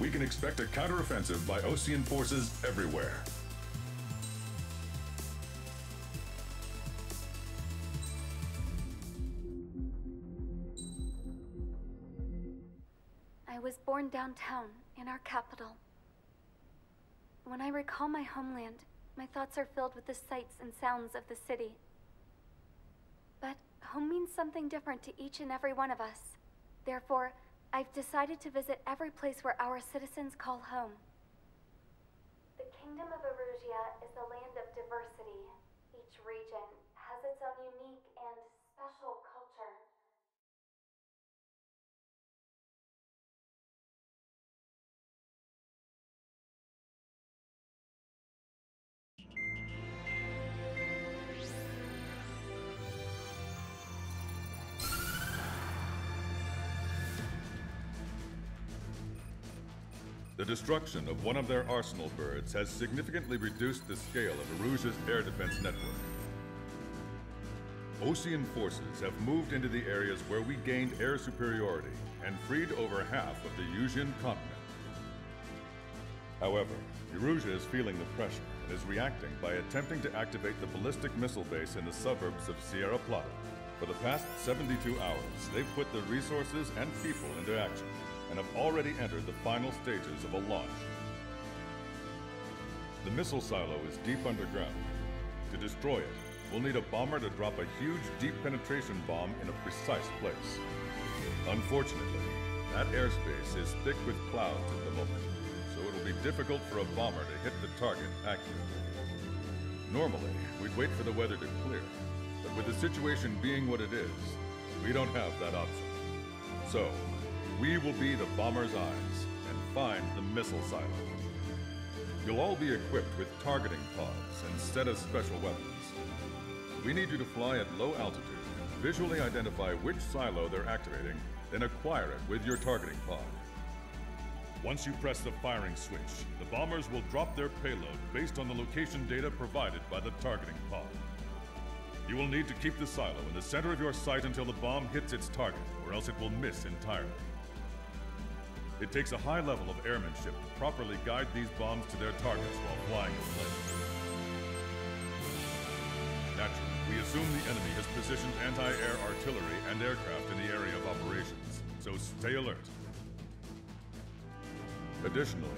We can expect a counteroffensive by Osean forces everywhere. I was born downtown, in our capital. When I recall my homeland, my thoughts are filled with the sights and sounds of the city. But home means something different to each and every one of us. Therefore, I've decided to visit every place where our citizens call home. The Kingdom of Erusia is a land of diversity. Each region has its own unique and special culture. The destruction of one of their Arsenal birds has significantly reduced the scale of Erusia's air defense network. Osean forces have moved into the areas where we gained air superiority and freed over half of the Eusian continent. However, Erusia is feeling the pressure and is reacting by attempting to activate the ballistic missile base in the suburbs of Sierra Plata. For the past 72 hours, they've put the resources and people into action, and have already entered the final stages of a launch. The missile silo is deep underground. To destroy it, we'll need a bomber to drop a huge deep penetration bomb in a precise place. Unfortunately, that airspace is thick with clouds at the moment, so it'll be difficult for a bomber to hit the target accurately. Normally, we'd wait for the weather to clear, but with the situation being what it is, we don't have that option. So, we will be the bomber's eyes and find the missile silo. You'll all be equipped with targeting pods instead of special weapons. We need you to fly at low altitude and visually identify which silo they're activating, then acquire it with your targeting pod. Once you press the firing switch, the bombers will drop their payload based on the location data provided by the targeting pod. You will need to keep the silo in the center of your sight until the bomb hits its target, or else it will miss entirely. It takes a high level of airmanship to properly guide these bombs to their targets while flying in place. Naturally, we assume the enemy has positioned anti-air artillery and aircraft in the area of operations, so stay alert. Additionally,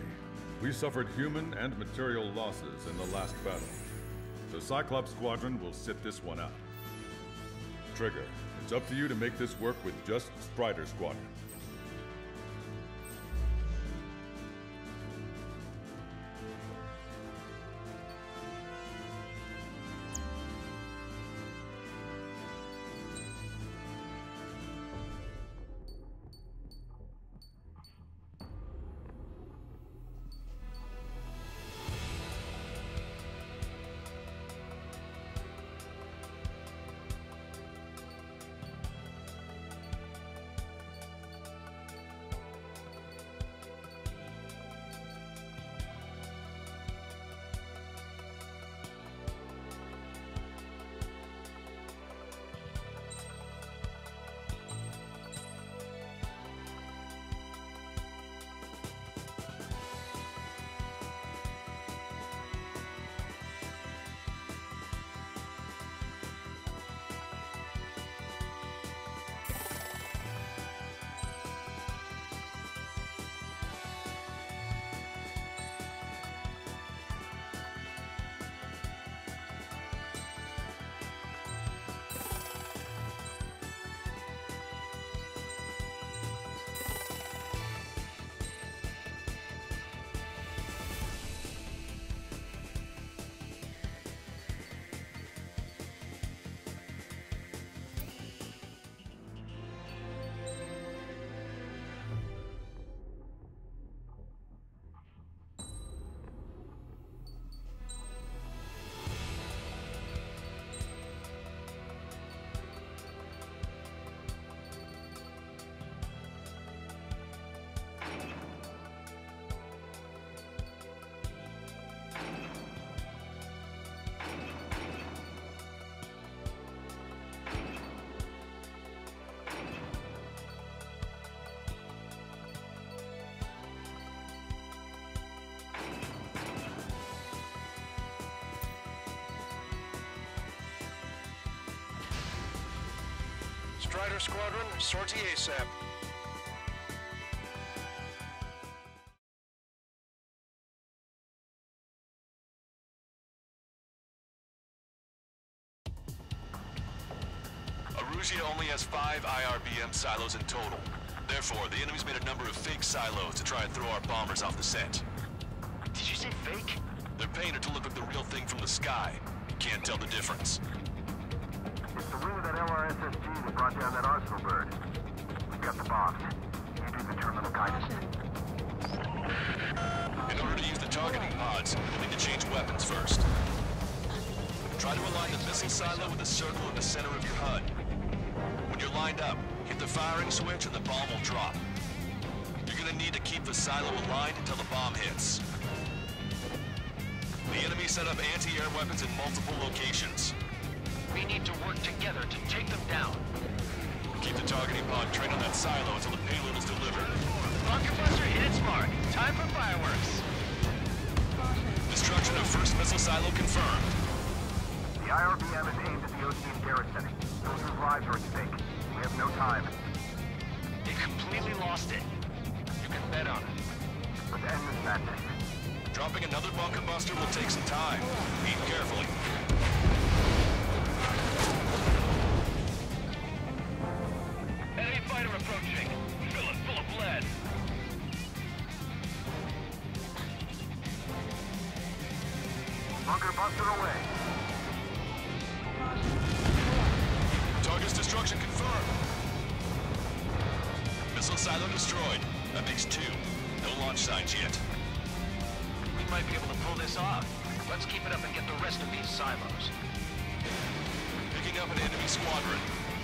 we suffered human and material losses in the last battle. The Cyclops Squadron will sit this one out. Trigger, it's up to you to make this work with just Strider Squadron. Strider Squadron, sortie ASAP. Aruzia only has 5 IRBM silos in total. Therefore, the enemy's made a number of fake silos to try and throw our bombers off the scent. Did you say fake? They're painted to look like the real thing from the sky. You can't tell the difference. It's the wing of that LRSSG that brought down that Arsenal bird. We've got the bombs. You do the terminal guidance. In order to use the targeting pods, we'll need to change weapons first. Try to align the missile silo with the circle in the center of your HUD. When you're lined up, hit the firing switch and the bomb will drop. You're gonna need to keep the silo aligned until the bomb hits. The enemy set up anti-air weapons in multiple locations. We need to work together to take them down. Keep the targeting pod trained on that silo until the payload is delivered. Bunker buster hit its mark. Time for fireworks. Destruction of first missile silo confirmed. The IRBM is aimed at the Ocean garrison. Those lives are at stake. We have no time. They completely lost it. You can bet on it. Let's end this madness. Dropping another bunker buster will take some time. Aim carefully. Enemy fighter approaching. Fill it full of lead. Bunker buster away. Target's destruction confirmed. Missile silo destroyed. That makes 2. No launch signs yet. We might be able to pull this off. Let's keep it up and get the rest of these silos. Picking up an enemy squadron.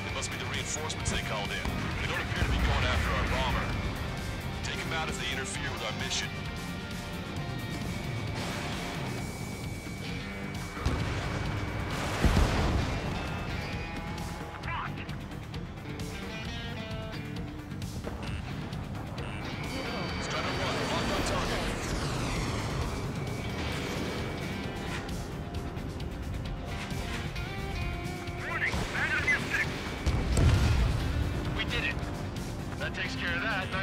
It must be the reinforcements they called in. They don't appear to be going after our bomber. Take them out if they interfere with our mission.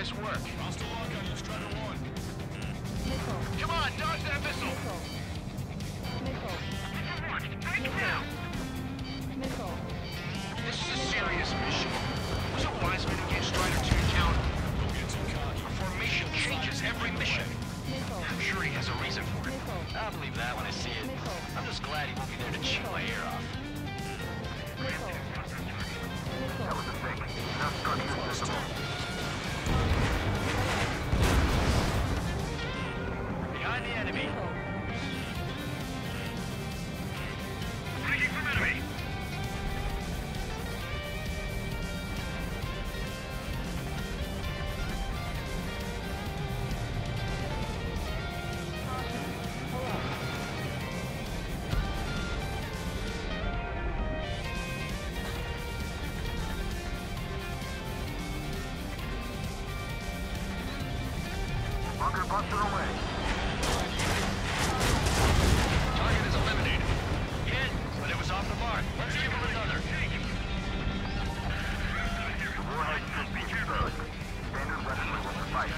this work. Hostile lock on you, Strider 1. Missile. Come on, dodge that missile! Missile. Missile. This is a serious mission. Was it Wiseman who gave Strider 2 count? Don't get too cocky. A formation changes every mission. I'm sure he has a reason for it. I'll believe that when I see it. I'm just glad he won't be there to chew my ear off. That was a mistake. Now structure visible. Behind the enemy. Breaking from enemy. Bunker busted away. Target is eliminated. Hit, but it was off the mark. Let's give him another. Warhead should be exposed. Standard weaponry will suffice.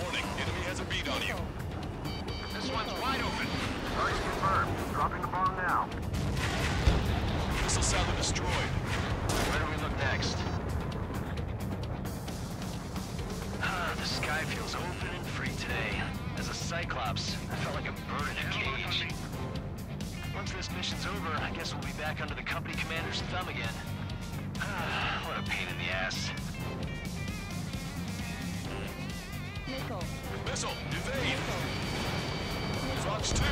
Warning, enemy has a beat on you. This one's wide open. Target confirmed. Dropping the bomb now. Missile silo destroyed. Where do we look next? The sky feels open and free today. As a Cyclops, I felt like a bird in a cage. Once this mission's over, I guess we'll be back under the company commander's thumb again. What a pain in the ass. Missile, evade! Fox 2!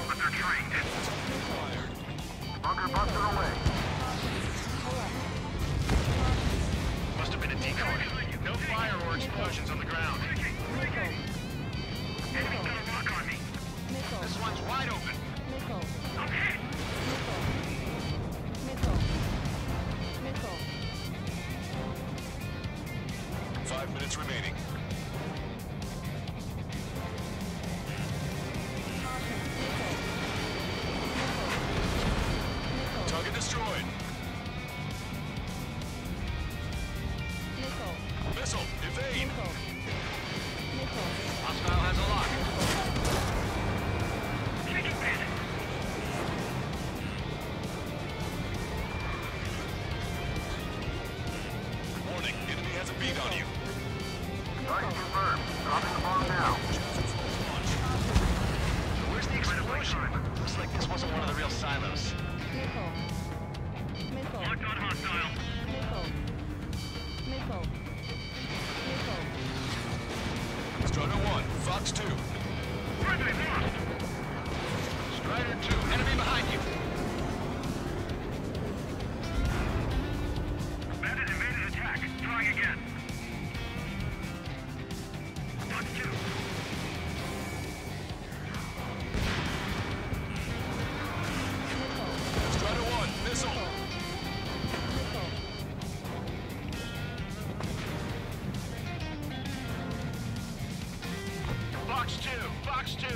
But they're trained. Bunker busted away. Must have been a decoy. No fire or explosions on the ground. Enemy's got a lock on me. This one's wide open. Okay. 5 minutes remaining. Target destroyed. Missile, evade! Hostile has a lock. Taking bandit. Warning, enemy has a beat on you. Target confirmed. Dropping the bomb now. Where's the explosion? Looks like this wasn't one of the real silos. Locked on hostile. Strider 1, Fox 2. Friendly lost. Strider 2, enemy behind you. Bandit evaded attack. Trying again. Fox 2. Strider 1, missile. Fox 2, Fox 2.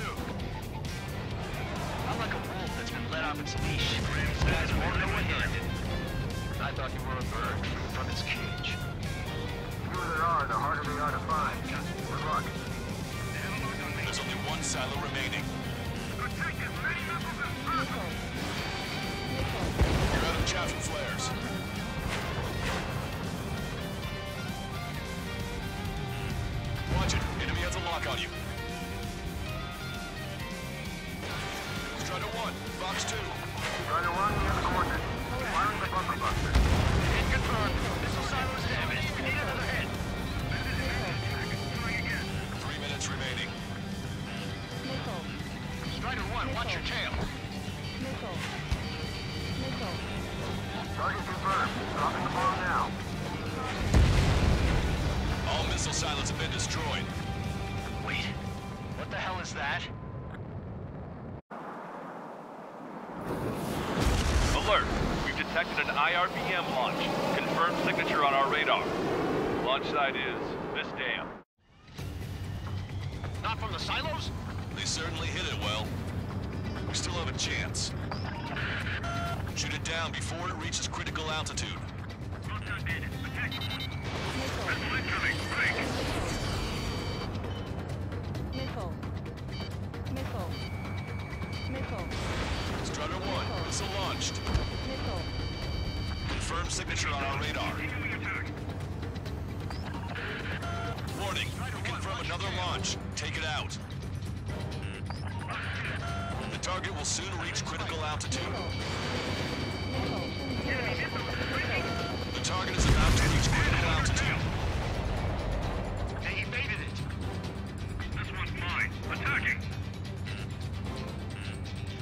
I'm like a wolf that's been let off its leash. Guys won't know what hit it. I thought you were a bird from its cage. The fewer there are, the harder they are to find. Good luck. There's only one silo remaining. Take as many missiles as possible. You're out of chaff and flares. Watch it. Enemy has a lock on you. Strider 1, Fox 2. Strider 1, we have the coordinates. Firing the bunker buster. Hit confirmed. Missile silo is damaged. We need another hit. 3 minutes remaining. Strider 1, watch your tail. Target confirmed. Dropping the bomb now. All missile silos have been destroyed. Wait, what the hell is that? detected an IRBM launch. Confirmed signature on our radar. Launch site is this dam. Not from the silos? They certainly hit it well. We still have a chance. Shoot it down before it reaches critical altitude. Missile. Missile. Missile. Strutter 1, missile launched. Missile. Confirmed signature on our radar. Warning, confirm another launch. Take it out. The target will soon reach critical altitude. The target is about to reach critical altitude. They evaded it. This one's mine. Attacking.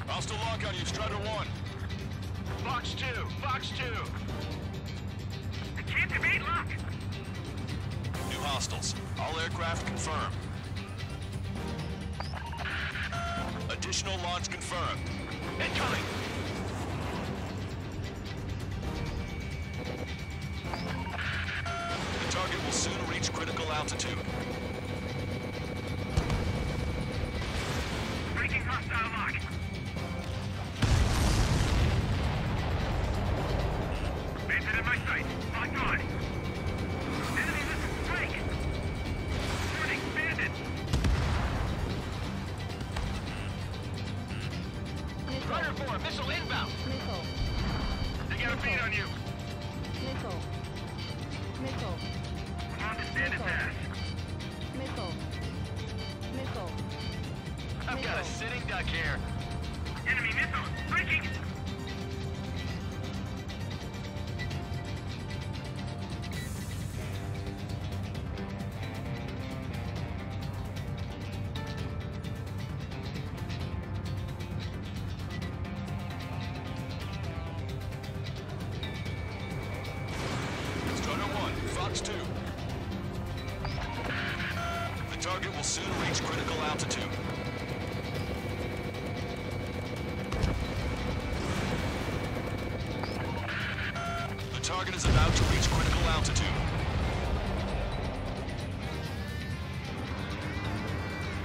Hostile lock on you, Strutter 1. Fox 2! Fox 2! Can't evade lock. New hostiles. All aircraft confirmed. Additional launch confirmed. Incoming! The target will soon reach critical altitude. Breaking hostile lock. Bandit in my sight. Locked on. Enemy missile strike. Warning, bandit. Rider 4, missile inbound! Missile. They got a beat on you. Missile. Missile. I'm on this bandit's ass. Missile. Missile. I've got a sitting duck here. Enemy missile. Breaking. Strutter 1, Fox 2. The target will soon reach critical altitude. The target is about to reach critical altitude.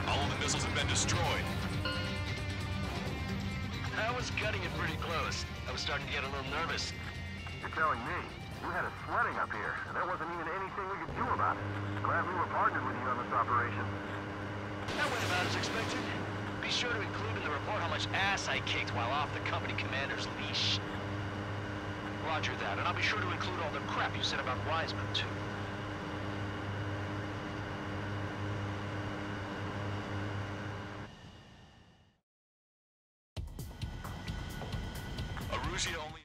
All of the missiles have been destroyed. I was cutting it pretty close. I was starting to get a little nervous. You're telling me? You had us sweating up here, and there wasn't even anything we could do about it. Glad we were partnered with you on this operation. That went about as expected. Be sure to include in the report how much ass I kicked while off the company commander's leash. Roger that, and I'll be sure to include all the crap you said about Wiseman, too. Arusia only...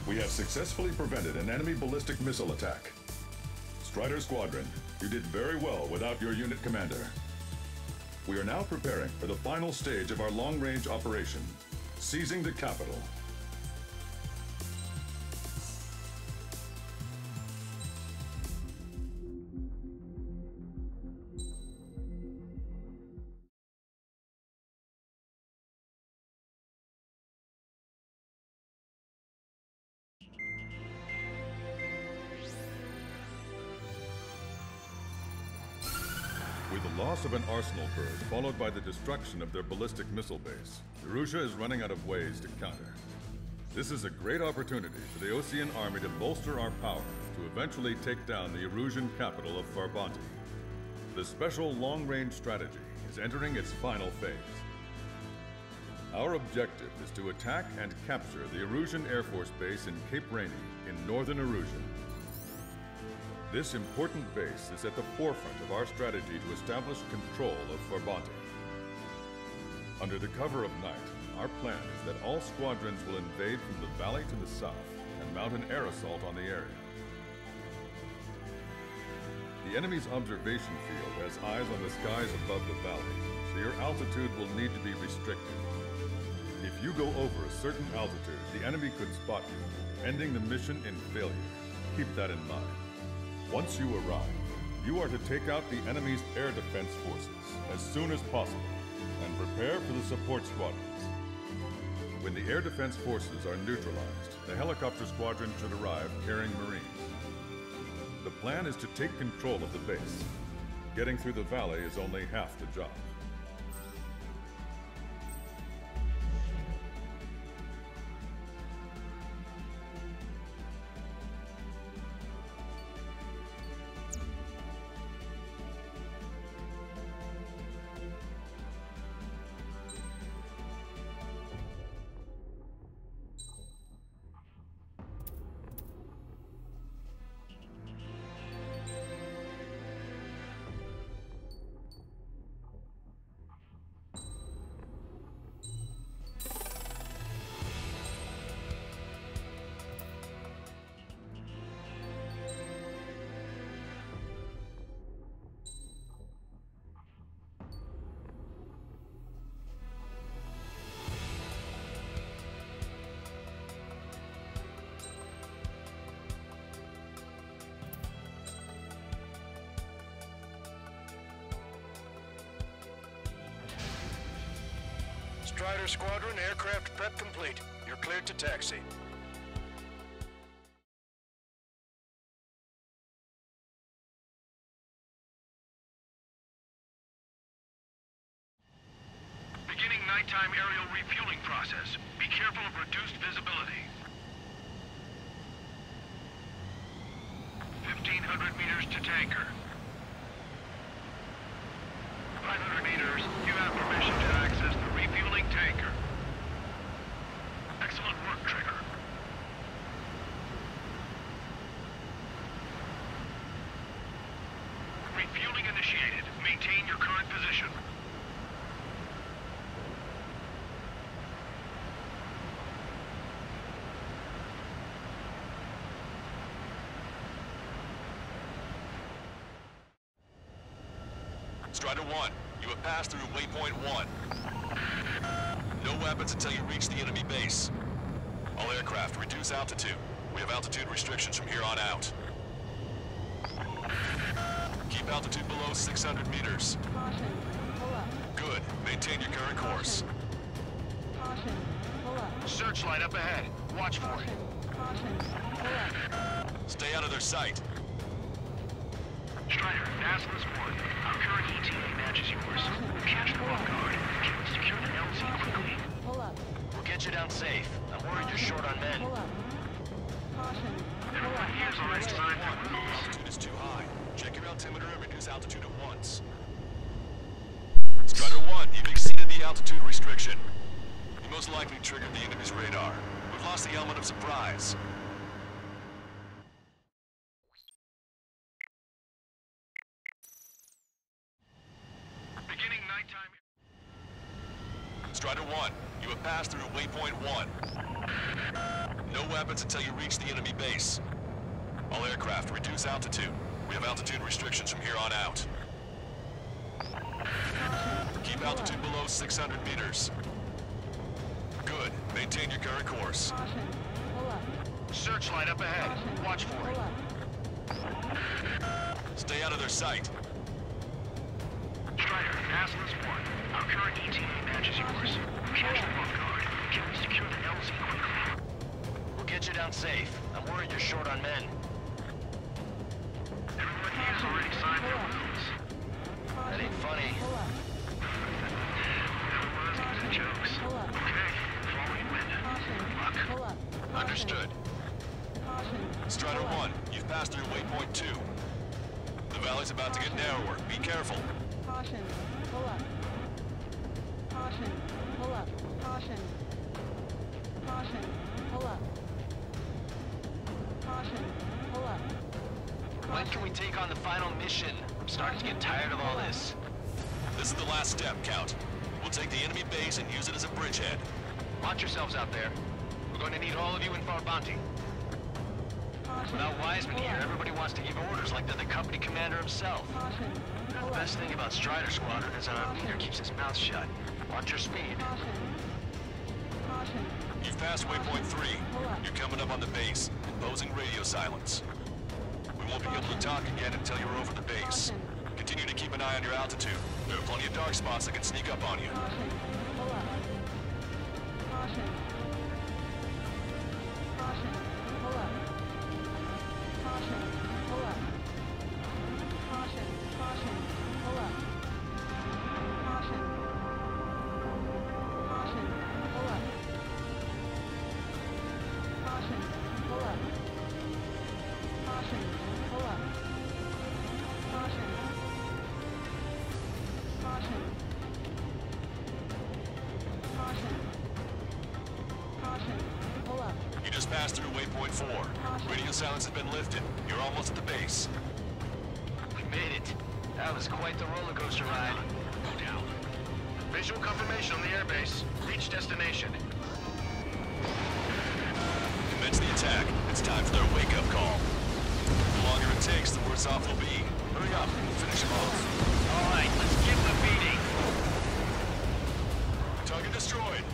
We have successfully prevented an enemy ballistic missile attack. Strider Squadron, you did very well without your unit commander. We are now preparing for the final stage of our long-range operation, seizing the capital. With the loss of an arsenal bird, followed by the destruction of their ballistic missile base, Erussia is running out of ways to counter. This is a great opportunity for the Osean army to bolster our power to eventually take down the Erusian capital of Farbanti. The special long-range strategy is entering its final phase. Our objective is to attack and capture the Erusian Air Force Base in Cape Rainy in northern Erusia. This important base is at the forefront of our strategy to establish control of Farbanti. Under the cover of night, our plan is that all squadrons will invade from the valley to the south and mount an air assault on the area. The enemy's observation field has eyes on the skies above the valley, so your altitude will need to be restricted. If you go over a certain altitude, the enemy could spot you, ending the mission in failure. Keep that in mind. Once you arrive, You are to take out the enemy's air defense forces as soon as possible and prepare for the support squadrons. When the air defense forces are neutralized, the helicopter squadron should arrive carrying Marines. The plan is to take control of the base. Getting through the valley is only half the job. Strider Squadron, aircraft prep complete. You're cleared to taxi. Beginning nighttime aerial refueling process. Be careful of reduced visibility. 1,500 meters to tanker. 500 meters, you have permission to access the refueling tanker. Excellent work, Trigger. Refueling initiated. Maintain your current position. Strider 1, you have passed through waypoint 1. No weapons until you reach the enemy base. All aircraft, reduce altitude. We have altitude restrictions from here on out. Keep altitude below 600 meters. Caution. Pull up. Good. Maintain your current course. Caution. Pull up. Searchlight up ahead. Watch for it. Caution. Pull up. Stay out of their sight. Strider, Nasless 1. Our current ETA matches yours. Catch them off guard. Secure the LZ quickly. Pull up. We'll get you down safe. I'm worried you're short on men. Pull up. Caution. Pull up. Here's already signed for moves. Altitude is too high. Check your altimeter and reduce altitude at once. Strider 1, you've exceeded the altitude restriction. You most likely triggered the enemy's radar. We've lost the element of surprise. Beginning nighttime. Strider 1, you have passed through waypoint 1. No weapons until you reach the enemy base. All aircraft, reduce altitude. We have altitude restrictions from here on out. Keep altitude below 600 meters. Good. Maintain your current course. Caution. Pull up. Searchlight up ahead. Watch for it. Stay out of their sight. Strider, Nasless 1. Our current ETA matches yours. Catch them off guard. Can we secure the LZ quickly? We'll get you down safe. I'm worried you're short on men. Everyone here is already signed their moves. That ain't funny. Pull up. Never was good at jokes. Pull up. Okay, follow you in. Caution. Pull up. Understood. Caution. Strider 1, you've passed through waypoint 2. The valley's about to get narrower. Be careful. Caution. Pull up. Caution. Pull up. Caution. Caution. Pull up. Caution. Pull up. When can we take on the final mission? I'm starting to get tired of all this. This is the last step, Count. We'll take the enemy base and use it as a bridgehead. Watch yourselves out there. We're going to need all of you in Farbanti. Without Wiseman here, everybody wants to give orders like they're the company commander himself. The best thing about Strider Squadron is that our leader keeps his mouth shut. Watch your speed. You've passed waypoint 3. You're coming up on the base, imposing radio silence. We won't be able to talk again until you're over the base. Continue to keep an eye on your altitude. There are plenty of dark spots that can sneak up on you. Caution. Pull up. Caution. Caution. Pull up. Caution. Pull up. Caution. Caution. Pull up. Caution. Caution. Pull up. Caution. Pull up. Caution. Pull up. Caution. Caution. Caution. Caution. Pull up. You just passed through waypoint 4. Radio silence has been lifted. You're almost at the base. We made it. That was quite the roller coaster ride. Go down. Visual confirmation on the airbase. Reach destination. Commence the attack. It's time for their wake-up call. The longer it takes, the worse off we'll be. Hurry up, we'll finish them off. All right, let's give them a beating. Target destroyed.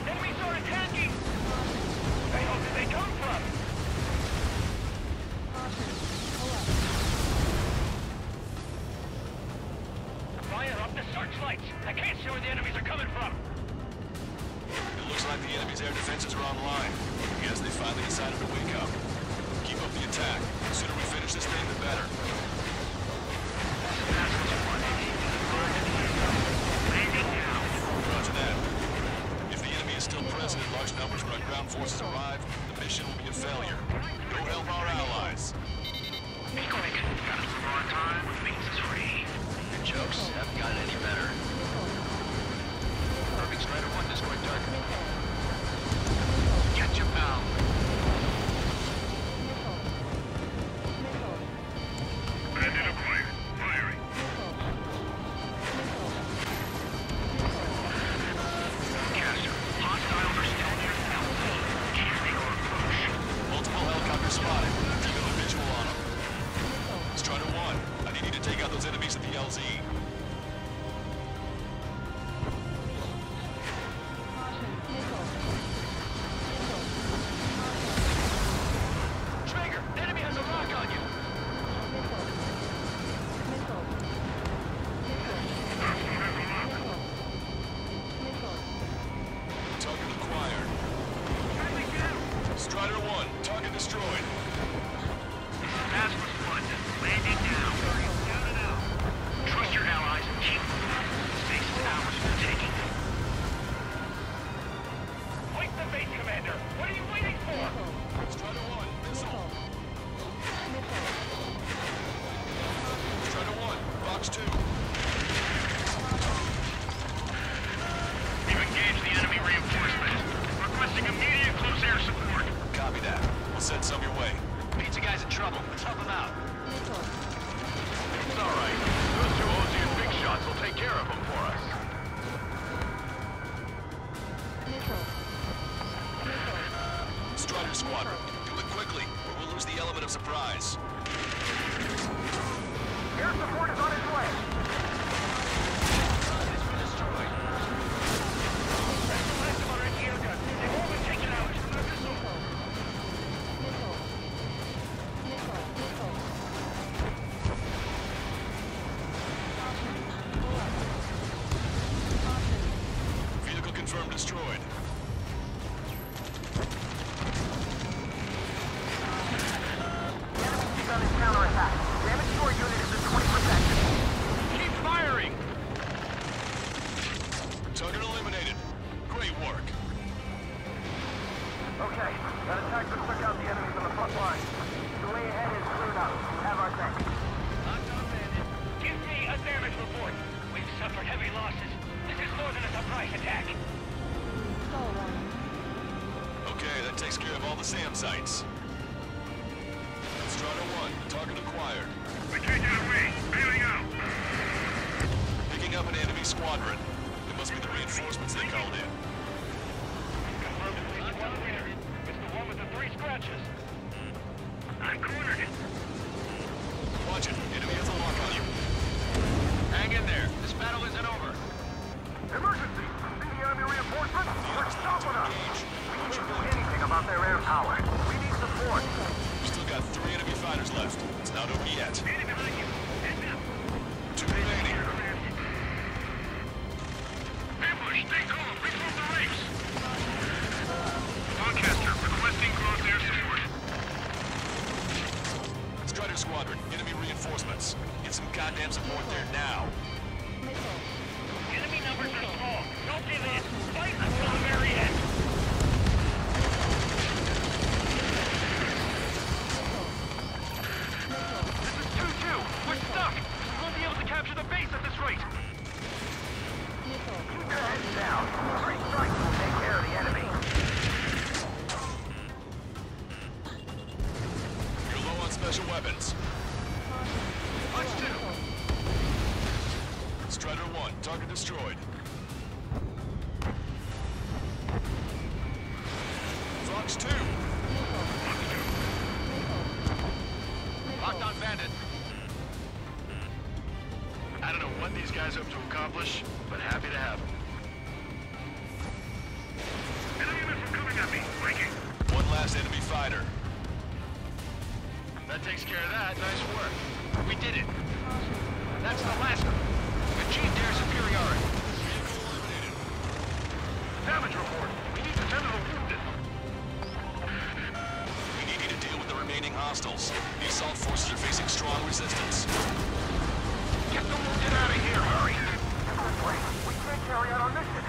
Enemies are attacking! Hey, who did they come from? Fire up the searchlights! I can't see where the enemies are coming from! It looks like the enemy's air defenses are online. Yes, they finally decided to wake up. Keep up the attack. The sooner we finish this thing, the better. Roger that. If the enemy is still present in large numbers when our ground forces arrive, the mission will be a failure. Go help our allies. Be quick. Gotta move on time when Wings is free. Your jokes haven't gotten any better. Perfect Strider 1 destroyed target. Catch him, pal. Bandit acquired. Firing. Caster, hostiles are still near the outpost. Can't make our approach. Multiple helicopters spotted. Keep a visual on them. Strider 1, I need you to take out those enemies at the LZ. Traeger, the enemy has a lock on you. Target acquired. Strider 1, target destroyed. Task was fun. Landing now. Down and out. Trust your allies and keep moving. Space is ours for the taking. Point the base, Commander. What are you waiting for? Strider 1, missile. Strider 1, box 2. You've engaged the enemy reinforcement. Requesting immediate close air support. Copy that. We'll send some your way. Pizza guy's in trouble. Let's help him out. It's all right. Those two Ozian big shots will take care of him for us. Strider Squadron, do it quickly, or we'll lose the element of surprise. Air support is on its way. It's been destroyed. Last of our NGO guns. They've all been taken out. Vehicle confirmed destroyed. Enemy gun is counterattack. Damage to our unit is at 20%. Keep firing! Target eliminated. Great work. Okay, that attack just took out the enemies on the front line. The way ahead is cleared up. Have our thanks. Give me a damage report. We've suffered heavy losses. This is more than a surprise attack. Okay, that takes care of all the SAM sites. Strider 1, target acquired. We can't get away. Bailing out. Picking up an enemy squadron. It must be the reinforcements they called in. Confirmed at least one leader. It's the one with the 3 scratches. I'm cornered. Watch it. Enemy has a lock on you. Hang in there. This battle isn't over. Emergency! See the enemy reinforcements? They're stopping us! We can't do anything about their air power. We need support. We've still got 3 enemy fighters left. It's not over yet. 2 remaining. Ambush, stay calm. Reform the ranks. Podcaster, requesting close air support. Strider Squadron, enemy reinforcements. Get some goddamn support there now. Enemy numbers are small. Don't give in. Fight until the very end. This is 2-2. We're stuck. We won't be able to capture the base at this rate. Keep your heads down. 3 strikes will take care of the enemy. You're low on special weapons. Punch 2. Strider 1, target destroyed. Fox 2. Locked on Bandit. I don't know what these guys hope to accomplish, but happy to have them. Enemy missile coming at me. Breaking. 1 last enemy fighter. That takes care of that. Nice work. We did it. That's the last of them. Achieved air superiority. Vehicle eliminated. Damage report. We need to tend to the wounded. We need you to deal with the remaining hostiles. The assault forces are facing strong resistance. Get the wounded out of here. Hurry. We can't carry out our mission.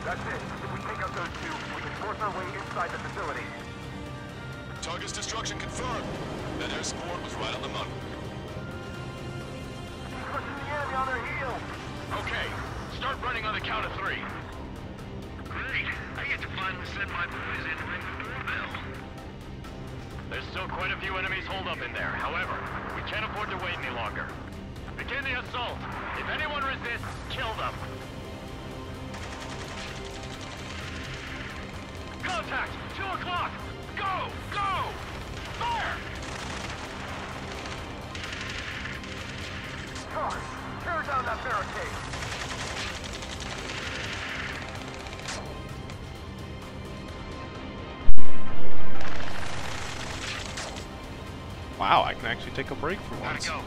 That's it. If we take out those 2, we can force our way inside the facility. Target's destruction confirmed. That air support was right on the money. Pushing the enemy on their heels. Okay. Start running on the count of 3. Great. I get to finally send my boys in to ring the doorbell. There's still quite a few enemies holed up in there. However, we can't afford to wait any longer. Begin the assault. If anyone resists, kill them. Contact! 2 o'clock! Go! Go! Fire! Charge! Tear down that barricade! Wow, I can actually take a break for once. Gotta go.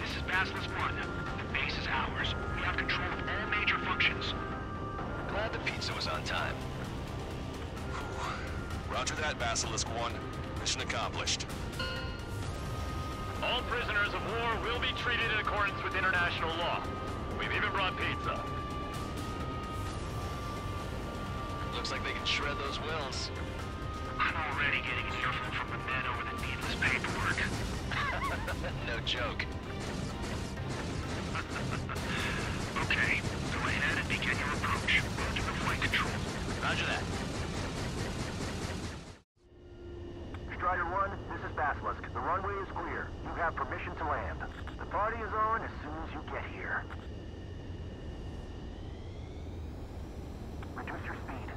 This is Basilisk 1. The base is ours. We have control of all major functions. Glad the pizza was on time. Roger that, Basilisk 1. Mission accomplished. All prisoners of war will be treated in accordance with international law. We've even brought pizza. Looks like they can shred those wills. I'm already getting an earful from the men over the needless paperwork. No joke. Okay, go ahead and begin your approach. Roger the flight control. Roger that. Strider 1, this is Basilisk. The runway is clear. You have permission to land. The party is on as soon as you get here. Reduce your speed.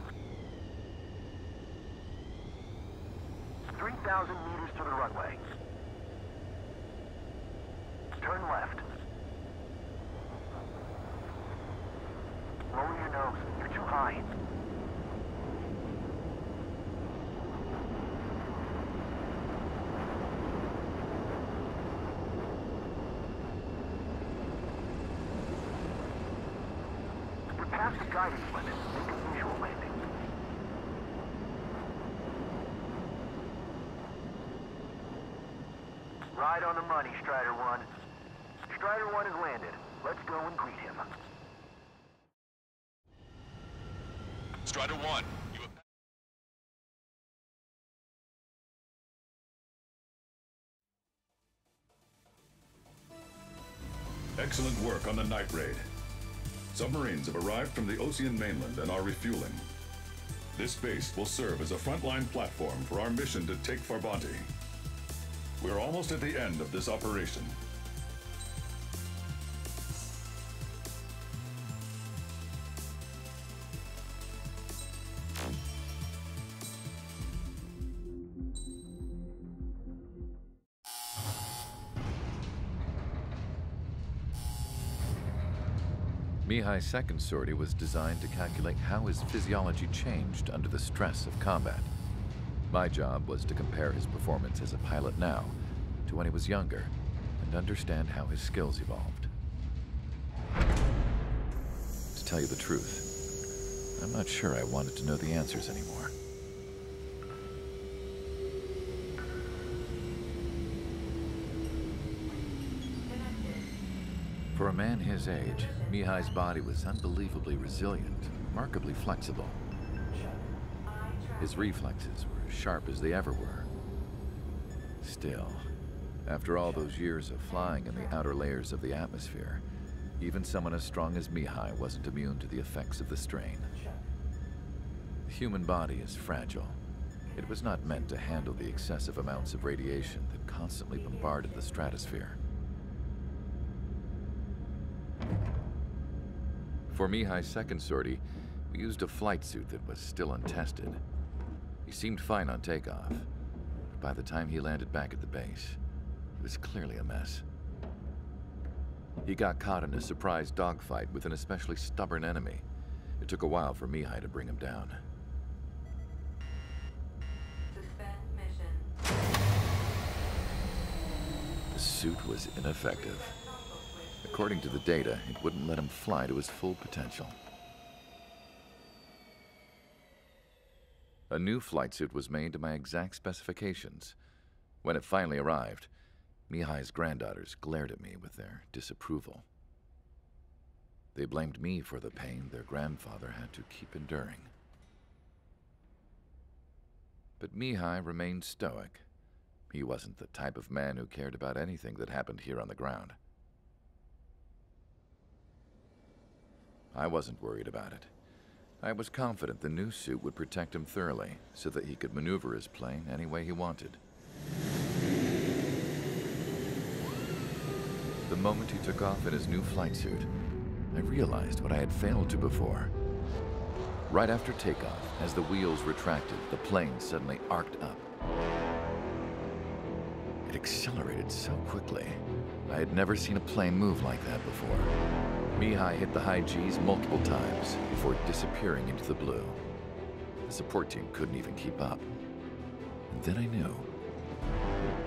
3,000 meters to the runway. Turn left. Lower your nose. You're too high. We're past the guidance limit. Make a visual landing. Right on the money, Strider 1. Strider 1 has landed. Let's go and greet him. Strider 1, you have... Excellent work on the night raid. Submarines have arrived from the Ocean mainland and are refueling. This base will serve as a frontline platform for our mission to take Farbanti. We're almost at the end of this operation. Mihai's second sortie was designed to calculate how his physiology changed under the stress of combat. My job was to compare his performance as a pilot now to when he was younger and understand how his skills evolved. To tell you the truth, I'm not sure I wanted to know the answers anymore. For a man his age, Mihai's body was unbelievably resilient, remarkably flexible. His reflexes were as sharp as they ever were. Still, after all those years of flying in the outer layers of the atmosphere, even someone as strong as Mihai wasn't immune to the effects of the strain. The human body is fragile. It was not meant to handle the excessive amounts of radiation that constantly bombarded the stratosphere. For Mihai's second sortie, we used a flight suit that was still untested. He seemed fine on takeoff, but by the time he landed back at the base, it was clearly a mess. He got caught in a surprise dogfight with an especially stubborn enemy. It took a while for Mihai to bring him down. The suit was ineffective. According to the data, it wouldn't let him fly to his full potential. A new flight suit was made to my exact specifications. When it finally arrived, Mihai's granddaughters glared at me with their disapproval. They blamed me for the pain their grandfather had to keep enduring. But Mihai remained stoic. He wasn't the type of man who cared about anything that happened here on the ground. I wasn't worried about it. I was confident the new suit would protect him thoroughly, so that he could maneuver his plane any way he wanted. The moment he took off in his new flight suit, I realized what I had failed to before. Right after takeoff, as the wheels retracted, the plane suddenly arced up. It accelerated so quickly. I had never seen a plane move like that before. Mihai hit the high G's multiple times before disappearing into the blue. The support team couldn't even keep up. And then I knew.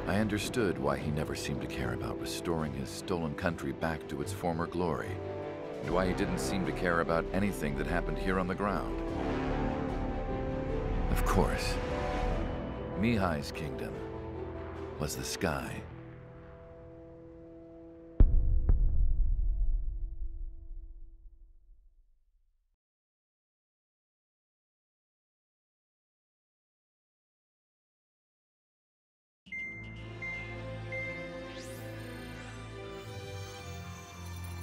I understood why he never seemed to care about restoring his stolen country back to its former glory, and why he didn't seem to care about anything that happened here on the ground. Of course, Mihai's kingdom was the sky.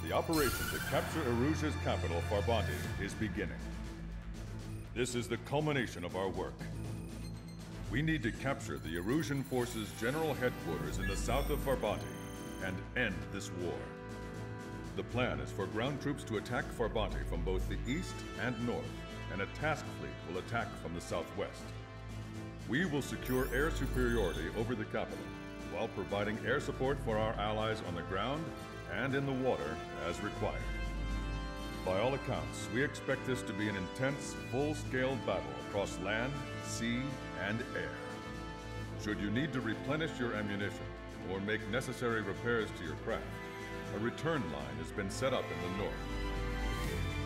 The operation to capture Erusia's capital, Farbanti, is beginning. This is the culmination of our work. We need to capture the Erusian forces' general headquarters in the south of Farbanti and end this war. The plan is for ground troops to attack Farbanti from both the east and north, and a task fleet will attack from the southwest. We will secure air superiority over the capital, while providing air support for our allies on the ground and in the water as required. By all accounts, we expect this to be an intense, full-scale battle across land, sea, and air. Should you need to replenish your ammunition or make necessary repairs to your craft, a return line has been set up in the north.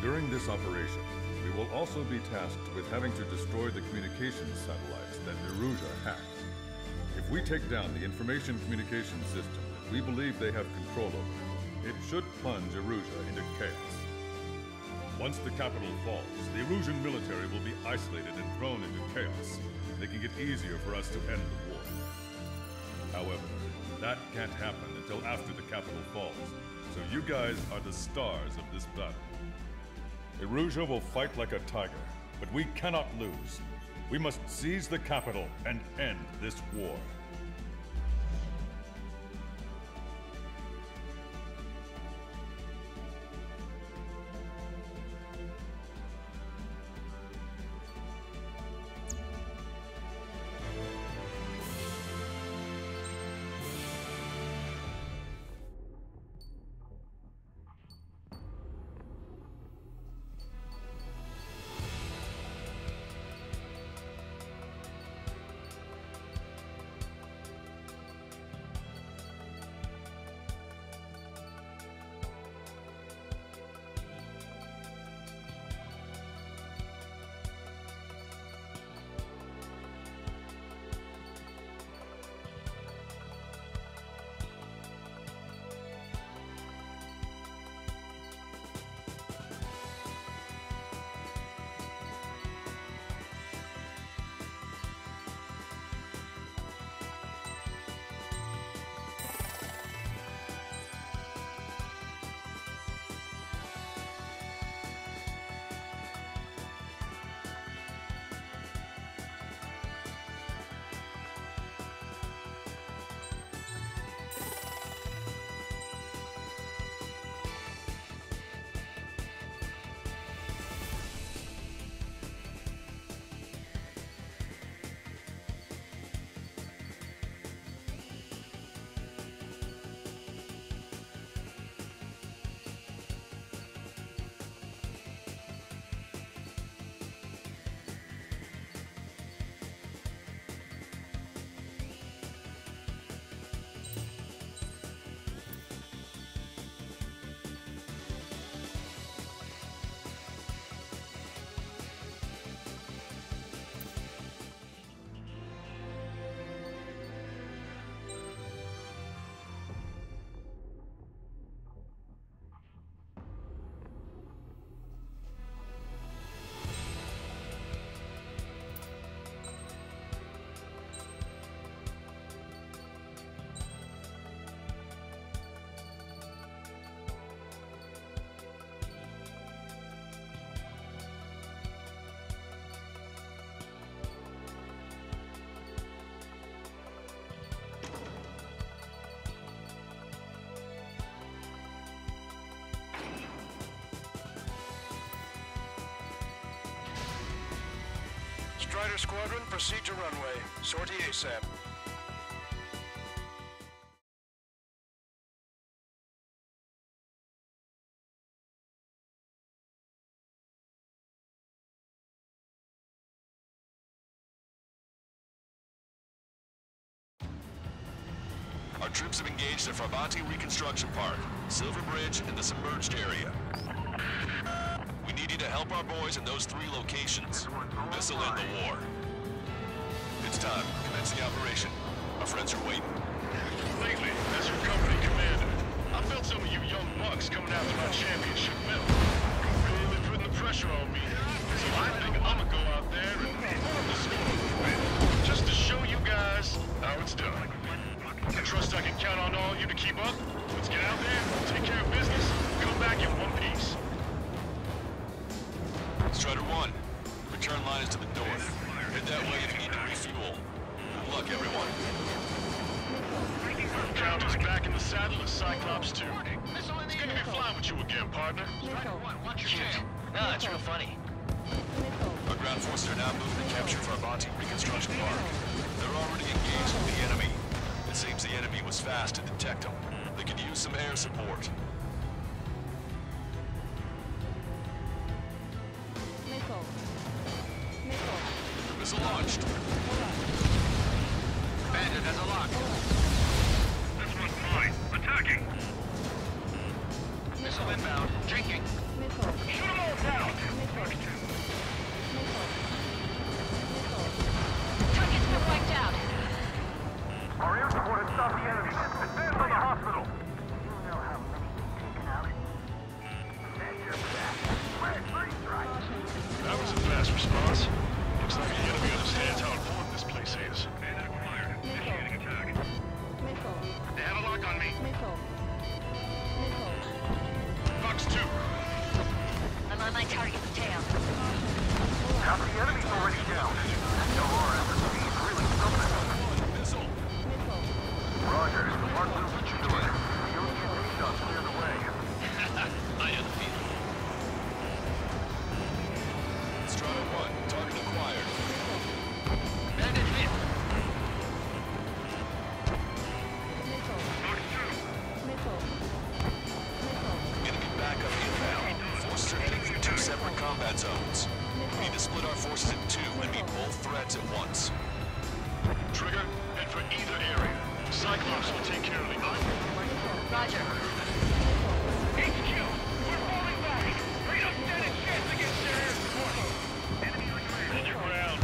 During this operation, we will also be tasked with having to destroy the communications satellites that Erusia hacked. If we take down the information communication system that we believe they have control over, it should plunge Erusia into chaos. Once the capital falls, the Erusian military will be isolated and thrown into chaos, making it easier for us to end the war. However, that can't happen until after the capital falls, so you guys are the stars of this battle. Erusia will fight like a tiger, but we cannot lose. We must seize the capital and end this war. Fighter Squadron, proceed to runway. Sortie ASAP. Our troops have engaged at Farbanti Reconstruction Park, Silver Bridge, and the submerged area. We need you to help our boys in those 3 locations. This'll end the war. It's time. Commence the operation. Our friends are waiting. Lately, as your company commander, I felt some of you young bucks coming after my championship medal. Really been putting the pressure on me. So I think I'm gonna go out there and pull up the score a little bit. Just to show you guys how it's done. I trust I can count on all you to keep up. Let's get out there, take care of business, come back in one piece. Strider 1, return line is to the north. Head that way if you need to refuel. Good luck, everyone. Count is back in the saddle as Cyclops 2. It's good to be flying with you again, partner. Strider 1, watch your tail. No, it's real funny. Our ground forces are now moving to capture Farbanti Reconstruction Park. They're already engaged with the enemy. It seems the enemy was fast to detect them. They could use some air support. Missile launched. Bandit has a lock. This one's mine. Attacking. Missile inbound. Drinking. Shoot them all down. Target's been wiped out. Our air support has stopped the enemy. Advance on the hospital. That was a fast response. Looks like the enemy understands how important this place is. Bandit acquired. Initiating attack. They have a lock on me. Fox 2. I'm on my target's tail. Now the enemy's already down. LRS is really something. Missile. Roger. Mark will put you to it. The OCN shots clear the way. I know the feeling. Strider 1, target acquired. Bandit hit. Enemy backup inbound. Forces are heading for 2 separate combat zones. We need to split our forces in 2 and meet both threats at once. Trigger, head for either area. Cyclops will take care of the other. Roger. HQ, we're falling back. We don't stand a chance against their air support. Enemy retreat. Hold your ground.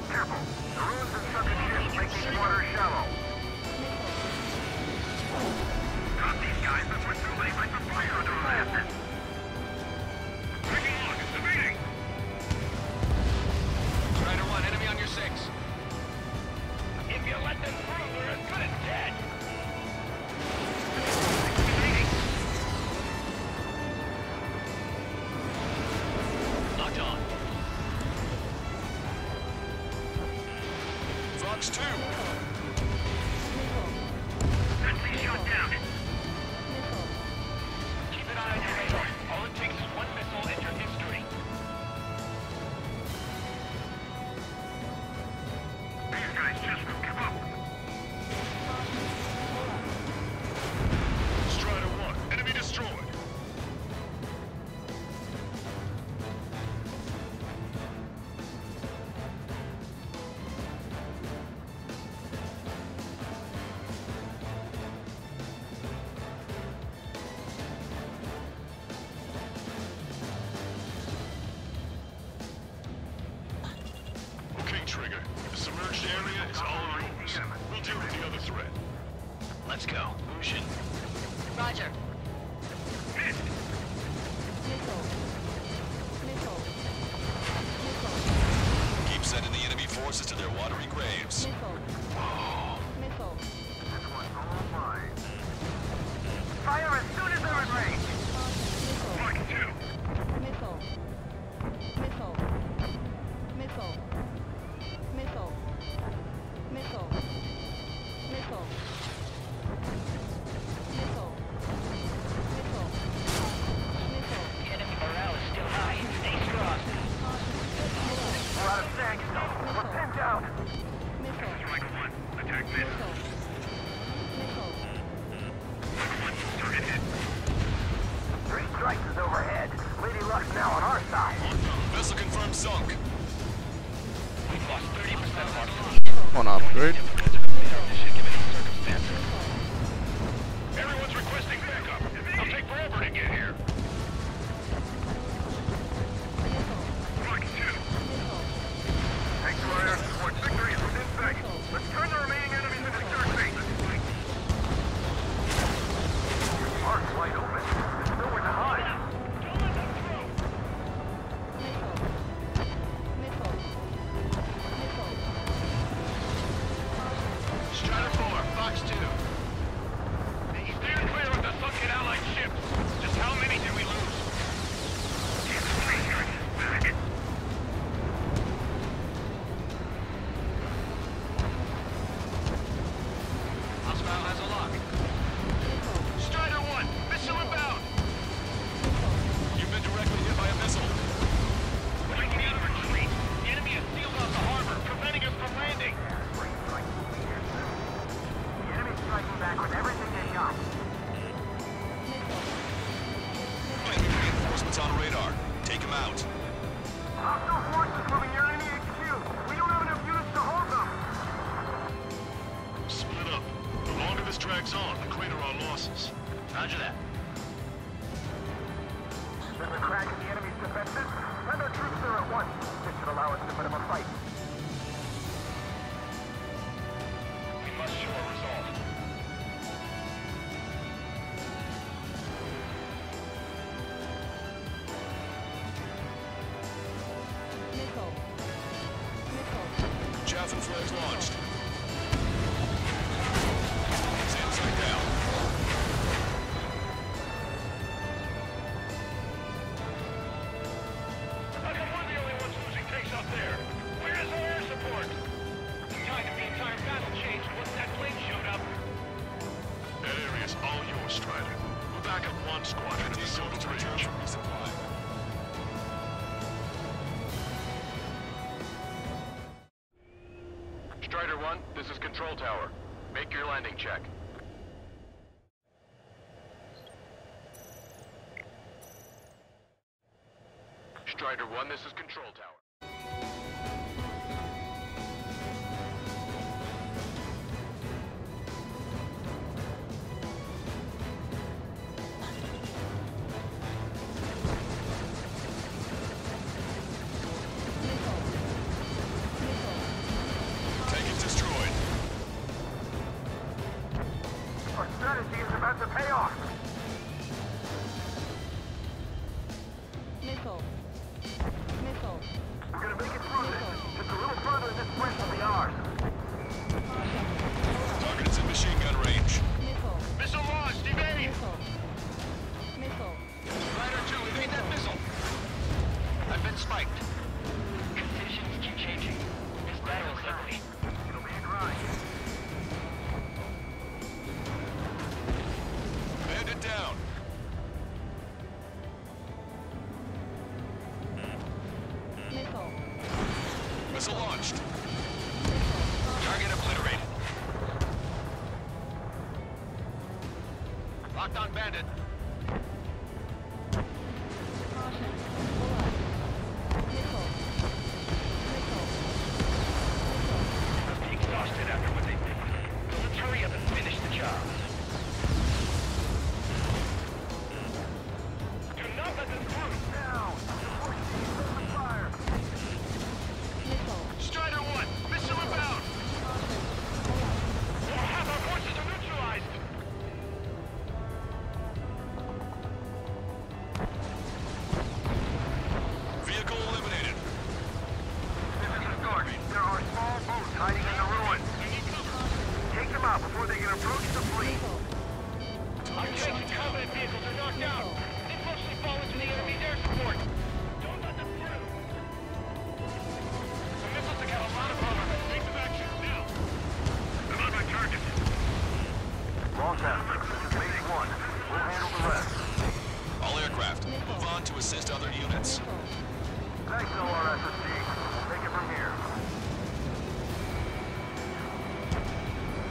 Careful. The ruins and sunken ships making water shallow. Got these guys before somebody lights a fire under our asses. Taking a look. It's the meeting. Strider 1, enemy on your 6. If you let them through, they're as good as dead. Locked on. Fox 2. Enemy shot down. Keep an eye on your radar. All it takes is one missile and your history. These guys just won't give up. Strider 1, enemy destroyed. Okay, Trigger. The submerged area is all yours. We'll deal with the other threat. Let's go. Lucian. Roger. Keep sending the enemy forces to their watery graves. This one's all mine. Fire as soon as they're in range. Mark 2. upgrade. Everyone's requesting backup. It'll take forever to get here. Mark 2. Thanks, Flyer. Point victory is within sight. Let's turn the remaining enemies into dirt bait. Ark's wide open. There's nowhere to hide. Strider 4, Fox 2. Steer clear of the sunken Allied ships. Just how many did we lose? Hostile has a lock. Strider 1, missile inbound. You've been directly hit by a missile. Breaking out of retreat. The enemy has sealed off the harbor, preventing us from landing. The enemy's striking back with everything they got. Reinforcements on radar. Take them out. Hostile forces moving near enemy HQ. We don't have enough units to hold them. Split up. The longer this drags on, the greater our losses. Roger that. There's a crack in the enemy's defenses. Send our troops there at once. This should allow us to put up a fight. We must show our resolve. Javelin flares launched. It's inside down. How come we're the only ones losing takes up there? Where is our air support? The tide of the entire battle changed once that plane showed up. That area's all yours, Strider. We'll back up one squadron at the Silver Bridge. Strider 1, this is Control Tower. Make your landing check. Strider 1, this is Control Tower. Tank is destroyed. Our strategy is about to pay off. Missile. Missile. We're gonna make it through this. Just a little further and this bridge will be ours. Target is in machine gun range. Missile. Missile launched! Evade! Missile. Missile. Rider 2, evade that missile. I've been spiked. Conditions keep changing. This battle is ugly. It'll be a grind. Bandit down. Missile. Missile launched. Target obliterated. Locked on Bandit. Caution. Pull up. Missile. Missile. Must be exhausted after what they did. So let's hurry up and finish the job. Do not let them through! Now, support teams open fire. Missile. Strider 1, missile inbound! Half our forces are neutralized! Vehicle eliminated. This is the start. There are small boats hiding in the ruins. Take them out before they can approach the fleet. Our tanks and combat vehicles are knocked out. They mostly fall into the enemy's air support. Don't let them through. The missiles have got a lot of armor. Take them action now. I'm on my target. Launch out. Phase 1. We'll handle the rest. All aircraft, move on to assist other units. Thanks, LRSSD. We'll take it from here.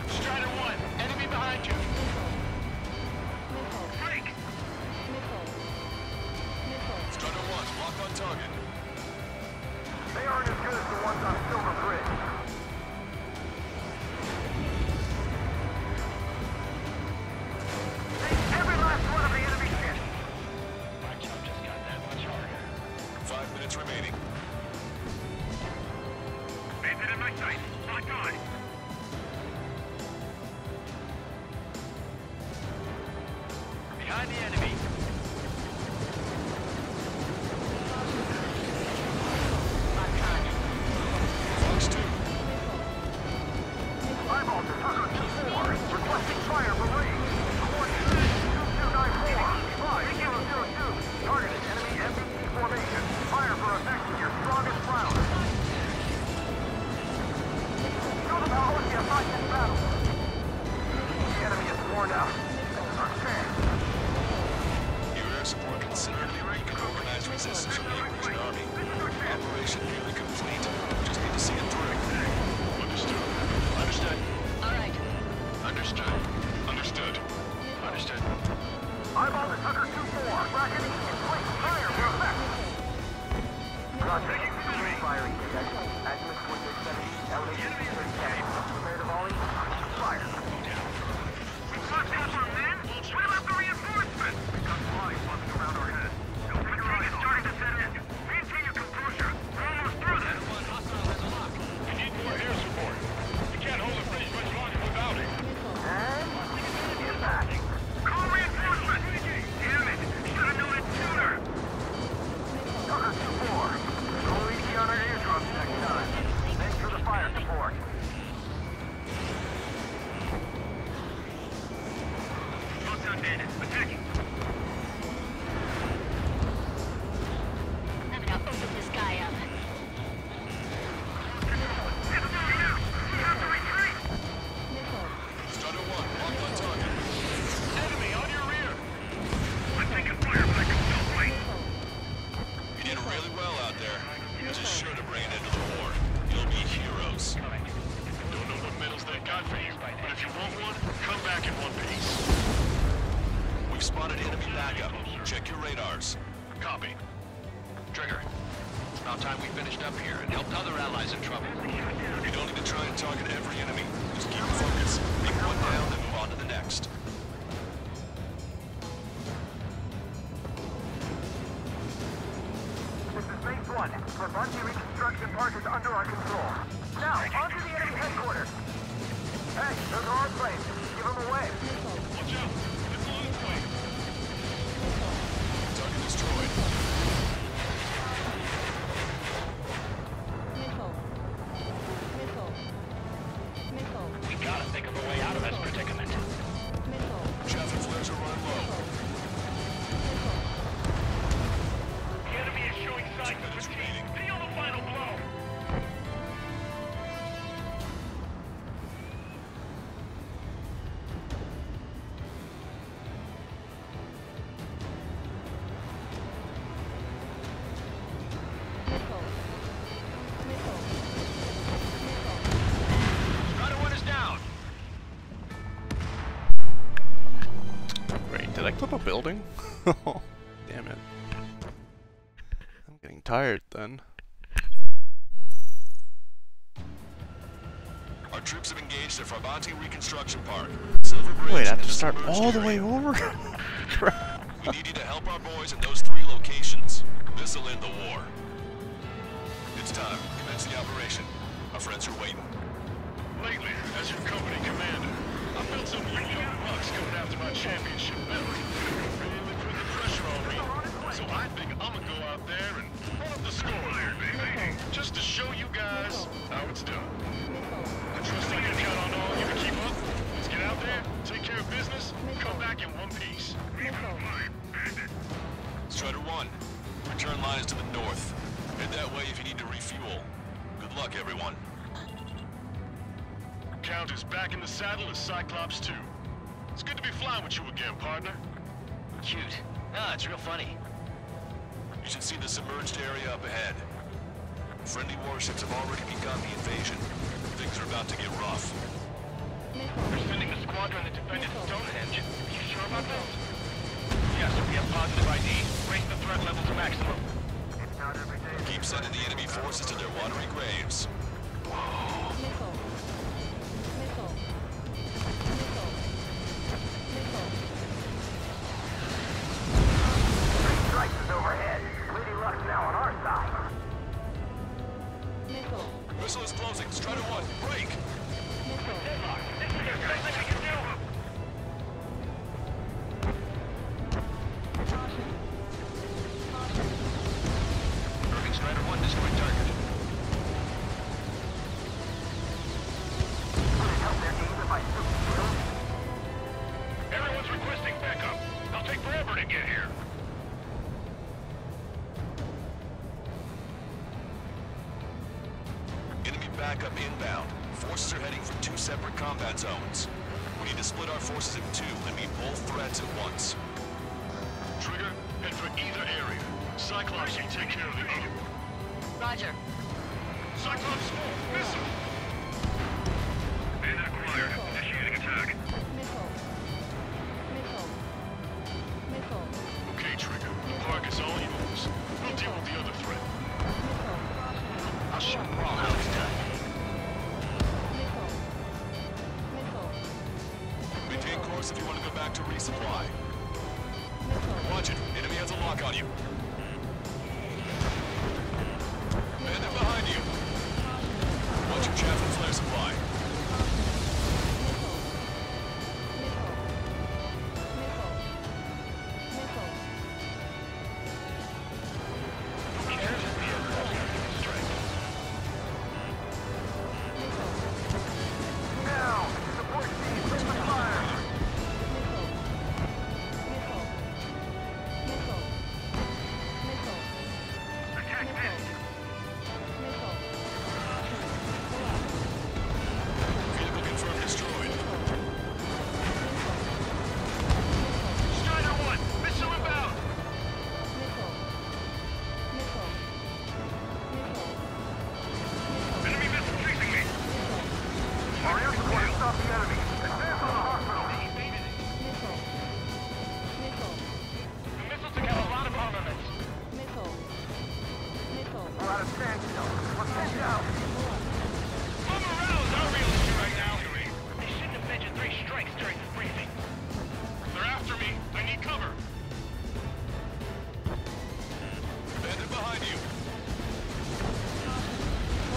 Strider 1, enemy behind you. Break! Strider 1, locked on target. They aren't as good as the ones on Silver Bridge. resistance from the Invasion Army. Operation nearly complete. Just need to see it through. Understood. Understood. All right. Understood. Understood. Understood. Eyeball the Tucker 2-4. Bracketing in place. Fire for effect. Roger. Firing detected. Azimuth 167. Elevation 37. Prepare to volley. Fire. What's up on men? Wheel up the reinforcements! We got flies buzzing around our head. Fatigue is starting to set in. Maintain your composure. We're almost through this. We need more air support. We can't hold the bridge much longer without it. And get back. Call reinforcements! Damn it! Should have known it sooner! Tucker 2-4. Go easy on our eardrums next time. Thanks for the fire support. Attacking. I'm gonna open this guy up. Starter 1, locked on target. Enemy on your rear. I'm taking fire, but I can still fight. You did really well out there. Just sure to bring it into the war. You'll be heroes. Don't know what medals they got for you, but if you want one, come back in one piece. We've spotted enemy backup. Check your radars. Copy. Trigger. It's about time we finished up here and helped other allies in trouble. You don't need to try and target every enemy. Just keep focus. Take one down, then move on to the next. This is Base 1. Brabante Reconstruction Park is under our control. Now, onto the enemy headquarters. Hey, those are our planes. Give them away. Watch out. It's a long plane. Target destroyed. We gotta think of a way out of this predicament. Chaff and flares are running low. The enemy is showing signs of fatigue. Deal the final blow. Strider 1 is down. Wait, did I clip a building? Oh, damn it. I'm getting tired then. Our troops have engaged at Brabante Reconstruction Park. Silver Bridge. Wait, I have and to start submerged all the area. way over? Crap. We need you to help our boys in those 3 locations. This'll end the war. It's time. Commence the operation. Our friends are waiting. Lately, as your company commander, I felt some of you young bucks coming after my championship belt. Really put the pressure on me. So I think I'm gonna go out there and run up the score there, baby. Just to show you guys how it's done. I trust I can count on all you to keep up. Let's get out there, take care of business, come back in one piece. Strider 1, return line is to the north. Head that way if you need to refuel. Good luck, everyone. Count is back in the saddle as Cyclops 2. It's good to be flying with you again, partner. Cute. Ah, it's real funny. You should see the submerged area up ahead. Friendly warships have already begun the invasion. Things are about to get rough. We're sending a squadron that defended Stonehenge. You sure about this? Yes, we have positive ID. Raise the threat level to maximum. Keep sending the enemy forces to their watery graves. Strikes is overhead. Lady Luck's now on our side. Missile is closing. Strider 1, break! Deadlock. This is the best thing I can do. Irving Strider 1 destroyed target. Would it help their aim if I took the kill? Everyone's requesting backup. I'll take forever to get here. Enemy backup inbound. Forces are heading from 2 separate combat zones. We need to split our forces in 2 and meet both threats at once. Trigger, head for either area. Cyclops can take care of the other one. Roger. Cyclops small, missile! Been acquired. Initiating attack. Missile. Missile. Missile. Okay, Trigger. The park is all yours. We'll deal with the other threat. I'll show Brawl how it's done. Missile. Missile. Maintain course if you want to go back to resupply. Watch it. Enemy has a lock on you. Bandit behind you. Watch your chaff and flare supply. Now, support team, hit the fire! Attack this. Vehicle confirmed destroyed. Strider 1, missile inbound! Enemy missile chasing me. Our air support has stopped the enemy. Advance on the hospital! The missiles took out a lot of armaments. We're out of standstill. Let's take it out! Our morale is our real issue right now. They shouldn't have mentioned 3 strikes during the briefing. They're after me. I need cover. Bandit behind you.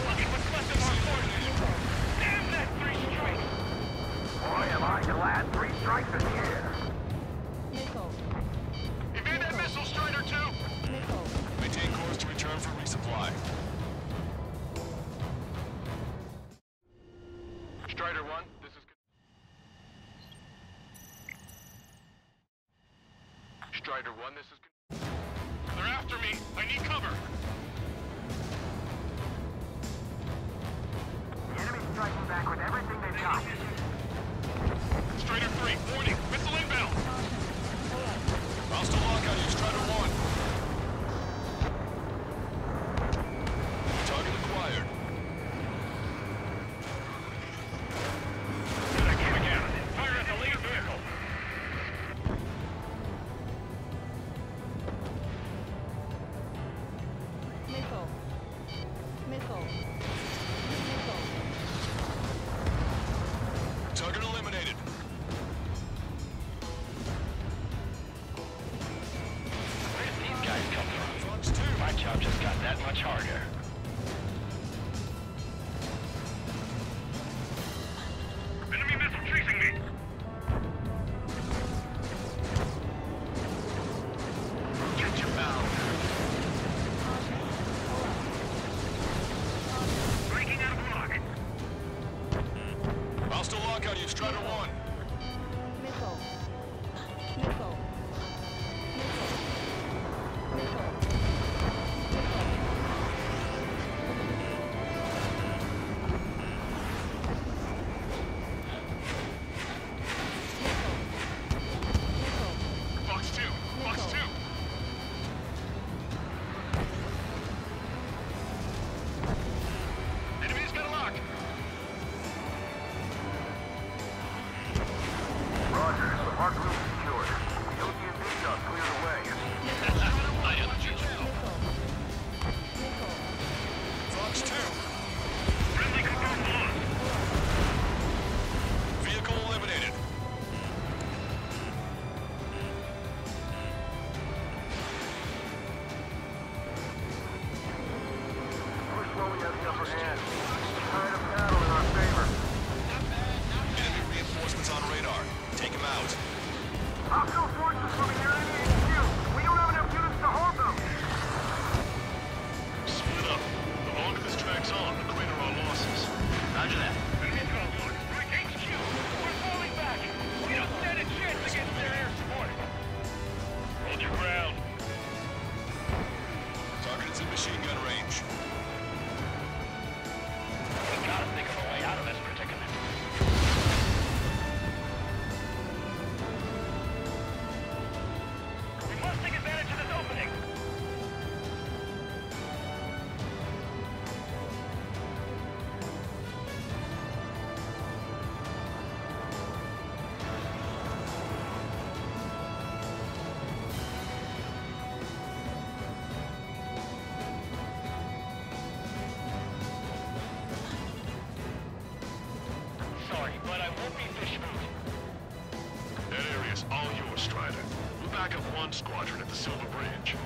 Look at what's left of our forces. Damn that 3 strikes. Boy, am I glad 3 strikes in the air. Evade that missile, Strider 2! Maintain course to return for resupply. Strider 1, this is... Strider 1, this is... They're after me. I need cover. The enemy's striking back with everything they've got. Strider 3, warning. Missile inbound. Hostile lock on you, Strider 1. Target acquired. Fire at the lead vehicle. Target eliminated. Where did these guys come from? My job just got that much harder. Enemy missile chasing me. Get your bound. Breaking out of lock. Hostile lock on you, Strider 1. Fox 2, Fox 2. Enemy's got a lock. Roger, the park room is secured. The OCNB stuff cleared away. I am you now. Fox 2. Friendly confirmed lost. Vehicle eliminated. We're slowly has the upper hand. Tide of battle in our favor. Enemy reinforcements on radar. Take him out. Hostile forces moving near enemy HQ. We don't have enough units to hold them. Split up. The longer this drags on, the greater our losses. Roger that. Enemy convoy. Break HQ. We're falling back. We don't stand a chance against their air support. Hold your ground. Target is in machine gun range. ground squadron at the Silver Bridge.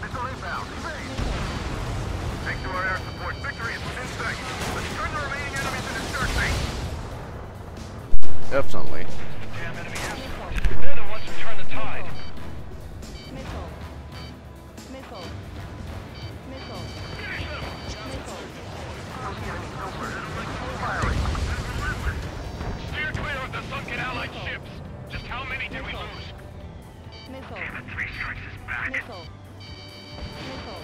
Missile inbound. Thanks to our air support, victory is within sight. Let's turn the remaining enemies into dirt bait. Definitely. Damn enemy air support. They're the ones who turn the tide. Missile. Missile. Missile. Steer clear of the sunken Allied ships. Just how many did we lose? Missile. Damn it, 3 strikes is back. Missile. Missile.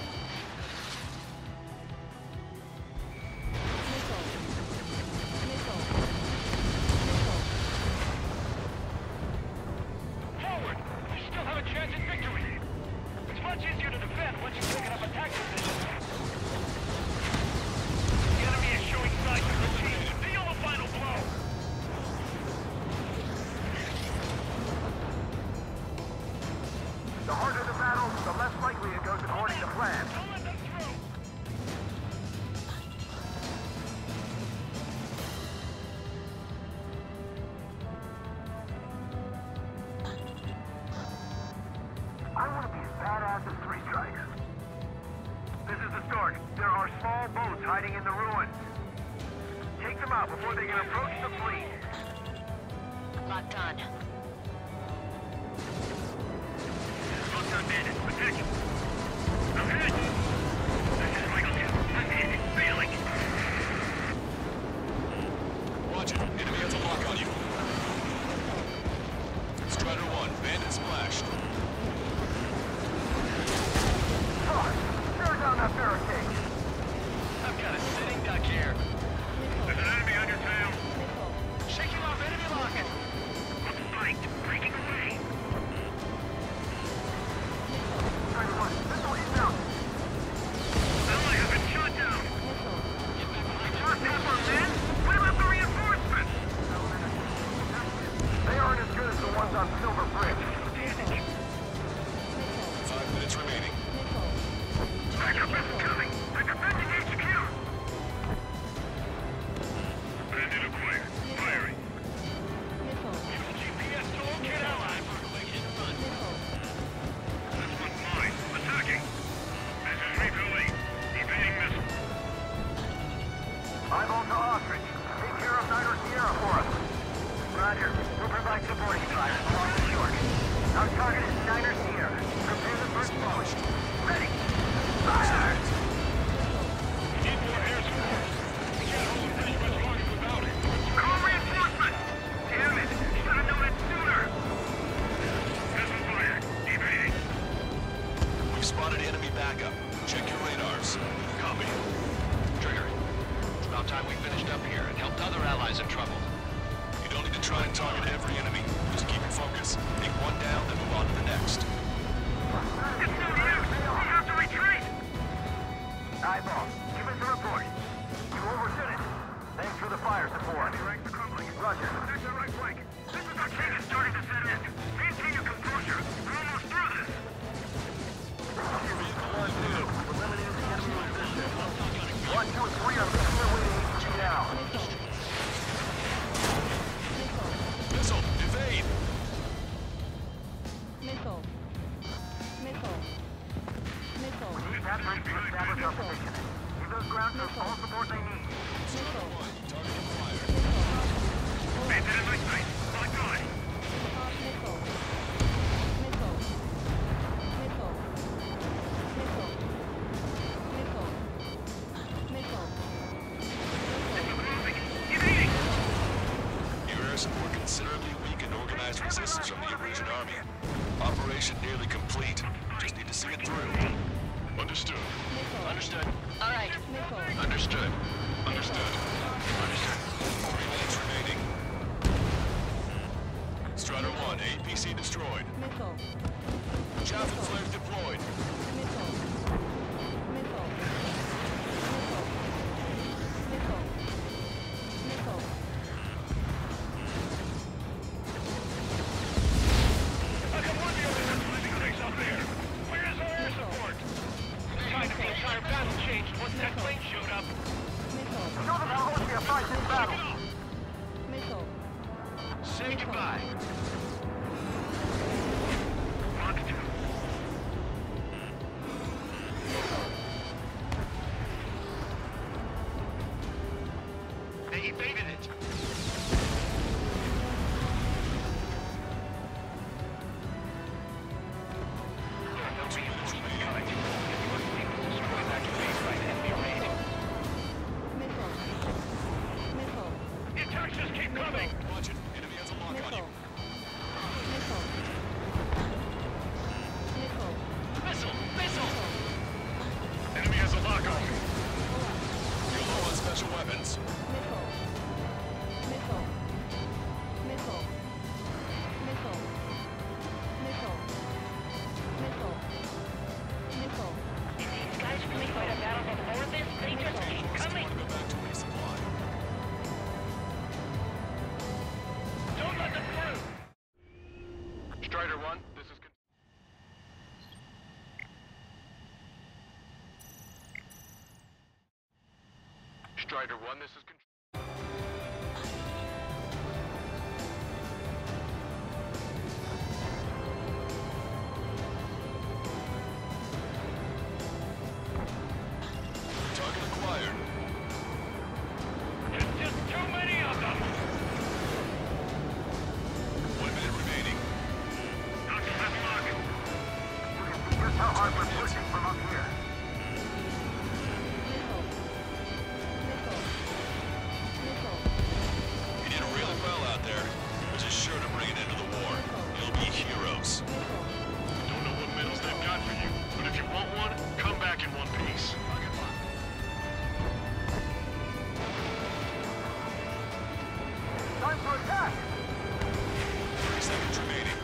Missile. Missile. Missile. Forward! We still have a chance at victory. It's much easier to defend once you've taken up attack position. The enemy is showing signs of retreat. Deal the final blow. The harder the battle, the less likely it goes according to plan. Don't let them through. I want to be as badass as 3 strikes. This is the start. There are small boats hiding in the ruins. Take them out before they can approach the fleet. Locked on. Locked on bandits. Attention. I'm hit. This is Michael. I'm hit. Failing. Roger. Enemy has a lock on you. Strider 1, bandit splashed. Tear down that barricade. I've got a sitting duck here. There's an enemy on your tail. Shaking off enemy locket. Let's fight. Breaking away. Missile inbound. Ally has been shot down. We just have our men? What about the reinforcements? They aren't as good as the ones on Silver Bridge. 5 minutes remaining. Backup is coming. I'm defending HQ. Bandit acquired. Firing. Use GPS to locate ally. This one's mine. Attacking. This is refueling. Evading missile. Eyeball to Ostrich. Take care of Niner Sierra for us. Roger. We'll provide supporting fire along the shore. Our target is Niner Sierra. Prepare the first boat. Ready. Fire! We need more air support. We can't hold the bridge much longer without it. Call reinforcements! Damn it! Should have known it sooner! Missile fire. Evading. We've spotted enemy backup. Check your radars. Copy. Trigger. It's about time we finished up here and helped other allies in trouble. You don't need to try and target every enemy. Just keep your focus. Take one down, then move on to the next. It's no use! We have to retreat! Eyeball, give us a report. You overdid it. Thanks for the fire support. Rank the crumbling. Roger. Protect our right flank. This is our change is starting to set in. Maintain your composure. We're almost through this. Eliminated the enemy resistance. 1, 2, and 3 are making their way to HQ now. Missile, evade! Missile. Missile. Missile. We need that bridge to establish our position. Give those ground troops all support they need. Missile. Targeting fire. Bandit in my sight. Locked on. Missile. Missile. Missile. Missile. Missile. Missile. Moving. Evading. Your air support considerably weakened organized resistance from the Eurasian Army. Operation nearly complete. Just need to see it through. Understood. Understood. All right. Missile. Understood. Understood. Understood. 3 minutes remaining. Strider 1, APC destroyed. Missile. Chaffin flares deployed. Missile. Missile. Missile. Missile. Missile. I can warn the others that's living face weapons. Missile. Missile. Missile. Missile. Missile. Missile. Missile. If these guys really fight a battle before this, they just keep coming. Go back to resupply. Don't let them through. Strider 1, this is... Strider 1, this is... Target acquired. There's just too many of them. 1 minute remaining. Dr. Hemlock. Here's how hard we're pushing from up here. You did really well out there. Which is sure to bring an end to the war. You'll be heroes. Don't know what medals they've got for you, but if you want one, come back in one piece. Time to attack! 30 seconds remaining.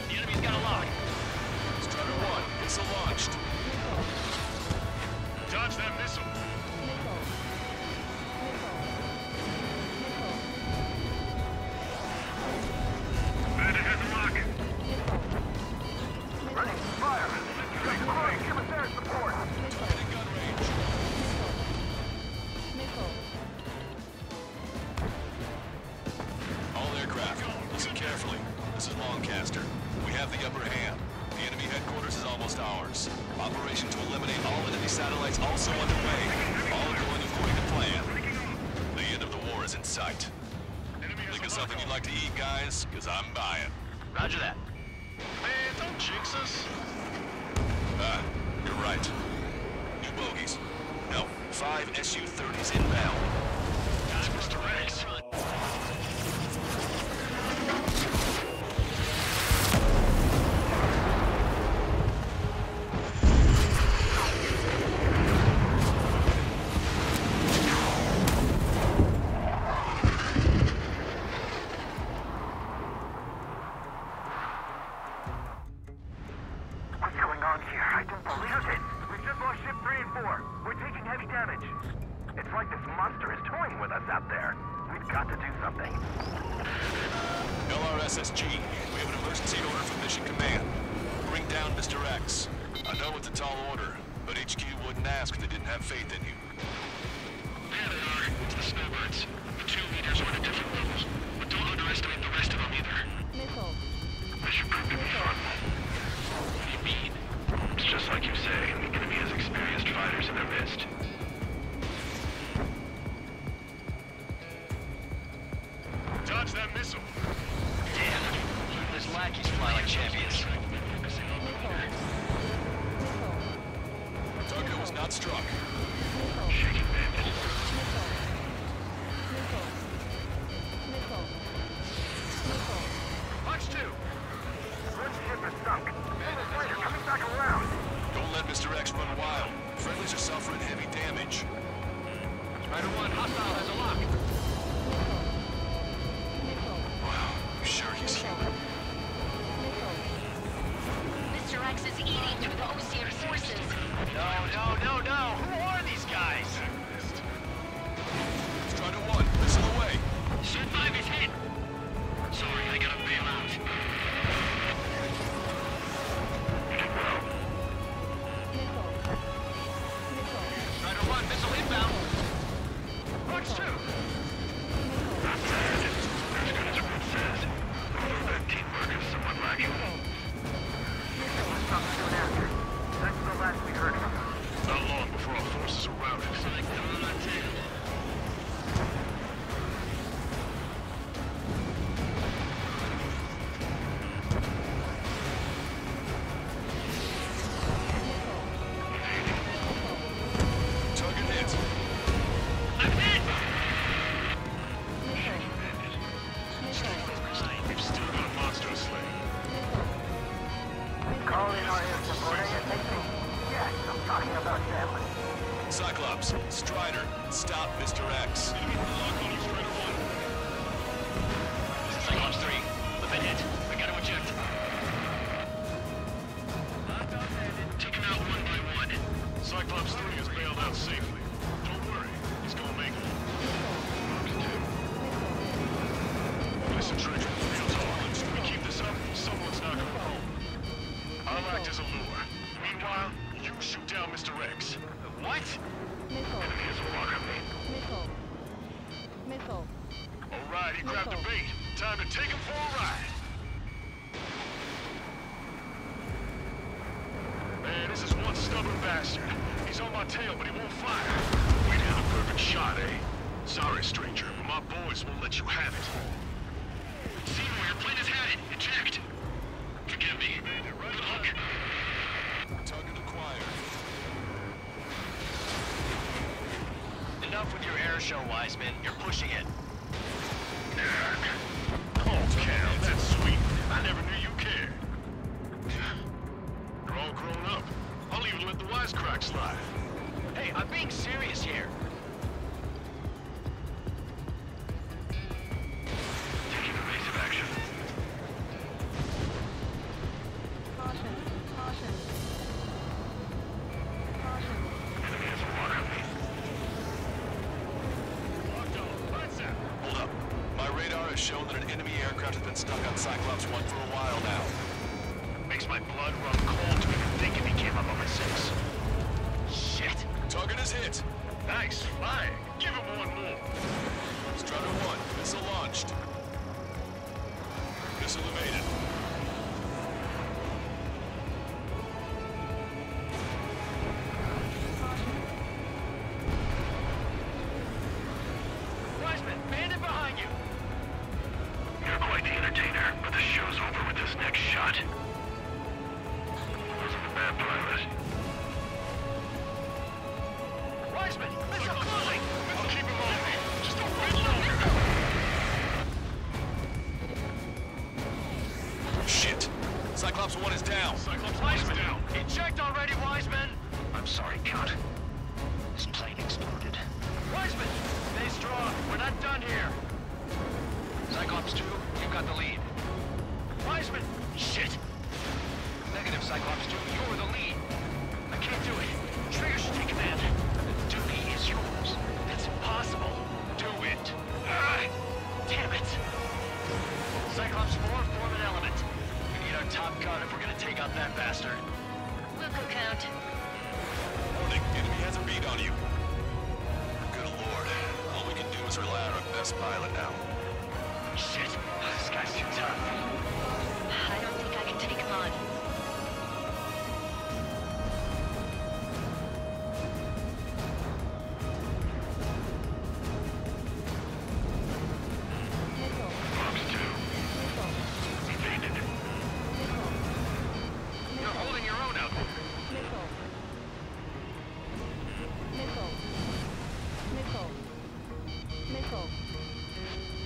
The enemy's got a lock. Strider 1, missile launched. Dodge that missile. Bandit has a lock. Ready, fire! Give us air support! Target gun range. All aircraft, listen carefully. This is Lancaster. We have the upper hand. The enemy headquarters is almost ours. Operation to eliminate all enemy satellites also underway. All going according to plan. The end of the war is in sight. Think of something you'd like to eat, guys? Because I'm buying. Roger that. Man, don't jinx us. Ah, you're right. New bogies. No, 5 Su-30s inbound. That's Mr. Rex. What's going on here? I don't believe it! We just lost ship 3 and 4. We're taking heavy damage. It's like this monster is toying with us out there. We've got to do something. LRSSG, we have an emergency order from Mission Command. Bring down Mr. X. I know it's a tall order, but HQ wouldn't ask if they didn't have faith in you. There they are. It's the snowbirds. The 2 leaders are at different levels, but don't underestimate the rest of them either. Missile. This should prove to be fun. What do you mean? It's just like you say. The enemy has experienced fighters in their midst. Dodge that missile. Damn. Those lackeys fly like champions. Target was not struck. Shaking bandit. Punch 2! One ship is sunk. Minutes later, coming back around. Don't let Mr. X run wild. Friendlies are suffering heavy damage. Strider 1, hostile has a lock. Wow, you sure he's human? Mr. X is eating through the Osean forces. No. Who are these guys? Strider 1, missile away. Ship 5 is hit. Sorry, I gotta bail out. Strider 1, missile inbound. Punch 2! Not bad. As good as Ruth says. Although that teamwork is somewhat lacking. Stop soon after. That's the last we heard from them. Not long before our forces are routed. Target hit. I'm hit! We've still got a monster to slay. Call in our air support ASAP. Yes, talking about sampling. Cyclops, Strider, stop Mr. X. Cyclops 3, the been hit. I gotta eject. Take him out one by one. Cyclops 3 is bailed out safely. Don't worry, he's gonna make it. Listen, Trigger, real talk. If we keep this up, someone's not gonna fall. I'll act as a lure. Meanwhile, you shoot down Mr. X. What? Enemy is blocking me. Missile. Alright, he grabbed the bait. Time to take him for a ride. Man, this is one stubborn bastard. He's on my tail, but he won't fire. We'd have a perfect shot, eh? Sorry, stranger, but my boys won't let you have it. Seymour, your plane has had it. Eject. Forgive me. Good luck. Target acquired. Enough with your air show, Wiseman. You're pushing it. Oh, Cal, that's sweet. I never knew you cared. You're all grown up. I'll even let the wisecrack slide. Hey, I'm being serious here. Taking evasive action. Caution. Enemy has a lock on me. Hold up. My radar has shown that an enemy aircraft has been stuck on Cyclops 1 for a while now. Makes my blood run cold to even think if he came up on my 6. Shit. Target is hit. Nice flying. Give him one more. Strider 1, missile launched. Missile evaded. Wiseman, bandit behind you. You're quite the entertainer, but the show's over with this next shot. Wasn't a bad pilot. Wiseman, missile closing. I'll keep him on me. Just a bit longer. Shit. Cyclops 1 is down. Cyclops 1 is down. Eject already, Wiseman. I'm sorry, Count. This plane exploded. Wiseman, stay strong. We're not done here. Cyclops 2, you got the lead. Wiseman, shit. Negative, Cyclops 2, you're the lead. I can't do it. Trigger should take command. The duty is yours. That's impossible. Do it. Damn it. Cyclops 4, form an element. We need our top gun if we're gonna take out that bastard. Wilco Count. Warning, enemy has a bead on you. Good lord. All we can do is rely on our best pilot now. Shit. This guy's too tough. I don't think I can take him on. Fox 2. Evaded. You're holding your own out there.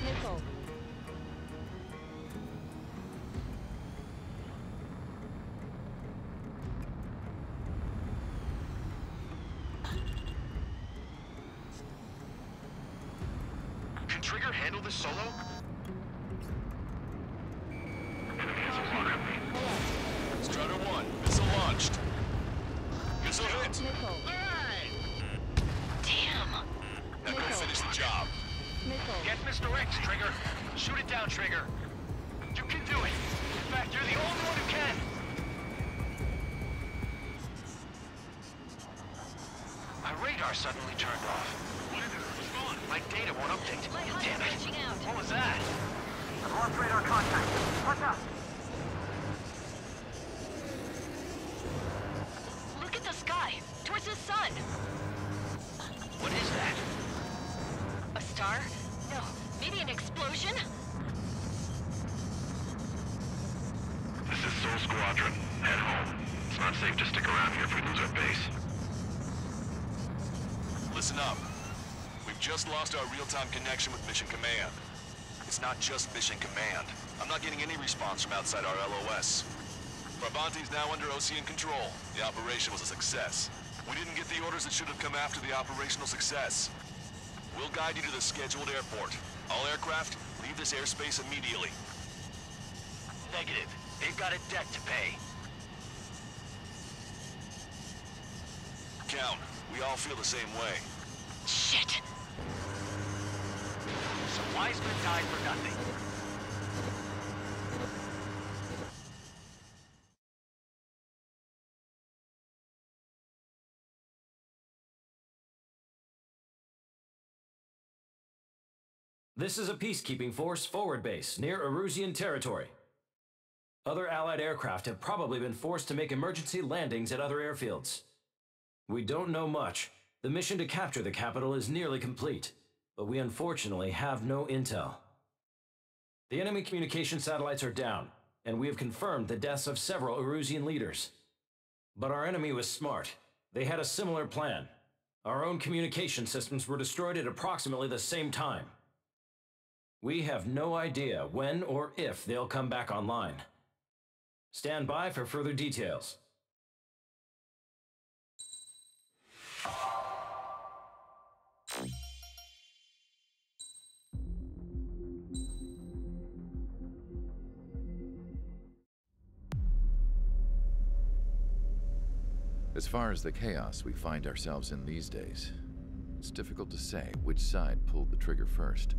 Missile. Can Trigger handle this solo? Enemy has a lock on me. Strider 1, missile launched. Missile hit. Damn. Now go finish the job. Get Mr. X, Trigger. Shoot it down, Trigger. You can do it. In fact, you're the only one who can. My radar suddenly turned off. My data won't update. Damn it. Out. What was that? I've lost radar contact. Watch out! Look at the sky. Towards the sun. What is that? A star? No. Maybe an explosion? This is Soul Squadron. Head home. It's not safe to stick around here if we lose our base. Listen up. We've just lost our real-time connection with Mission Command. It's not just Mission Command. I'm not getting any response from outside our LOS. Brabant's now under OCN control. The operation was a success. We didn't get the orders that should have come after the operational success. We'll guide you to the scheduled airport. All aircraft, leave this airspace immediately. Negative. They've got a debt to pay. Count, we all feel the same way. Shit. So Wiseman died for nothing. This is a peacekeeping force forward base near Erusian territory. Other Allied aircraft have probably been forced to make emergency landings at other airfields. We don't know much. The mission to capture the capital is nearly complete, but we unfortunately have no intel. The enemy communication satellites are down, and we have confirmed the deaths of several Erusian leaders. But our enemy was smart. They had a similar plan. Our own communication systems were destroyed at approximately the same time. We have no idea when or if they'll come back online. Stand by for further details. As far as the chaos we find ourselves in these days, it's difficult to say which side pulled the trigger first.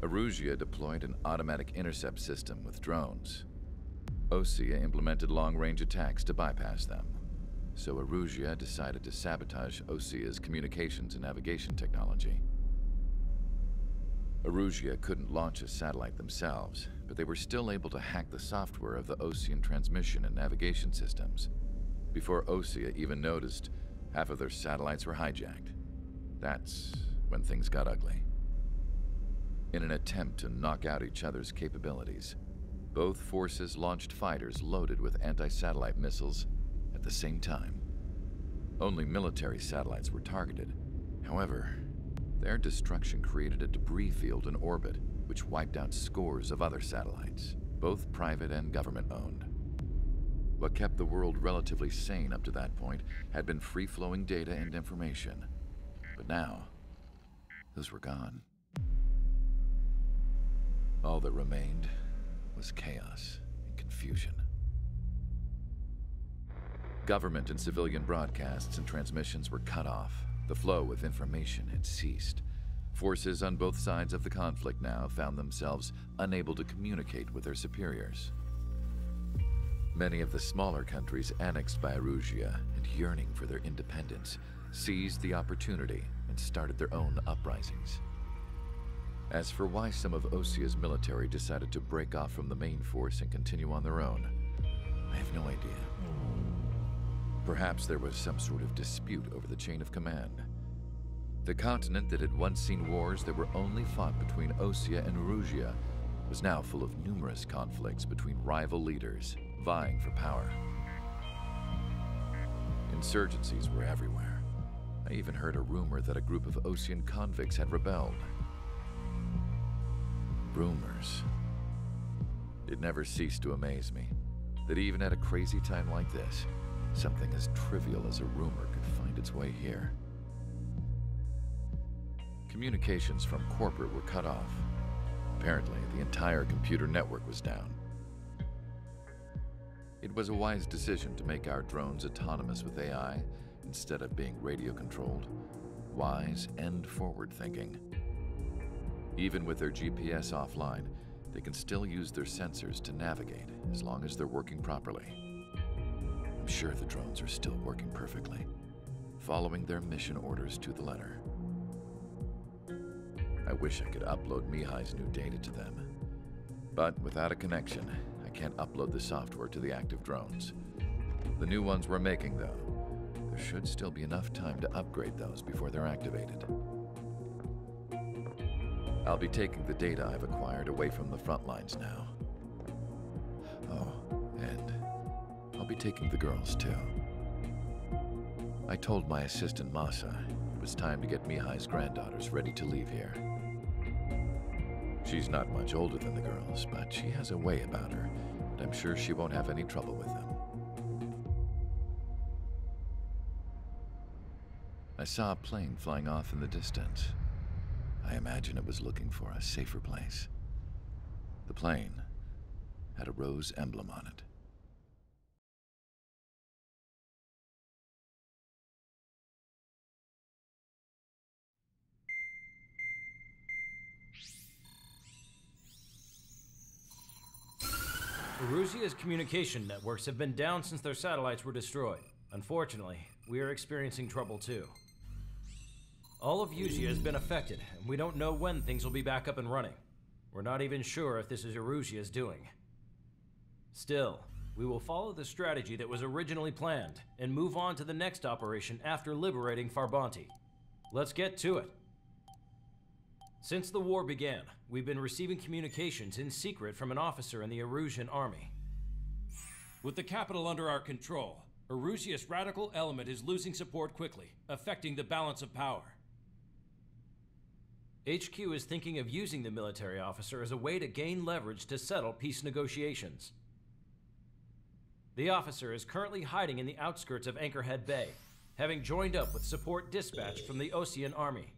Erusia deployed an automatic intercept system with drones. Osea implemented long-range attacks to bypass them. So Erusia decided to sabotage Osea's communications and navigation technology. Erusia couldn't launch a satellite themselves, but they were still able to hack the software of the Osean transmission and navigation systems. Before Osea even noticed, half of their satellites were hijacked. That's when things got ugly. In an attempt to knock out each other's capabilities, both forces launched fighters loaded with anti-satellite missiles at the same time. Only military satellites were targeted. However, their destruction created a debris field in orbit, which wiped out scores of other satellites, both private and government-owned. What kept the world relatively sane up to that point had been free-flowing data and information. But now, those were gone. All that remained was chaos and confusion. Government and civilian broadcasts and transmissions were cut off. The flow of information had ceased. Forces on both sides of the conflict now found themselves unable to communicate with their superiors. Many of the smaller countries annexed by Erusia and yearning for their independence seized the opportunity and started their own uprisings. As for why some of Osea's military decided to break off from the main force and continue on their own, I have no idea. Perhaps there was some sort of dispute over the chain of command. The continent that had once seen wars that were only fought between Osea and Erusia was now full of numerous conflicts between rival leaders vying for power. Insurgencies were everywhere. I even heard a rumor that a group of Osean convicts had rebelled. Rumors. It never ceased to amaze me that even at a crazy time like this, something as trivial as a rumor could find its way here. Communications from corporate were cut off. Apparently, the entire computer network was down. It was a wise decision to make our drones autonomous with AI instead of being radio-controlled. Wise and forward-thinking. Even with their GPS offline, they can still use their sensors to navigate as long as they're working properly. I'm sure the drones are still working perfectly, following their mission orders to the letter. I wish I could upload Mihai's new data to them. But without a connection, I can't upload the software to the active drones. The new ones we're making, though, there should still be enough time to upgrade those before they're activated. I'll be taking the data I've acquired away from the front lines now. Oh, and I'll be taking the girls, too. I told my assistant Masa it was time to get Mihai's granddaughters ready to leave here. She's not much older than the girls, but she has a way about her, and I'm sure she won't have any trouble with them. I saw a plane flying off in the distance. I imagine it was looking for a safer place. The plane had a rose emblem on it. Erusia's communication networks have been down since their satellites were destroyed. Unfortunately, we are experiencing trouble too. All of Erusia has been affected, and we don't know when things will be back up and running. We're not even sure if this is Erusia's doing. Still, we will follow the strategy that was originally planned, and move on to the next operation after liberating Farbanti. Let's get to it. Since the war began, we've been receiving communications in secret from an officer in the Erusian army. With the capital under our control, Erusia's radical element is losing support quickly, affecting the balance of power. HQ is thinking of using the military officer as a way to gain leverage to settle peace negotiations. The officer is currently hiding in the outskirts of Anchorhead Bay, having joined up with support dispatched from the Osean army.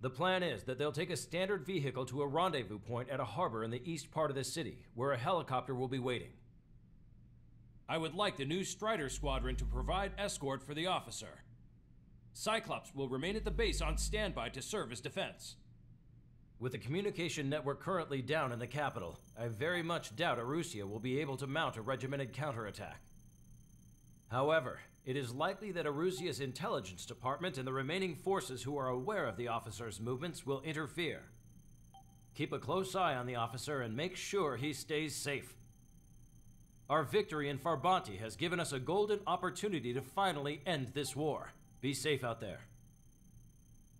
The plan is that they'll take a standard vehicle to a rendezvous point at a harbor in the east part of the city, where a helicopter will be waiting. I would like the new Strider Squadron to provide escort for the officer. Cyclops will remain at the base on standby to serve as defense. With the communication network currently down in the capital, I very much doubt Erusia will be able to mount a regimented counterattack. However, it is likely that Erusia's intelligence department and the remaining forces who are aware of the officer's movements will interfere. Keep a close eye on the officer and make sure he stays safe. Our victory in Farbanti has given us a golden opportunity to finally end this war. Be safe out there.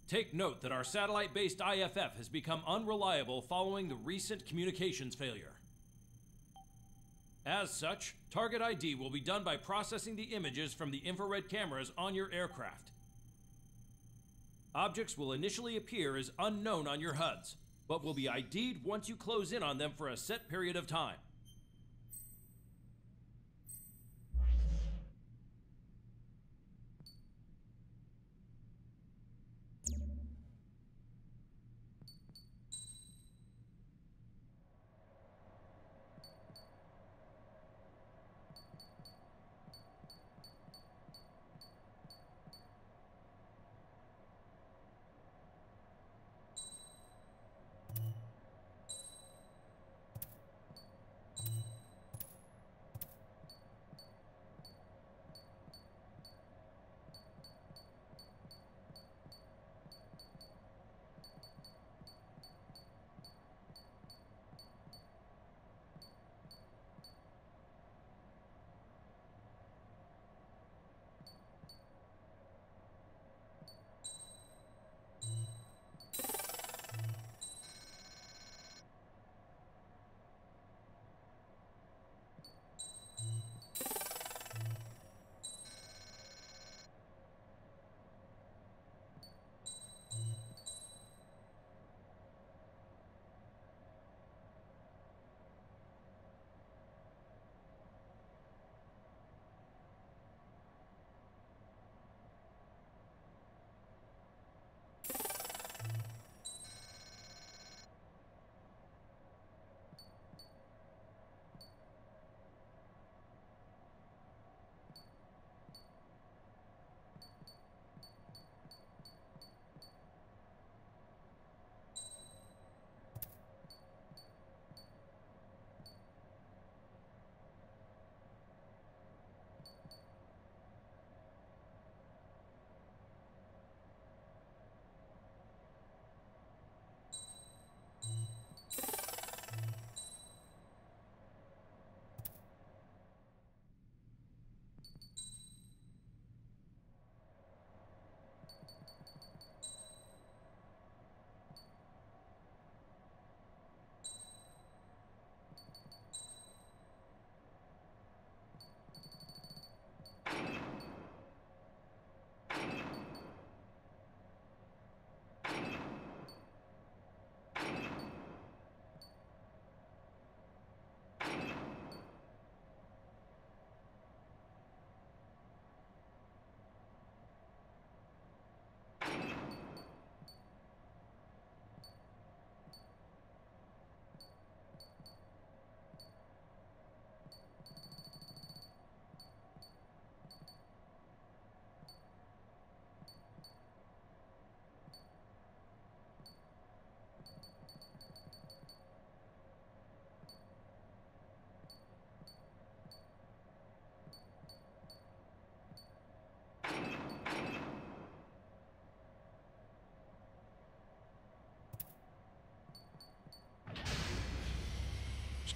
Take note that our satellite-based IFF has become unreliable following the recent communications failure. As such, target ID will be done by processing the images from the infrared cameras on your aircraft. Objects will initially appear as unknown on your HUDs, but will be ID'd once you close in on them for a set period of time.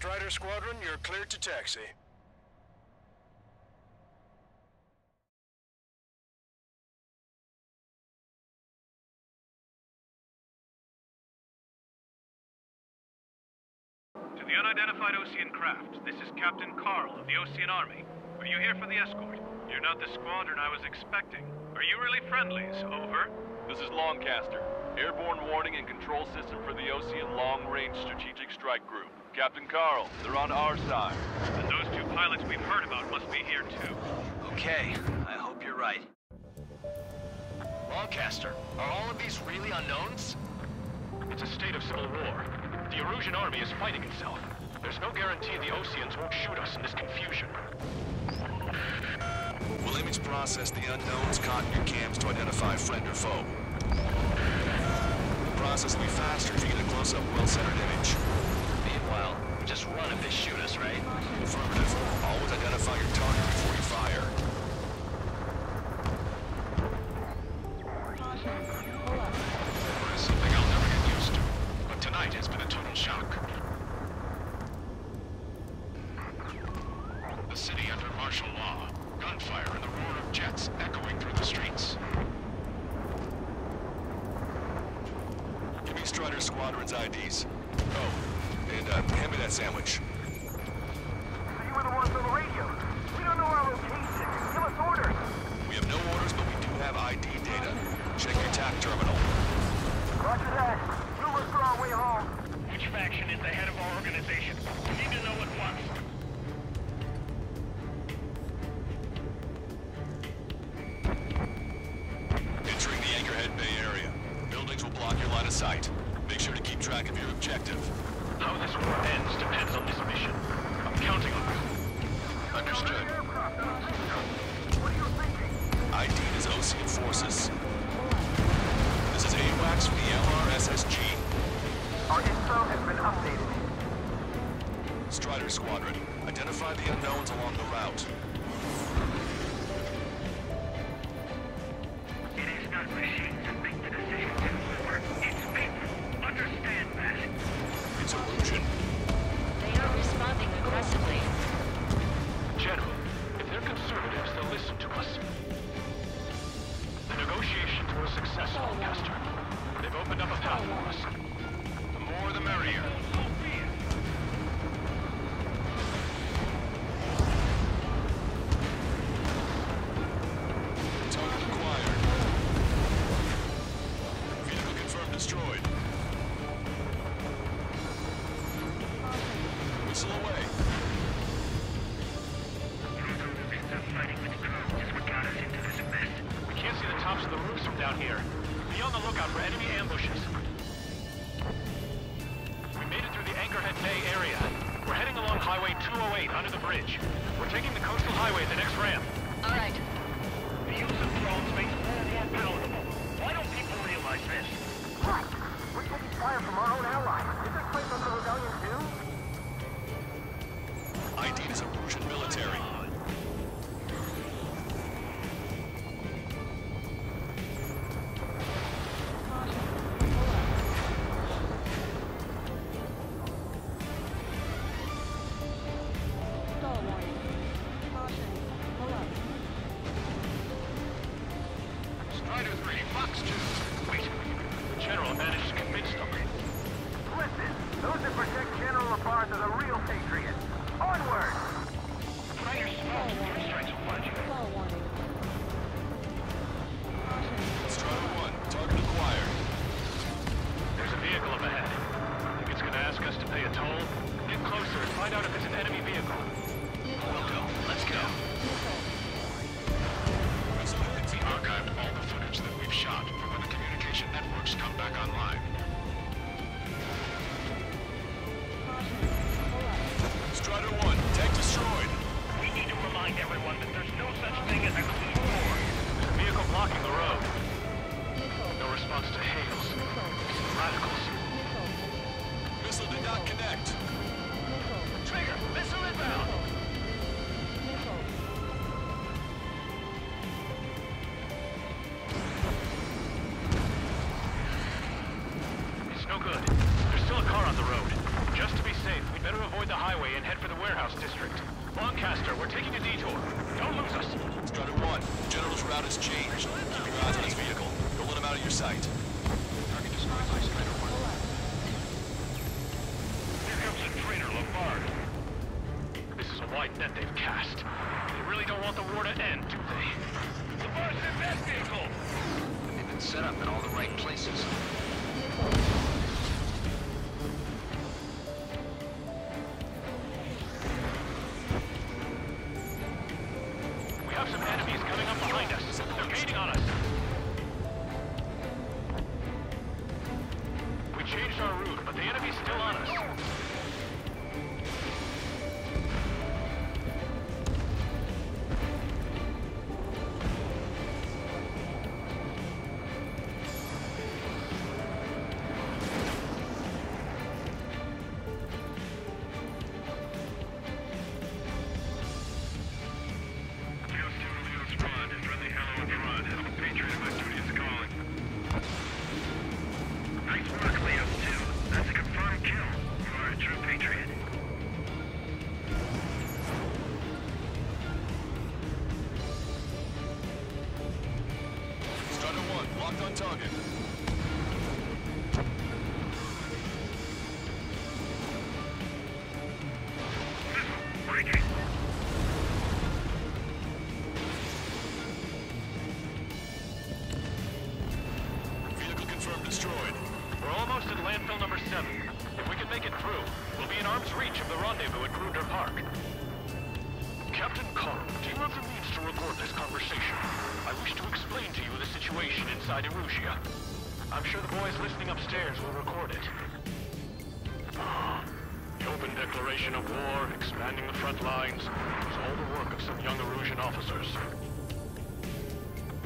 Strider Squadron, you're cleared to taxi. To the unidentified Osean craft, this is Captain Carl of the Osean Army. Are you here for the escort? You're not the squadron I was expecting. Are you really friendlies? Over. This is Longcaster. Airborne warning and control system for the Osean Long Range Strategic Strike Group. Captain Carl, they're on our side. And those two pilots we've heard about must be here too. Okay, I hope you're right. Longcaster, are all of these really unknowns? It's a state of civil war. The Erusian army is fighting itself. There's no guarantee the Oseans won't shoot us in this confusion. We'll image process the unknowns caught in your cams to identify friend or foe. The process will be faster if you get a close-up, well-centered image. Meanwhile, just run if they shoot us, right? Affirmative. Always identify your target before you fire. It's something I'll never get used to, but tonight has been a total shock. The city under martial law. Gunfire and the roar of jets echoing through the streets. Give me Strider Squadron's IDs. Oh, and hand me that sandwich. So you were the ones on the radio. We don't know our location. Give us orders. We have no orders, but we do have ID data. Check your TAC terminal. Roger that. We'll look for our way home. Which faction is the head of our organization? We need to know at once. Entering the Anchorhead Bay area. Buildings will block your line of sight. Make sure to keep track of your objective. How this war ends depends on this mission. I'm counting on you. Understood. What are you thinking? ID is Osean forces. This is AWACS from the LRSSG. Our info has been updated. Strider Squadron, identify the unknowns along the route. It is not machines that make the decisions in war. It's people. Understand that. It's Erusian. They are responding aggressively. General, if they're conservatives, they'll listen to us. The negotiations were a success, Longcaster. They've opened up a path for us. The more the merrier. Target acquired. Vehicle confirmed destroyed. Whistle away. Fighting with drones is what got us into this mess. We can't see the tops of the roofs from down here. Be on the lookout for enemy ambushes. We made it through the Anchorhead Bay area. We're heading along Highway 208 under the bridge. We're taking the coastal highway at the next ramp. All right. The use of drones makes war more palatable. Why don't people realize this? Right. We're taking fire from our own allies. Is this place under rebellion too? ID is Erusian military. Strider 3, Fox 2. Wait. The General managed to convince them. Listen, those that protect General LaPaz are the real patriots. Onward! Strider small strikes will watch you. Strider 1, target acquired. There's a vehicle up ahead. Think it's gonna ask us to pay a toll? Get closer and find out if it's an enemy vehicle. for the warehouse district. Lancaster, we're taking a detour. Don't lose us. Strider 1, General's route has changed. Keep your eyes on his vehicle. Don't let him out of your sight. Target described by Strider 1. Here comes the traitor, Lombard. This is a wide net they've cast. They really don't want the war to end, do they? Lombard's in that vehicle! They've been set up in all the right places. We have some enemies coming up behind us. They're gaining on us. We changed our route, but the enemy's still on us. On target. Vehicle confirmed destroyed. We're almost at landfill number 7. If we can make it through, we'll be in arm's reach of the rendezvous at Grunder Park. Captain Carl, do you have the means to record this conversation? I wish to explain to you the situation inside Erusia. I'm sure the boys listening upstairs will record it. The open declaration of war, expanding the front lines, was all the work of some young Erusian officers.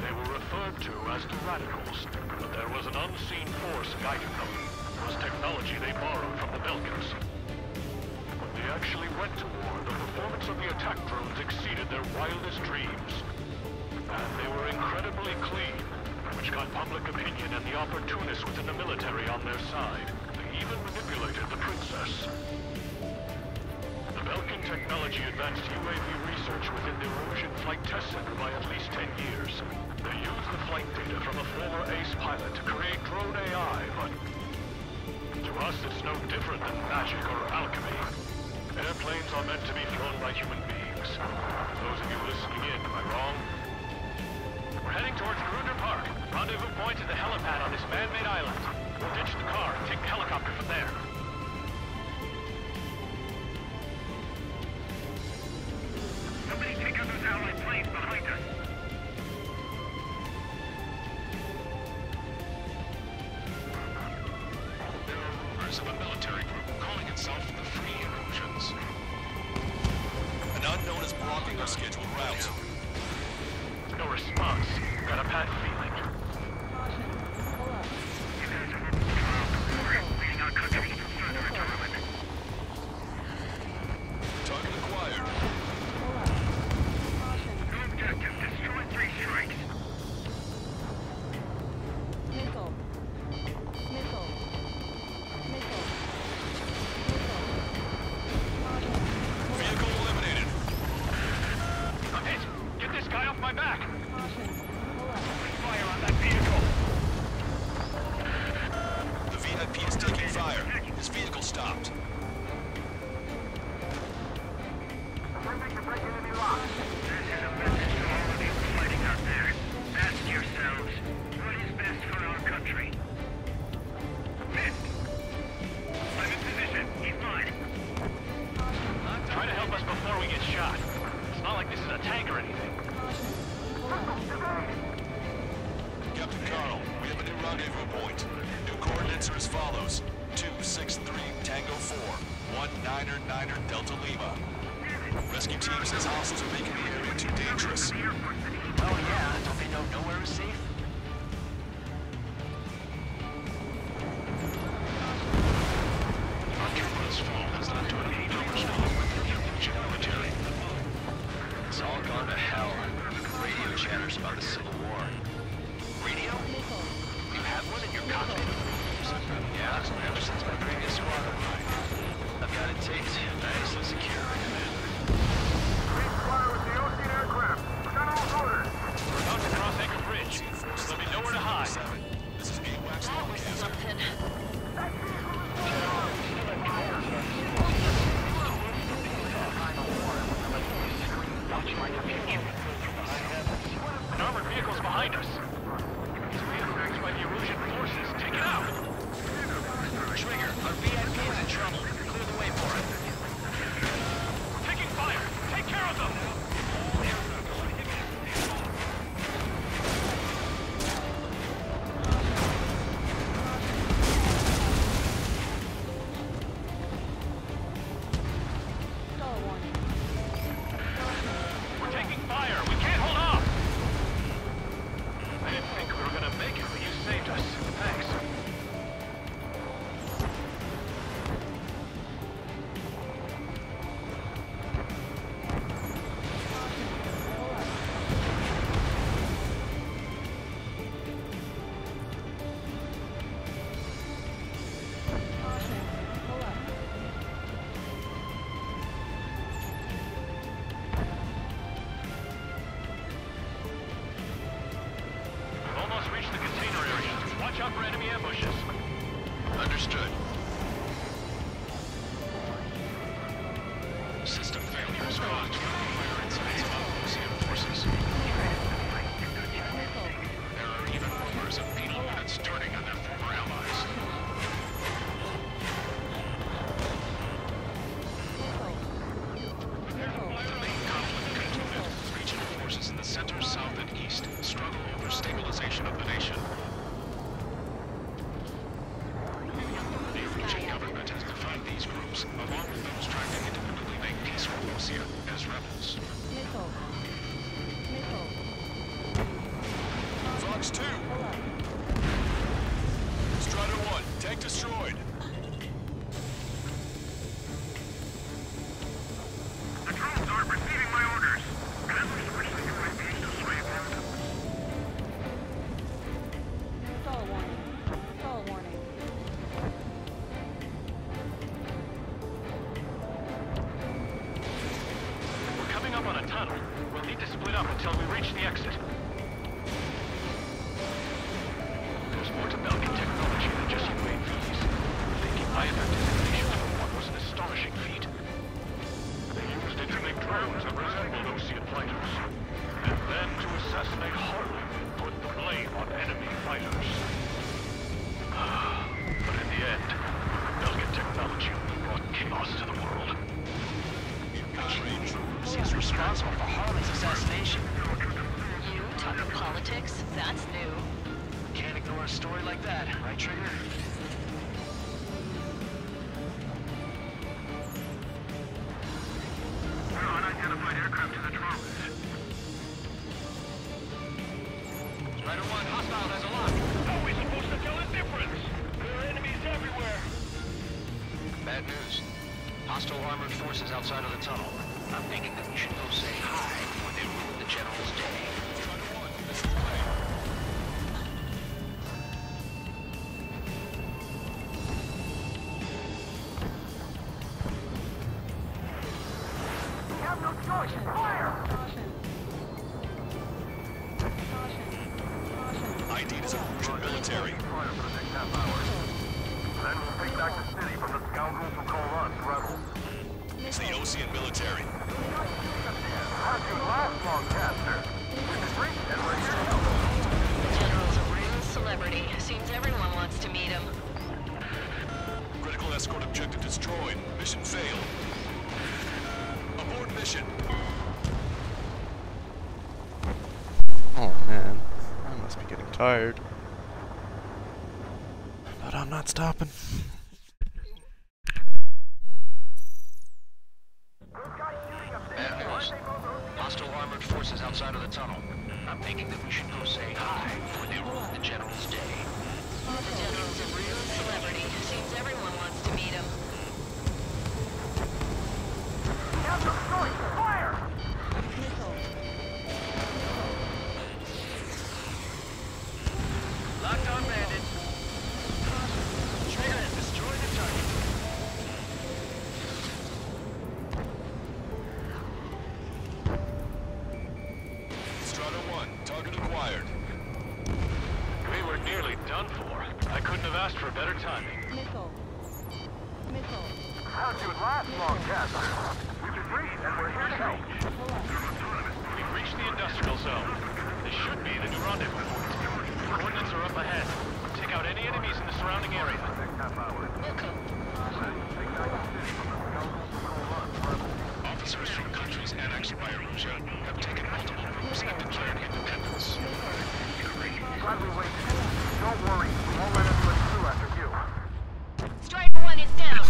They were referred to as the Radicals, but there was an unseen force guiding them. It was technology they borrowed from the Belkans. When they actually went to war, the performance of the attack drones exceeded their wildest dreams. And they were incredibly clean, which got public opinion and the opportunists within the military on their side. They even manipulated the princess. The Belkan technology advanced UAV research within the Erusian Flight Test Center by at least 10 years. They used the flight data from a former ace pilot to create drone AI, but to us it's no different than magic or alchemy. Airplanes are meant to be flown by human beings. Those of you listening in, am I wrong? We're heading towards Grunder Park. Rendezvous point is the helipad on this man-made island. We'll ditch the car and take the helicopter from there. Somebody take out those allied planes behind us. There are rumors of a military group calling itself the Free Erusians. An unknown is blocking our scheduled route. No response. Got a bad feeling. You guys are working trial before, leading our country to further retirement. Target acquired. New objective, destroy 3 strikes. Missile. Missile. Missile. Vehicle eliminated. I'm hit! Get this guy off my back! Fire on that vehicle. The VIP is taking fire. His vehicle stopped. Attempting to break enemy lock. This is a message to all of you fighting out there. Ask yourselves, what is best for our country? Missed. I'm in position. He's mine. Try to help us before we get shot. It's not like this is a tank or anything. Captain Carl, we have a new rendezvous point. New coordinates are as follows. 263 Tango 4, 19er Delta Lima. Rescue team says hostiles are making the area too dangerous. Oh yeah, don't they know nowhere is safe? Our camera's fault has led to an enormous problem with the Erusian military. It's all gone to hell. Radio chatters about the Civil War. Radio? You have one in your cockpit? Yeah, ever since my previous squadron. I've got it taped, nice and secure. An armored vehicle's behind us. It's being attacked by the Erusian forces. Take it out! Trigger, our VIP is in trouble. Clear the way for it. We're taking fire! Take care of them! We're taking fire! We can't hold off! I didn't think we were gonna make it, but you saved us. Thanks. We've almost reached the container area. Watch out for enemy ambushes. Understood. System failures caused fire incidents among Ocean forces. There are even rumors of penal units turning on their former allies. The main conflict continued. Regional forces in the center, south, and east struggle over stabilization of the nation. The Erusian government has defined these groups, along with those trying to independently make peace with Lucia, as rebels. Fox 2! Strider 1, tank destroyed. The drones aren't receiving my orders. Can we switch the UAVs to sway them? Stall warning. Stall warning. We're coming up on a tunnel. We'll need to split up until we reach the exit. There's more to Belkin technology than just UAVs. They defy identification for what was an astonishing feat. They used it to make drones that resembled Ocean fighters. And then to assassinate Harley and put the blame on enemy fighters. But in the end, Belkin technology brought chaos to the world. He's responsible for Harley's assassination. You talking politics? That's new. Can't ignore a story like that, right, Trigger? Unidentified aircraft to the drones. Strider 1, hostile has a lock. How are we supposed to tell the difference? There are enemies everywhere. Bad news. Hostile armored forces outside of the tunnel. I'm thinking that we should go say hi before they ruin the General's day. We have no choice. Fire! ID is Erusian military. Fire for the next half hour. Then we'll take back the city from the scoundrels who call us rebels. It's the Ocean military. How'd you last long, Caster? We've been great, and we're here to help. General's a real celebrity. Seems everyone wants to meet him. Critical escort objective destroyed. Mission failed. Abort mission. Oh man, I must be getting tired. But I'm not stopping. Bad news. Hostile armored forces outside of the tunnel. I'm thinking that we should go say hi before they ruin the General's day. The General's a real celebrity. Seems everyone wants to meet him. We have no choice. Fire! Locked on bandit. Trigger has destroyed the target. Strider 1, target acquired. We were nearly done for. I couldn't have asked for better timing. Missile. How'd you last long, Caster? We've agreed, and we're here to help. There's a ton of breached the industrial zone. This should be the new rendezvous point. Coordinates are up ahead. Take out any enemies in the surrounding area. Officers from countries annexed by Erusia have taken multiple routes and declared independence. Glad we waited. Don't worry, we won't let anybody through after you. Strider 1 is down.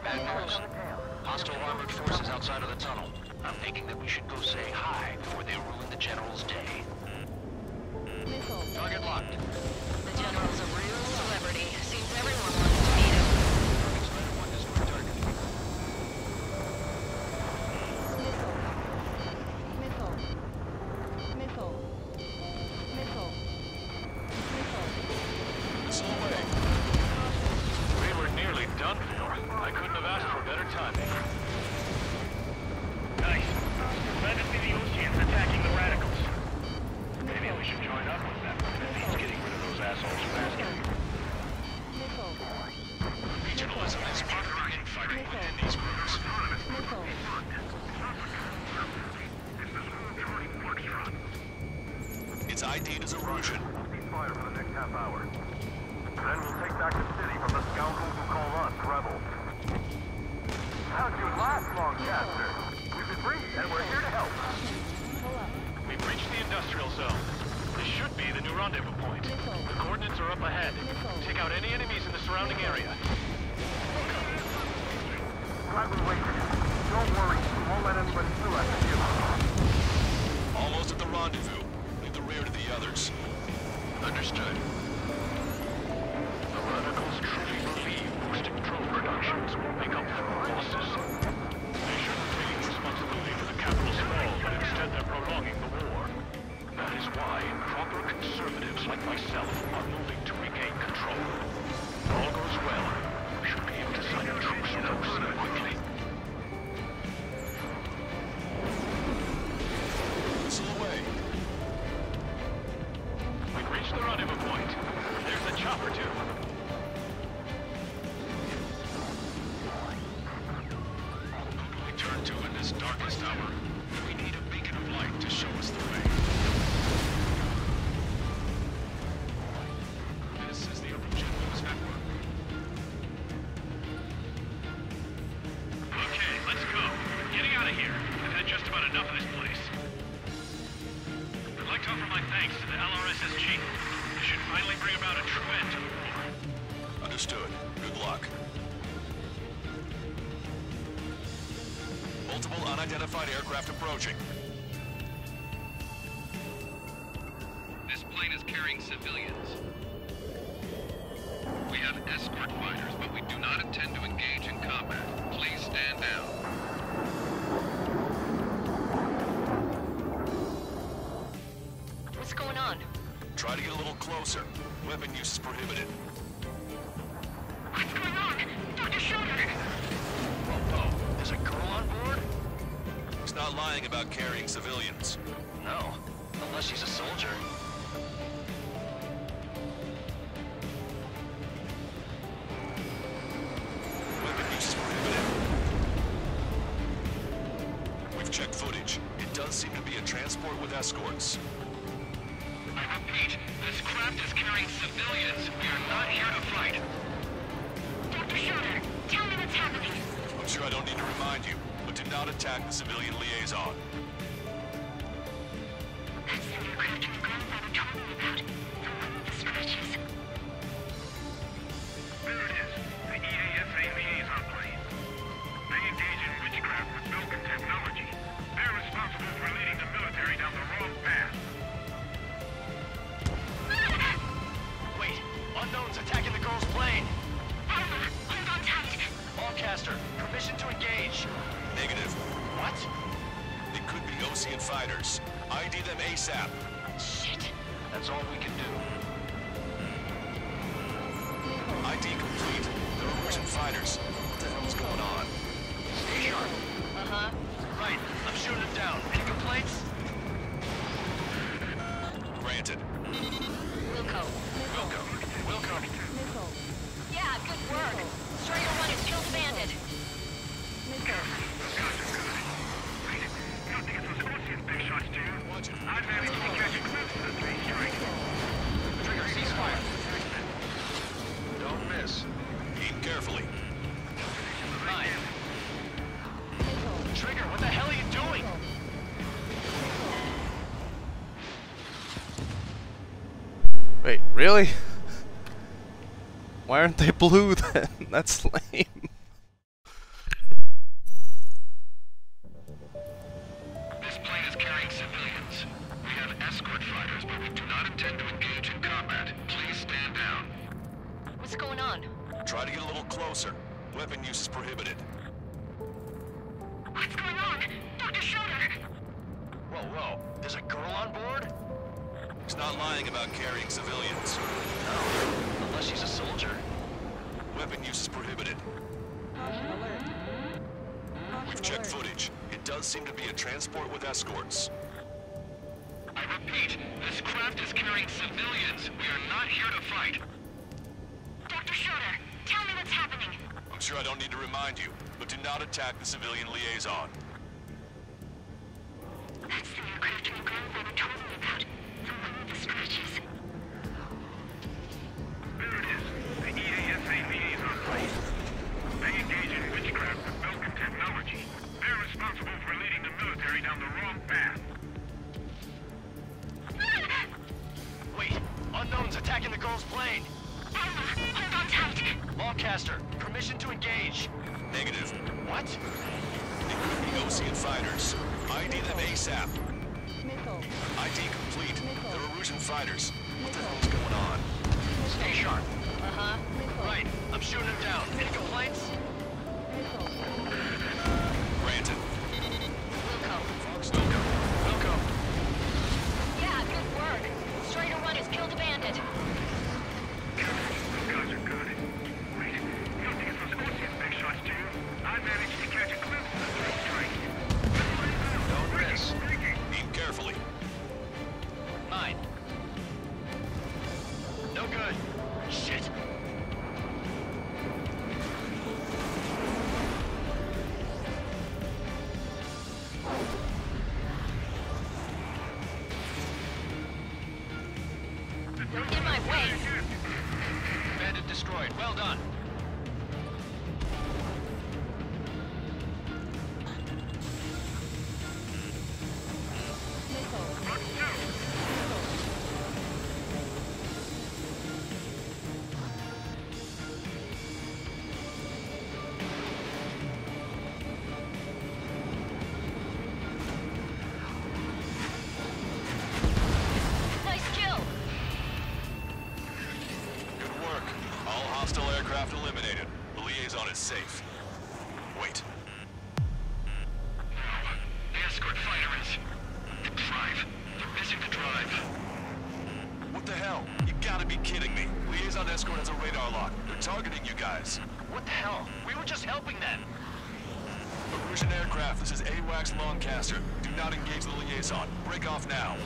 Bad news. Hostile armored forces outside of the tunnel. I'm thinking that we should go say hi before they ruin the General's day. Target locked. The General's a real celebrity. Seems everyone wants to meet him. Strider 1 destroyed target. Missile away. We were nearly done for. I couldn't have asked for better timing. Nice. Glad to see the Oceans attacking the radicals. Maybe we should join up with them. That means getting rid of those assholes faster. Regionalism is part of the infighting within these groups. It's ID'd as Erusian. Fire for the next half hour. Then we'll take back the city from the scoundrels who call us rebels. How'd you last, Longcaster? We've been briefed and we're here to help. We breached the industrial zone. This should be the new rendezvous point. The coordinates are up ahead. Take out any enemies in the surrounding area. Glad we waited. Don't worry, we won't let anybody through after you. Almost at the rendezvous. Leave the rear to the others. Understood. The radicals truly believe boosting drone productions will make up for our losses. They shouldn't take responsibility for the capital's fall, but instead they're prolonging the war. That is why proper conservatives like myself are moving to regain control. If all goes well, we should be able to sign a truce with OC quickly. Missile away. We've reached the rendezvous point. There's the chopper, too. Who do we turn to in this darkest hour? We need a beacon of light to show us the way. This is the Erusian News Network. Okay, let's go. Getting out of here. I've had just about enough of this place. I'd like to offer my thanks to the LRSSG. This should finally bring about a true end to the war. Understood. Good luck. Multiple unidentified aircraft approaching. This plane is carrying civilians. We have escort fighters, but we do not intend to engage in combat. Please stand down. What's going on? Try to get a little closer. Weapon use is prohibited. What's going on? Dr. Schroeder! Whoa, there's a girl on board? He's not lying about carrying civilians. No, unless she's a soldier. Weapon use is prohibited. We've checked footage. It does seem to be a transport with escorts. I repeat, this craft is carrying civilians. We are not here to fight. Dr. Schroeder, tell me what's happening. I'm sure I don't need to remind you, but do not attack the civilian liaison. That's the aircraft your grandfather told me about. The one with the scratches. There it is. The EASA liaison plane. They engage in witchcraft with Belkin technology. They're responsible for leading the military down the wrong path. Wait, unknown's attacking the girl's plane. Alma, hold on tight. Longcaster, permission to engage. Negative. What? It could be Ocean fighters. ID them ASAP. Shit. That's all we can do. ID complete. They're Erusian fighters. What the hell is going on? Stay sharp. Uh-huh. Right, I'm shooting them down. Any complaints? Granted. I managed to catch a glimpse of the three strikes. Trigger, ceasefire. Don't miss. Aim carefully. 9. Trigger, what the hell are you doing? Wait, really? Why aren't they blue then? That's lame. This plane is carrying civilians. We have escort fighters, but we do not intend to engage in combat. Please stand down. What's going on? Try to get a little closer. Weapon use is prohibited. What's going on? Dr. Schroeder! Whoa, whoa. There's a girl on board? He's not lying about carrying civilians. No, unless she's a soldier. Weapon use is prohibited. We've checked footage. It does seem to be a transport with escorts. I repeat, this craft is carrying civilians. We are not here to fight. Dr. Schroeder, tell me what's happening. I'm sure I don't need to remind you, but do not attack the civilian liaison. That's the aircraft my grandfather told me about. The one with the scratches. There it is. The EASA liaison plane. They engage in witchcraft with Vulcan technology. They're responsible for leading the military down the wrong path. Wait, unknown's attacking the girl's plane. Hold on tight. Lawcaster, permission to engage. Negative. What? They could be Osean fighters. ID them ASAP. ID complete. They're Erusian fighters. What the hell's going on? Stay sharp. Uh-huh. Right, I'm shooting him down. Any complaints? Granted. Wilco. Wilco. Yeah, good word. Strider 1 has killed a bandit. Those guys are good. Wait, you don't think it's those Osean big shots, do you? I managed to catch a glimpse of the three strikes. Don't miss. Aim carefully. 9. No good. Shit. In my way. Bandit destroyed. Well done. Nice kill. Good work. All hostile aircraft eliminated. The liaison is safe. Wait. The escort fighter is... the drive. They're missing the drive. What the hell? You gotta be kidding me. Liaison escort has a radar lock. They're targeting you guys. What the hell? We were just helping them. Erusian aircraft, this is AWACS Lancaster. Do not engage the liaison. Break off now.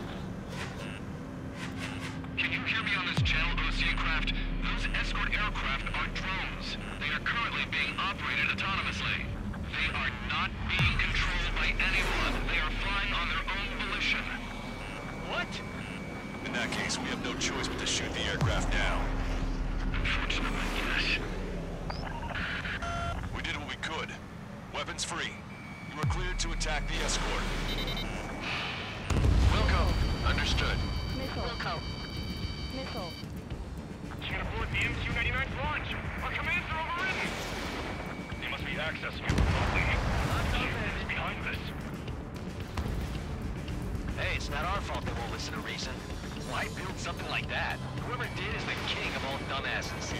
Can you hear me on this channel, Osean craft? Those escort aircraft are drones. They are currently being operated autonomously. They are not being controlled by anyone. They are flying on their own volition. What? In that case, we have no choice but to shoot the aircraft down. Unfortunately, yes. We did what we could. Weapons free. You are cleared to attack the escort. Wilco. Understood. Wilco. Can't aboard the MQ-99's launch. Our commands are overridden. They must be accessing it remotely. Who's behind this? Hey, it's not our fault they won't listen to reason. Why build something like that? Whoever did is the king of all dumbasses.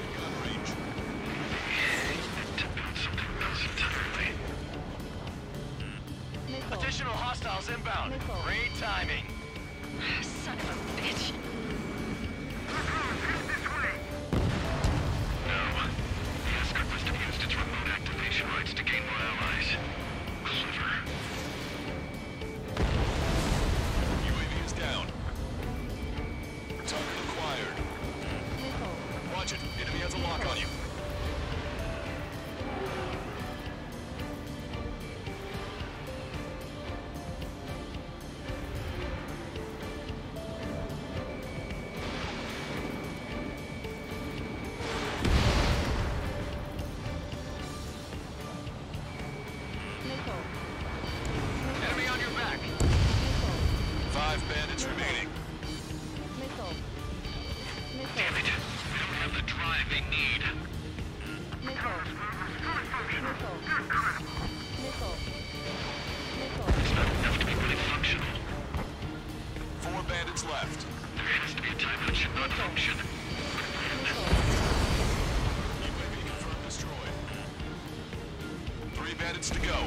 Additional hostiles inbound. Great timing. Son of a bitch. No. The escort must have used its remote activation rights to gain more allies. Clever. UAV is down. Target acquired. Watch it. Enemy has a lock on you. minutes remaining. Missile. Missile. Damn it. They don't have the drive they need. Missile. Missile. Missile. Missile. It's not enough to be fully functional. 4 bandits left. There has to be a time when it should not function. UAV confirmed destroyed. 3 bandits to go.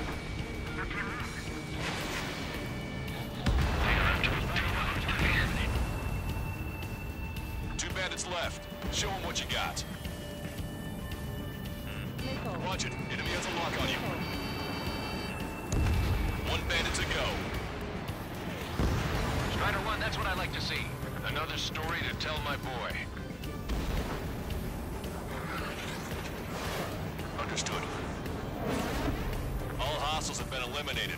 They are up to 2 hours to the end. 2 bandits left. Show them what you got. Missile. Watch it. Enemy has a lock on you. 1 bandit to go. Strider 1, that's what I like to see. Another story to tell my boy. Understood. All hostiles have been eliminated.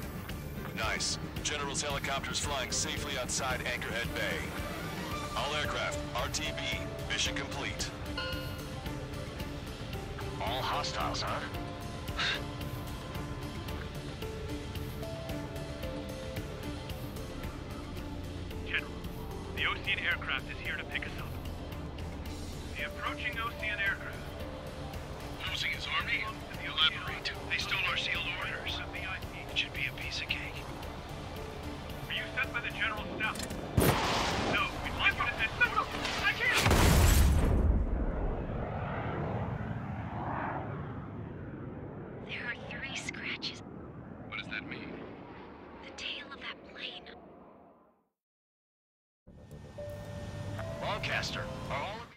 Nice. General's helicopters flying safely outside Anchorhead Bay. All aircraft, RTB, mission complete. All hostiles, huh? General, the Osean aircraft is here to pick us up. The approaching Osean aircraft. Losing his army? Elaborate. They stole our sealed orders. It should be a piece of cake. Are you sent by the General's staff? No, we'd like you to send... No, I can't! There are 3 scratches. What does that mean? The tail of that plane. Lancaster, are all of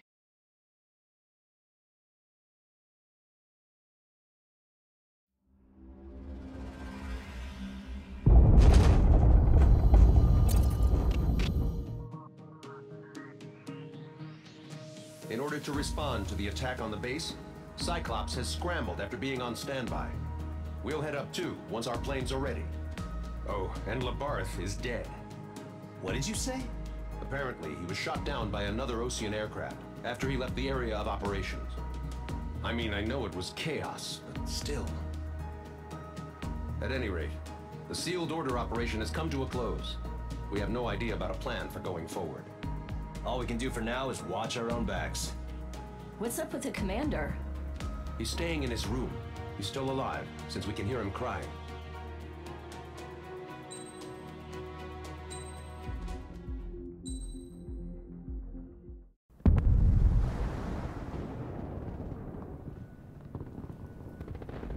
In order to respond to the attack on the base, Cyclops has scrambled after being on standby. We'll head up too, once our planes are ready. Oh, and Labarth is dead. What did you say? Apparently, he was shot down by another Osean aircraft after he left the area of operations. I mean, I know it was chaos, but still. At any rate, the sealed order operation has come to a close. We have no idea about a plan for going forward. All we can do for now is watch our own backs. What's up with the commander? He's staying in his room. He's still alive, since we can hear him crying.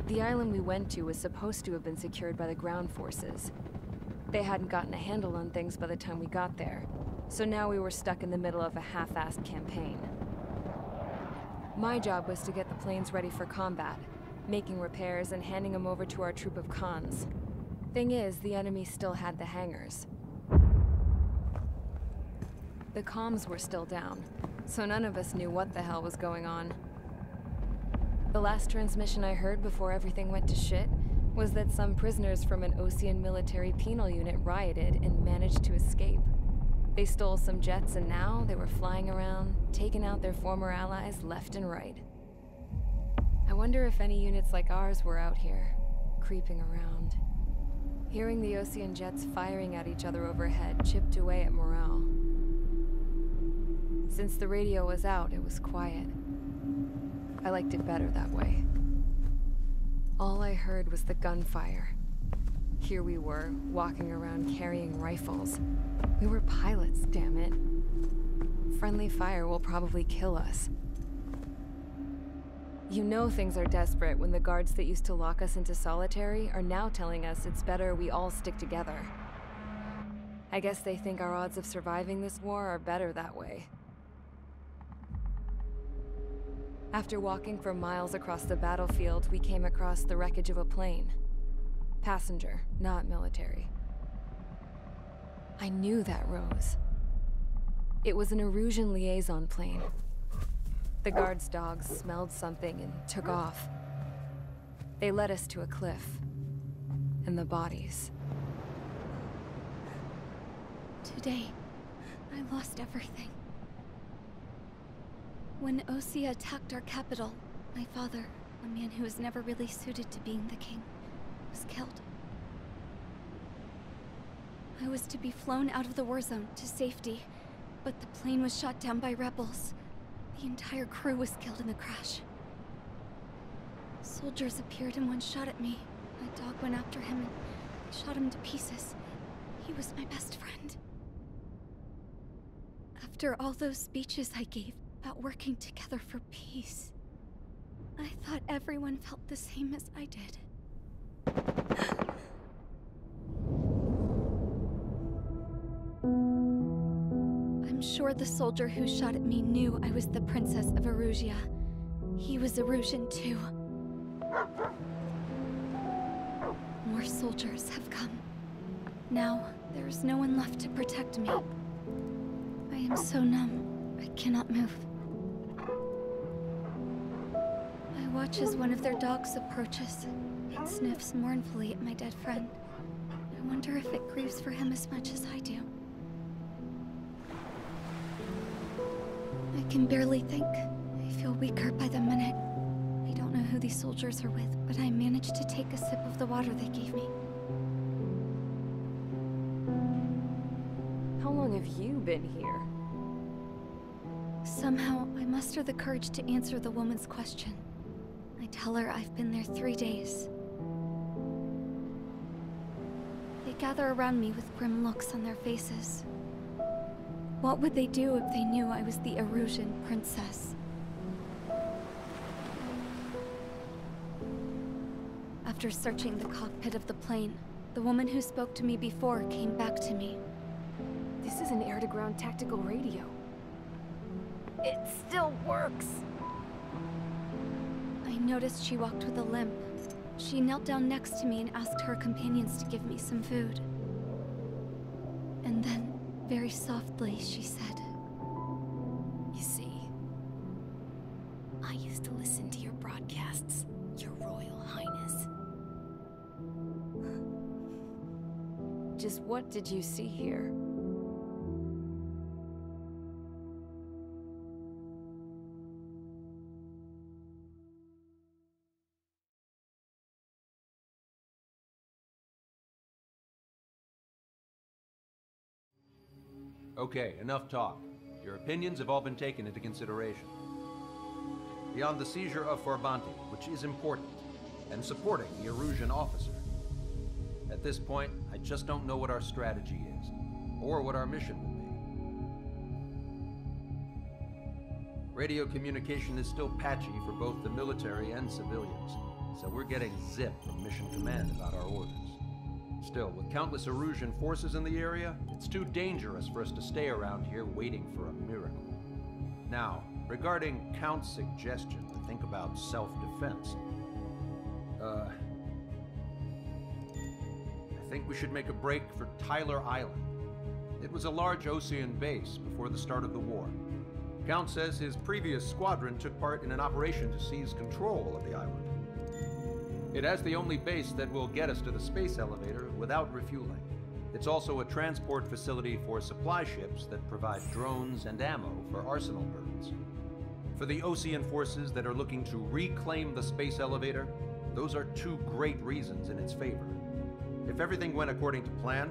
The island we went to was supposed to have been secured by the ground forces. They hadn't gotten a handle on things by the time we got there, so now we were stuck in the middle of a half-assed campaign. My job was to get the planes ready for combat, making repairs and handing them over to our troop of cons. Thing is, the enemy still had the hangars. The comms were still down, so none of us knew what the hell was going on. The last transmission I heard before everything went to shit was that some prisoners from an Osean military penal unit rioted and managed to escape. They stole some jets and now they were flying around, taking out their former allies left and right. I wonder if any units like ours were out here, creeping around. Hearing the Osean jets firing at each other overhead chipped away at morale. Since the radio was out, it was quiet. I liked it better that way. All I heard was the gunfire. Here we were, walking around carrying rifles. We were pilots, damn it. Friendly fire will probably kill us. You know things are desperate when the guards that used to lock us into solitary are now telling us it's better we all stick together. I guess they think our odds of surviving this war are better that way. After walking for miles across the battlefield, we came across the wreckage of a plane. Passenger, not military. I knew that rose. It was an Erusian liaison plane. The guard's dogs smelled something and took off. They led us to a cliff. And the bodies. Today, I lost everything. When Osea attacked our capital, my father, a man who was never really suited to being the king, was killed. I was to be flown out of the war zone to safety, but the plane was shot down by rebels. The entire crew was killed in the crash. Soldiers appeared and one shot at me. My dog went after him and shot him to pieces. He was my best friend. After all those speeches I gave about working together for peace, I thought everyone felt the same as I did. I'm sure the soldier who shot at me knew I was the Princess of Erusia. He was Erusian too. More soldiers have come. Now, there is no one left to protect me. I am so numb, I cannot move. I watch as one of their dogs approaches. It sniffs mournfully at my dead friend. I wonder if it grieves for him as much as I do. I can barely think. I feel weaker by the minute. I don't know who these soldiers are with, but I managed to take a sip of the water they gave me. How long have you been here? Somehow, I muster the courage to answer the woman's question. I tell her I've been there 3 days. They gather around me with grim looks on their faces. What would they do if they knew I was the Erusian princess? After searching the cockpit of the plane, the woman who spoke to me before came back to me. This is an air-to-ground tactical radio. It still works! I noticed she walked with a limp. She knelt down next to me and asked her companions to give me some food. And then, very softly, she said, You see, I used to listen to your broadcasts, Your Royal Highness. Just what did you see here? Okay, enough talk. Your opinions have all been taken into consideration. Beyond the seizure of Forbanti, which is important, and supporting the Erusian officer. At this point, I just don't know what our strategy is, or what our mission will be. Radio communication is still patchy for both the military and civilians, so we're getting zip from Mission Command about our orders. Still, with countless Erusian forces in the area, it's too dangerous for us to stay around here waiting for a miracle. Now, regarding Count's suggestion to think about self-defense, I think we should make a break for Tyler Island. It was a large Osean base before the start of the war. Count says his previous squadron took part in an operation to seize control of the island. It has the only base that will get us to the space elevator without refueling. It's also a transport facility for supply ships that provide drones and ammo for arsenal birds. For the Osean forces that are looking to reclaim the space elevator, those are two great reasons in its favor. If everything went according to plan,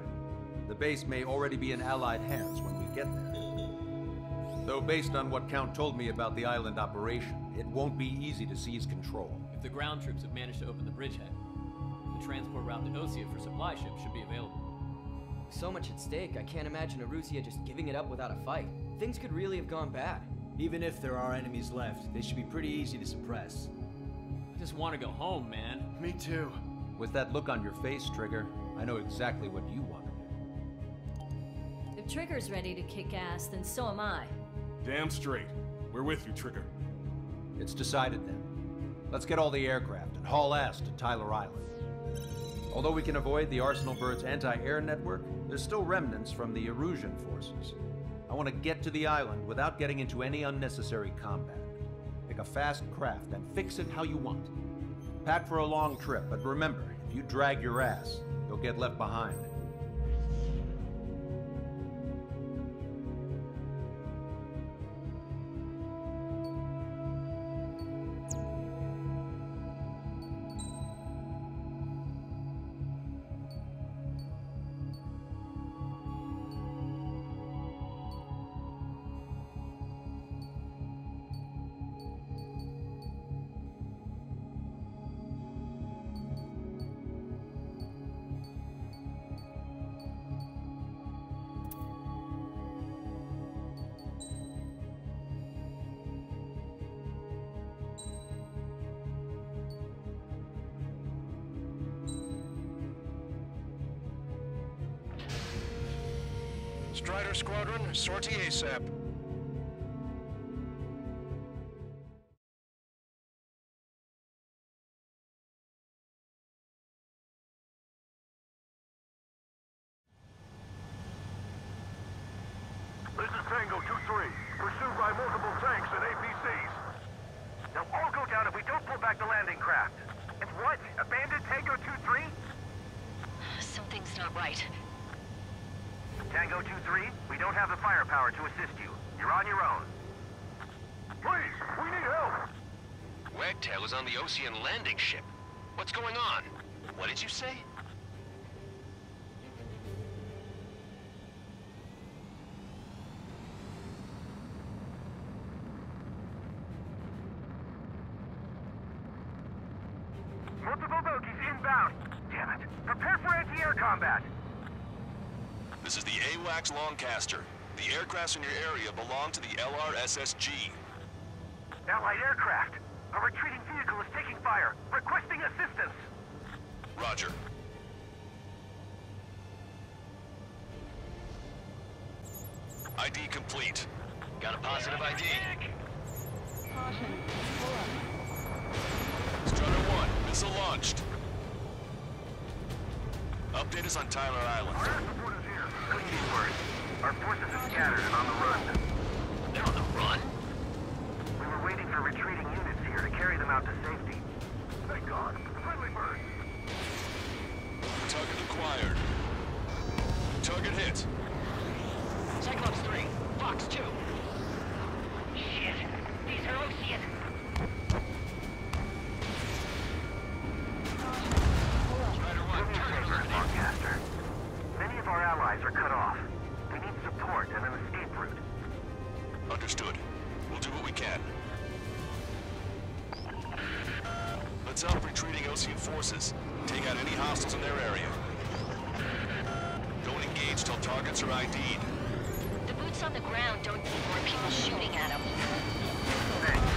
the base may already be in Allied hands when we get there. Though based on what Count told me about the island operation, it won't be easy to seize control. If the ground troops have managed to open the bridgehead, the transport route to Osea for supply ships should be available. So much at stake, I can't imagine Erusia just giving it up without a fight. Things could really have gone bad. Even if there are enemies left, they should be pretty easy to suppress. I just want to go home, man. Me too. With that look on your face, Trigger, I know exactly what you want to do. If Trigger's ready to kick ass, then so am I. Damn straight. We're with you, Trigger. It's decided then. Let's get all the aircraft and haul ass to Tyler Island. Although we can avoid the Arsenal Bird's anti-air network, there's still remnants from the Erusian forces. I want to get to the island without getting into any unnecessary combat. Pick a fast craft and fix it how you want. Pack for a long trip, but remember, if you drag your ass, you'll get left behind. Strider Squadron, sortie ASAP. This is Tango 2-3, pursued by multiple tanks and APCs. They'll all go down if we don't pull back the landing craft. And what? Abandon Tango 2-3? Something's not right. Tango 2-3, we don't have the firepower to assist you. You're on your own. Please, we need help! Wagtail is on the Ocean landing ship. What's going on? What did you say? Multiple bogies inbound. Damn it. Prepare for anti-air combat. This is the AWACS Longcaster. The aircrafts in your area belong to the LRSSG. Allied aircraft. A retreating vehicle is taking fire. Requesting assistance. Roger. ID complete. Got a positive ID. Caution. Pull up. Strider 1, missile launched. Update us on Tyler Island. Good news, word. Our forces are scattered and on the run. They're on the run? We were waiting for retreating units here to carry them out to safety. Thank God. Friendly bird. Target acquired. Target hit. Cyclops 3, Fox 2. Shit, these are Ocean. Strider 1, turn Longcaster. Many of our allies are cut off. We need support and an escape route. Understood. We'll do what we can. Let's help retreating Ocean forces. Take out any hostiles in their area. Don't engage till targets are ID'd. The boots on the ground don't need more people shooting at them. Thanks.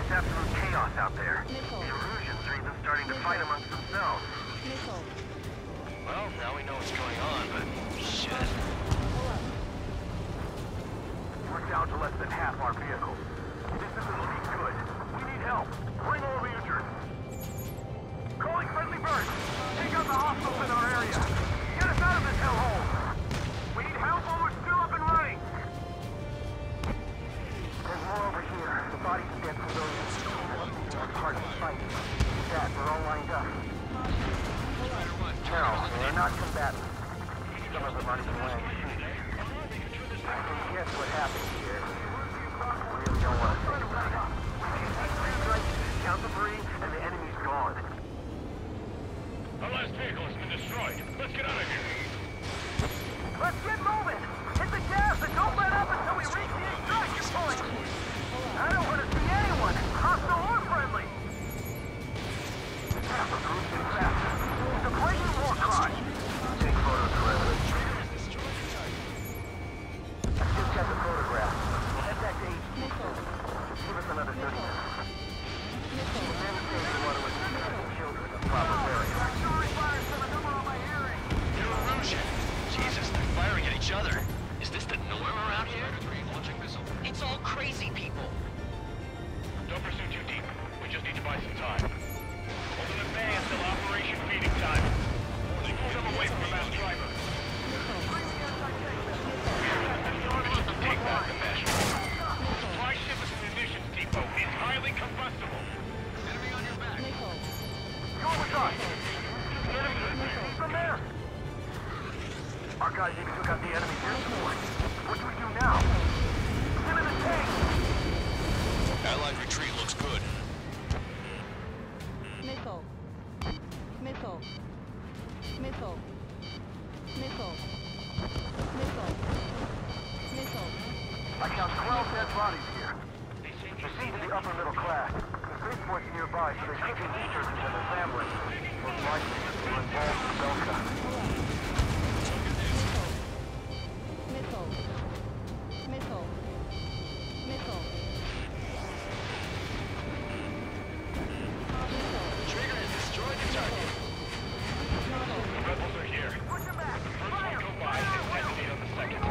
It's absolute chaos out there. The Erusians are even starting to fight amongst themselves. Well, now we know what's going on, but shit. We're down to less than half our vehicles. This isn't looking good. We need help. Bring all the injured. Calling friendly birds. Take out the hostiles in our area. Get us out of this hellhole. We need help while we're still up and running. There's more over here. The bodies of dead civilians. It's hard to fight. Dad, we're all lined up. No, they're not combatants. Some of them aren't even wearing shoes. Guess what happened here? We really don't want to think about it. Count the three, and the enemy's gone. Our last vehicle has been destroyed. Let's get out of here. Let's get moving! Hit the gas and don't let up until we reach the extraction point! I don't want to see anyone, hostile or friendly! Half the group's in faster. It's a blatant war crime! Take photos of evidence. I just got the photograph. We'll head back to HQ. Give us another 30 minutes. And then say we want to receive the children of proper burial. New Erusian. Jesus, they're firing at each other. Is this the norm around here? It's all crazy people. Don't pursue too deep. We just need to buy some time. Hold them at bay until Operation Feeding Time. Pull them away from the mass driver. Take back the mesh. Supply ship and munitions depot is highly combustible. Enemy on your back. Go with us! The enemy is from there! Our guys even took out the enemy's air support. What do we do now? Get in the tank! Allied retreat looks good. Missile. Missile. Missile. Missile. Missile. Missile. I count 12 dead bodies here. They seem to be upper middle class. The spaceport's nearby, so they could be researchers and assembling. Most likely, they're involved in Belka. Missile. Missile. Missile. Trigger has destroyed the target. The rebels are here. The first one go by and detonate on the second.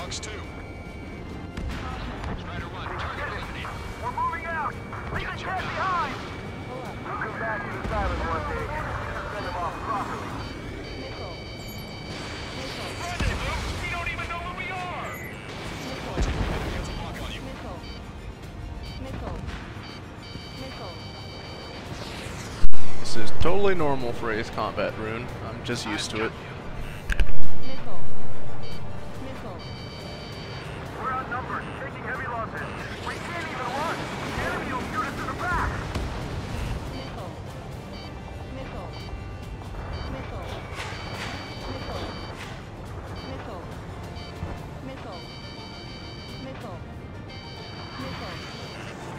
Fox 2. Strider 1, target eliminated. We're moving out! Leave the cat behind! We'll come back to this island one day and send them off properly. Run it, Luke! We don't even know where we are! This is totally normal for Ace Combat, Rune. I'm just used to it. We're outnumbered, taking heavy losses. We can't even run! The enemy will shoot us in the back!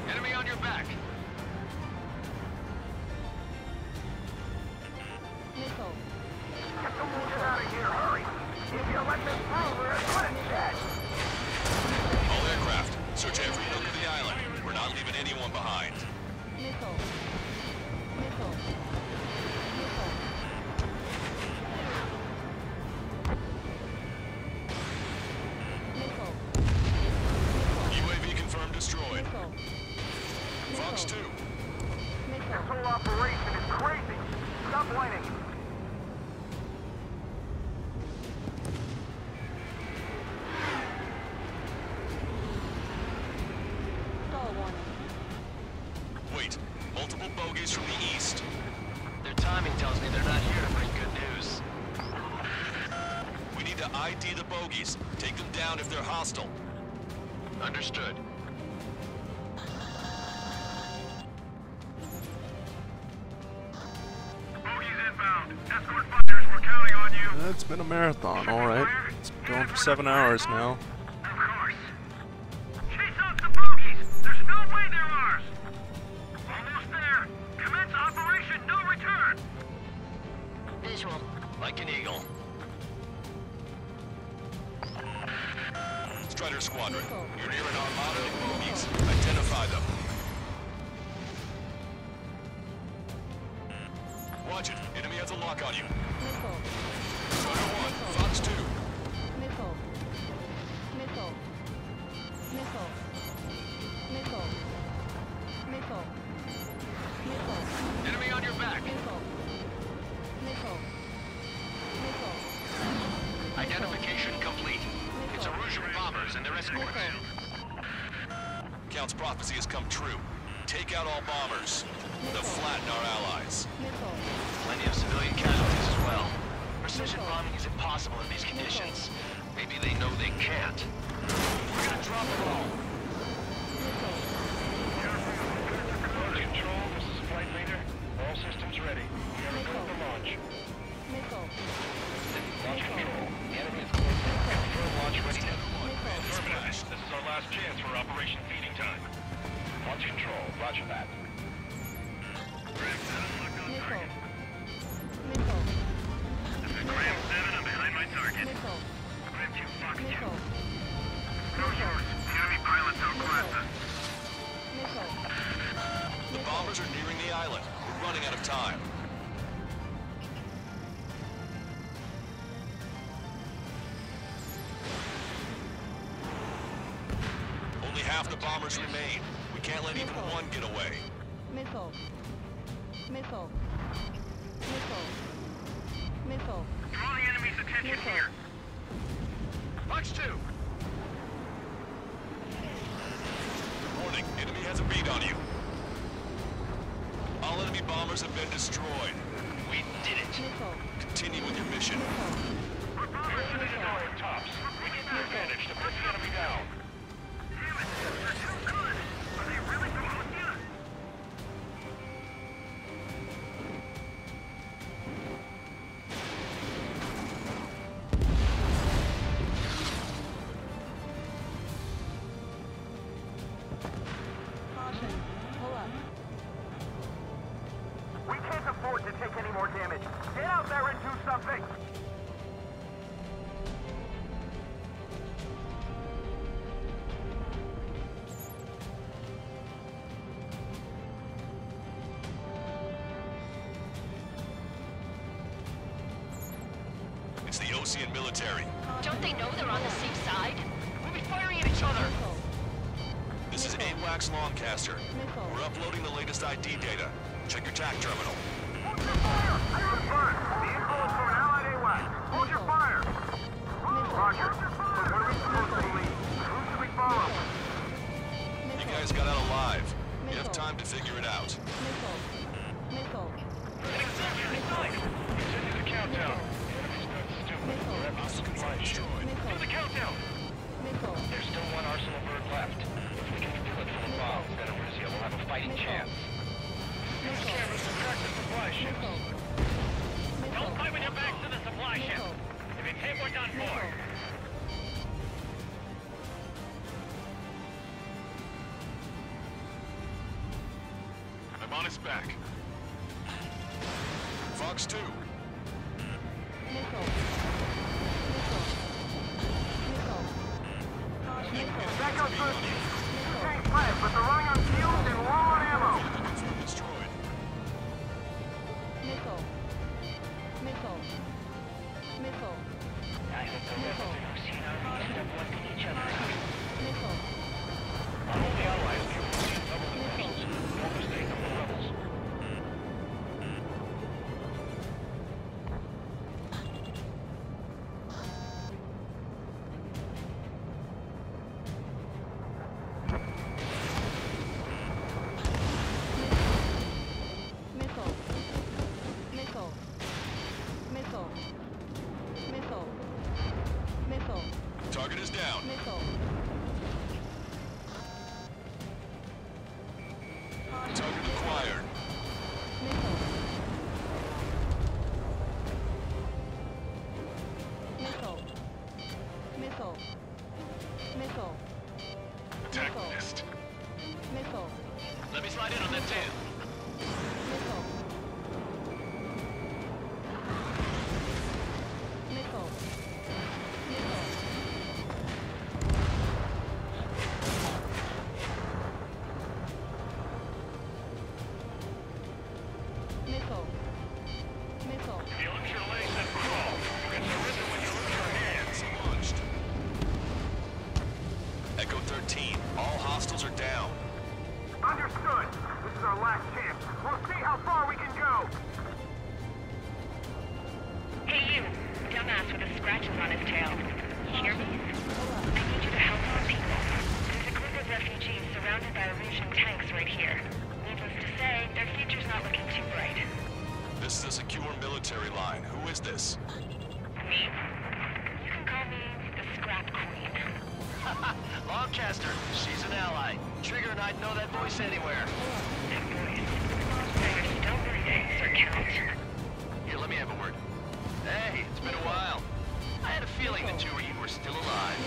Enemy on your back. Get the bullshit out of here, hurry! If you let them through, we're as good as dead! All aircraft, search every nook of the island. We're not leaving anyone behind. UAV confirmed destroyed. Fox 2. This whole operation is crazy! Stop whining! Wait, multiple bogeys from the east. Their timing tells me they're not here to bring good news. We need to ID the bogeys. Take them down if they're hostile. Understood. Bogies inbound. Escort fighters, we're counting on you. It's been a marathon, alright. It's been going for 7 hours now. Of course. Chase out the bogies. There's no way they're ours. Almost there. Commence operation no return. Visual. Like an eagle. Strider Squadron, you're near an armada of bogeys. Identify them. Watch it. Enemy has a lock on you. Strider 1, Fox 2. Enemy on your back. Identification complete. It's Erusian bombers and their escorts. Count's prophecy has come true. Take out all bombers. They'll flatten our allies. Plenty of civilian casualties as well. Precision bombing is impossible in these conditions. Maybe they know they can't. We're gonna drop them all. Control, this is Flight Leader. All systems ready. We are go for launch. Launch control. The enemy is close. Confirm launch readiness. Affirmative. This is our last chance for Operation Feeding Time. Launch control. Roger that. This is Graham 7. I'm behind my target. Graham 2, Fox 2. No yours. The enemy pilots outclassed us. The bombers are nearing the island. We're running out of time. Only half the bombers remain. We can't let even one get away. Draw the enemy's attention here. Fox 2. Warning, enemy has a bead on you. All enemy bombers have been destroyed. We did it. Continue with your mission. We're sitting at tops. We need the advantage to put the enemy down. Damn it, they're too good. Are they really promoting you? We can't afford to take any more damage. Get out there and do something! It's the Osean military. Don't they know they're on the same side? each other! This is AWACS Longcaster. We're uploading the latest ID data. Check your TAC terminal. Hold your fire! Confirmed. The info is from an allied AWACS. Hold your fire! Roger. What are we supposed to believe? Who should we follow? You guys got out alive. You have time to figure it out. Missile. Continue the countdown. Enemy's not stupid. We're having supply destroyed. Do the countdown! There's still one Arsenal bird left. If we can fill it full of bombs, then Erusea will have a fighting chance. Use cameras to track the supply ships. Don't fight with your backs to the supply ship. If you take, we're done for. I'm on his back. Fox 2. That goes first. Tank fled, but they're running on fuels and low on ammo. Destroyed. I hope the rebels in Osina step one to each other. Our only allies can receive double the missiles. Don't mistake them for rebels. Target is down. Target acquired. Attack missed. Let me slide in on that tail. If you lose your legs, then crawl. You can surrender when you lose your hands. Launched. Echo 13. All hostiles are down. Understood. This is our last chance. We'll see how far we can go. Hey you, dumbass with the scratches on his tail. Hear me? I need you to help some people. There's a group of refugees surrounded by Erusian tanks right here. Needless to say, their future's not looking too bright. This is a secure military line. Who is this? Me? You can call me the Scrap Queen. Longcaster, she's an ally. Trigger and I'd know that voice anywhere. That voice. They're still breathing, Sir Count. Here, let me have a word. Hey, it's been a while. I had a feeling the two of you were still alive.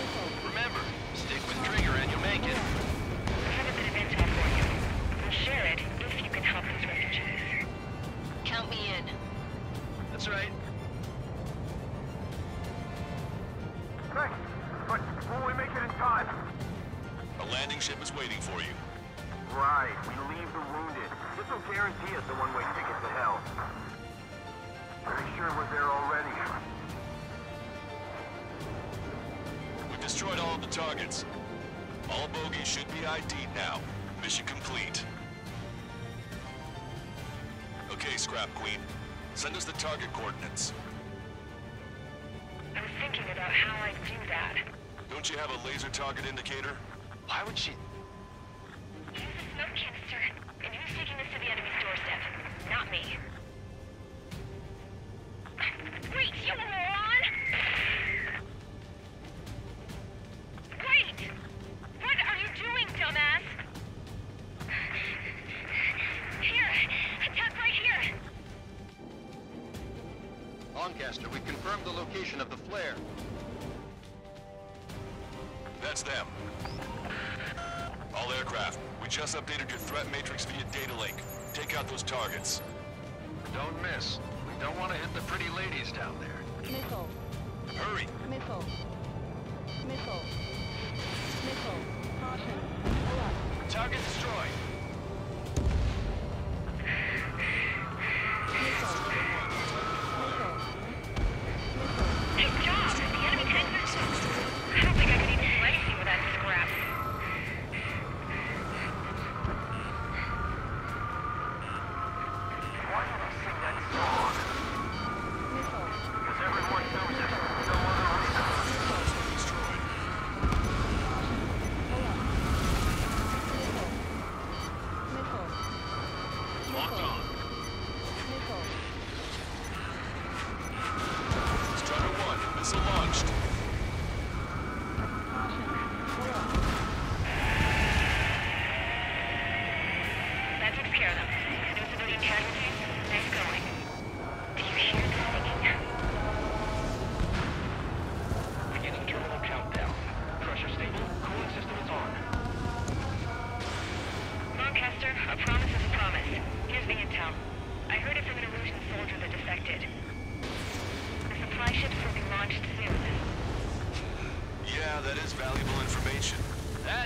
Remember, stick with Trigger and you'll make it. I have a bit of intel for you. We'll share it if you can help these refugees. Count me in. That's right. Thanks. But will we make it in time? A landing ship is waiting for you. Right. We leave the wounded. This will guarantee us a one-way ticket to hell. Pretty sure we're there already. We destroyed all of the targets. All bogies should be ID'd now. Mission complete. Okay, Scrap Queen. Send us the target coordinates. I was thinking about how I'd do that. Don't you have a laser target indicator? Why would she... Use a smoke canister. And who's taking this to the enemy's doorstep? Not me. Wait, you moron! Wait! What are you doing, dumbass? Here! Attack right here! Longcaster, we've confirmed the location of the flare. That's them. All aircraft, we just updated your threat matrix via data link. Take out those targets. Don't miss. We don't want to hit the pretty ladies down there. Missile. Hurry! Missile. Missile. Missile. Caution. Alert. Target destroyed. Missile. Missile. Good job! The enemy tankers... I don't think I could even slice you with that scrap.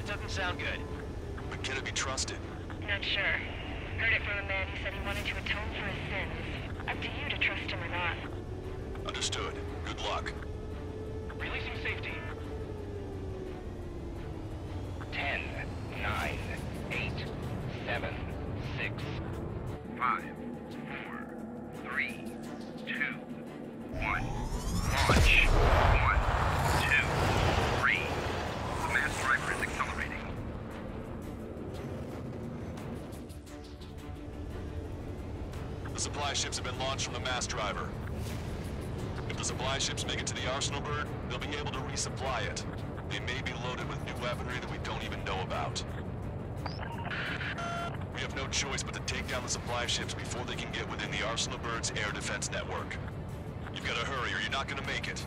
doesn't sound good. But can it be trusted? Not sure. Heard it from a man who said he wanted to atone for his sins. Up to you to trust him or not. Understood. Good luck. Releasing safety. 10, 9, 8, 7, 6, 5, 4, 3, 2, 1. Launch. 1, 2, 3. The mass driver is accelerating. The supply ships have been launched from the mass driver. If the supply ships make it to the Arsenal Bird, they'll be able to resupply it. They may be loaded with new weaponry that we don't even know about. We have no choice but to take down the supply ships before they can get within the Arsenal Bird's air defense network. You've got to hurry or you're not going to make it.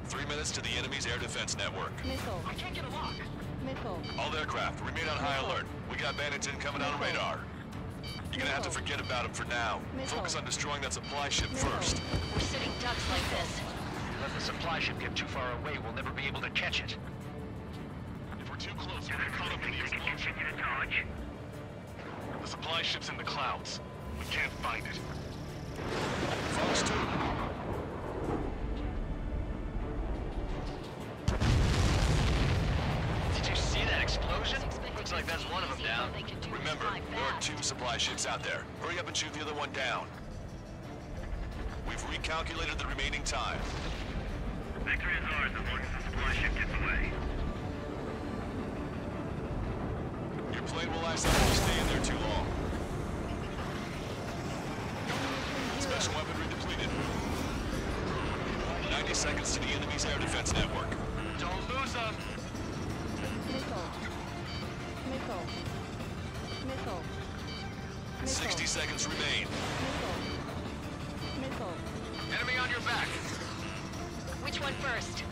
3 minutes to the enemy's air defense network. Missile. I can't get a lock. Missile. All aircraft, remain on high alert. We got bandits incoming on radar. You're gonna have to forget about them for now. Focus on destroying that supply ship first. We're sitting ducks like this. Let the supply ship get too far away, we'll never be able to catch it. If we're too close, we'll get caught up in the explosion. The supply ship's in the clouds. We can't find it. Fox 2. Did you see that explosion? Looks like that's one of them down. Remember, there are 2 supply ships out there. Hurry up and shoot the other one down. We've recalculated the remaining time. Victory is ours as long as the supply ship gets away. Your plane will last up if you stay in there too long. Special weaponry depleted. 90 seconds to the enemy's air defense network. Don't lose them! Missile. Missile. Missile. 60 seconds remain. Missile. Missile. Enemy on your back! Which one first?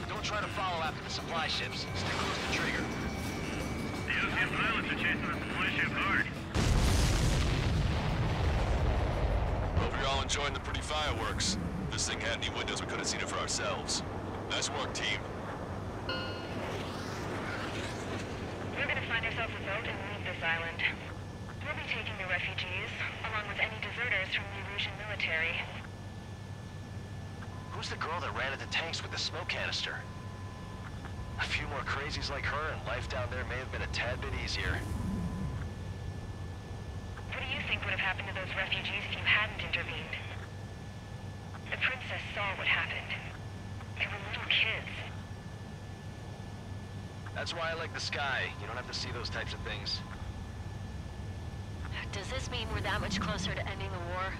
Don't try to follow after the supply ships. Stay close to trigger. The Ocean pilots are chasing the supply ship hard. Hope you're all enjoying the pretty fireworks. If this thing had any windows, we could have seen it for ourselves. Nice work, team. We're gonna find ourselves a boat and leave this island. We'll be taking the refugees, along with any deserters from the Erusian military. Who's the girl that ran at the tanks with the smoke canister? A few more crazies like her, and life down there may have been a tad bit easier. What do you think would have happened to those refugees if you hadn't intervened? The princess saw what happened. They were little kids. That's why I like the sky. You don't have to see those types of things. Does this mean we're that much closer to ending the war?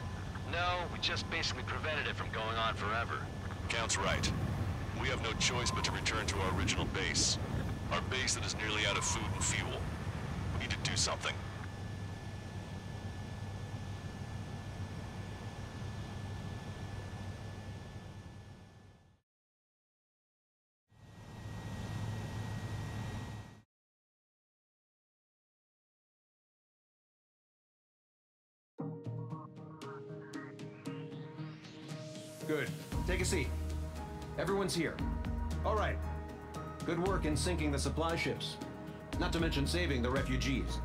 No, we just basically prevented it from going on forever. Count's right. We have no choice but to return to our original base. Our base that is nearly out of food and fuel. We need to do something. Good. Take a seat. Everyone's here. All right. Good work in sinking the supply ships. Not to mention saving the refugees.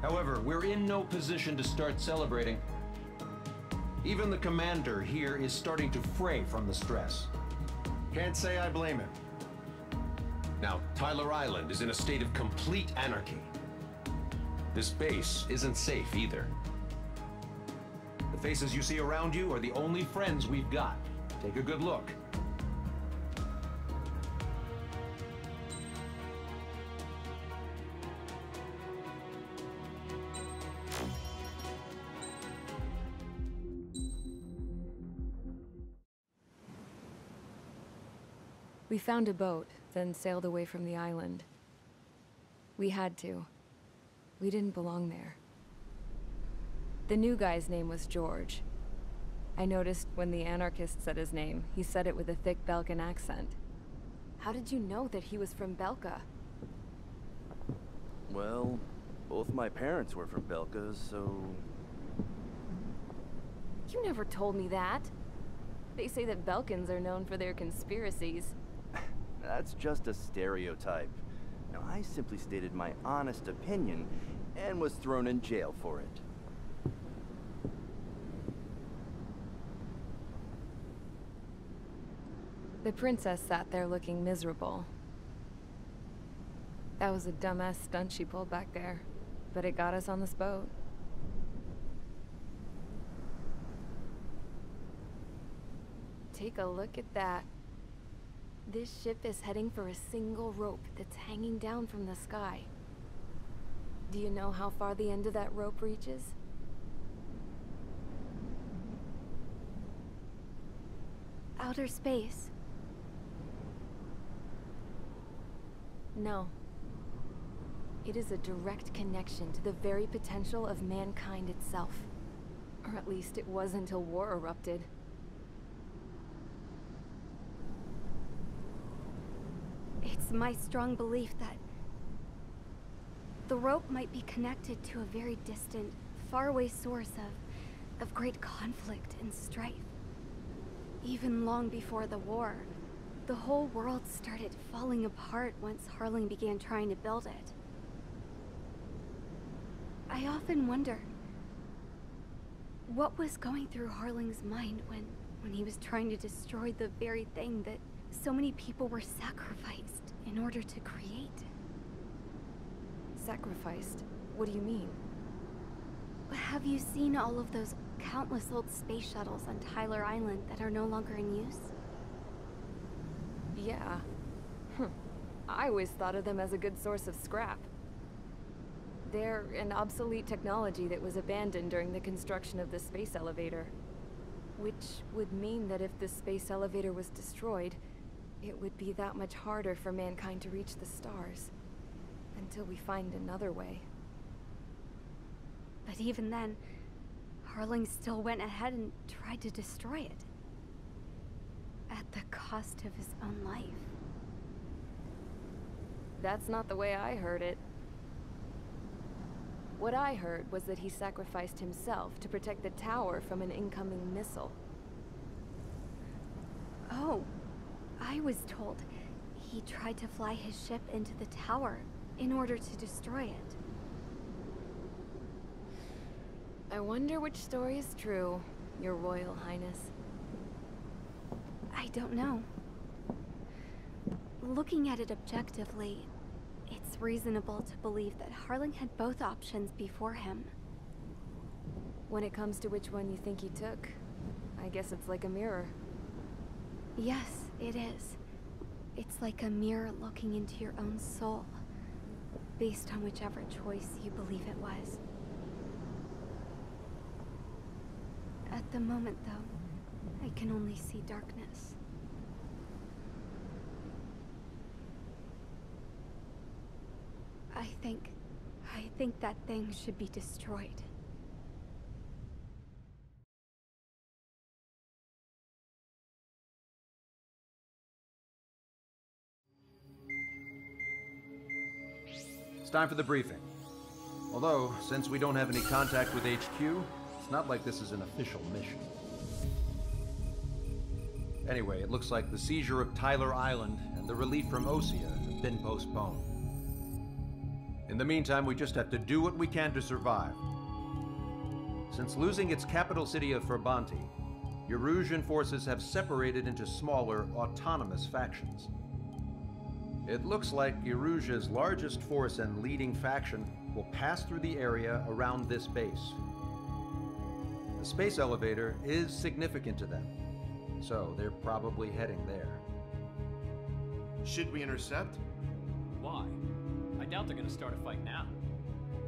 However, we're in no position to start celebrating. Even the commander here is starting to fray from the stress. Can't say I blame him. Now, Tyler Island is in a state of complete anarchy. This base isn't safe either. The faces you see around you are the only friends we've got. Take a good look. We found a boat, then sailed away from the island. We had to. We didn't belong there. The new guy's name was George. I noticed when the anarchist said his name, he said it with a thick Belkan accent. How did you know that he was from Belka? Well, both my parents were from Belka, so... You never told me that. They say that Belkans are known for their conspiracies. That's just a stereotype. Now, I simply stated my honest opinion and was thrown in jail for it. The princess sat there looking miserable. That was a dumbass stunt she pulled back there, but it got us on this boat. Take a look at that. This ship is heading for a single rope that's hanging down from the sky. Do you know how far the end of that rope reaches? Outer space. No. It is a direct connection to the very potential of mankind itself. Or at least it was until war erupted. It's my strong belief that the rope might be connected to a very distant, faraway source of great conflict and strife. Even long before the war, the whole world started falling apart once Harling began trying to build it. I often wonder what was going through Harling's mind when he was trying to destroy the very thing that so many people were sacrificed in order to create. Sacrificed? What do you mean? Have you seen all of those countless old space shuttles on Tyler Island that are no longer in use? Yeah. I always thought of them as a good source of scrap. They're an obsolete technology that was abandoned during the construction of the space elevator. Which would mean that if the space elevator was destroyed, it would be that much harder for mankind to reach the stars. Until we find another way. But even then, Harling still went ahead and tried to destroy it. At the cost of his own life. That's not the way I heard it. What I heard was that he sacrificed himself to protect the tower from an incoming missile. Oh, I was told he tried to fly his ship into the tower in order to destroy it. I wonder which story is true, Your Royal Highness. I don't know. Looking at it objectively, it's reasonable to believe that Harling had both options before him. When it comes to which one you think he took, I guess it's like a mirror. Yes, it is. It's like a mirror looking into your own soul, based on whichever choice you believe it was. At the moment, though, I can only see darkness. I think that thing should be destroyed. It's time for the briefing. Although, since we don't have any contact with HQ, it's not like this is an official mission. Anyway, it looks like the seizure of Tyler Island and the relief from Osea have been postponed. In the meantime, we just have to do what we can to survive. Since losing its capital city of Ferbanti, Erusian forces have separated into smaller, autonomous factions. It looks like Erusia's largest force and leading faction will pass through the area around this base. The space elevator is significant to them, so they're probably heading there. Should we intercept? Why? I doubt they're gonna start a fight now.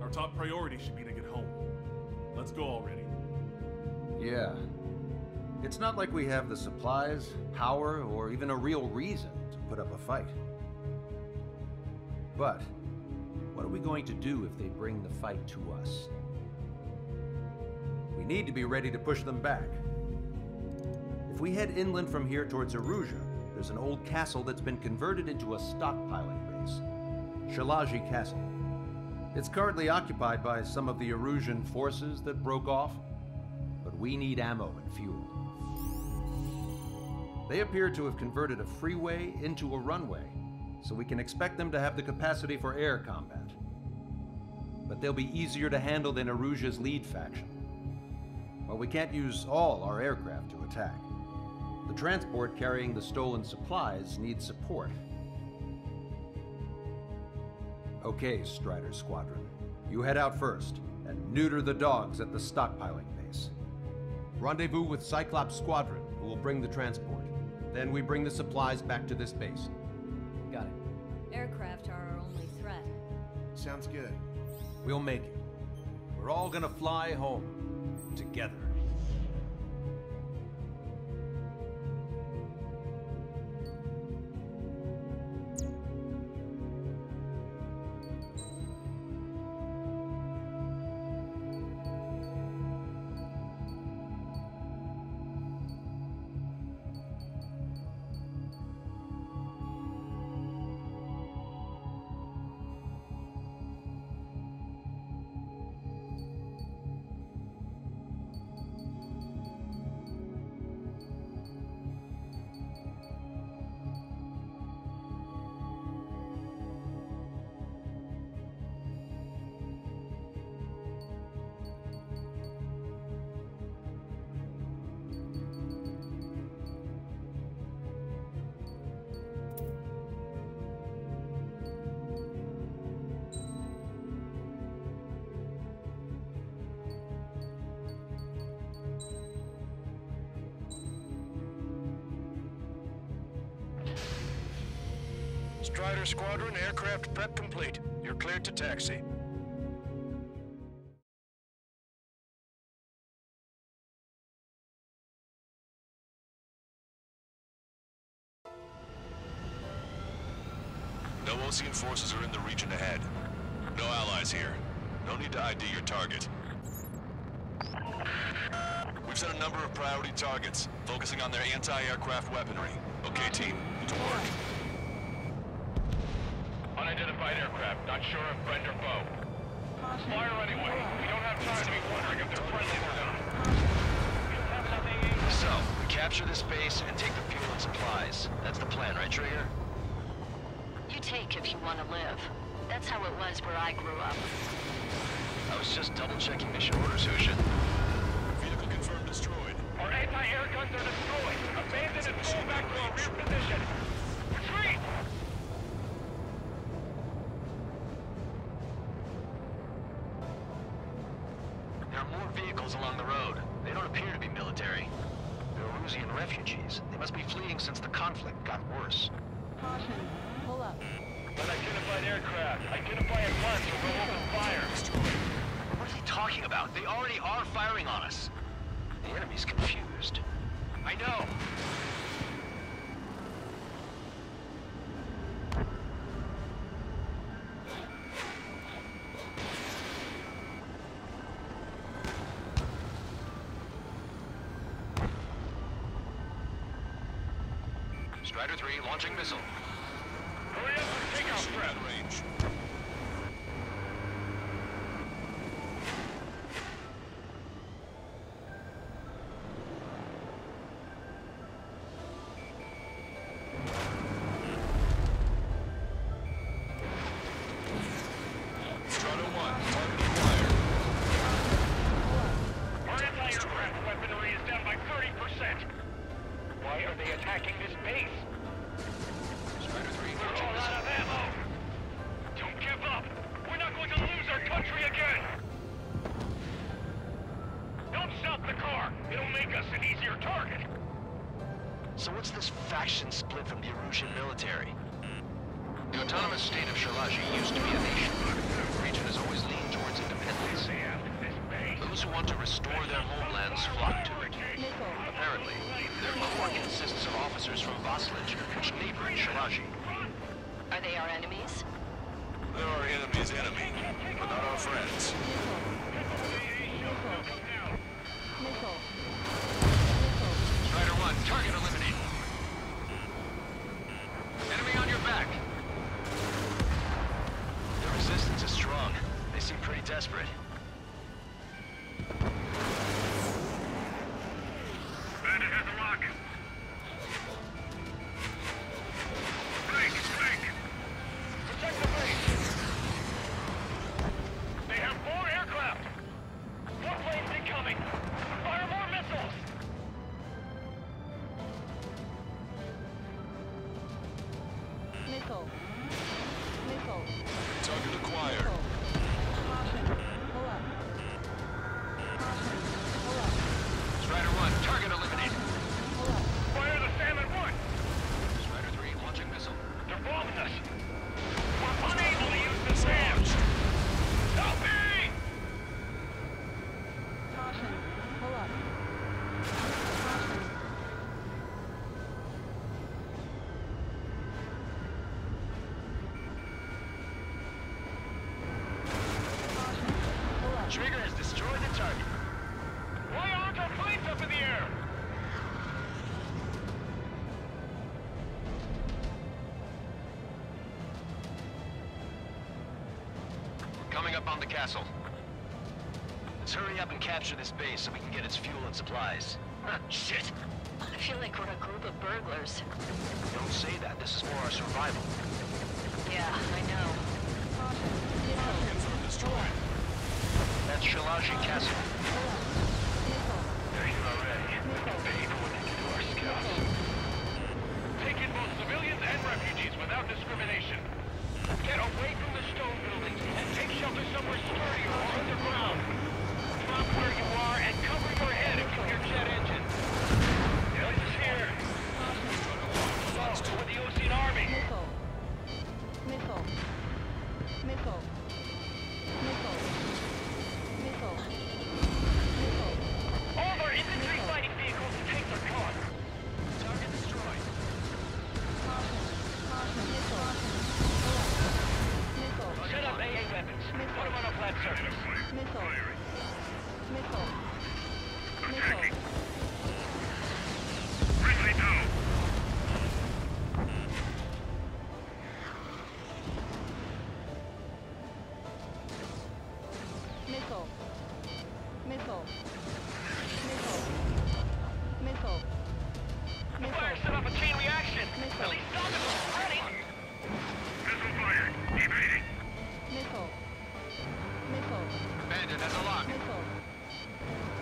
Our top priority should be to get home. Let's go already. Yeah. It's not like we have the supplies, power, or even a real reason to put up a fight. But, what are we going to do if they bring the fight to us? We need to be ready to push them back. If we head inland from here towards Erusia, there's an old castle that's been converted into a stockpiling base. Shalaji Castle. It's currently occupied by some of the Erusian forces that broke off, but we need ammo and fuel. They appear to have converted a freeway into a runway, so we can expect them to have the capacity for air combat. But they'll be easier to handle than Erusia's lead faction. While we can't use all our aircraft to attack, the transport carrying the stolen supplies needs support. Okay, Strider Squadron. You head out first, and neuter the dogs at the stockpiling base. Rendezvous with Cyclops Squadron, who will bring the transport. Then we bring the supplies back to this base. Got it. Aircraft are our only threat. Sounds good. We'll make it. We're all gonna fly home. Together. Strider Squadron, aircraft prep complete. You're cleared to taxi. No Osean forces are in the region ahead. No allies here. No need to ID your target. We've set a number of priority targets, focusing on their anti-aircraft weaponry. Okay, team, to work. Unidentified aircraft, not sure if friend or foe. Fire anyway. We don't have time to be wondering if they're friendly or not. So, we capture this base and take the fuel and supplies. That's the plan, right, Trigger? You take if you want to live. That's how it was where I grew up. I was just double-checking mission orders, Hushin. Vehicle confirmed destroyed. Our anti-air guns are destroyed. Abandon and fall back to our rear position. Retreat! There are more vehicles along the road. They don't appear to be military. They're Erusian refugees. They must be fleeing since the conflict got worse. Caution. Pull up. Unidentified aircraft. Identify at once or we'll open fire. What are you talking about? They already are firing on us. The enemy's confused. I know. Strider 3 launching missile. Hurry up and take out prep. Range. Strider 1, targeting fire. Our anti-aircraft weaponry is down by 30%. Why are they attacking this base? Strider 3 We're launching all missile. out of ammo. Don't give up. We're not going to lose our country again. Don't stop the car. It'll make us an easier target. So what's this faction split from the Erusian military? The autonomous state of Shalaji used to be a nation. The region has always leaned towards independence. Those who want to restore their homelands flock to it. Apparently, their core consists of officers from Vaslij, which neighbor Shalaji. Are they our enemies? They're our enemy's enemy, but not our friends. Missile. Strider 1, target eliminated. Enemy on your back. Their resistance is strong. They seem pretty desperate. Bandit has a lock. Missile. Missile. Target acquired. Caution. Pull up. Caution. Pull up. Strider 1, target eliminated. Pull up. Fire the Salmon 1! Strider 3, launching missile. They're bombing us! We're unable to use this ram! Help me! Caution. Pull up. Caution. Pull up. Trigger has destroyed the target. Why aren't our planes up in the air? Coming up on the castle. Let's hurry up and capture this base so we can get its fuel and supplies. Shit! I feel like we're a group of burglars. Don't say that. This is for our survival. Yeah, I know. Confirm destroyed. That's Shalaji Castle. They're here already. They'll pay for what they did to our scouts. Take in both civilians and refugees without discrimination. Get away from the stone buildings and take shelter somewhere sturdier or underground. Drop where you are and cover your head if you hear jet engines. Help is here. So, with the Osean Army. Missile. Missile. Missile. Missile. Missile. Missile. All of our infantry fighting vehicles and tanks are gone. Target destroyed. Caution. Caution. Missile. Missile. Set up AA weapons. Put them on a flat surface. Missile. Missile. Missile. Grizzly 2. Missile. Missile. Missile. Missile. The fire set off a chain reaction. At least stop it from spreading. Missile fired. Evading. Missile. Missile. Bandit has a lock. Missile.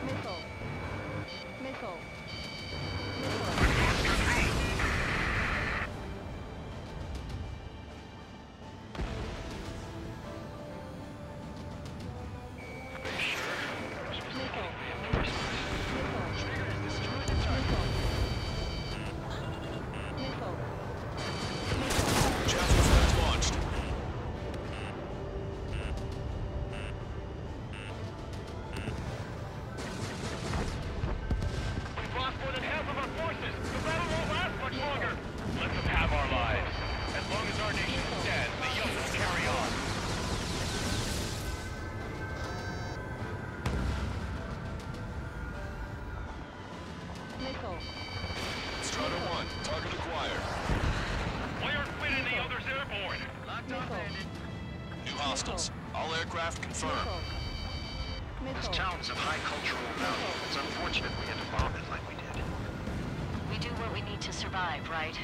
Missile. Missile. Javelin flares launched. We've lost more than half of our forces. The battle won't last much longer. Let them have our lives. As long as our nation stands, the yoke will carry on. Missile. Strider 1, target acquired. Why aren't Quinn and the others airborne? New hostiles. All aircraft confirmed. This town is of high cultural value. It's unfortunate we had to bomb it like we did. We do what we need to survive, right?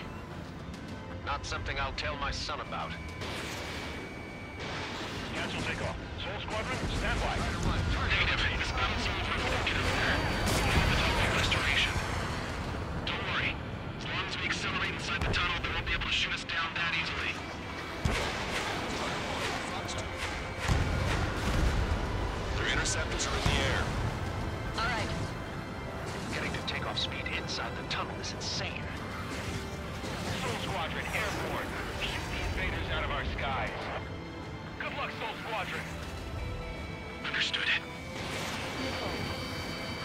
Not something I'll tell my son about. Cancel takeoff. Soul Squadron, stand by. Native, this mountain seems to get over there. We have the tunnel restoration. Don't worry. As long as we accelerate inside the tunnel, they won't be able to shoot us down that easily. Their interceptors are in the air. All right. Getting to takeoff speed inside the tunnel is insane. Soul Squadron, airborne. Shoot the invaders out of our skies. Good luck, Soul Squadron. Understood.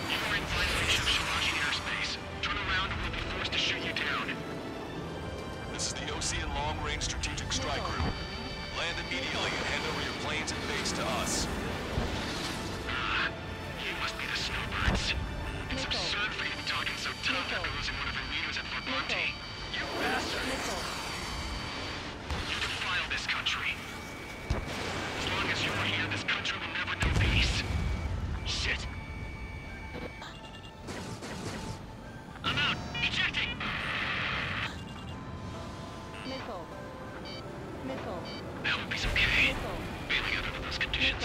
You are in violation of Shalaji airspace. Turn around or we'll be forced to shoot you down. This is the Osean Long-Range Strategic Strike Group. Land immediately and hand over your planes and base to us. You must be the snowbirds. It's absurd for you to be talking so tough after losing one of your leaders at Fort Monty. You bastard! You defile this country. As long as you're here, this country will never know peace. Shit! I'm out! Ejecting! Missile. Missile. I hope he's okay. Bailing out under those conditions.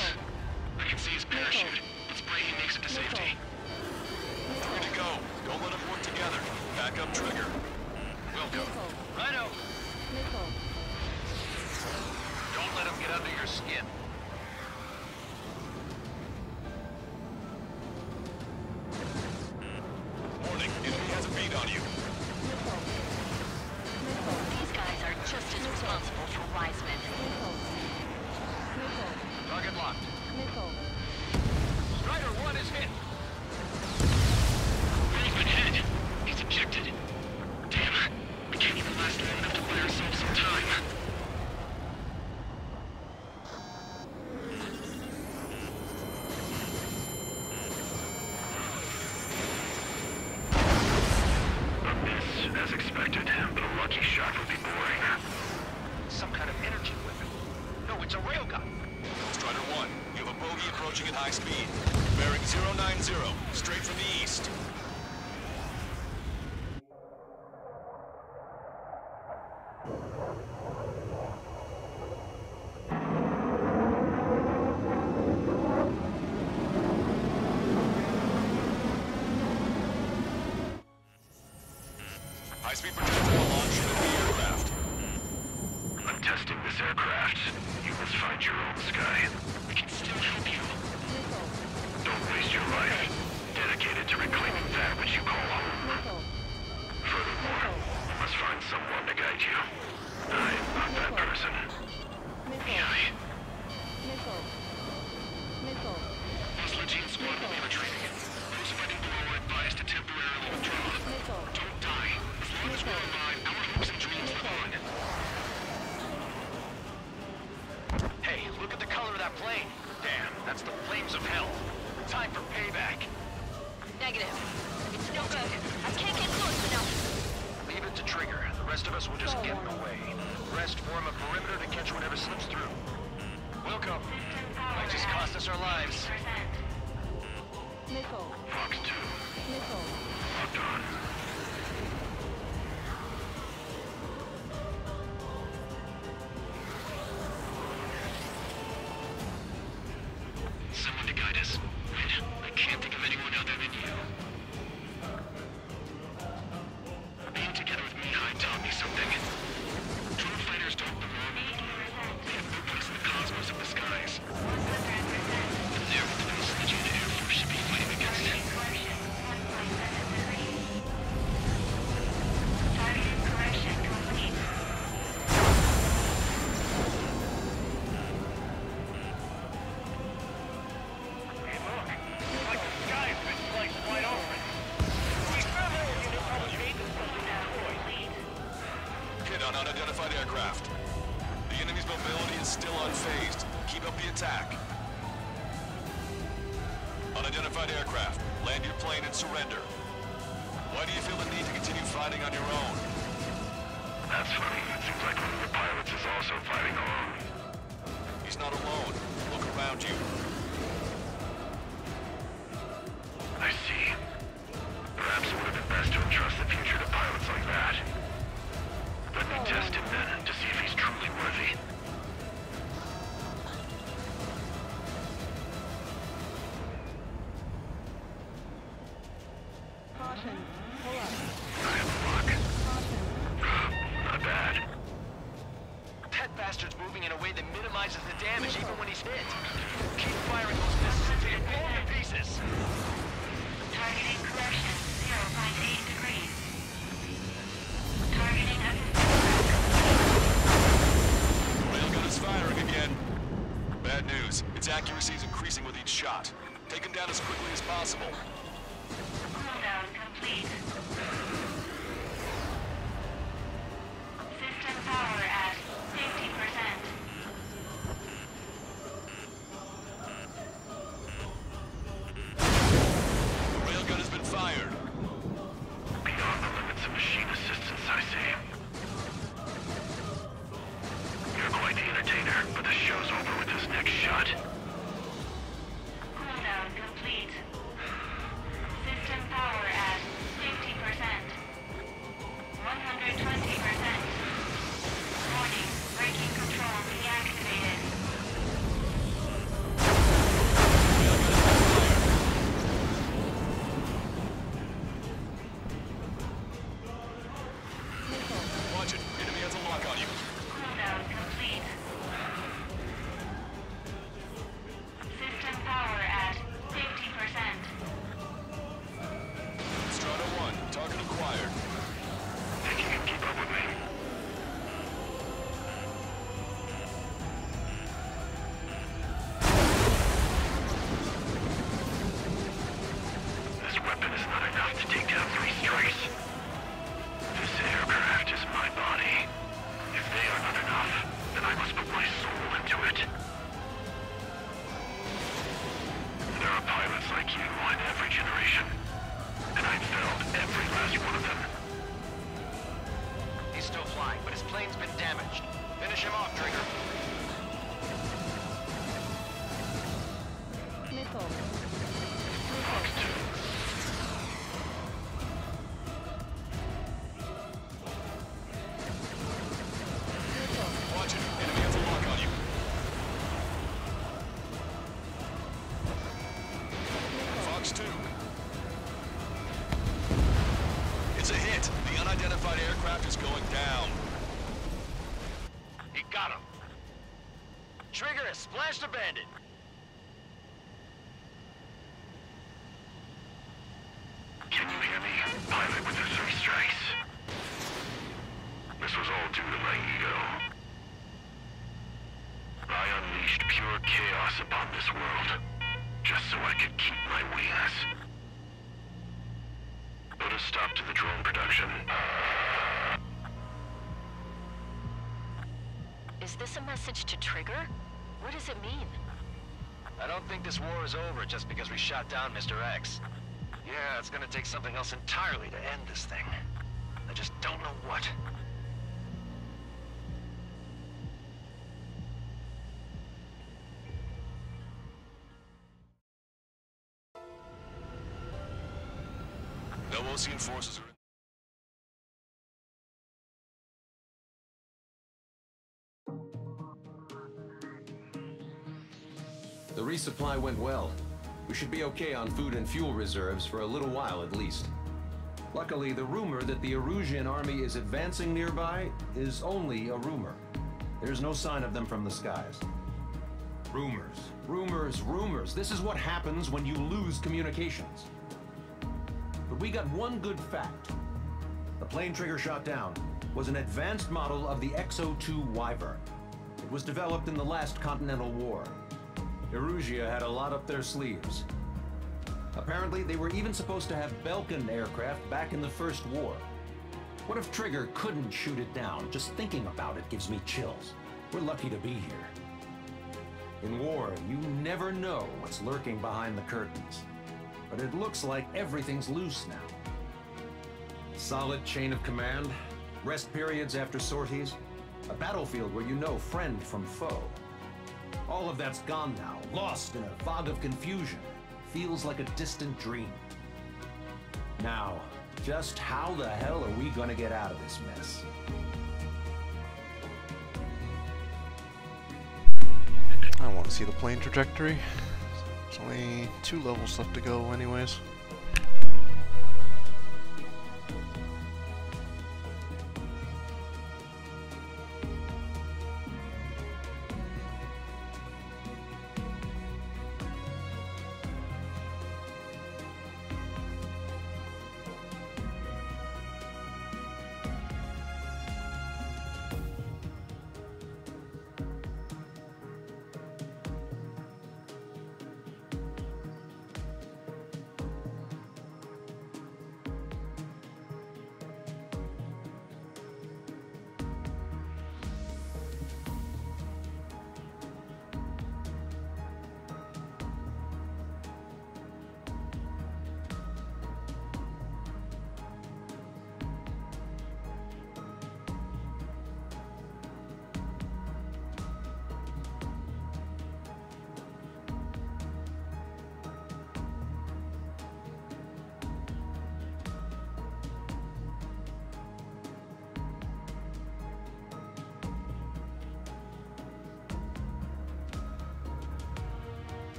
I can see his parachute. Let's pray he makes it to safety. Ready to go. Don't let them work together. Back up trigger. Wilco. Righto. Missile. under your skin. Warning, enemy has a bead on you. These guys are just as responsible for Wiseman. Target locked. Missile. Strider 1 is hit. Wiseman hit. He's ejected. Damn. We can't even last long enough to buy ourselves some time. As expected, but a lucky shot would be boring. Some kind of energy weapon. No, it's a railgun. Strider 1, you have a bogey approaching at high speed. Bearing 090, straight from the east. High-speed projectile launch from the aircraft. I'm testing this aircraft. You must find your own sky. We can still help you. Don't waste your life. Dedicated to reclaiming that which you call home. Furthermore, you must find someone to guide you. I am not that person. Yai. Missile. Missile. Muslim squad will be retreating. Those fighting below are advised to temporarily withdraw. Don't die. As long as we're alive, our hopes and dreams live on. Hey, look at the color of that plane. Damn, that's the flames of hell. Time for payback. Negative. It's no good. I can't get close enough. Leave it to Trigger. The rest of us will just get in the way. The rest form a perimeter to catch whatever slips through. Welcome. Might just cost us our lives. Missile. Fox 2. Missile. Locked on. Someone to guide us. Wait, I can't think of anyone other than you. Being together with Mihai taught me something. Drone fighters don't belong. They have no place in the cosmos of the skies. And they're the most legit Air Force should be fighting against it. Target correction complete. Hey, look. It's like the sky's been sliced wide open. We found out you know how to make something destroyed. Hit on unidentified aircraft. The enemy's mobility is still unfazed. Keep up the attack. Unidentified aircraft. Land your plane and surrender. Why do you feel the need to continue fighting on your own? That's funny. It seems like one of the pilots is also fighting alone. He's not alone. Look around you. I see. Perhaps it would have been best to entrust the future to pilots like that. Let me test him then, to see if he's truly worthy. Caution. Pull up. I have luck. Not bad. That bastard's moving in a way that minimizes the damage even when he's hit. Keep firing those missiles until you're blown to pieces. Targeting correction 0.8 degrees. Targeting at Railgun is firing again. Bad news. Its accuracy is increasing with each shot. Take him down as quickly as possible. cooldown complete. System power at 50%. The railgun has been fired. Beyond the limits of machine assistance, I say. You're quite the entertainer, but the show's over with this next shot. Cooldown complete. System power at 50%. damaged. Finish him off, Trigger. Missile. Watch it. Enemy has a lock on you. Fox 2. It's a hit. The unidentified aircraft is going down. He got him. Trigger has splashed a bandit. Can you hear me? Pilot with the 3 strikes. This was all due to my ego. I unleashed pure chaos upon this world, just so I could keep my wings. Put a stop to the drone production. Is this a message to Trigger? What does it mean? I don't think this war is over just because we shot down Mr. X. Yeah, it's gonna take something else entirely to end this thing. I just don't know what. No Osean forces are in. The resupply went well. We should be okay on food and fuel reserves for a little while at least. Luckily, the rumor that the Erusian army is advancing nearby is only a rumor. There's no sign of them from the skies. Rumors, rumors, rumors. This is what happens when you lose communications. But we got one good fact. The plane Trigger shot down was an advanced model of the XO-2 Wyvern. It was developed in the last Continental War. Erusia had a lot up their sleeves. Apparently, they were even supposed to have Belkin aircraft back in the First War. What if Trigger couldn't shoot it down? Just thinking about it gives me chills. We're lucky to be here. In war, you never know what's lurking behind the curtains. But it looks like everything's loose now. Solid chain of command, rest periods after sorties, a battlefield where you know friend from foe. All of that's gone now, lost in a fog of confusion. Feels like a distant dream. Now, just how the hell are we gonna get out of this mess? I want to see the plane trajectory. There's only 2 levels left to go anyways.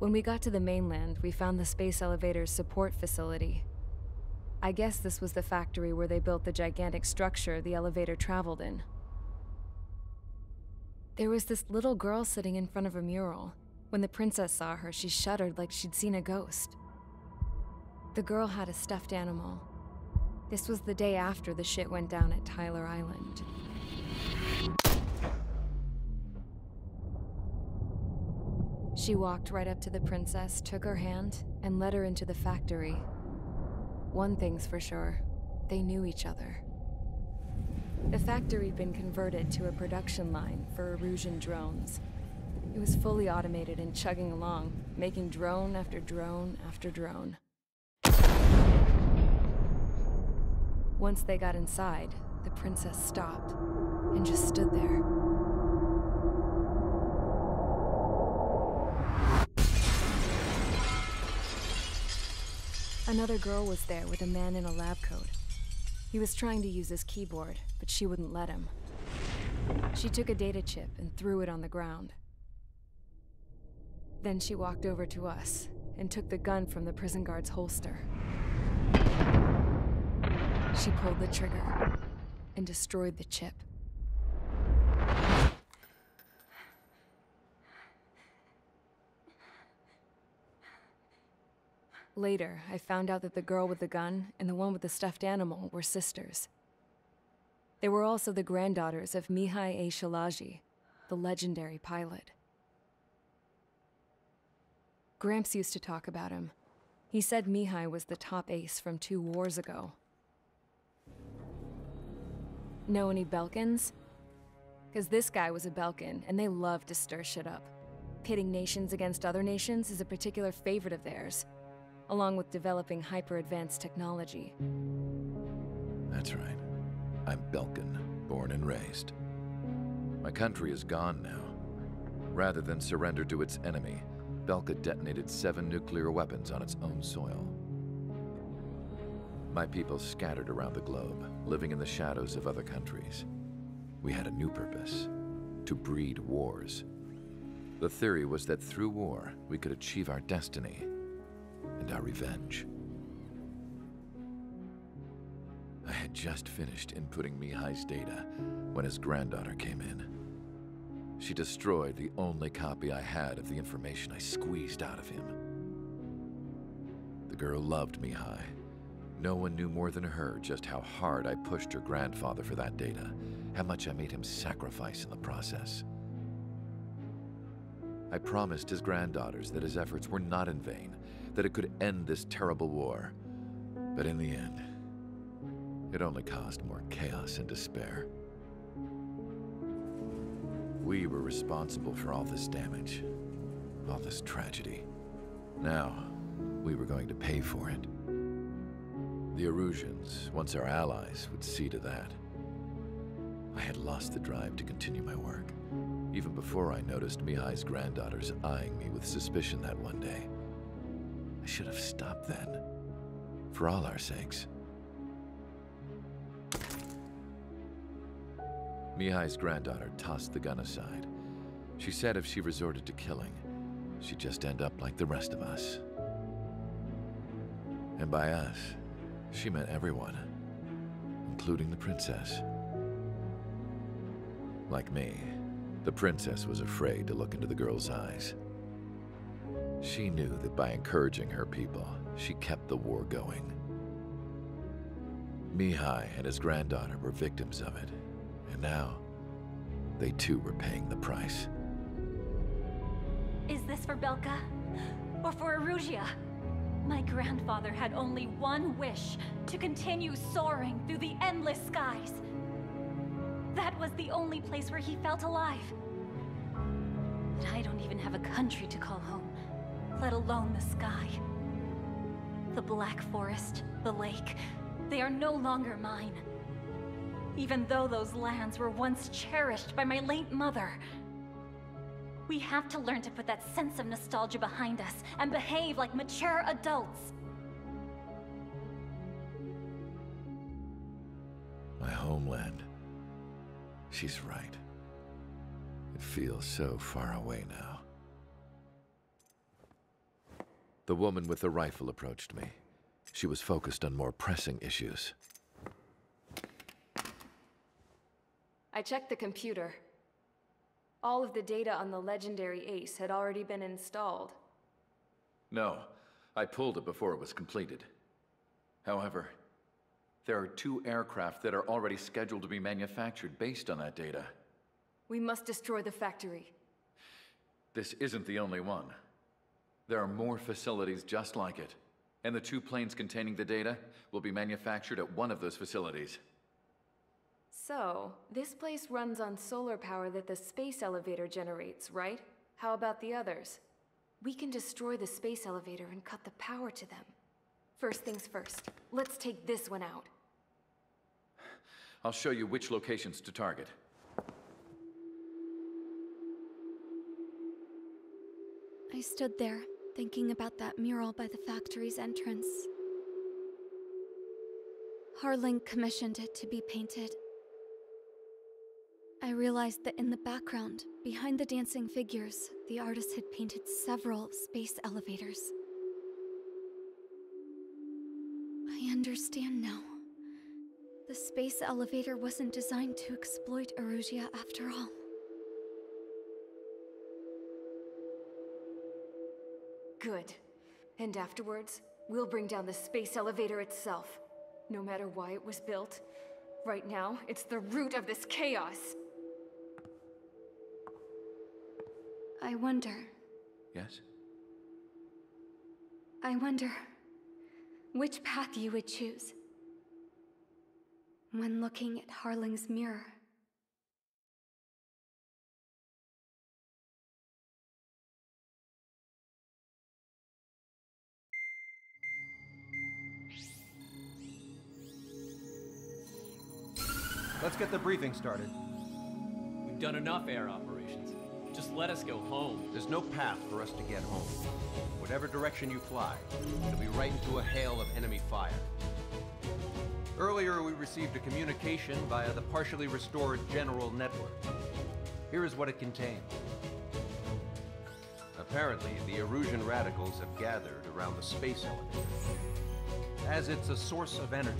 When we got to the mainland, we found the space elevator's support facility. I guess this was the factory where they built the gigantic structure the elevator traveled in. There was this little girl sitting in front of a mural. When the princess saw her, she shuddered like she'd seen a ghost. The girl had a stuffed animal. This was the day after the shit went down at Tyler Island. She walked right up to the princess, took her hand, and led her into the factory. One thing's for sure, they knew each other. The factory had been converted to a production line for Erusian drones. It was fully automated and chugging along, making drone after drone after drone. Once they got inside, the princess stopped and just stood there. Another girl was there with a man in a lab coat. He was trying to use his keyboard, but she wouldn't let him. She took a data chip and threw it on the ground. Then she walked over to us and took the gun from the prison guard's holster. She pulled the trigger and destroyed the chip. Later, I found out that the girl with the gun and the one with the stuffed animal were sisters. They were also the granddaughters of Mihai A. Shalaji, the legendary pilot. Gramps used to talk about him. He said Mihai was the top ace from 2 wars ago. Know any Belkans? Because this guy was a Belkan, and they love to stir shit up. Pitting nations against other nations is a particular favorite of theirs, along with developing hyper-advanced technology. That's right. I'm Belkan, born and raised. My country is gone now. Rather than surrender to its enemy, Belka detonated 7 nuclear weapons on its own soil. My people scattered around the globe, living in the shadows of other countries. We had a new purpose: to breed wars. The theory was that through war, we could achieve our destiny and our revenge. I had just finished inputting Mihai's data when his granddaughter came in. She destroyed the only copy I had of the information I squeezed out of him. The girl loved Mihai. No one knew more than her just how hard I pushed her grandfather for that data, how much I made him sacrifice in the process. I promised his granddaughters that his efforts were not in vain, that it could end this terrible war. But in the end, it only caused more chaos and despair. We were responsible for all this damage, all this tragedy. Now, we were going to pay for it. The Erusians, once our allies, would see to that. I had lost the drive to continue my work, even before I noticed Mihai's granddaughters eyeing me with suspicion that one day. I should have stopped then, for all our sakes. Mihai's granddaughter tossed the gun aside. She said if she resorted to killing, she'd just end up like the rest of us. And by us, she meant everyone, including the princess. Like me, the princess was afraid to look into the girl's eyes. She knew that by encouraging her people, she kept the war going. Mihai and his granddaughter were victims of it, and now, they too were paying the price. Is this for Belka? Or for Erusia? My grandfather had only one wish: to continue soaring through the endless skies. That was the only place where he felt alive. But I don't even have a country to call home, let alone the sky. The Black Forest, the lake, they are no longer mine. Even though those lands were once cherished by my late mother. We have to learn to put that sense of nostalgia behind us and behave like mature adults. My homeland. She's right. It feels so far away now. The woman with the rifle approached me. She was focused on more pressing issues. I checked the computer. All of the data on the legendary Ace had already been installed. No, I pulled it before it was completed. However, there are 2 aircraft that are already scheduled to be manufactured based on that data. We must destroy the factory. This isn't the only one. There are more facilities just like it, and the 2 planes containing the data will be manufactured at one of those facilities. So, this place runs on solar power that the space elevator generates, right? How about the others? We can destroy the space elevator and cut the power to them. First things first, let's take this one out. I'll show you which locations to target. I stood there, thinking about that mural by the factory's entrance. Harling commissioned it to be painted. I realized that in the background, behind the dancing figures, the artist had painted several space elevators. I understand now. The space elevator wasn't designed to exploit Erusia after all. Good. And afterwards, we'll bring down the space elevator itself. No matter why it was built. Right now, it's the root of this chaos. I wonder. Yes? I wonder which path you would choose when looking at Harling's mirror. Let's get the briefing started. We've done enough air operations. Just let us go home. There's no path for us to get home. Whatever direction you fly, it'll be right into a hail of enemy fire. Earlier, we received a communication via the partially restored General Network. Here is what it contained. Apparently, the Erusian radicals have gathered around the space elevator, as it's a source of energy.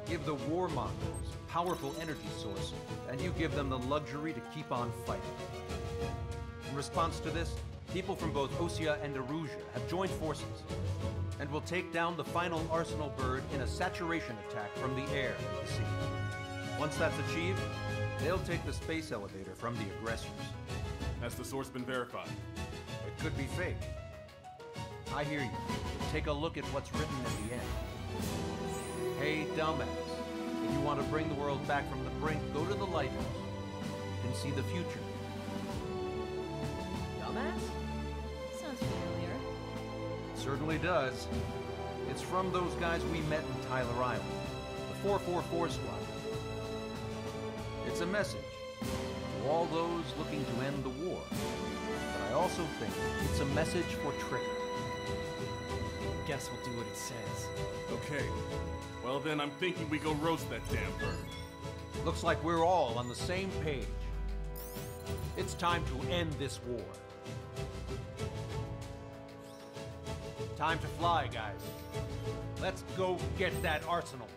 Give the warmongers a powerful energy source, and you give them the luxury to keep on fighting. In response to this, people from both Osea and Erusia have joined forces, and will take down the final Arsenal bird in a saturation attack from the air and the sea. Once that's achieved, they'll take the space elevator from the aggressors. Has the source been verified? It could be fake. I hear you. Take a look at what's written at the end. Hey, dumbass. If you want to bring the world back from the brink, go to the lighthouse. You can see the future. Dumbass? Sounds familiar. It certainly does. It's from those guys we met in Tyler Island, the 444 squad. It's a message to all those looking to end the war. But I also think it's a message for Trigger. Guess we'll do what it says. Okay. Well then, I'm thinking we go roast that damn bird. Looks like we're all on the same page. It's time to end this war. Time to fly, guys. Let's go get that Arsenal bird.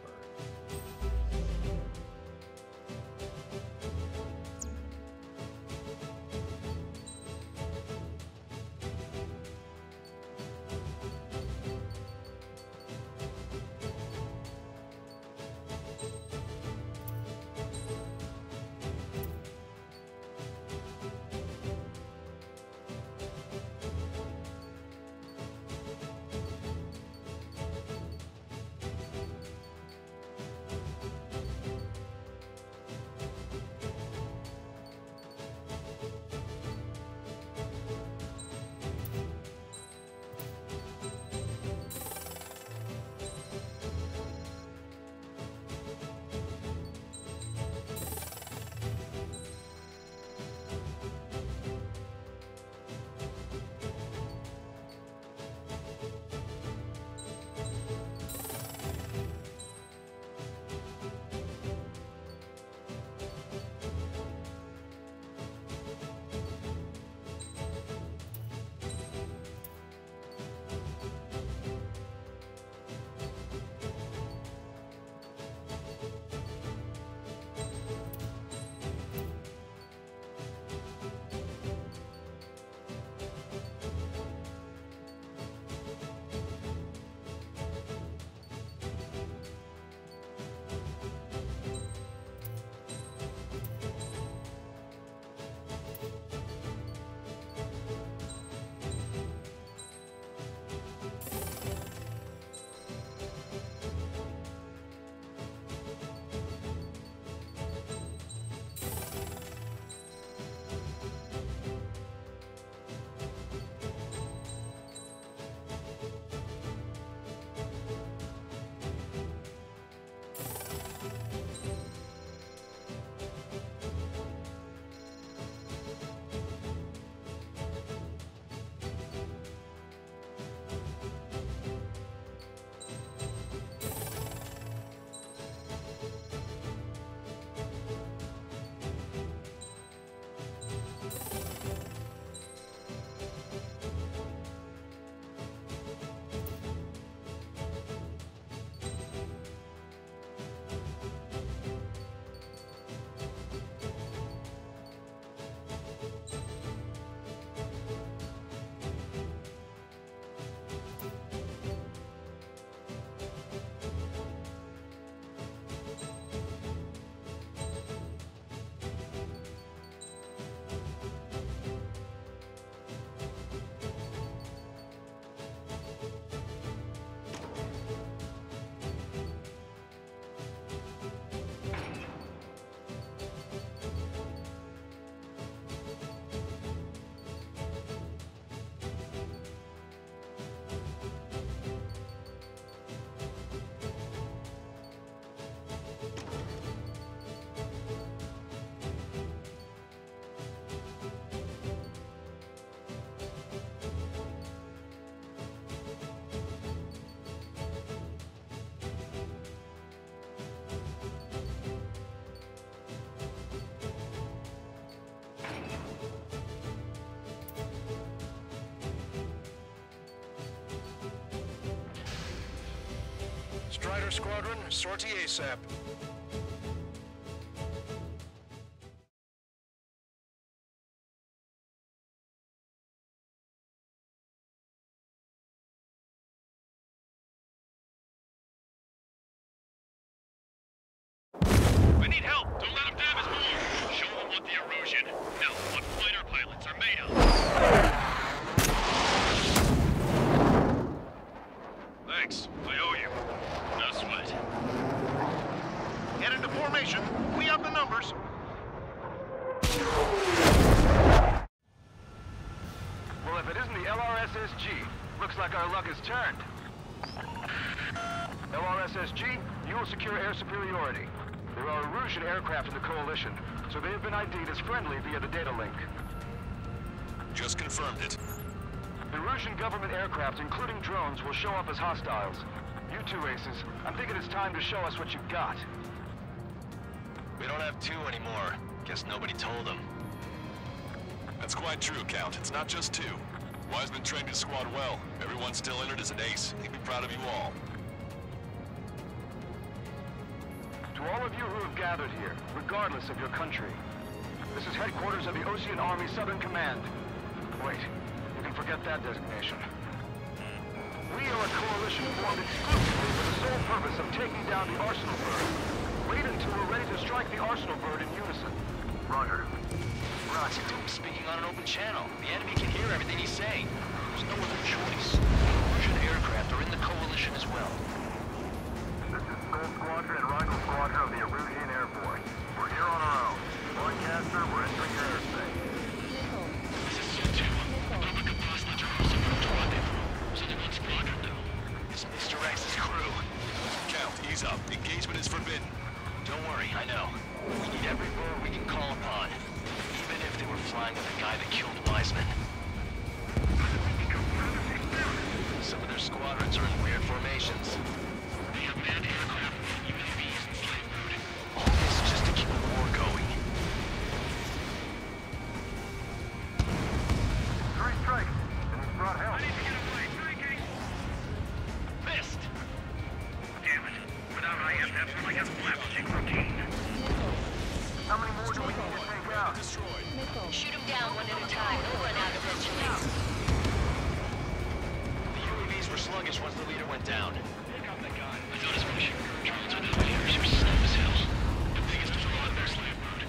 Strider Squadron, sortie ASAP. We need help! Don't let them damage more! Show them what the erosion, no, what fighter pilots are made of! Thanks, I owe you. No sweat. Head into formation. We have the numbers. Well, if it isn't the LRSSG, looks like our luck has turned. LRSSG, you will secure air superiority. There are Erusian aircraft in the Coalition, so they have been ID'd as friendly via the data link. Just confirmed it. Erusian government aircraft, including drones, will show up as hostiles. You two aces, I'm thinking it's time to show us what you've got. We don't have two anymore. Guess nobody told them. That's quite true, Count. It's not just two. Wiseman trained his squad well. Everyone's still entered as an ace. He'd be proud of you all. To all of you who have gathered here, regardless of your country, this is headquarters of the Osean Army Southern Command. Wait, you can forget that designation. We are a coalition formed exclusively for the sole purpose of taking down the Arsenal Bird. Wait until we're ready to strike the Arsenal Bird in unison. Roger. Roger, speaking on an open channel. The enemy can hear everything he's saying. There's no other choice. Erusian aircraft are in the Coalition as well. This is Skull Squadron and Rifle Squadron of the Erusian Air Force. We're here on our own. Lancaster, we're entering your airspace. This is Su-2. Public Apostle Jerusalem moved to rendezvous. Southern Squadron, though. It's Mr. X's crew. Count, ease up. Engagement is forbidden. Don't worry, I know. We need every bird we can call upon. Even if they were flying with the guy that killed Wiseman. Some of their squadrons are in weird formations. They have manned aircraft, UAVs, and slave food. All this just to keep the war going. Three strikes, and it's brought help. I need to get away. Striking! Missed! Damn it. Without IFF, I have flap-stick routine. How many more do we need to take out? Shoot them down one at a time. They'll run out eventually. The UAVs were sluggish once the leader went down. Pick up the gun. I thought his mission drones without leaders were slow as hell. The biggest flaw in their slave route.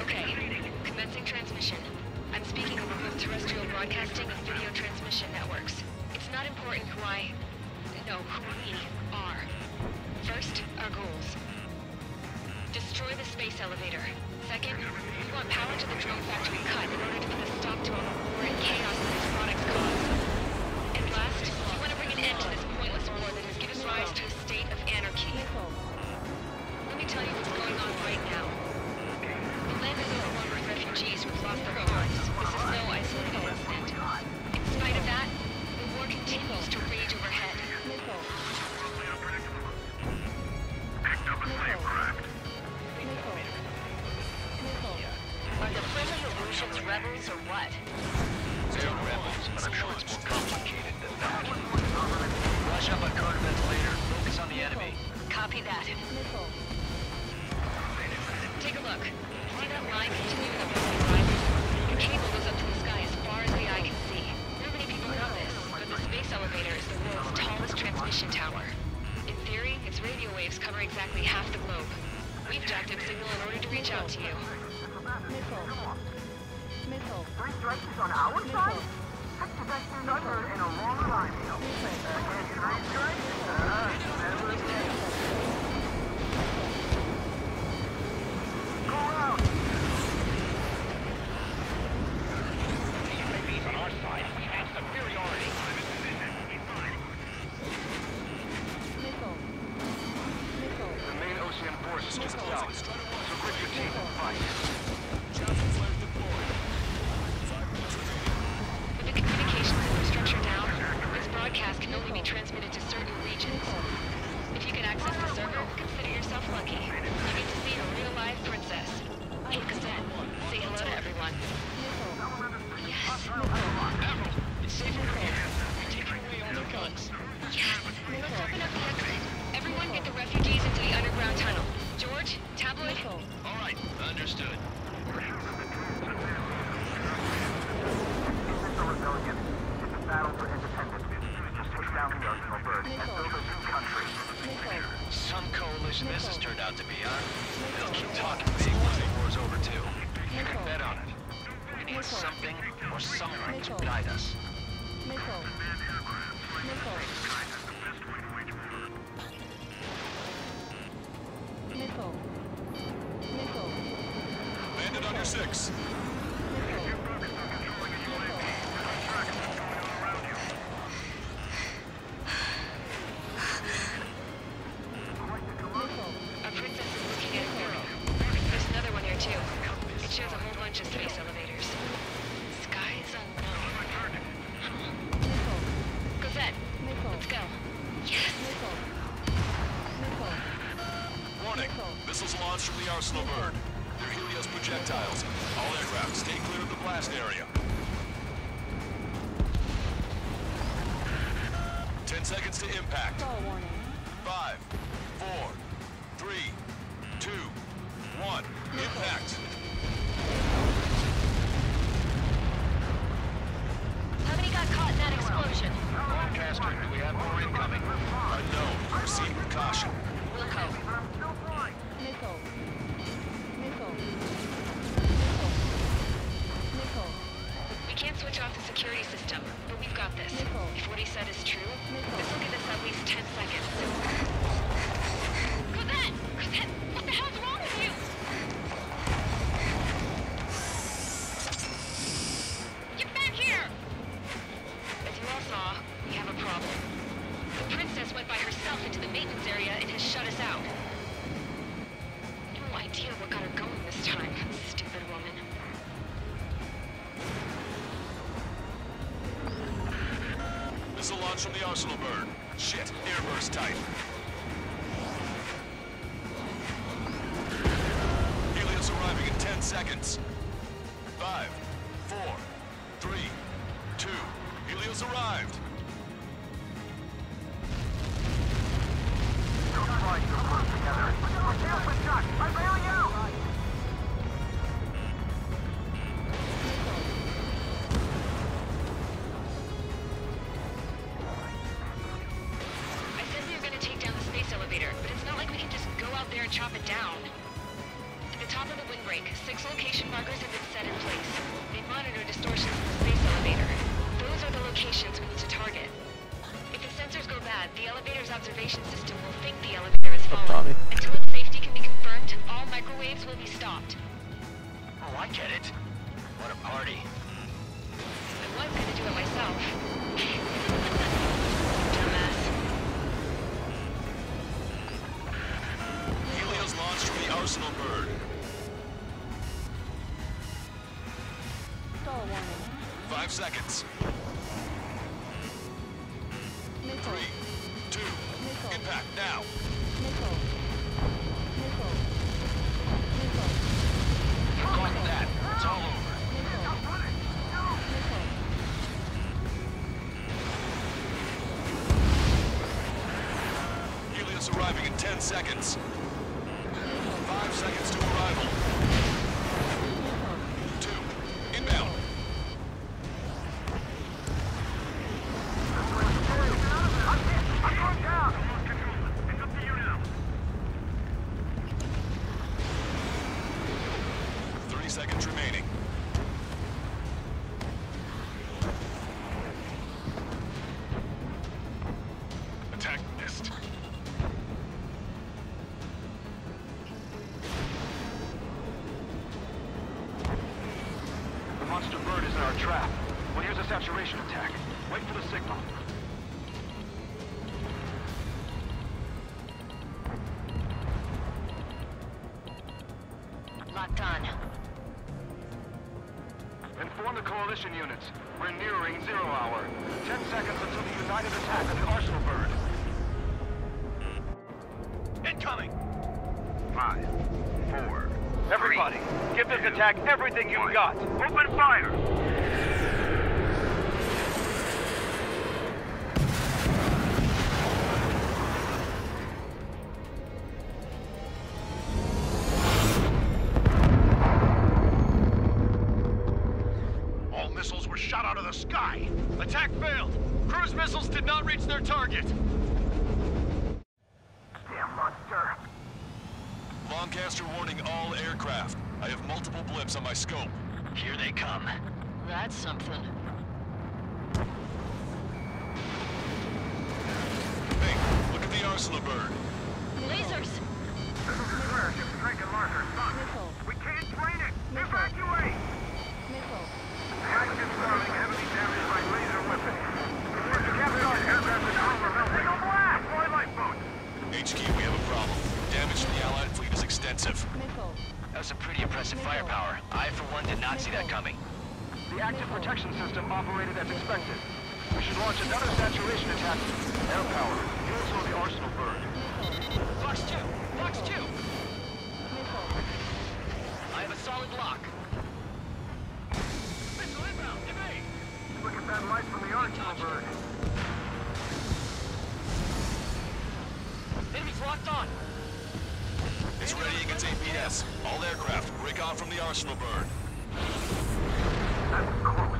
Okay, commencing transmission. I'm speaking over both terrestrial broadcasting and video transmission networks. It's not important who we are. First, our goals. Destroy the space elevator. Second, we want power to the drone factory cut in order to put a stop to all the war and chaos that these products cause. And last, we want to bring an end to this pointless war that has given rise to a state of anarchy. Let me tell you what's going on right now. The land is overrun with refugees who've lost their homes. This is no isolated incident. In spite of that, the war continues to rage overhead. Picked up a slave craft. Are the friendly Erusians rebels or what? They're rebels, but I'm sure it's more complicated than that. Rush up on Carter ventilator. Focus on the enemy. Copy that. Take a look. See that line continuing above the horizon? The cable goes up to the sky as far as the eye can see. Not many people know this, but the space elevator is the world's tallest transmission tower. In theory, its radio waves cover exactly half the globe. We've jacked its signal in order to reach out to you. Missile. Three strikes on our side? That's the best news I've heard in a long time. Three strikes? Never again. Go out! UAVs on our side. We have superiority. The main Osean force is to the south, so grip your teeth and fight. With the communications infrastructure down, this broadcast can only be transmitted to certain regions. If you can access the server, consider yourself lucky. You get to see a real-life princess. Look at that. Say hello to everyone. Yes. Admiral, it's safer from here. We take away all the bugs. Yes! Let's open up the exit. Everyone get the refugees into the underground tunnel. George, Tabloid. All right, understood. Rebellion. It's a battle for independence. Just take down the Arsenal Bird and build a new country. Some coalition this has turned out to be, huh? They'll keep talking big once the war's over, too. You can bet on it. We need something or someone to guide us. Bandit on your 6. Our princess is looking at a mural. There's another one here too. It shows a whole bunch of space elevators. Skies unknown. Cosette, let's go. Yes! Warning, missiles launched from the Arsenal Bird. They're Helios projectiles. All aircraft, stay clear of the blast area. 10 seconds to impact. 5, 4, 3, 2, 1. Impact. How many got caught in that explosion? Broadcaster, do we have more incoming? Unknown. Proceed with caution. Wilco. We can't switch off the security system, but we've got this. If what he said is true, this will give us at least 10 seconds. Cosette! Cosette! What the hell's wrong with you? Get back here! As you all saw, we have a problem. The princess went by herself into the maintenance area and has shut us out. No idea what got her going this time, stupid woman. Missile launch from the Arsenal Bird. Shit, airburst type. Helios arriving in 10 seconds. 5, 4, 3, 2. Helios arrived. Don't try to work together. I bail you! I said we were going to take down the space elevator, but it's not like we can just go out there and chop it down. At the top of the windbreak, 6 location markers have been set in place. They monitor distortions in the space elevator. Those are the locations we need to target. If the sensors go bad, the elevator's observation system will think the elevator is falling. Until its safety can be confirmed, all microwaves will be stopped. Oh, I get it. What a party. I was going to do it myself. Dumbass. Helios launched from the Arsenal Bird. 5 seconds. 3, 2, impact now. Got that. It's all over. Helios arriving in 10 seconds. 5 seconds to arrival. 2, inbound. I'm going down! 30 seconds remaining. Attack missed. The monster bird is in our trap. We'll use a saturation attack. Wait for the signal. Locked on. Inform the coalition units. We're nearing 0 hour. 10 seconds until the united attack of the Arsenal Bird. Incoming! 5, 4. Everybody, give this attack everything you've got. Open fire! sky! Attack failed! Cruise missiles did not reach their target! Damn monster! Lancaster warning all aircraft. I have multiple blips on my scope. Here they come. That's something. Hey, look at the arsenal bird. Lasers! This is a flare ship Drake and Larker. Son, we can't train it! Evacuate! The action's starting heavily damaged by laser weapons. Report to Captain aircraft and armor melting. Take a blast! Deploy lifeboats! HQ, we have a problem. Damage to the Allied fleet is extensive. That was some pretty impressive firepower. I, for one, did not see that coming. The active protection system operated as expected. We should launch another saturation attack. Air power. You'll slow the arsenal burn. Fox 2! Fox 2! I have a solid lock. Missile inbound! Evade! Look at that light from the arsenal bird. Enemy's locked on. It's readying its APS. All aircraft, break off from the arsenal bird. That's close.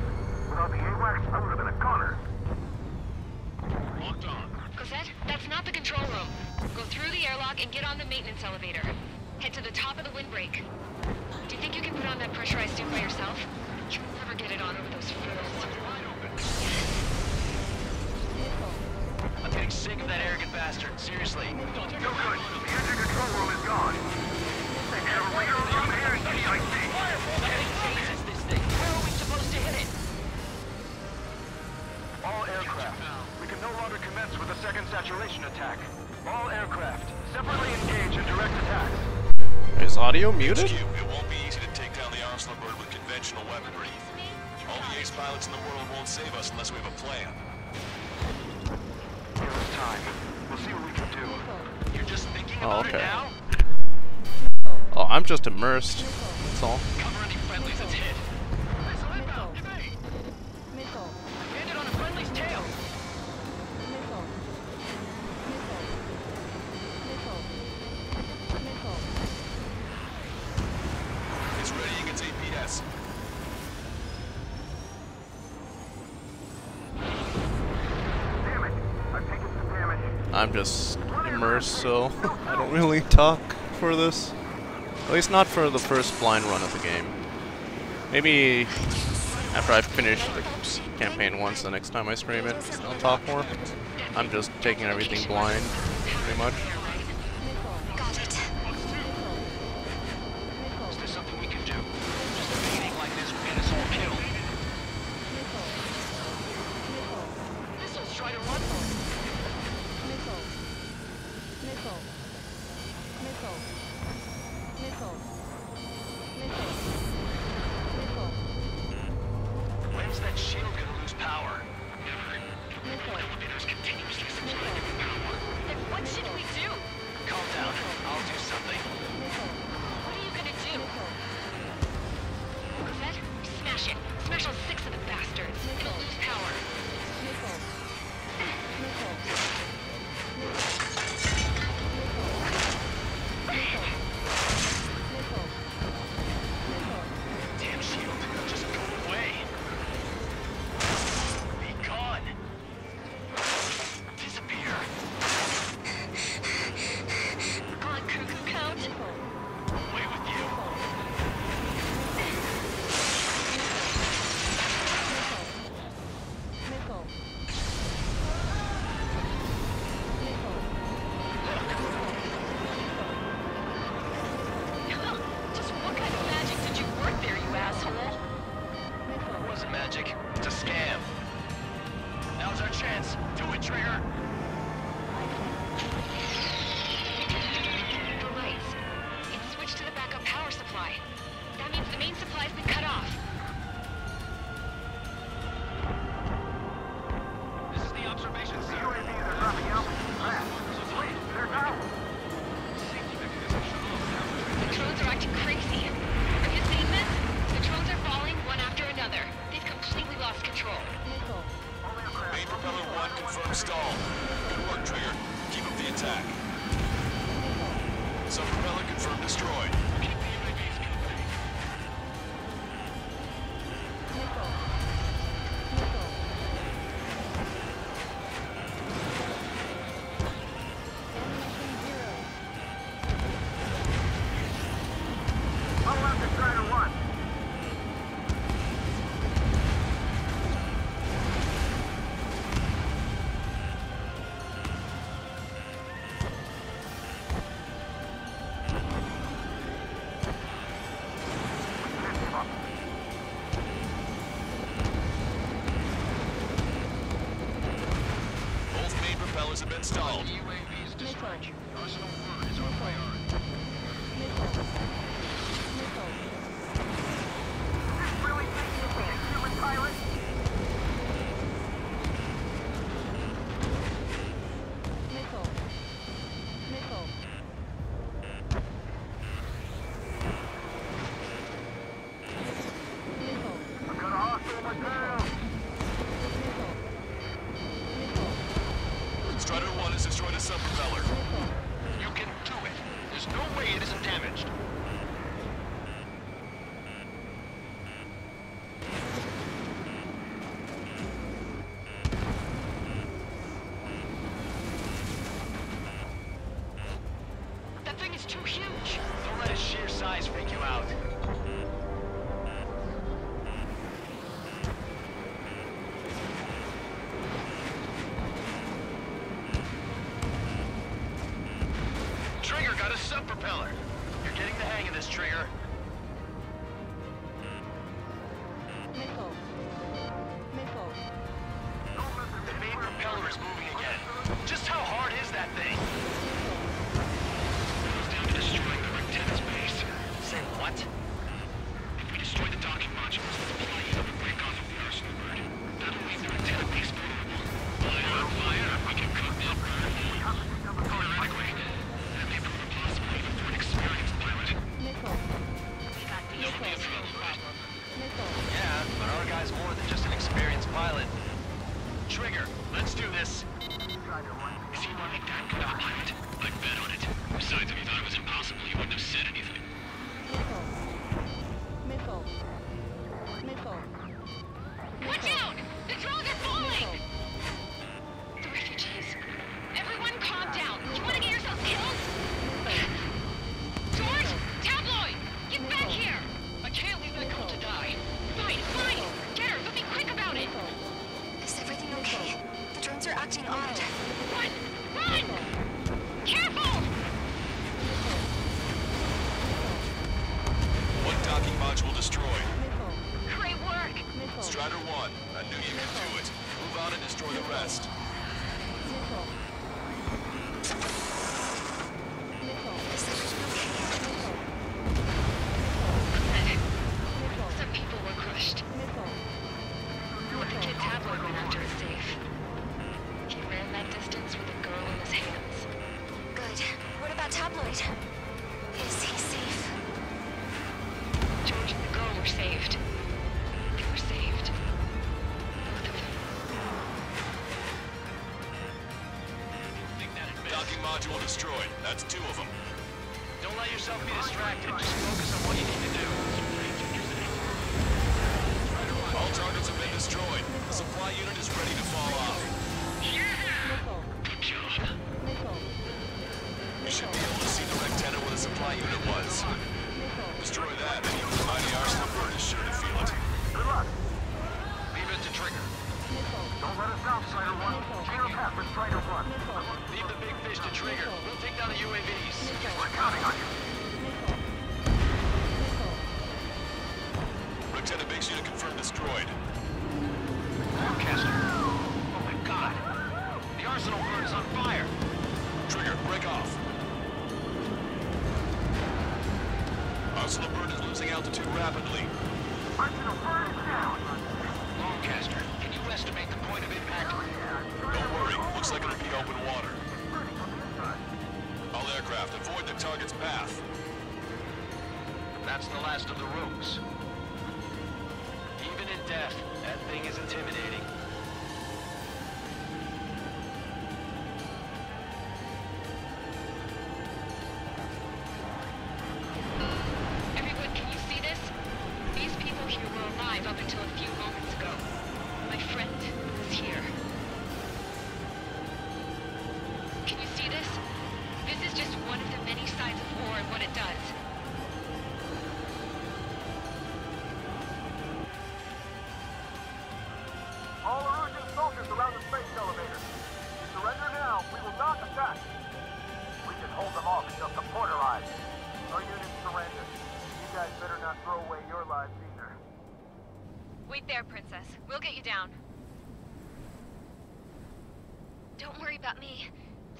Without the AWACS, I would have been a goner. Locked on. Cosette, that's not the control room. Go through the airlock and get on the maintenance elevator. Head to the top of the windbreak. Do you think you can put on that pressurized suit by yourself? You'll never get it on over those fools. I'm getting sick of that arrogant bastard. Seriously. No good. The engine control room is gone. They have a leader from here in CIC. Jesus, this thing. How are we supposed to hit it? All aircraft. We can no longer commence with a second saturation attack. All aircraft, separately engage in direct attacks. Is audio muted? HQ, it won't be easy to take down the arsenal bird with conventional weaponry. All the ace pilots in the world won't save us unless we have a plan. Give us time. We'll see what we can do. You're just thinking Oh, about okay. it now? Oh, I'm just immersed. That's all. Cover any friendlies that's hit. Missile inbound! Evade! Landed on a friendly's tail! It's readying its APS. Damn it. I've taken some damage. I'm just immersed, so I don't really talk for this. At least not for the first blind run of the game. Maybe after I finish the campaign once, the next time I stream it, I'll talk more. I'm just taking everything blind, pretty much. Is there something we can do? Just a meeting like this will get us all killed. Missiles try to run. When's that shield gonna lose power? Elevators continuously supplying power. Then what should we do? Calm down. I'll do something. What are you gonna do? Cosette, smash it. Smash all 6 of the bastards. It'll lose power. Damn shield. Just go away. Be gone. Disappear. On cuckoo count. Away with you. Just what kind of magic did you work there, you asshole? It wasn't magic. It's a scam. Now's our chance. Do it, Trigger. The lights. It's switched to the backup power supply. That means the main supply's been cut off. This is the observation The center. UAVs are dropping out. Fast. Wait, they're down. The drones are acting crazy. Are you seeing this? The drones are falling one after another. They've completely lost control. Main propeller 1 confirmed stall. Good work, Trigger. Keep up the attack. Sub propeller confirmed destroyed. Keep the UAVs company. propellers have been stalled. UAV's dispatch. Arsenal word is our priority. Really think you can, human pilot? I've got a hostile in my tail. Strider 1 has destroyed a sub-propeller. You can do it. There's no way it isn't damaged. That thing is too huge. Don't let its sheer size freak you out. Trigger got a sub-propeller. You're getting the hang of this, Trigger. The main propeller is moving again. Just how hard is that thing? Goes down to destroying the Rectenna's base. Say what? If we destroy the docking modules, the supply unit will break off of the Arsenal bird. That'll leave the Rectenna base vulnerable. Fire on fire, we can cook that bird. Theoretically, that may prove impossible even for an experienced pilot. That would be a problem, right? Yeah, but our guy's more than just an experienced pilot. Trigger, let's do this. Is he really that good of a pilot? I'd bet on it. Besides, if he thought it was impossible, he wouldn't have said anything. Watch out! The drones are falling! The refugees. Everyone calm down. You want to get yourself killed? George! Tabloid! Get back here! I can't leave that girl to die. Fine, fine! Get her, but be quick about it! Is everything okay? The drones are acting odd. Run! Run! Careful! One docking module destroyed. Great work! Strider 1, I knew you could do it. Move on and destroy the rest. Some people were crushed. But the kid Tabloid went after is safe. He ran that distance with a girl in his hands. Good. What about Tabloid? Is he safe? George and the girl were saved. They were saved. Both of them. Docking module destroyed. That's 2 of them. Don't let yourself be distracted. Just focus on what you need to do. All targets have been destroyed. The supply unit is ready to fall off. Good job. You should be able to see the Rectenna where the supply unit was. Destroy that, and even the mighty Arsenal bird is sure to feel it. Good luck. Leave it to Trigger. Don't let us down, Strider 1. Chain of path with Strider 1. Leave the big fish to Trigger. We'll take down the UAVs. We're counting on you. Rectenna base unit confirmed destroyed. Forecaster. Oh my god. The Arsenal bird is on fire. Trigger, break off. Arsenal bird is losing altitude rapidly. Arsenal bird is down. Longcaster, can you estimate the point of impact? Don't worry, looks like it'll be open water. All aircraft, avoid the target's path. That's the last of the rogues. Even in death, that thing is intimidating. Everyone, can you see this? These people here were alive up until a few moments ago. My friend is here. Can you see this? This is just one of the many sides of war and what it does. All Erusian soldiers around the space elevator. Surrender now. We will not attack. We can hold them off until support arrives. Our units surrender. You guys better not throw away your lives either. Wait there, Princess. We'll get you down. Don't worry about me.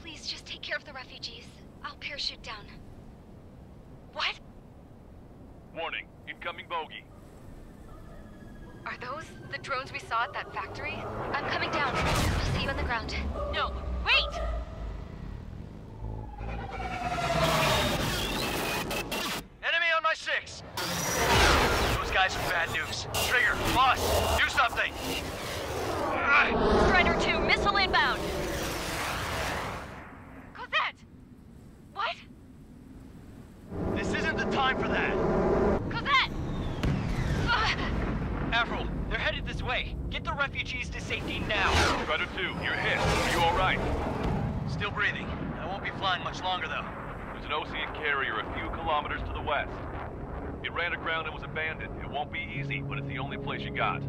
Please just take care of the refugees. I'll parachute down. What? Warning, incoming bogey. Are those the drones we saw at that factory? I'm coming down. I'll see you on the ground. No, wait! Enemy on my 6! Those guys are bad news. Trigger, boss, do something! Strider 2, missile inbound! Cosette! What? This isn't the time for that! Cosette! Avril, they're headed this way. Get the refugees to safety now. Strider 2, you're hit. Are you alright? Still breathing. I won't be flying much longer, though. There's an Osean carrier a few kilometers to the west. It ran aground and was abandoned. It won't be easy, but it's the only place you got.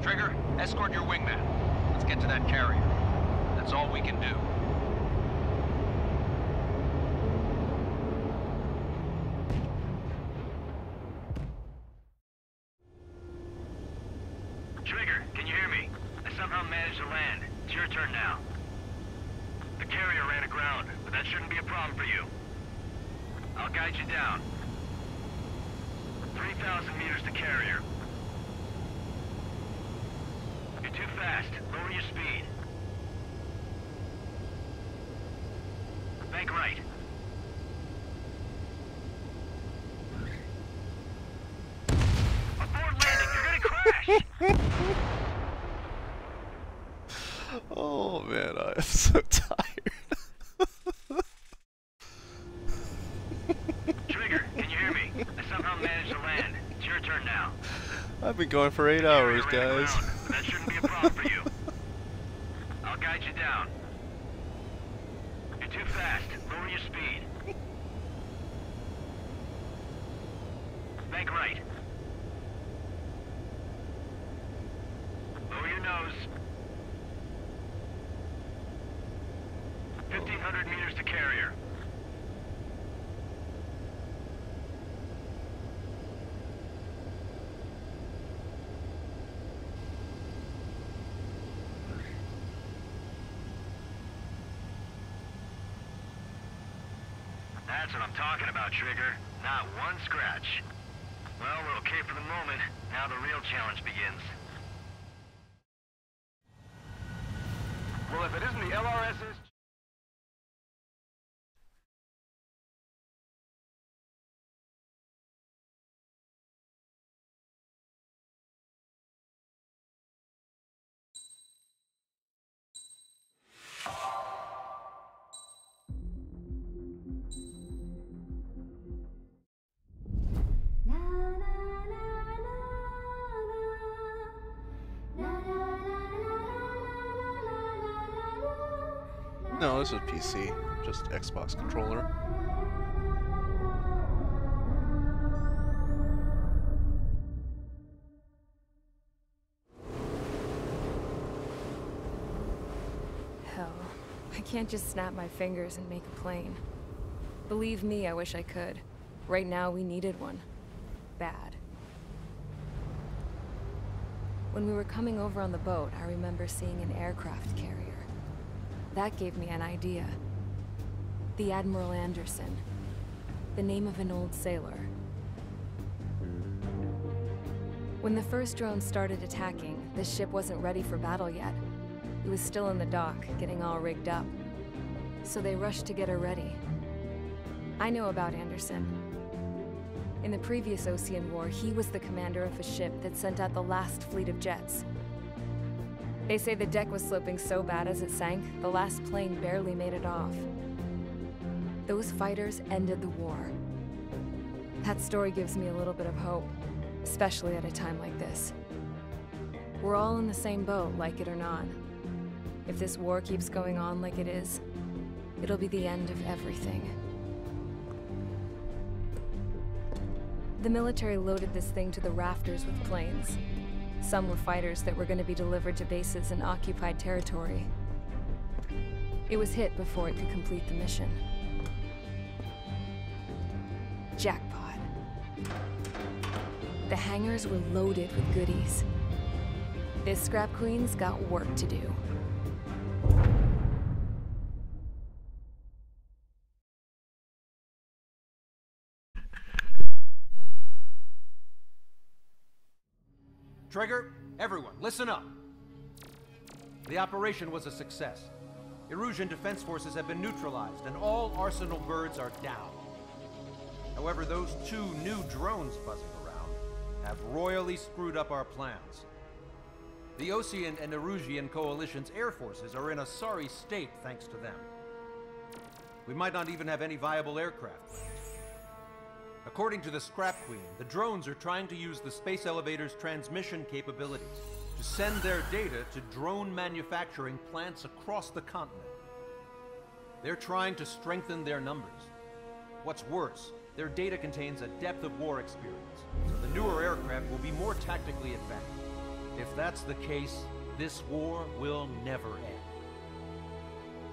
Trigger, escort your wingman. Let's get to that carrier. That's all we can do. Trigger, can you hear me? I somehow managed to land. It's your turn now. The carrier ran aground, but that shouldn't be a problem for you. I'll guide you down. 3,000 meters to carrier. You're too fast. Lower your speed. Bank right. Abort landing! You're gonna crash! Oh man, I am so tired. Trigger, can you hear me? I somehow managed to land. It's your turn now. I've been going for 8 hours, guys. But that shouldn't be a problem for you. I'll guide you down. You're too fast. Lower your speed. Bank right. Lower your nose. 1,500 meters to carrier. That's what I'm talking about, Trigger. Not one scratch. Well, we're okay for the moment. Now the real challenge begins. Well, if it isn't the LRS's... No, this is PC, just Xbox controller. Hell, I can't just snap my fingers and make a plane. Believe me, I wish I could. Right now, we needed one. Bad. When we were coming over on the boat, I remember seeing an aircraft carrier. That gave me an idea. The Admiral Anderson. The name of an old sailor. When the first drone started attacking, the ship wasn't ready for battle yet. It was still in the dock, getting all rigged up. So they rushed to get her ready. I know about Anderson. In the previous Osean War, he was the commander of a ship that sent out the last fleet of jets. They say the deck was sloping so bad as it sank, the last plane barely made it off. Those fighters ended the war. That story gives me a little bit of hope, especially at a time like this. We're all in the same boat, like it or not. If this war keeps going on like it is, it'll be the end of everything. The military loaded this thing to the rafters with planes. Some were fighters that were going to be delivered to bases in occupied territory. It was hit before it could complete the mission. Jackpot. The hangars were loaded with goodies. This scrap queen's got work to do. Trigger, everyone, listen up. The operation was a success. Erusian defense forces have been neutralized, and all Arsenal birds are down. However, those 2 new drones buzzing around have royally screwed up our plans. The Osean and Erusian coalition's air forces are in a sorry state thanks to them. We might not even have any viable aircraft left. According to the Scrap Queen, the drones are trying to use the space elevator's transmission capabilities to send their data to drone manufacturing plants across the continent. They're trying to strengthen their numbers. What's worse, their data contains a depth of war experience, so the newer aircraft will be more tactically advanced. If that's the case, this war will never end.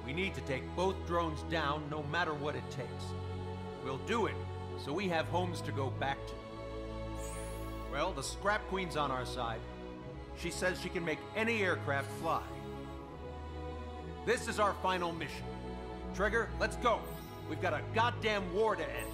We need to take both drones down no matter what it takes. We'll do it, so we have homes to go back to. Well, the Scrap Queen's on our side. She says she can make any aircraft fly. This is our final mission. Trigger, let's go. We've got a goddamn war to end.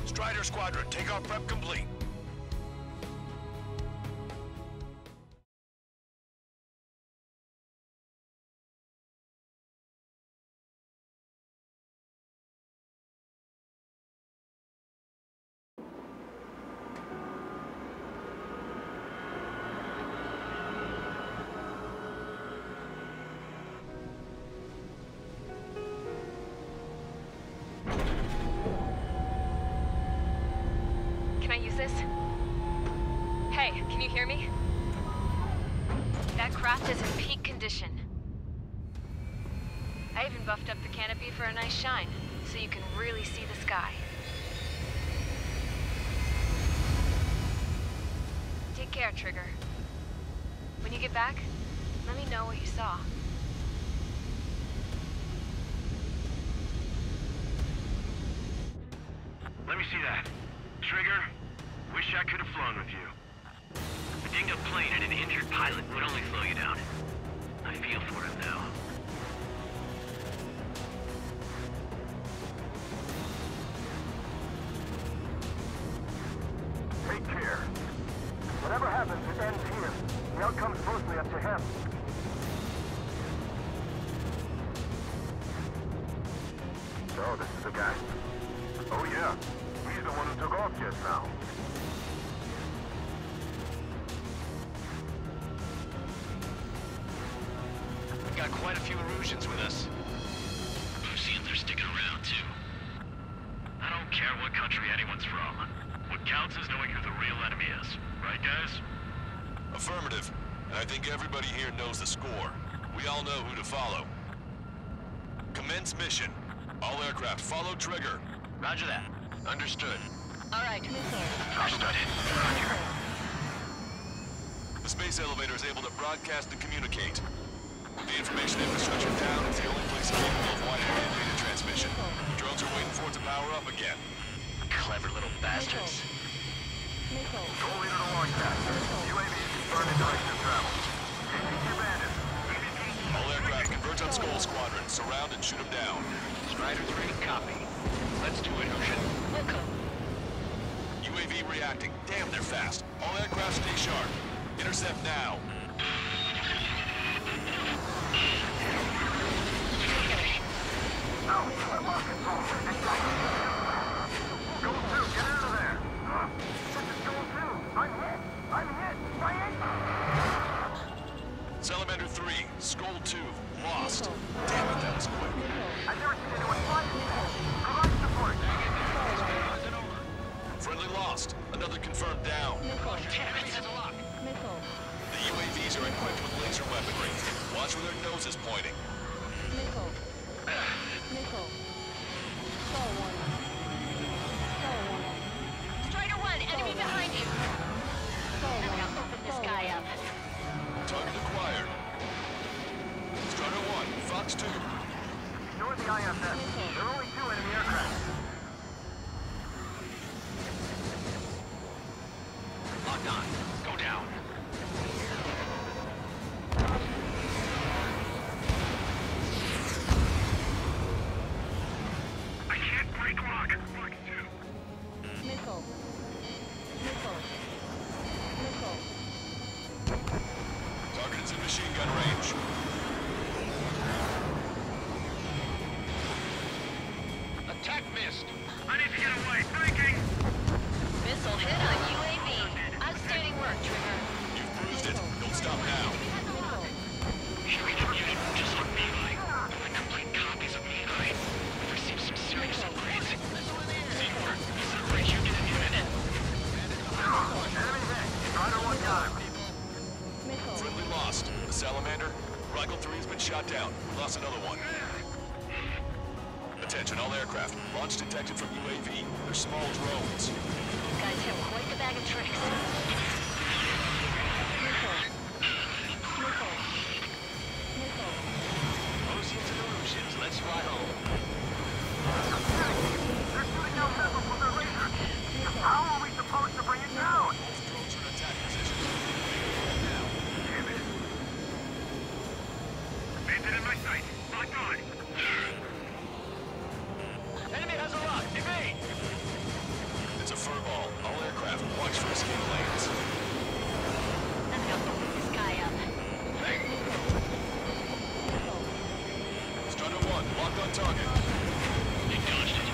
Strider Squadron, takeoff prep complete. Hey, can you hear me? That craft is in peak condition. I even buffed up the canopy for a nice shine, so you can really see the sky. Take care, Trigger. When you get back, let me know what you saw. Let me see that. Trigger, wish I could have flown with you. A dinged-up plane and an injured pilot would only slow you down. I feel for him now. Take care. Whatever happens, it ends here. The outcome's mostly up to him. So, this is the guy? Oh yeah, he's the one who took off just now. quite a few Erusians with us. Oseans are sticking around, too. I don't care what country anyone's from. What counts is knowing who the real enemy is. Right, guys? Affirmative. And I think everybody here knows the score. We all know who to follow. Commence mission. All aircraft follow trigger. Roger that. Understood. All right. Understood. Roger. The space elevator is able to broadcast and communicate. The information infrastructure down is the only place capable of wide-area data transmission. Drones are waiting for it to power up again. Clever little bastards. Go leader to launch pad. UAV is confirmed in direction of travel. ATC bandit. All aircraft converge on Skull Squadron. Surround and shoot them down. Strider 3, copy. Let's do it, Ocean. UAV reacting. Damn, they're fast. All aircraft stay sharp. Intercept now. Salamander 3, Skull 2, lost. Damn it, that was quick. I've never seen anyone fly before. Provide support. Friendly lost. Another confirmed down. The UAVs are equipped with laser weaponry. Watch where their nose is pointing. Strider 1, enemy behind you. I'm gonna open this guy up. Target acquired. Strider 1, Fox 2. Ignore the IFF. There are only 2 enemy aircraft. Locked on. Go down. I can't break lock. Lock 2. Target is in machine gun range. Attack missed. I need to get away. Thinking. Missile hit on UAV. Outstanding work, Trigger. You've bruised it. Don't stop now. Showing up unit just like Melee. With complete copies of Melee. We've received some serious upgrades. Seymour, separate unit and unit. Enemy hit. Strider 1 got him. Friendly lost. The Salamander. Rifle 3 has been shot down. We lost another one. Attention, all aircraft. Launch detected from UAV. They're small drones. These guys have quite the bag of tricks. Oceans and Erusians, let's fly home. They're shooting down missiles with their lasers. How are we supposed to bring it down? Drones are in attack position. Now. Damn it. Bandit in my sight. Locked on. Enemy has a lock. Evade. It's a furball. All aircraft, watch for escape lanes. I'm gonna open this guy up. Strider 1, locked on target. They dodged it.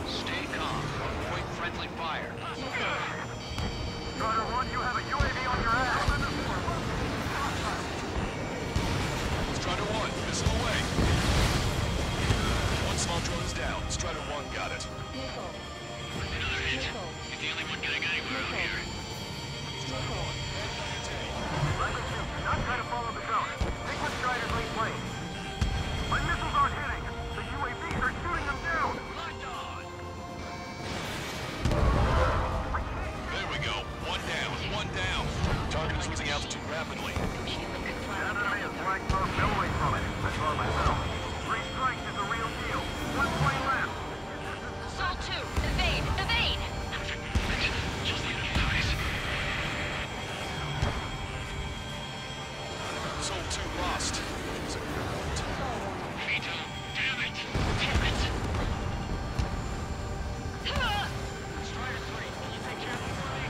Stay calm. Avoid friendly fire. Strider 1, you have a UAV on your ass. Strider 1, missile away. One small drone is down. Strider 1 got it. Another hit. He's the only one getting anywhere out here. Strider 1, Strider 2, do not try to follow the zone. Take what Strider's lane plane. My missiles aren't hitting. The UAVs are shooting them down. Locked on. there we go. One down. Target is losing altitude rapidly. That enemy is flag smoke billowing from it. I saw it myself. 3 strikes is the real deal. 1 plane left. Sol 2, evade, evade! Just the enemy eyes. Soul 2 lost. Vito, damn it! Strider 3, can you take care of it for me?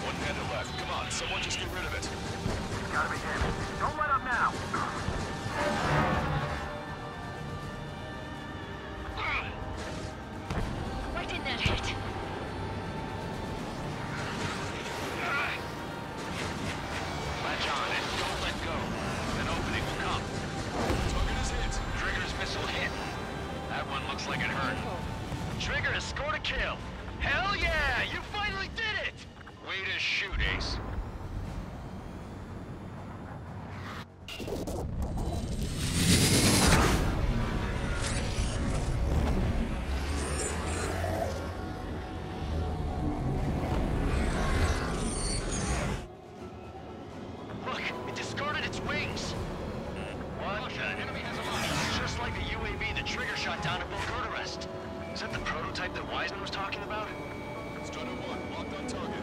One panda left. Come on, someone just get rid of it. Gotta be damn it. Don't let up now. Score to kill. Hell yeah! You finally did it! Way to shoot, Ace. Look, it discarded its wings. What? Look, enemy has a launch. Just like the UAV the Trigger shot down at Bucharest. Is that the prototype that Wiseman was talking about? Strider 1, locked on target.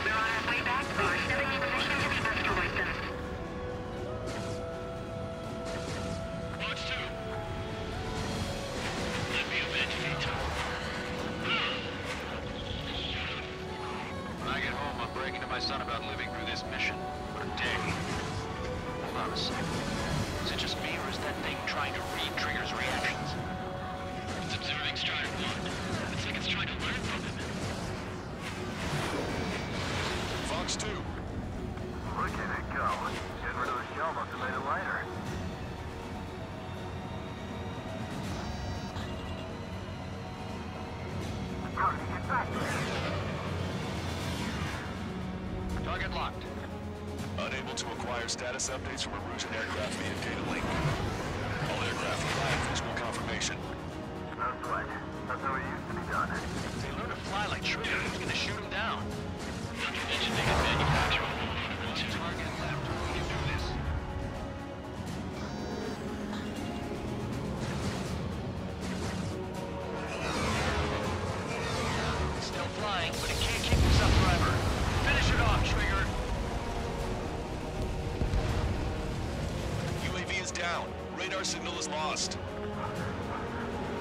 We're on our way back, but we're still in position to be best to Weston. Watch 2. Let me eventuate. When I get home, I'm bragging to my son about living through this mission. What a day. Hold on a second. Is it just me, or is that thing trying to read Trigger's reactions? It's observing Strider 1. It's like it's trying to learn from him. Fox 2. Look at it go. Getting rid of the shell must have made it lighter. How did he get back there? Target locked. Unable to acquire status updates from Erusian aircraft via data link. All aircraft fly visual confirmation. No sweat. That's how it used to be done. If they learn to fly like Trigger, who's gonna shoot them down? Not to mention they can manufacture a target left. We can do this. Still flying, but it can't keep this up forever. Finish it off, Trigger. UAV is down. Radar signal is lost.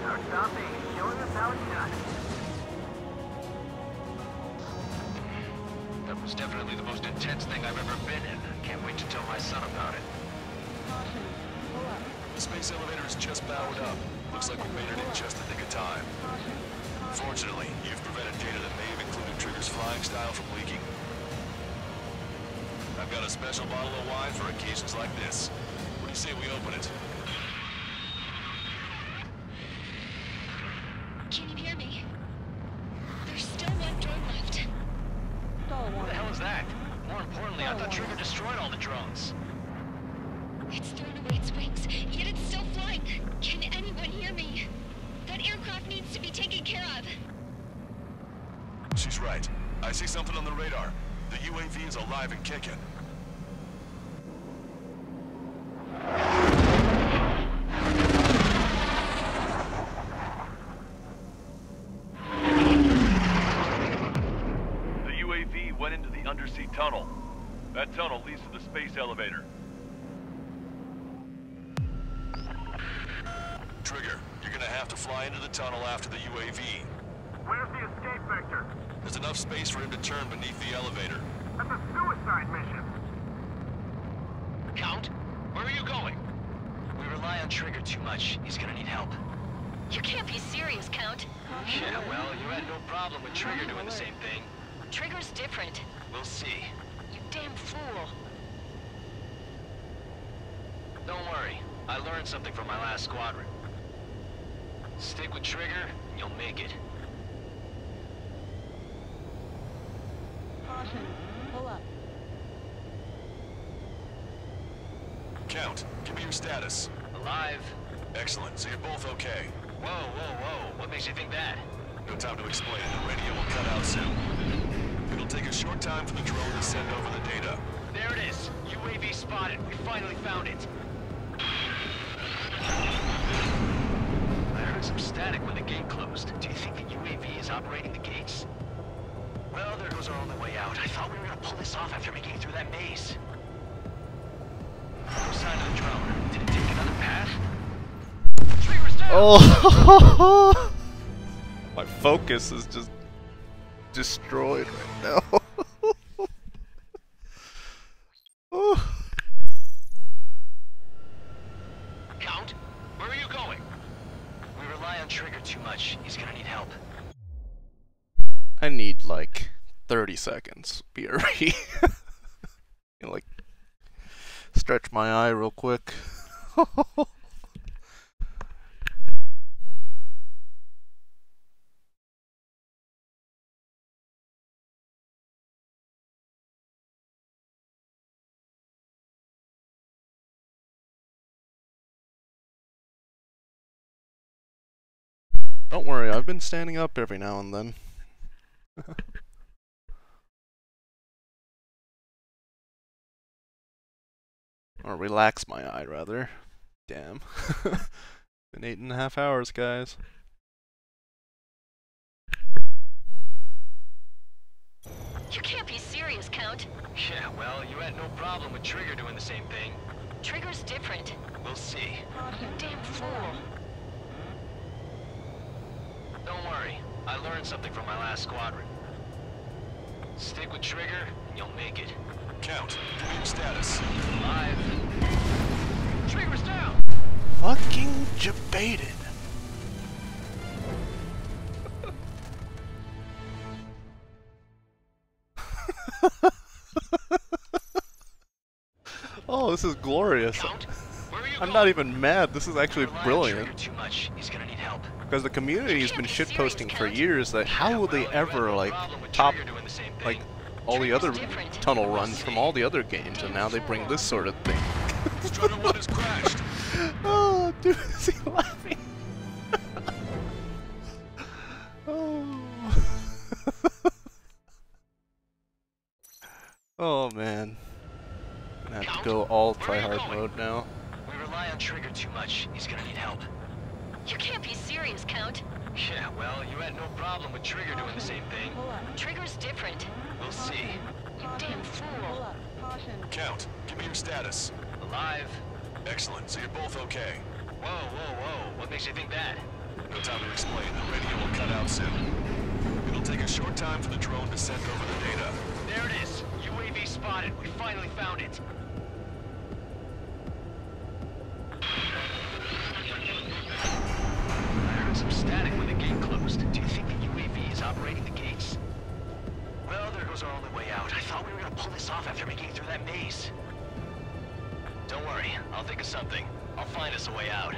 No stopping. Showing us how it's done. That was definitely the most intense thing I've ever been in. Can't wait to tell my son about it. The space elevator is just powered up. Looks like we made it in just the nick of time. Fortunately, you've prevented data that may have included Trigger's flying style from leaking. I've got a special bottle of wine for occasions like this. What do you say we open it? Can you hear me? There's still one drone left. What the hell is that? More importantly, I thought Trigger destroyed all the drones. It's thrown away its wings, yet it's still flying. Can anyone hear me? That aircraft needs to be taken care of. She's right. I see something on the radar. The UAV is alive and kicking. The UAV went into the undersea tunnel. That tunnel leads to the space elevator. Trigger, you're gonna have to fly into the tunnel after the UAV. Where's the escape vector? There's enough space for him to turn beneath the elevator. That's a suicide mission. Count, where are you going? We rely on Trigger too much. He's gonna need help. You can't be serious, Count. Yeah, well, you had no problem with Trigger doing the same thing. Trigger's different. We'll see. You damn fool. Don't worry. I learned something from my last squadron. Stick with Trigger, and you'll make it. Caution. Pull up. Count, give me your status. Alive. Excellent, so you're both okay. Whoa, whoa, whoa. What makes you think that? No time to explain it. The radio will cut out soon. It'll take a short time for the drone to send over the data. There it is. UAV spotted. We finally found it. I heard some static when the gate closed. Do you think the UAV is operating the gates? Well, there goes our only way out. I thought we were gonna pull this off after making it through that maze. No sign of the drone. Did it take another path? Trigger's down! Oh! My focus is just destroyed right now. Oh. Count, where are you going? We rely on Trigger too much. He's gonna need help. I need like 30 seconds. BRE. Like, stretch my eye real quick. Don't worry, I've been standing up every now and then. Or relax my eye, rather. Damn. Been 8.5 hours, guys. You can't be serious, Count. Yeah, well, you had no problem with Trigger doing the same thing. Trigger's different. We'll see. You damn fool. Don't worry. I learned something from my last squadron. Stick with Trigger, and you'll make it. Count, give me your status. Live. Trigger's down! Fucking debated. Oh, this is glorious. Count, I'm not even mad. This is actually brilliant. Too much. He's gonna need help. Because the community has been shitposting for years that how will they ever like top like all the other tunnel runs from all the other games, and now they bring this sort of thing. Strider 1 has crashed. Oh, dude, is he laughing? Oh. Oh man. Gonna have to go all tryhard mode now. We rely on Trigger too much. He's gonna need help. You can't be serious, Count. Yeah, well, you had no problem with Trigger doing the same thing. Trigger's different. We'll see. You damn fool. Count, give me your status. Alive. Excellent, so you're both okay. Whoa, whoa, whoa. What makes you think that? No time to explain. The radio will cut out soon. It'll take a short time for the drone to send over the data. There it is. UAV spotted. We finally found it. I heard some static when the gate closed. Do you think the UAV is operating the gates? Well, there goes our only way out. I thought we were gonna pull this off after making it through that maze. Don't worry. I'll think of something. I'll find us a way out.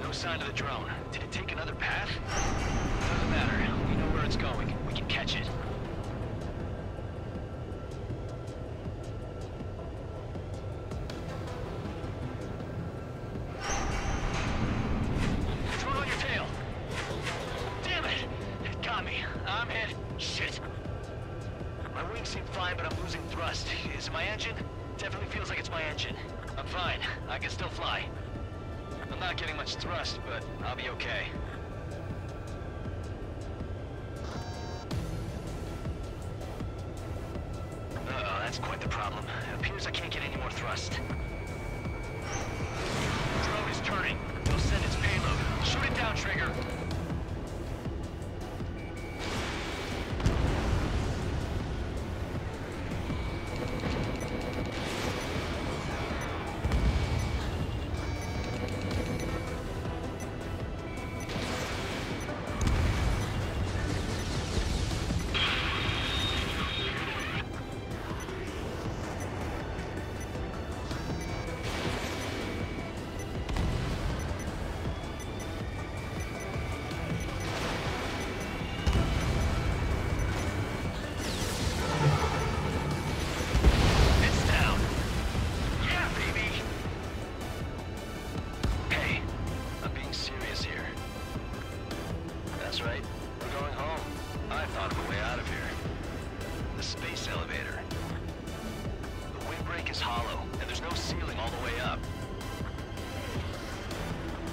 No sign of the drone. Did it take another path? Doesn't matter. We know where it's going. We can catch it. Drone on your tail. Damn it! It got me. I'm hit. Shit. My wings seem fine, but I'm losing thrust. Is it my engine? Definitely feels like it's my engine. I'm fine. I can still fly. I'm not getting much thrust, but I'll be okay. Uh-oh, that's quite the problem. It appears I can't get any more thrust. Drone is turning. It'll send its payload. Shoot it down, Trigger.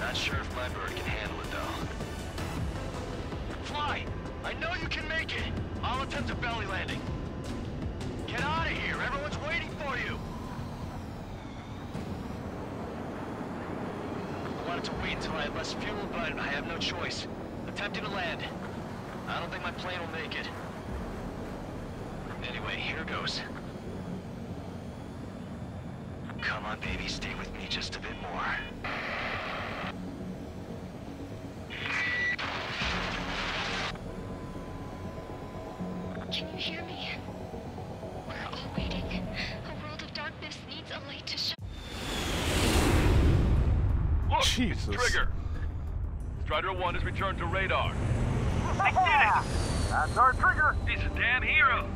Not sure if my bird can handle it, though. Fly! I know you can make it! I'll attempt a belly landing. Get out of here! Everyone's waiting for you! I wanted to wait until I had less fuel, but I have no choice. Attempting to land. I don't think my plane will make it. Anyway, here goes. Come on, baby, stay with me just a bit more. Can you hear me? We're all waiting. A world of darkness needs a light to shine. Look, Jesus. it's Trigger. Strider 1 has returned to radar. I did it! That's our Trigger! He's a damn hero.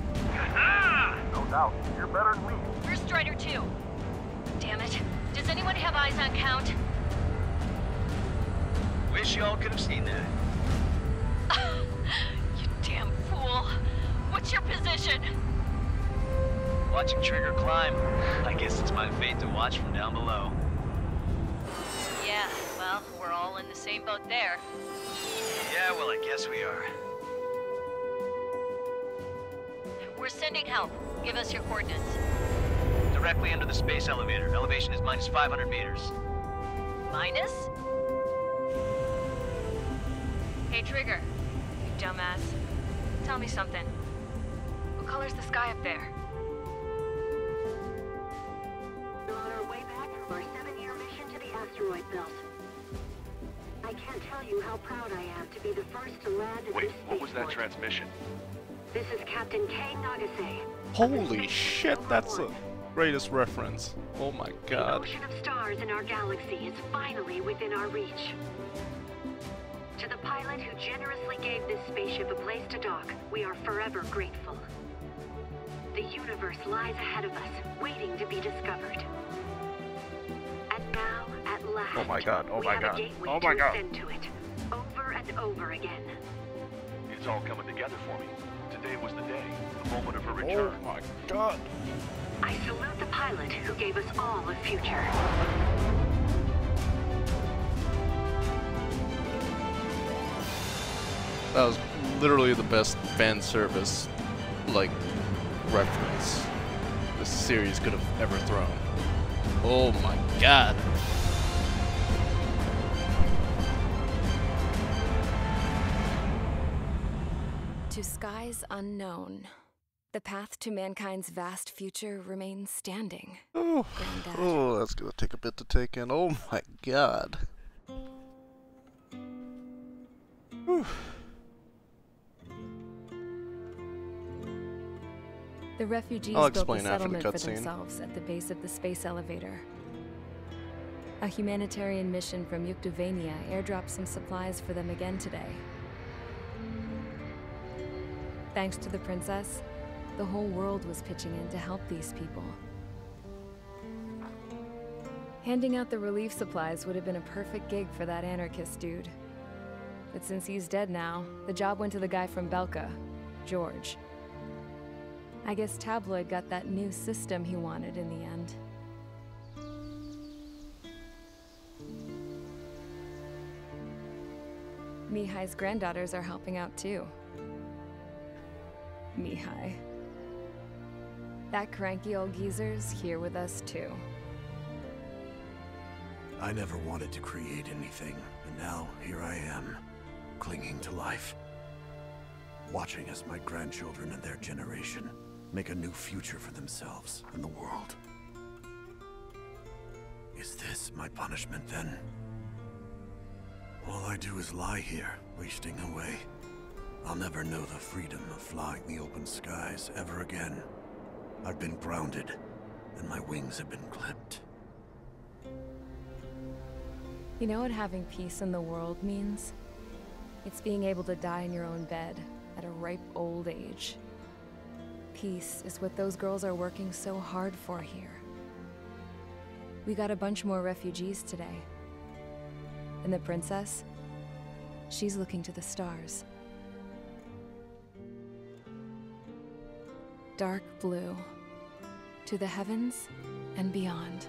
No doubt. You're better than me. Where's Strider 2? Damn it. Does anyone have eyes on Count? wish y'all could have seen that. You damn fool. What's your position? Watching Trigger climb. I guess it's my fate to watch from down below. Yeah, well, we're all in the same boat there. Yeah, well, I guess we are. We're sending help. Give us your coordinates. Directly under the space elevator. Elevation is minus 500 meters. Minus? Hey, Trigger. You dumbass. Tell me something. What color's the sky up there? We're on our way back from our 7-year mission to the asteroid belt. I can't tell you how proud I am to be the first to land at Wait, this what was that spaceport. transmission? This is Captain Kay Nagase. Holy shit, that's the greatest reference. Oh my The god. ocean of stars in our galaxy is finally within our reach. To the pilot who generously gave this spaceship a place to dock, we are forever grateful. The universe lies ahead of us, waiting to be discovered. And now, at last, Oh my god, oh we my have god, a gateway oh my to god. ascend to it, over and over again. It's all coming together for me. Today was the day, the moment of her return. Oh my god. I salute the pilot who gave us all a future. That was literally the best fan service, like, reference this series could have ever thrown. Oh my god. To skies unknown, the path to mankind's vast future remains standing. Oh, Granddad. oh, that's gonna take a bit to take in. Oh my god. Whew. The refugees I'll built a explain after the settlement for cutscene. themselves at the base of the space elevator. A humanitarian mission from Yukdovania airdropped some supplies for them again today. Thanks to the princess, the whole world was pitching in to help these people. Handing out the relief supplies would have been a perfect gig for that anarchist dude. But since he's dead now, the job went to the guy from Belka, George. I guess Tabloid got that new system he wanted in the end. Mihai's granddaughters are helping out too. Mihai. That cranky old geezer's here with us too. I never wanted to create anything, and now here I am, clinging to life. Watching as my grandchildren and their generation make a new future for themselves and the world. Is this my punishment then? All I do is lie here, wasting away. I'll never know the freedom of flying the open skies ever again. I've been grounded, and my wings have been clipped. You know what having peace in the world means? It's being able to die in your own bed at a ripe old age. Peace is what those girls are working so hard for here. We got a bunch more refugees today. And the princess? She's looking to the stars. Dark blue. To the heavens and beyond.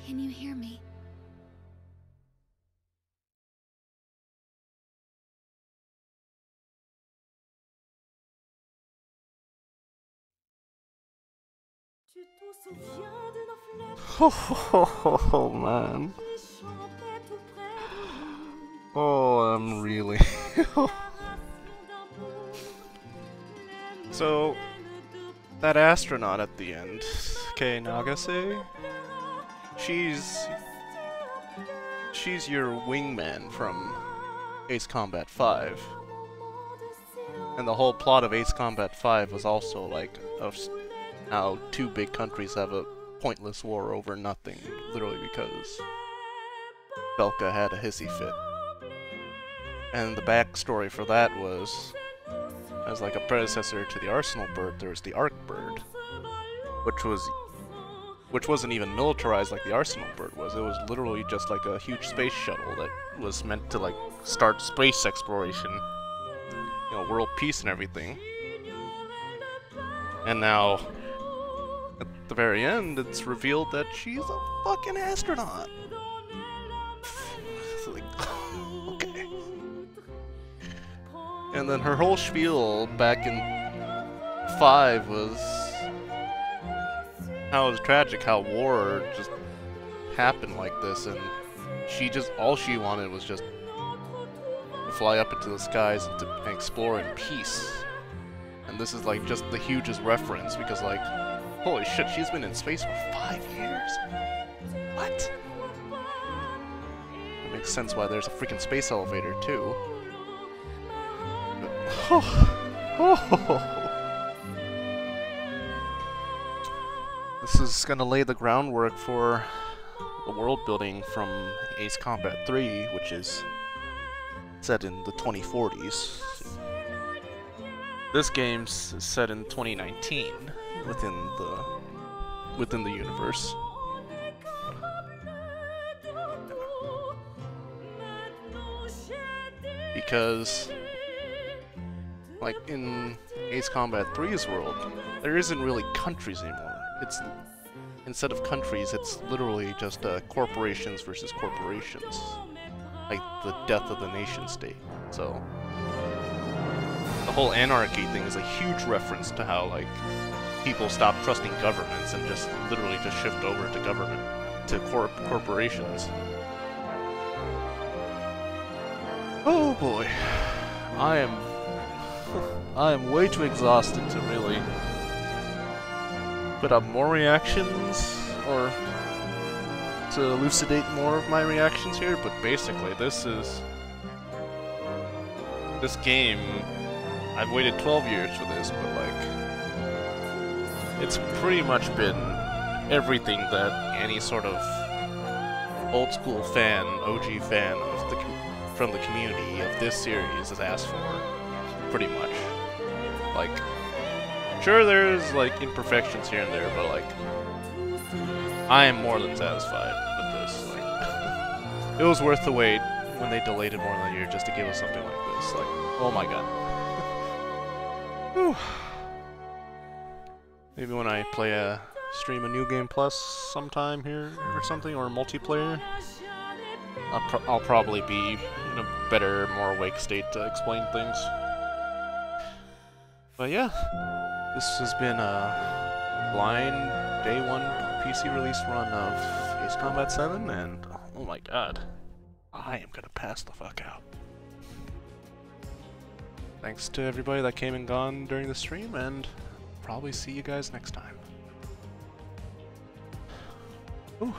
Can you hear me? Oh, man. Oh, I'm really... So, that astronaut at the end, Kay Nagase, she's your wingman from Ace Combat 5. And the whole plot of Ace Combat 5 was also like of how two big countries have a pointless war over nothing, literally because Belka had a hissy fit. And the backstory for that was, as like a predecessor to the Arsenal bird, there was the Ark bird, which wasn't even militarized like the Arsenal bird was. It was literally just like a huge space shuttle that was meant to like start space exploration, you know, world peace and everything. And now, at the very end, it's revealed that she's a fucking astronaut. It's like, okay. And then her whole spiel back in 5 was how it was tragic how war just happened like this, and she just, all she wanted was just to fly up into the skies and to explore in peace. And this is like just the hugest reference because like, holy shit, she's been in space for 5 years? What? It makes sense why there's a freaking space elevator too. This is gonna lay the groundwork for the world building from Ace Combat 3, which is set in the 2040s. This game's set in 2019 within the universe. Because like in Ace Combat 3's world, there isn't really countries anymore. It's, instead of countries, it's literally just corporations versus corporations. Like the death of the nation state. So the whole anarchy thing is a huge reference to how like people stop trusting governments and just literally just shift over to government, to corporations. Oh boy, I am way too exhausted to really put up more reactions or to elucidate more of my reactions here, but basically this game, I've waited 12 years for this, but like, it's pretty much been everything that any sort of old school fan, OG fan of from the community of this series has asked for, pretty much. Like, sure there's like imperfections here and there, but like, I am more than satisfied with this. Like, it was worth the wait when they delayed it more than a year just to give us something like this. Like, oh my god. Whew. Maybe when I stream a New Game Plus sometime here or something, or multiplayer, I'll probably be in a better, more awake state to explain things. But yeah, this has been a blind day 1 PC release run of Ace Combat 7, and oh my god, I am gonna pass the fuck out. Thanks to everybody that came and gone during the stream, and probably see you guys next time. Ooh.